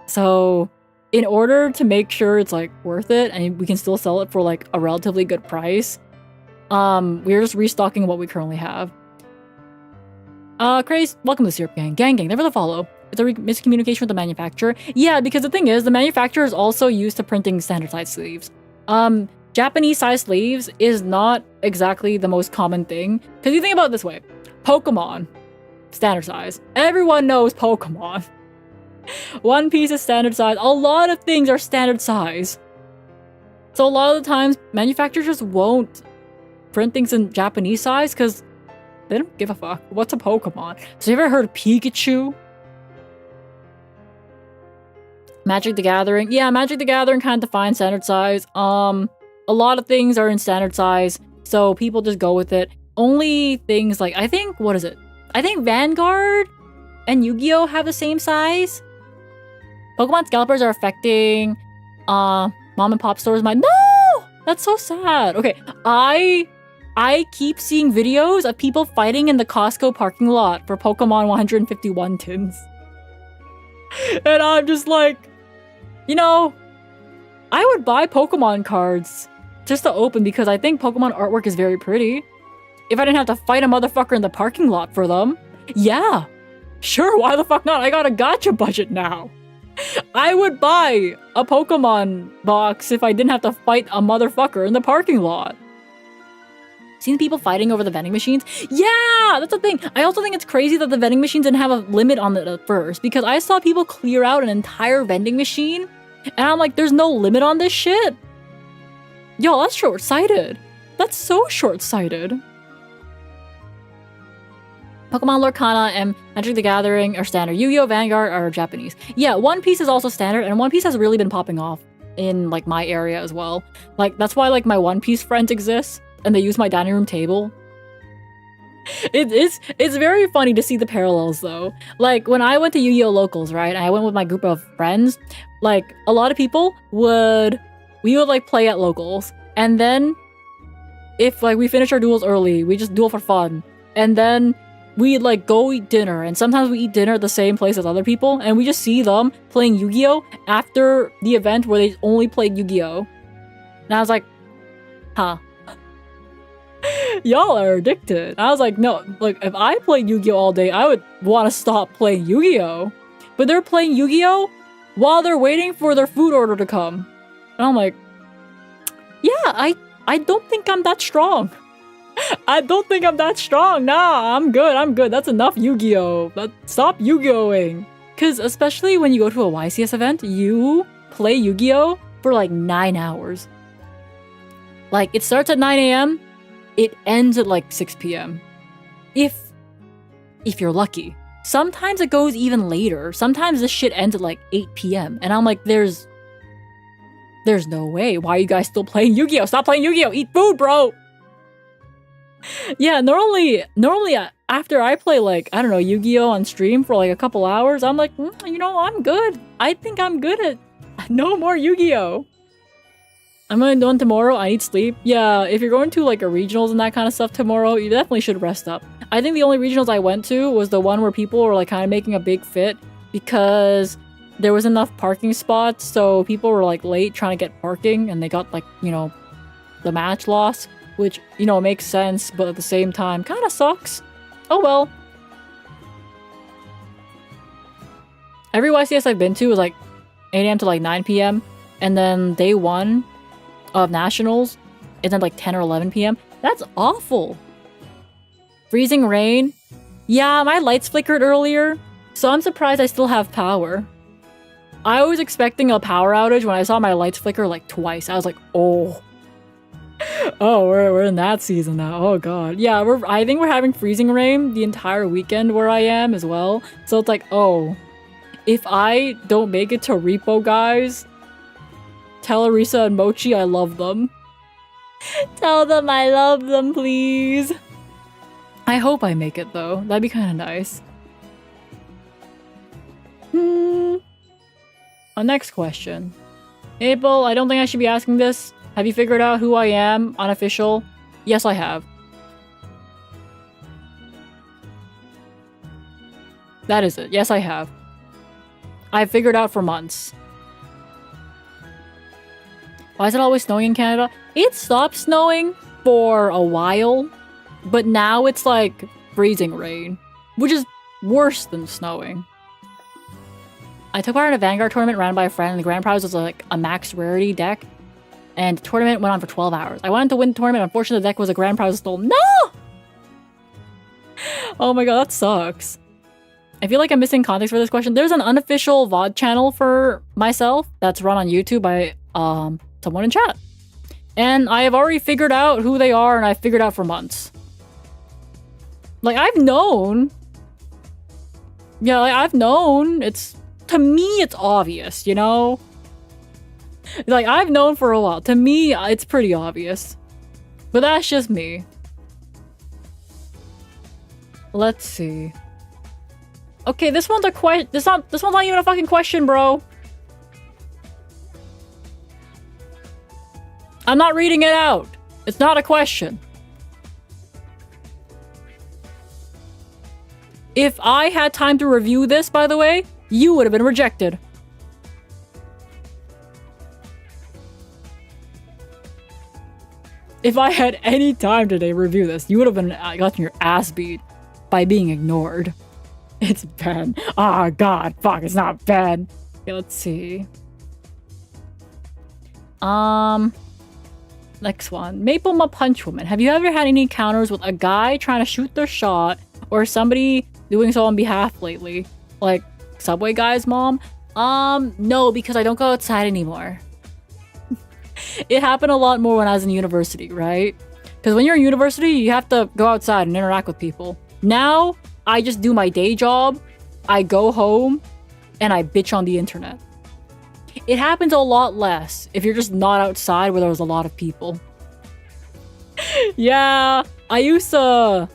So, in order to make sure it's, like, worth it, and we can still sell it for, like, a relatively good price, we're just restocking what we currently have. Craze, welcome to Syrup Gang. Gang, never the follow. It's a miscommunication with the manufacturer. Yeah, because the thing is, the manufacturer is also used to printing standard size sleeves. Japanese size sleeves is not exactly the most common thing. Because you think about it this way. Pokemon, standard size. Everyone knows Pokemon. One Piece is standard size. A lot of things are standard size. So a lot of the times, manufacturers just won't print things in Japanese size because they don't give a fuck. What's a Pokemon? So you ever heard of Pikachu? Magic the Gathering. Yeah, Magic the Gathering kind of defines standard size. A lot of things are in standard size, so people just go with it. Only things like, I think, what is it? I think Vanguard and Yu-Gi-Oh have the same size. Pokemon scalpers are affecting mom and pop stores. No! That's so sad. Okay, I keep seeing videos of people fighting in the Costco parking lot for Pokemon 151 tins. And I'm just like, you know, I would buy Pokemon cards just to open because I think Pokemon artwork is very pretty. If I didn't have to fight a motherfucker in the parking lot for them, yeah, sure, why the fuck not? I got a gacha budget now. I would buy a Pokemon box if I didn't have to fight a motherfucker in the parking lot. Seen people fighting over the vending machines? Yeah, that's the thing. I also think it's crazy that the vending machines didn't have a limit on it at first because I saw people clear out an entire vending machine and I'm like, there's no limit on this shit. Yo, that's short-sighted. That's so short-sighted. Pokemon Lorcana and Magic the Gathering are standard. Yu-Gi-Oh! Vanguard are Japanese. Yeah, One Piece is also standard, and One Piece has really been popping off in, like, my area as well. Like, that's why, like, my One Piece friends exist, and they use my dining room table. It's very funny to see the parallels, though. Like, when I went to Yu-Gi-Oh! Locals, right, and I went with my group of friends, like, a lot of people would... We would, like, play at locals, and then if, like, we finish our duels early, we just duel for fun, and then we'd, like, go eat dinner, and sometimes we eat dinner at the same place as other people, and we just see them playing Yu-Gi-Oh! After the event where they only played Yu-Gi-Oh! And I was like, huh. Y'all are addicted. I was like, no, like, if I played Yu-Gi-Oh! All day, I would want to stop playing Yu-Gi-Oh! But they're playing Yu-Gi-Oh! While they're waiting for their food order to come. And I'm like, yeah, I don't think I'm that strong. I don't think I'm that strong. Nah, I'm good. That's enough Yu-Gi-Oh! Stop Yu-Gi-Oh!ing. Because especially when you go to a YCS event, you play Yu-Gi-Oh! For like 9 hours. Like, it starts at 9 a.m., it ends at like 6 p.m. If you're lucky. Sometimes it goes even later. Sometimes this shit ends at like 8 p.m. And I'm like, there's no way. Why are you guys still playing Yu-Gi-Oh? Stop playing Yu-Gi-Oh! Eat food, bro! Yeah, normally after I play, like, I don't know, Yu-Gi-Oh! On stream for like a couple hours, I'm like, you know, I'm good. I think I'm good at no more Yu-Gi-Oh! I'm going to do one tomorrow. I need sleep. Yeah, if you're going to like a regionals and that kind of stuff tomorrow, you definitely should rest up. I think the only regionals I went to was the one where people were like kind of making a big fit because there was enough parking spots, so people were like late trying to get parking and they got like, you know, the match loss, which, you know, makes sense, but at the same time kind of sucks. Oh well. Every YCS I've been to was like 8 a.m. to like 9 p.m. and then day 1 of nationals is at like 10 or 11 p.m. That's awful. Freezing rain. Yeah, my lights flickered earlier, so I'm surprised I still have power. I was expecting a power outage when I saw my lights flicker like twice. I was like, oh. Oh, we're in that season now. Oh god. Yeah, I think we're having freezing rain the entire weekend where I am as well. So it's like, oh. If I don't make it to Repo, guys, tell Arisa and Mochi I love them. Tell them I love them, please. I hope I make it, though. That'd be kind of nice. Next question. April, I don't think I should be asking this. Have you figured out who I am? Unofficial? Yes, I have. That is it. Yes, I have. I've figured out for months. Why is it always snowing in Canada? It stopped snowing for a while, but now it's like freezing rain, which is worse than snowing. I took part in a Vanguard tournament ran by a friend, and the grand prize was like a max rarity deck, and the tournament went on for 12 hours. I wanted to win the tournament, unfortunately the deck was a grand prize stolen. No! Oh my god, that sucks. I feel like I'm missing context for this question. There's an unofficial VOD channel for myself that's run on YouTube by someone in chat. And I have already figured out who they are, and I've figured out for months. Like, I've known. Yeah, like, I've known. To me, it's obvious, you know? Like, I've known for a while. To me, it's pretty obvious. But that's just me. Let's see. Okay, this one's a question. This one's not even a fucking question, bro. I'm not reading it out. It's not a question. If I had time to review this, by the way, you would have been rejected. If I had any time today to review this, you would have been gotten your ass beat by being ignored. It's Ben. Oh god, fuck, it's not Ben. Okay, let's see. Next one. Maple Ma Punch Woman. Have you ever had any encounters with a guy trying to shoot their shot or somebody doing so on behalf lately? Like Subway Guy's mom? No, because I don't go outside anymore. It happened a lot more when I was in university, right? Because when you're in university, you have to go outside and interact with people. Now, I just do my day job, I go home, and I bitch on the internet. It happens a lot less if you're just not outside where there's a lot of people. Yeah, I used to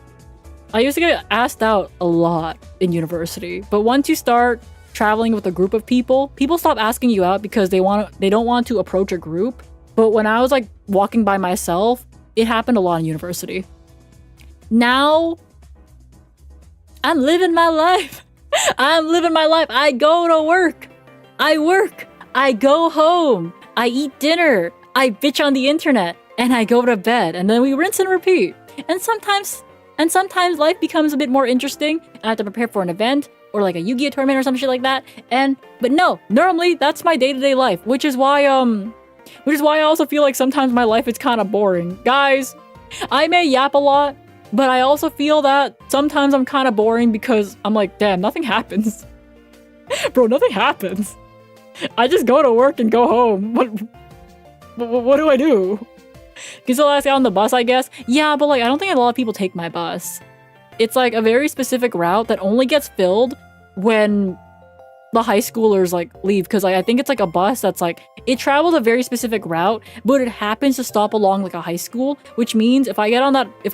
get asked out a lot in university, but once you start traveling with a group of people stop asking you out because they don't want to approach a group. But when I was like walking by myself, it happened a lot in university. Now, I'm living my life. I'm living my life. I go to work. I work. I go home. I eat dinner. I bitch on the internet. And I go to bed. And then we rinse and repeat. And sometimes life becomes a bit more interesting. And I have to prepare for an event or like a Yu-Gi-Oh tournament or some shit like that. But no, normally that's my day-to-day life, which is why I also feel like sometimes my life is kind of boring. Guys, I may yap a lot, but I also feel that sometimes I'm kind of boring because I'm like, damn, nothing happens. Bro, nothing happens. I just go to work and go home. What do I do? Can still ask out on the bus, I guess? Yeah, but like, I don't think a lot of people take my bus. It's like a very specific route that only gets filled when the high schoolers like leave, because like, I think it's like a bus that's like, it travels a very specific route, but it happens to stop along like a high school, which means if I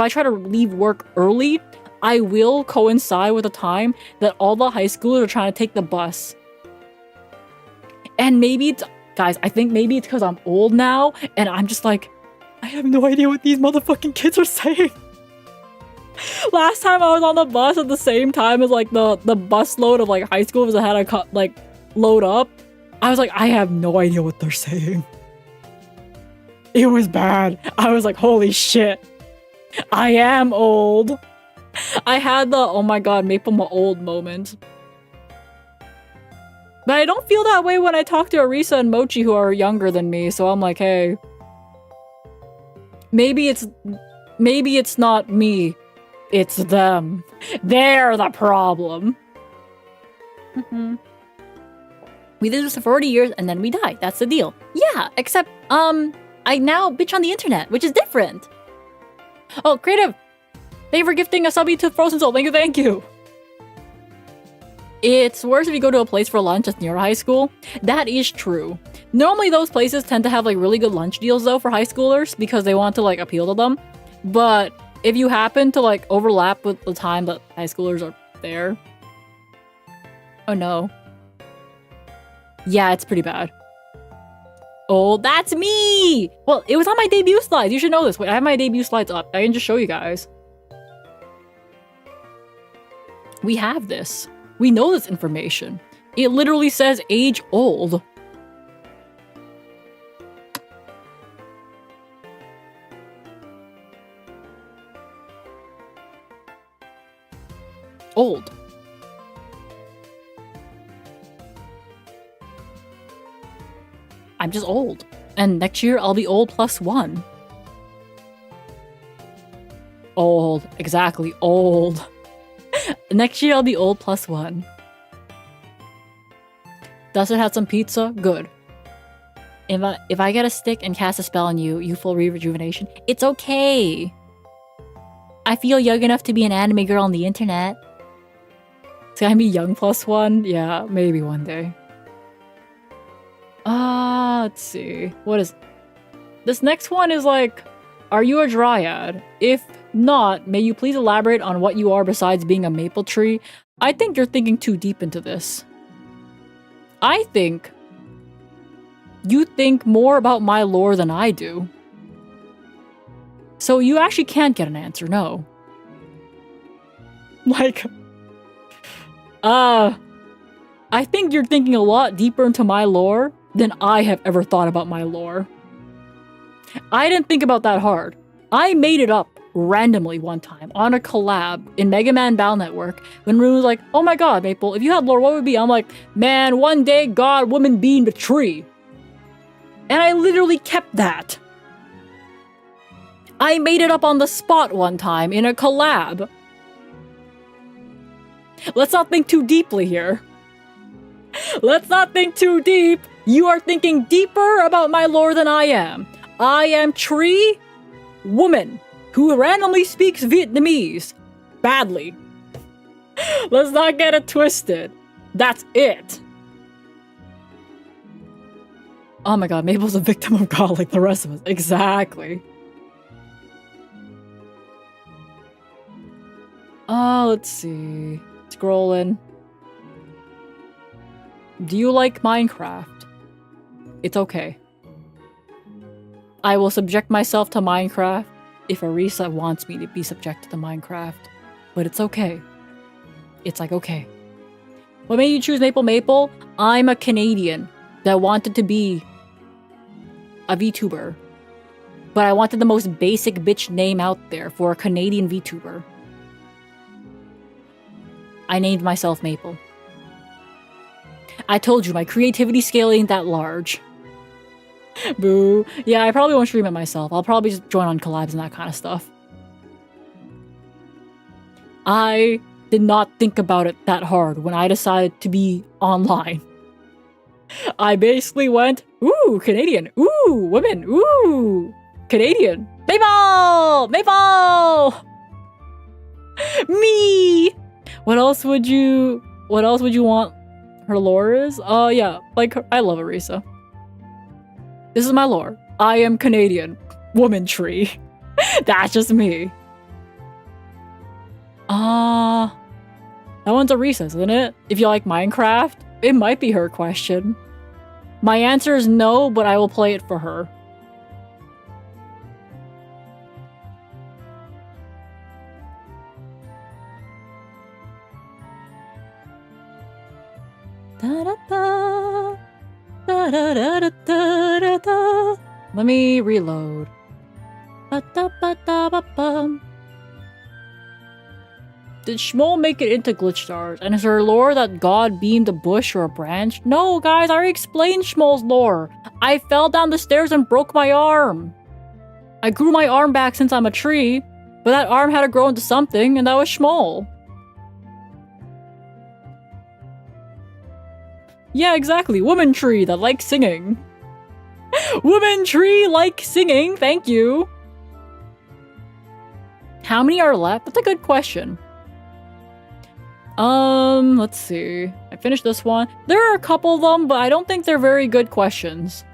try to leave work early, I will coincide with the time that all the high schoolers are trying to take the bus. And maybe it's Guys, I think maybe it's because I'm old now, and I'm just like, I have no idea what these motherfucking kids are saying. Last time I was on the bus at the same time as like the bus load of like high schoolers that had to like load up, I was like, I have no idea what they're saying. It was bad. I was like, holy shit. I am old. I had the, oh my god, Maple old moment. But I don't feel that way when I talk to Arisa and Mochi who are younger than me, so I'm like, hey. Maybe it's not me. It's them. They're the problem. We did this for 40 years and then we die. That's the deal. Yeah, except, I now bitch on the internet, which is different. Oh, Creative! Thank you for gifting a subby to Frozen Soul. Thank you. It's worse if you go to a place for lunch that's near a high school. That is true. Normally those places tend to have like really good lunch deals though for high schoolers because they want to like appeal to them. But if you happen to like overlap with the time that high schoolers are there. Oh no. Yeah, it's pretty bad. Oh, that's me! Well, it was on my debut slides. You should know this. Wait, I have my debut slides up. I can just show you guys. We have this. We know this information. It literally says age old. Old. I'm just old. And next year I'll be old +1. Old. Exactly. Old. Next year I'll be old +1. Dustin had some pizza? Good. If I get a stick and cast a spell on you, you full rejuvenation. It's okay. I feel young enough to be an anime girl on the internet. It's gonna be young +1? Yeah, maybe one day. Let's see. What is... This next one is like, are you a dryad? If not, may you please elaborate on what you are besides being a maple tree? I think you're thinking too deep into this. I think you think more about my lore than I do. So you actually can't get an answer, no. Like, I think you're thinking a lot deeper into my lore than I have ever thought about my lore. I didn't think about that hard. I made it up randomly one time on a collab in Mega Man Battle Network when Rune was like, oh my god, Maple, if you had lore, what would it be? I'm like, man, one day God, woman, being the tree. And I literally kept that. I made it up on the spot one time in a collab. Let's not think too deeply here. Let's not think too deep. You are thinking deeper about my lore than I am. I am tree, woman, who randomly speaks Vietnamese. Badly. Let's not get it twisted. That's it. Oh my god, Maple's a victim of God like the rest of us. Exactly. Let's see. Scrolling. Do you like Minecraft? It's okay. I will subject myself to Minecraft if Arisa wants me to be subjected to Minecraft. But it's okay. It's like, okay. What made you choose Maple Maple? I'm a Canadian that wanted to be a VTuber. But I wanted the most basic bitch name out there for a Canadian VTuber. I named myself Maple. I told you, my creativity scale ain't that large. Boo. Yeah, I probably won't stream it myself. I'll probably just join on collabs and that kind of stuff. I did not think about it that hard when I decided to be online. I basically went, ooh, Canadian, ooh, women, ooh, Canadian, Maple! Maple! Me! What else would you want her lore is? Yeah, like, I love Arisa. This is my lore. I am Canadian. Woman tree. That's just me. That one's Arisa's, isn't it? If you like Minecraft, it might be her question. My answer is no, but I will play it for her. Da-da-da, da-da-da-da-da-da. Let me reload. Ba-da-ba-da-ba-bum. Did Smol make it into GlitchStars? And is her lore that God beamed a bush or a branch? No, guys, I already explained Smol's lore. I fell down the stairs and broke my arm. I grew my arm back since I'm a tree, but that arm had to grow into something, and that was Smol. Yeah, exactly. Woman tree that likes singing. Woman tree like singing, thank you. How many are left? That's a good question. Let's see. I finished this one. There are a couple of them, but I don't think they're very good questions.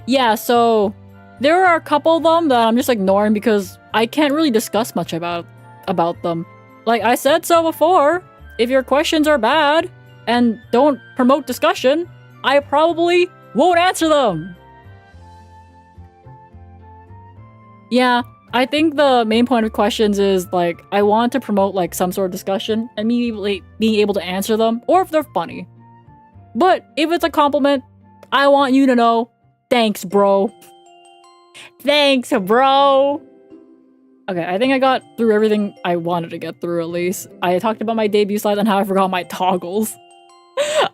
Yeah, so there are a couple of them that I'm just ignoring because I can't really discuss much about them. Like I said so before, if your questions are bad and don't promote discussion, I probably won't answer them. Yeah, I think the main point of questions is like I want to promote like some sort of discussion and me being able to answer them, or if they're funny. But if it's a compliment, I want you to know, thanks, bro. Thanks, bro. Okay, I think I got through everything I wanted to get through, at least. I talked about my debut slide and how I forgot my toggles.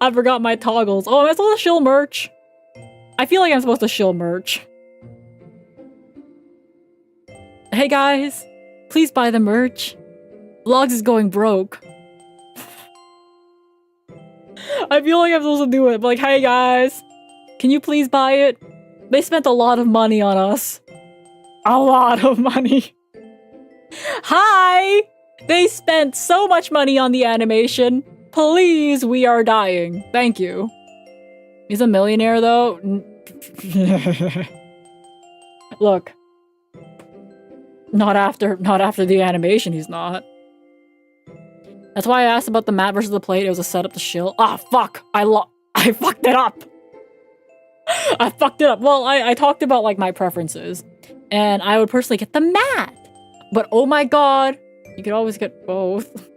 I forgot my toggles. Oh, am I supposed to shill merch? I feel like I'm supposed to shill merch. Hey guys, please buy the merch. Vlogs is going broke. I feel like I'm supposed to do it, but like, hey guys, can you please buy it? They spent a lot of money on us. A lot of money. Hi! They spent so much money on the animation. Please, we are dying. Thank you. He's a millionaire though. Look. Not after the animation, he's not. That's why I asked about the mat versus the plate. It was a setup to shill. Ah, fuck! I fucked it up! I fucked it up. Well, I talked about like my preferences. And I would personally get the mat. But oh my god, you could always get both.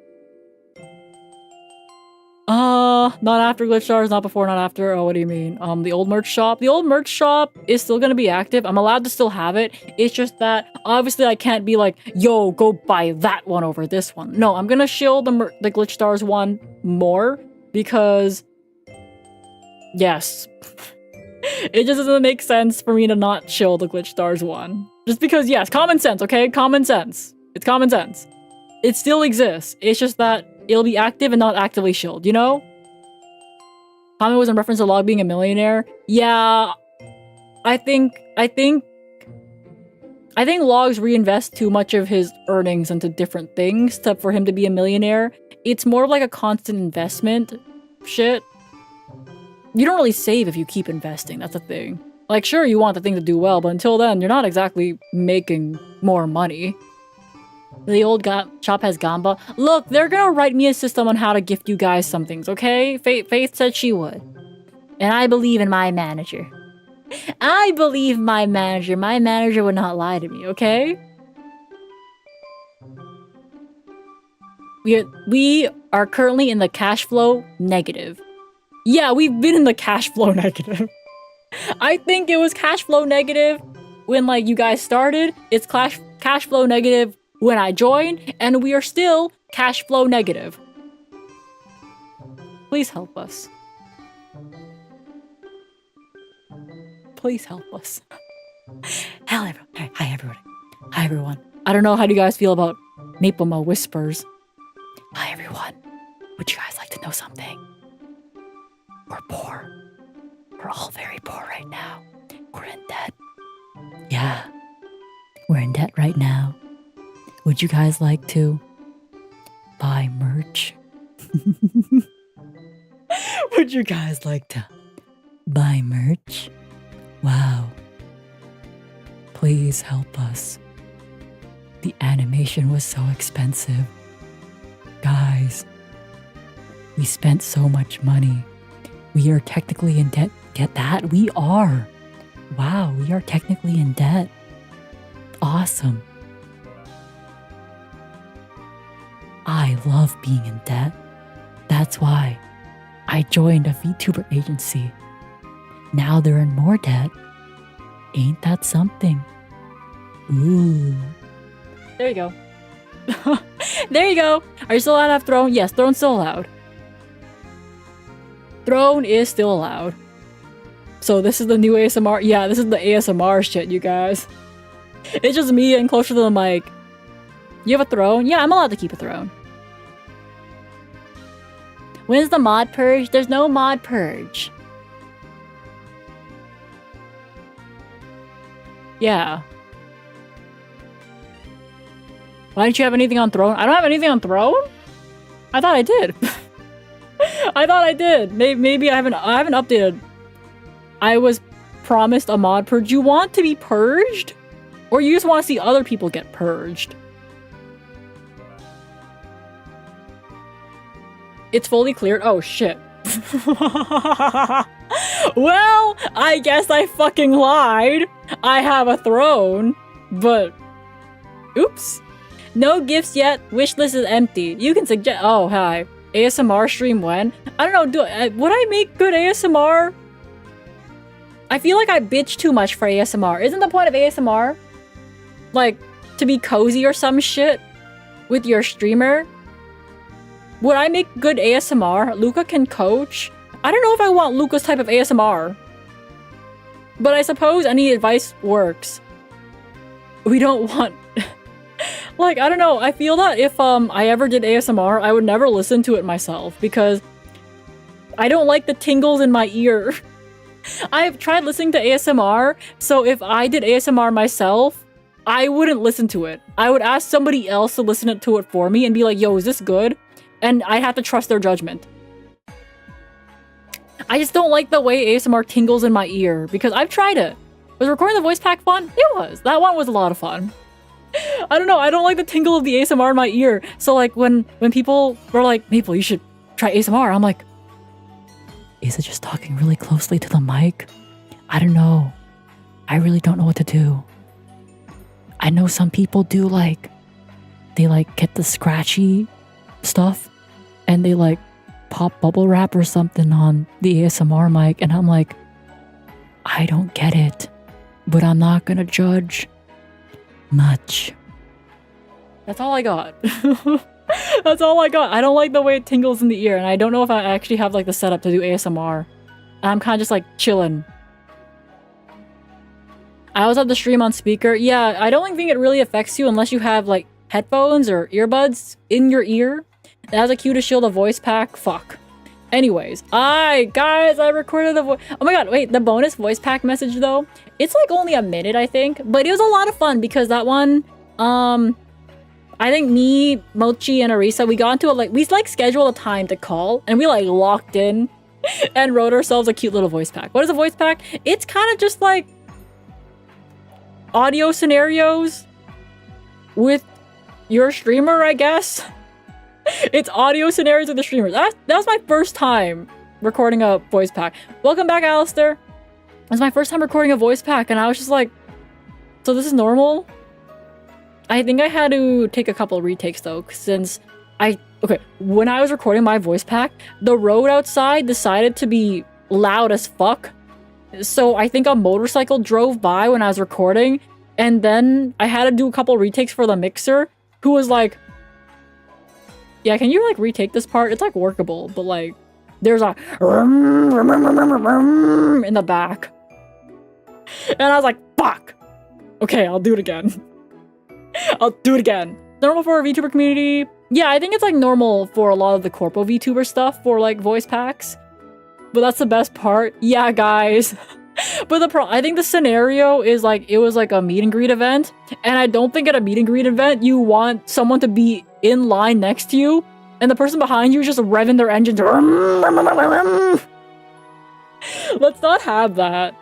Not after GlitchStars, not before, not after. Oh, what do you mean? The old merch shop? The old merch shop is still gonna be active. I'm allowed to still have it. It's just that, obviously, I can't be like, yo, go buy that one over this one. No, I'm gonna shill the GlitchStars one more, because... yes. It just doesn't make sense for me to not shill the GlitchStars one. Just because, yes, common sense, okay? Common sense. It's common sense. It still exists. It's just that it'll be active and not actively shilled, you know? Comment was in reference to Log being a millionaire. Yeah, I think Logs reinvests too much of his earnings into different things for him to be a millionaire. It's more like a constant investment shit. You don't really save if you keep investing, that's the thing. Like, sure, you want the thing to do well, but until then, you're not exactly making more money. The old shop has Gamba. Look, they're gonna write me a system on how to gift you guys some things, okay? Faith said she would. And I believe in my manager. I believe my manager. My manager would not lie to me, okay? We are currently in the cash flow negative. Yeah, we've been in the cash flow negative. I think it was cash flow negative when, like, you guys started. It's cash flow negative when I joined, and we are still cash flow negative. Please help us. Please help us. Hi everyone. Hi everyone. I don't know, how do you guys feel about Maple Mo Whispers? Hi everyone. Would you guys like to know something? We're poor. We're all very poor right now. We're in debt. Yeah. We're in debt right now. Would you guys like to buy merch? Would you guys like to buy merch? Wow. Please help us. The animation was so expensive. Guys, We spent so much money. We are technically in debt. Get that? We are. Wow, we are technically in debt. Awesome. I love being in debt. That's why I joined a VTuber agency. Now they're in more debt. Ain't that something? Ooh. There you go. There you go. Are you still allowed to have Throne? Yes, Throne's still allowed. Throne is still allowed. So this is the new ASMR. Yeah, this is the ASMR shit, you guys. It's just me getting closer to the mic. You have a throne? Yeah, I'm allowed to keep a throne. When's the mod purge? There's no mod purge. Yeah. Why didn't you have anything on Throne? I don't have anything on Throne? I thought I did. I thought I did. Maybe I haven't updated. I was promised a mod purge. You want to be purged? Or you just want to see other people get purged? It's fully cleared? Oh shit. Well, I guess I fucking lied. I have a throne, but oops. No gifts yet. Wishlist is empty. You can suggest. Oh, hi. ASMR stream when? I don't know. Would I make good ASMR? I feel like I bitch too much for ASMR. Isn't the point of ASMR like to be cozy or some shit with your streamer? Would I make good ASMR? Luca can coach. I don't know if I want Luca's type of ASMR. But I suppose any advice works. We don't want... like, I don't know. I feel that if I ever did ASMR, I would never listen to it myself because I don't like the tingles in my ear. I've tried listening to ASMR, so if I did ASMR myself, I wouldn't listen to it. I would ask somebody else to listen to it for me and be like, yo, is this good? And I have to trust their judgment. I just don't like the way ASMR tingles in my ear because I've tried it. Was recording the voice pack fun? It was. That one was a lot of fun. I don't know. I don't like the tingle of the ASMR in my ear. So like when people were like, Maple, you should try ASMR. I'm like, is it just talking really closely to the mic? I don't know. I really don't know what to do. I know some people do like, they like get the scratchy stuff and they like pop bubble wrap or something on the ASMR mic and I'm like, I don't get it, but I'm not gonna judge much. That's all I got. That's all I got. I don't like the way it tingles in the ear and I don't know if I actually have like the setup to do ASMR. I'm kind of just like chilling. I always have the stream on speaker. Yeah, I don't think it really affects you unless you have like headphones or earbuds in your ear. That has a cue to shield a voice pack. Fuck. Anyways, guys, I recorded the voice. Oh my god, wait, the bonus voice pack message though. It's like only a minute, I think, but it was a lot of fun because that one, I think me, Mochi, and Arisa, we got into it we scheduled a time to call and we like locked in and wrote ourselves a cute little voice pack. What is a voice pack? It's kind of just like audio scenarios with your streamer, I guess. It's audio scenarios with the streamers. That was my first time recording a voice pack. Welcome back, Alistair. It was my first time recording a voice pack, and I was just like, so this is normal? I think I had to take a couple of retakes, though, since when I was recording my voice pack, the road outside decided to be loud as fuck. So I think a motorcycle drove by when I was recording, and then I had to do a couple of retakes for the mixer, who was like, yeah, can you like retake this part? It's like workable, but like there's a in the back. And I was like, fuck. Okay, I'll do it again. I'll do it again. Normal for a VTuber community. Yeah, I think it's like normal for a lot of the corpo VTuber stuff for like voice packs. But that's the best part. Yeah, guys. But I think the scenario is like, it was like a meet and greet event. And I don't think at a meet and greet event, you want someone to be in line next to you. And the person behind you is just revving their engines. Let's not have that.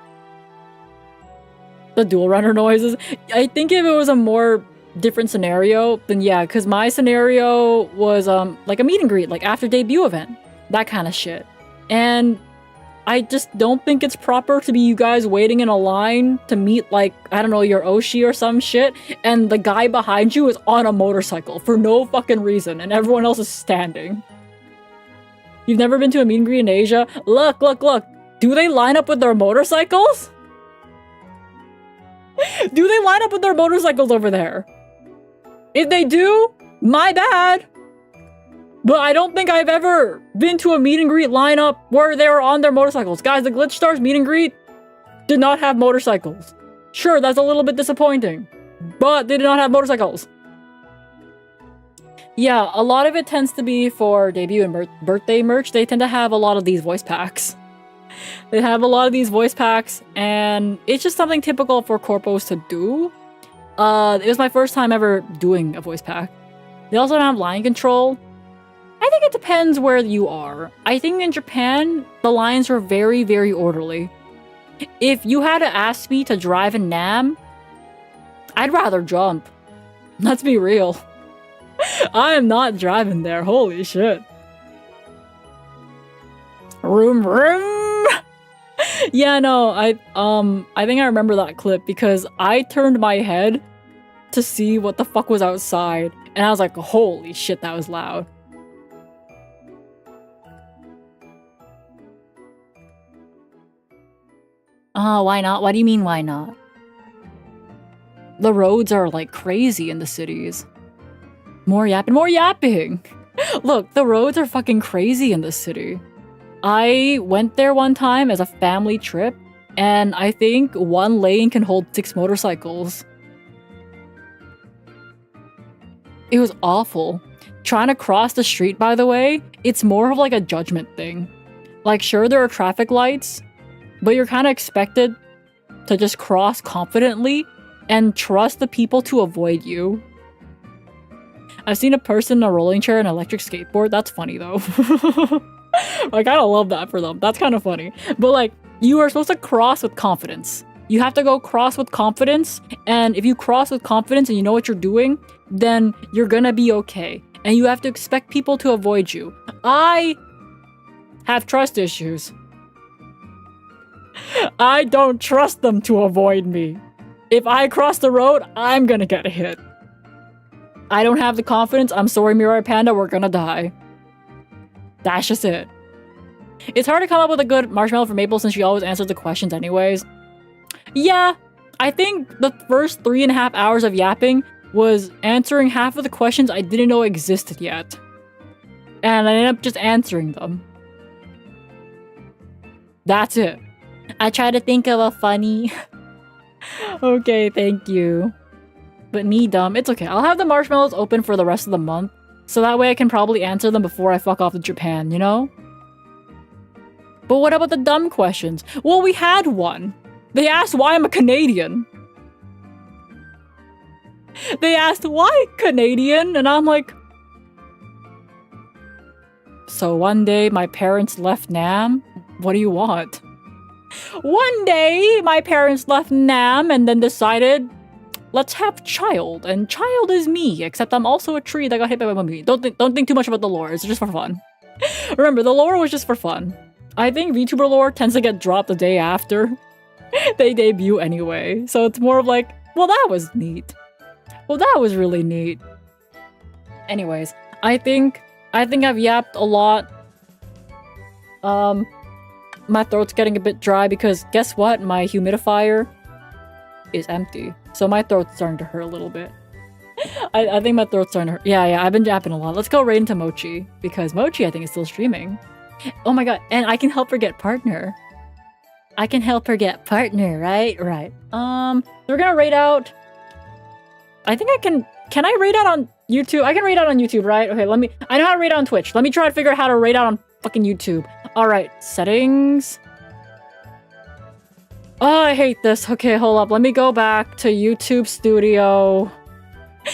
The dual runner noises. I think if it was a more different scenario, then yeah, because my scenario was like a meet and greet, like after debut event. that kind of shit. And I just don't think it's proper to be you guys waiting in a line to meet, like, I don't know, your Oshi or some shit, and the guy behind you is on a motorcycle for no fucking reason, and everyone else is standing. You've never been to a meet and greet in Asia? Look, look, look. Do they line up with their motorcycles? Do they line up with their motorcycles over there? If they do, my bad. But I don't think I've ever been to a meet and greet lineup where they were on their motorcycles. Guys, the GlitchStars meet and greet did not have motorcycles. Sure, that's a little bit disappointing, but they did not have motorcycles. Yeah, a lot of it tends to be for debut and birthday merch. They tend to have a lot of these voice packs. They have a lot of these voice packs, and it's just something typical for corpos to do. It was my first time ever doing a voice pack. They also don't have line control. I think it depends where you are. I think in Japan, the lines were very, very orderly. If you had to ask me to drive in Nam, I'd rather jump. Let's be real. I am not driving there, holy shit. Room, room! Yeah, no, I think I remember that clip because I turned my head to see what the fuck was outside, and I was like, holy shit, that was loud. Why not? What do you mean, why not? The roads are like crazy in the cities. More yapping, more yapping! Look, the roads are fucking crazy in this city. I went there one time as a family trip, and I think one lane can hold 6 motorcycles. It was awful. Trying to cross the street, by the way, it's more of like a judgment thing. Like, sure, there are traffic lights, but you're kind of expected to just cross confidently and trust the people to avoid you. I've seen a person in a rolling chair and an electric skateboard. That's funny, though. I kind of love that for them. That's kind of funny. But, like, you are supposed to cross with confidence. You have to go cross with confidence, and if you cross with confidence and you know what you're doing, then you're gonna be okay. And you have to expect people to avoid you. I have trust issues. I don't trust them to avoid me. If I cross the road, I'm gonna get hit. I don't have the confidence. I'm sorry, Mirai Panda, we're gonna die. That's just it. It's hard to come up with a good marshmallow for Maple since she always answers the questions anyways. Yeah, I think the first 3.5 hours of yapping was answering half of the questions I didn't know existed yet. And I ended up just answering them. That's it. I try to think of a funny... Okay, thank you. But me, dumb. It's okay. I'll have the marshmallows open for the rest of the month, so that way I can probably answer them before I fuck off to Japan, you know? But what about the dumb questions? Well, we had one. They asked why I'm a Canadian. They asked, why Canadian? And I'm like... So one day, my parents left Nam. What do you want? One day, my parents left Nam and then decided, let's have child. And child is me, except I'm also a tree that got hit by a movie. Don't think too much about the lore. It's just for fun. Remember, the lore was just for fun. I think VTuber lore tends to get dropped the day after they debut anyway. So it's more of like, well, that was neat. Well, that was really neat. Anyways, I think I've yapped a lot. My throat's getting a bit dry because guess what? My humidifier is empty. So my throat's starting to hurt a little bit. I think my throat's starting to hurt. Yeah, I've been yapping a lot. Let's go right into Mochi because Mochi, I think, is still streaming. Oh my god, and I can help her get partner. I can help her get partner, right? Right. We're gonna raid out. I think I can I raid out on YouTube? I can raid out on YouTube, right? Okay, I know how to raid out on Twitch. Let me try to figure out how to raid out on fucking YouTube. Alright, settings. Oh, I hate this. Okay, hold up. Let me go back to YouTube Studio.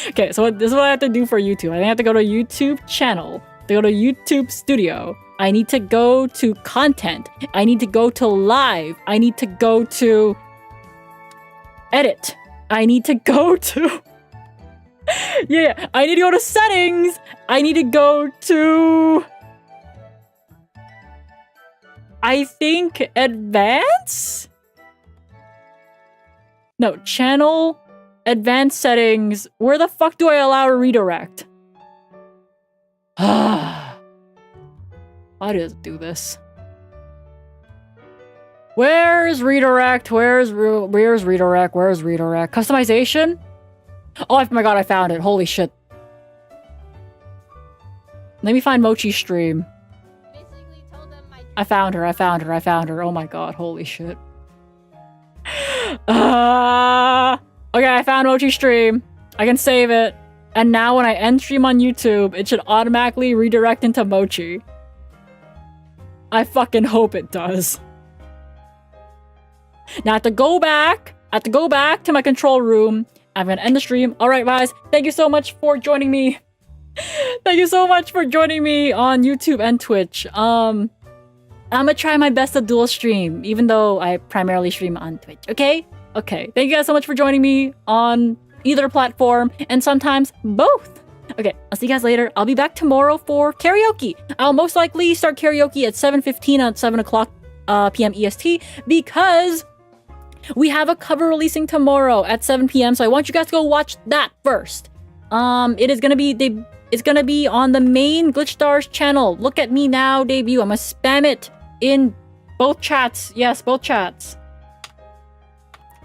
Okay, so this is what I have to do for YouTube. I have to go to YouTube channel. To go to YouTube Studio. I need to go to content. I need to go to live. I need to go to edit. I need to go to... yeah, I need to go to settings. I need to go to... I think advance? No, channel, advanced settings. Where the fuck do I allow a redirect? Why does it do this? Where's redirect? Where's redirect? Where's redirect? Customization? Oh my god, I found it. Holy shit. Let me find Mochi's stream. I found her. Oh my god, holy shit. Okay, I found Mochi's stream. I can save it. And now when I end stream on YouTube, it should automatically redirect into Mochi. I fucking hope it does. Now I have to go back to my control room. I'm gonna end the stream. Alright guys, thank you so much for joining me. Thank you so much for joining me on YouTube and Twitch. I'm gonna try my best to dual stream, even though I primarily stream on Twitch, okay? Okay, thank you guys so much for joining me on either platform, and sometimes both. Okay, I'll see you guys later. I'll be back tomorrow for karaoke. I'll most likely start karaoke at 7:15 on 7 o'clock p.m. EST, because we have a cover releasing tomorrow at 7 p.m. So I want you guys to go watch that first. It's gonna be on the main GlitchStars channel. Look at me now debut. I'm gonna spam it in both chats. Yes, both chats.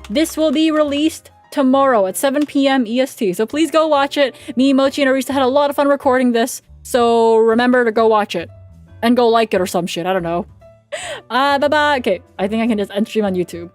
This will be released tomorrow at 7 p.m. EST. So please go watch it. Me, Mochi, and Arista had a lot of fun recording this. So remember to go watch it. And go like it or some shit. I don't know. Bye-bye. Okay, I think I can just end stream on YouTube.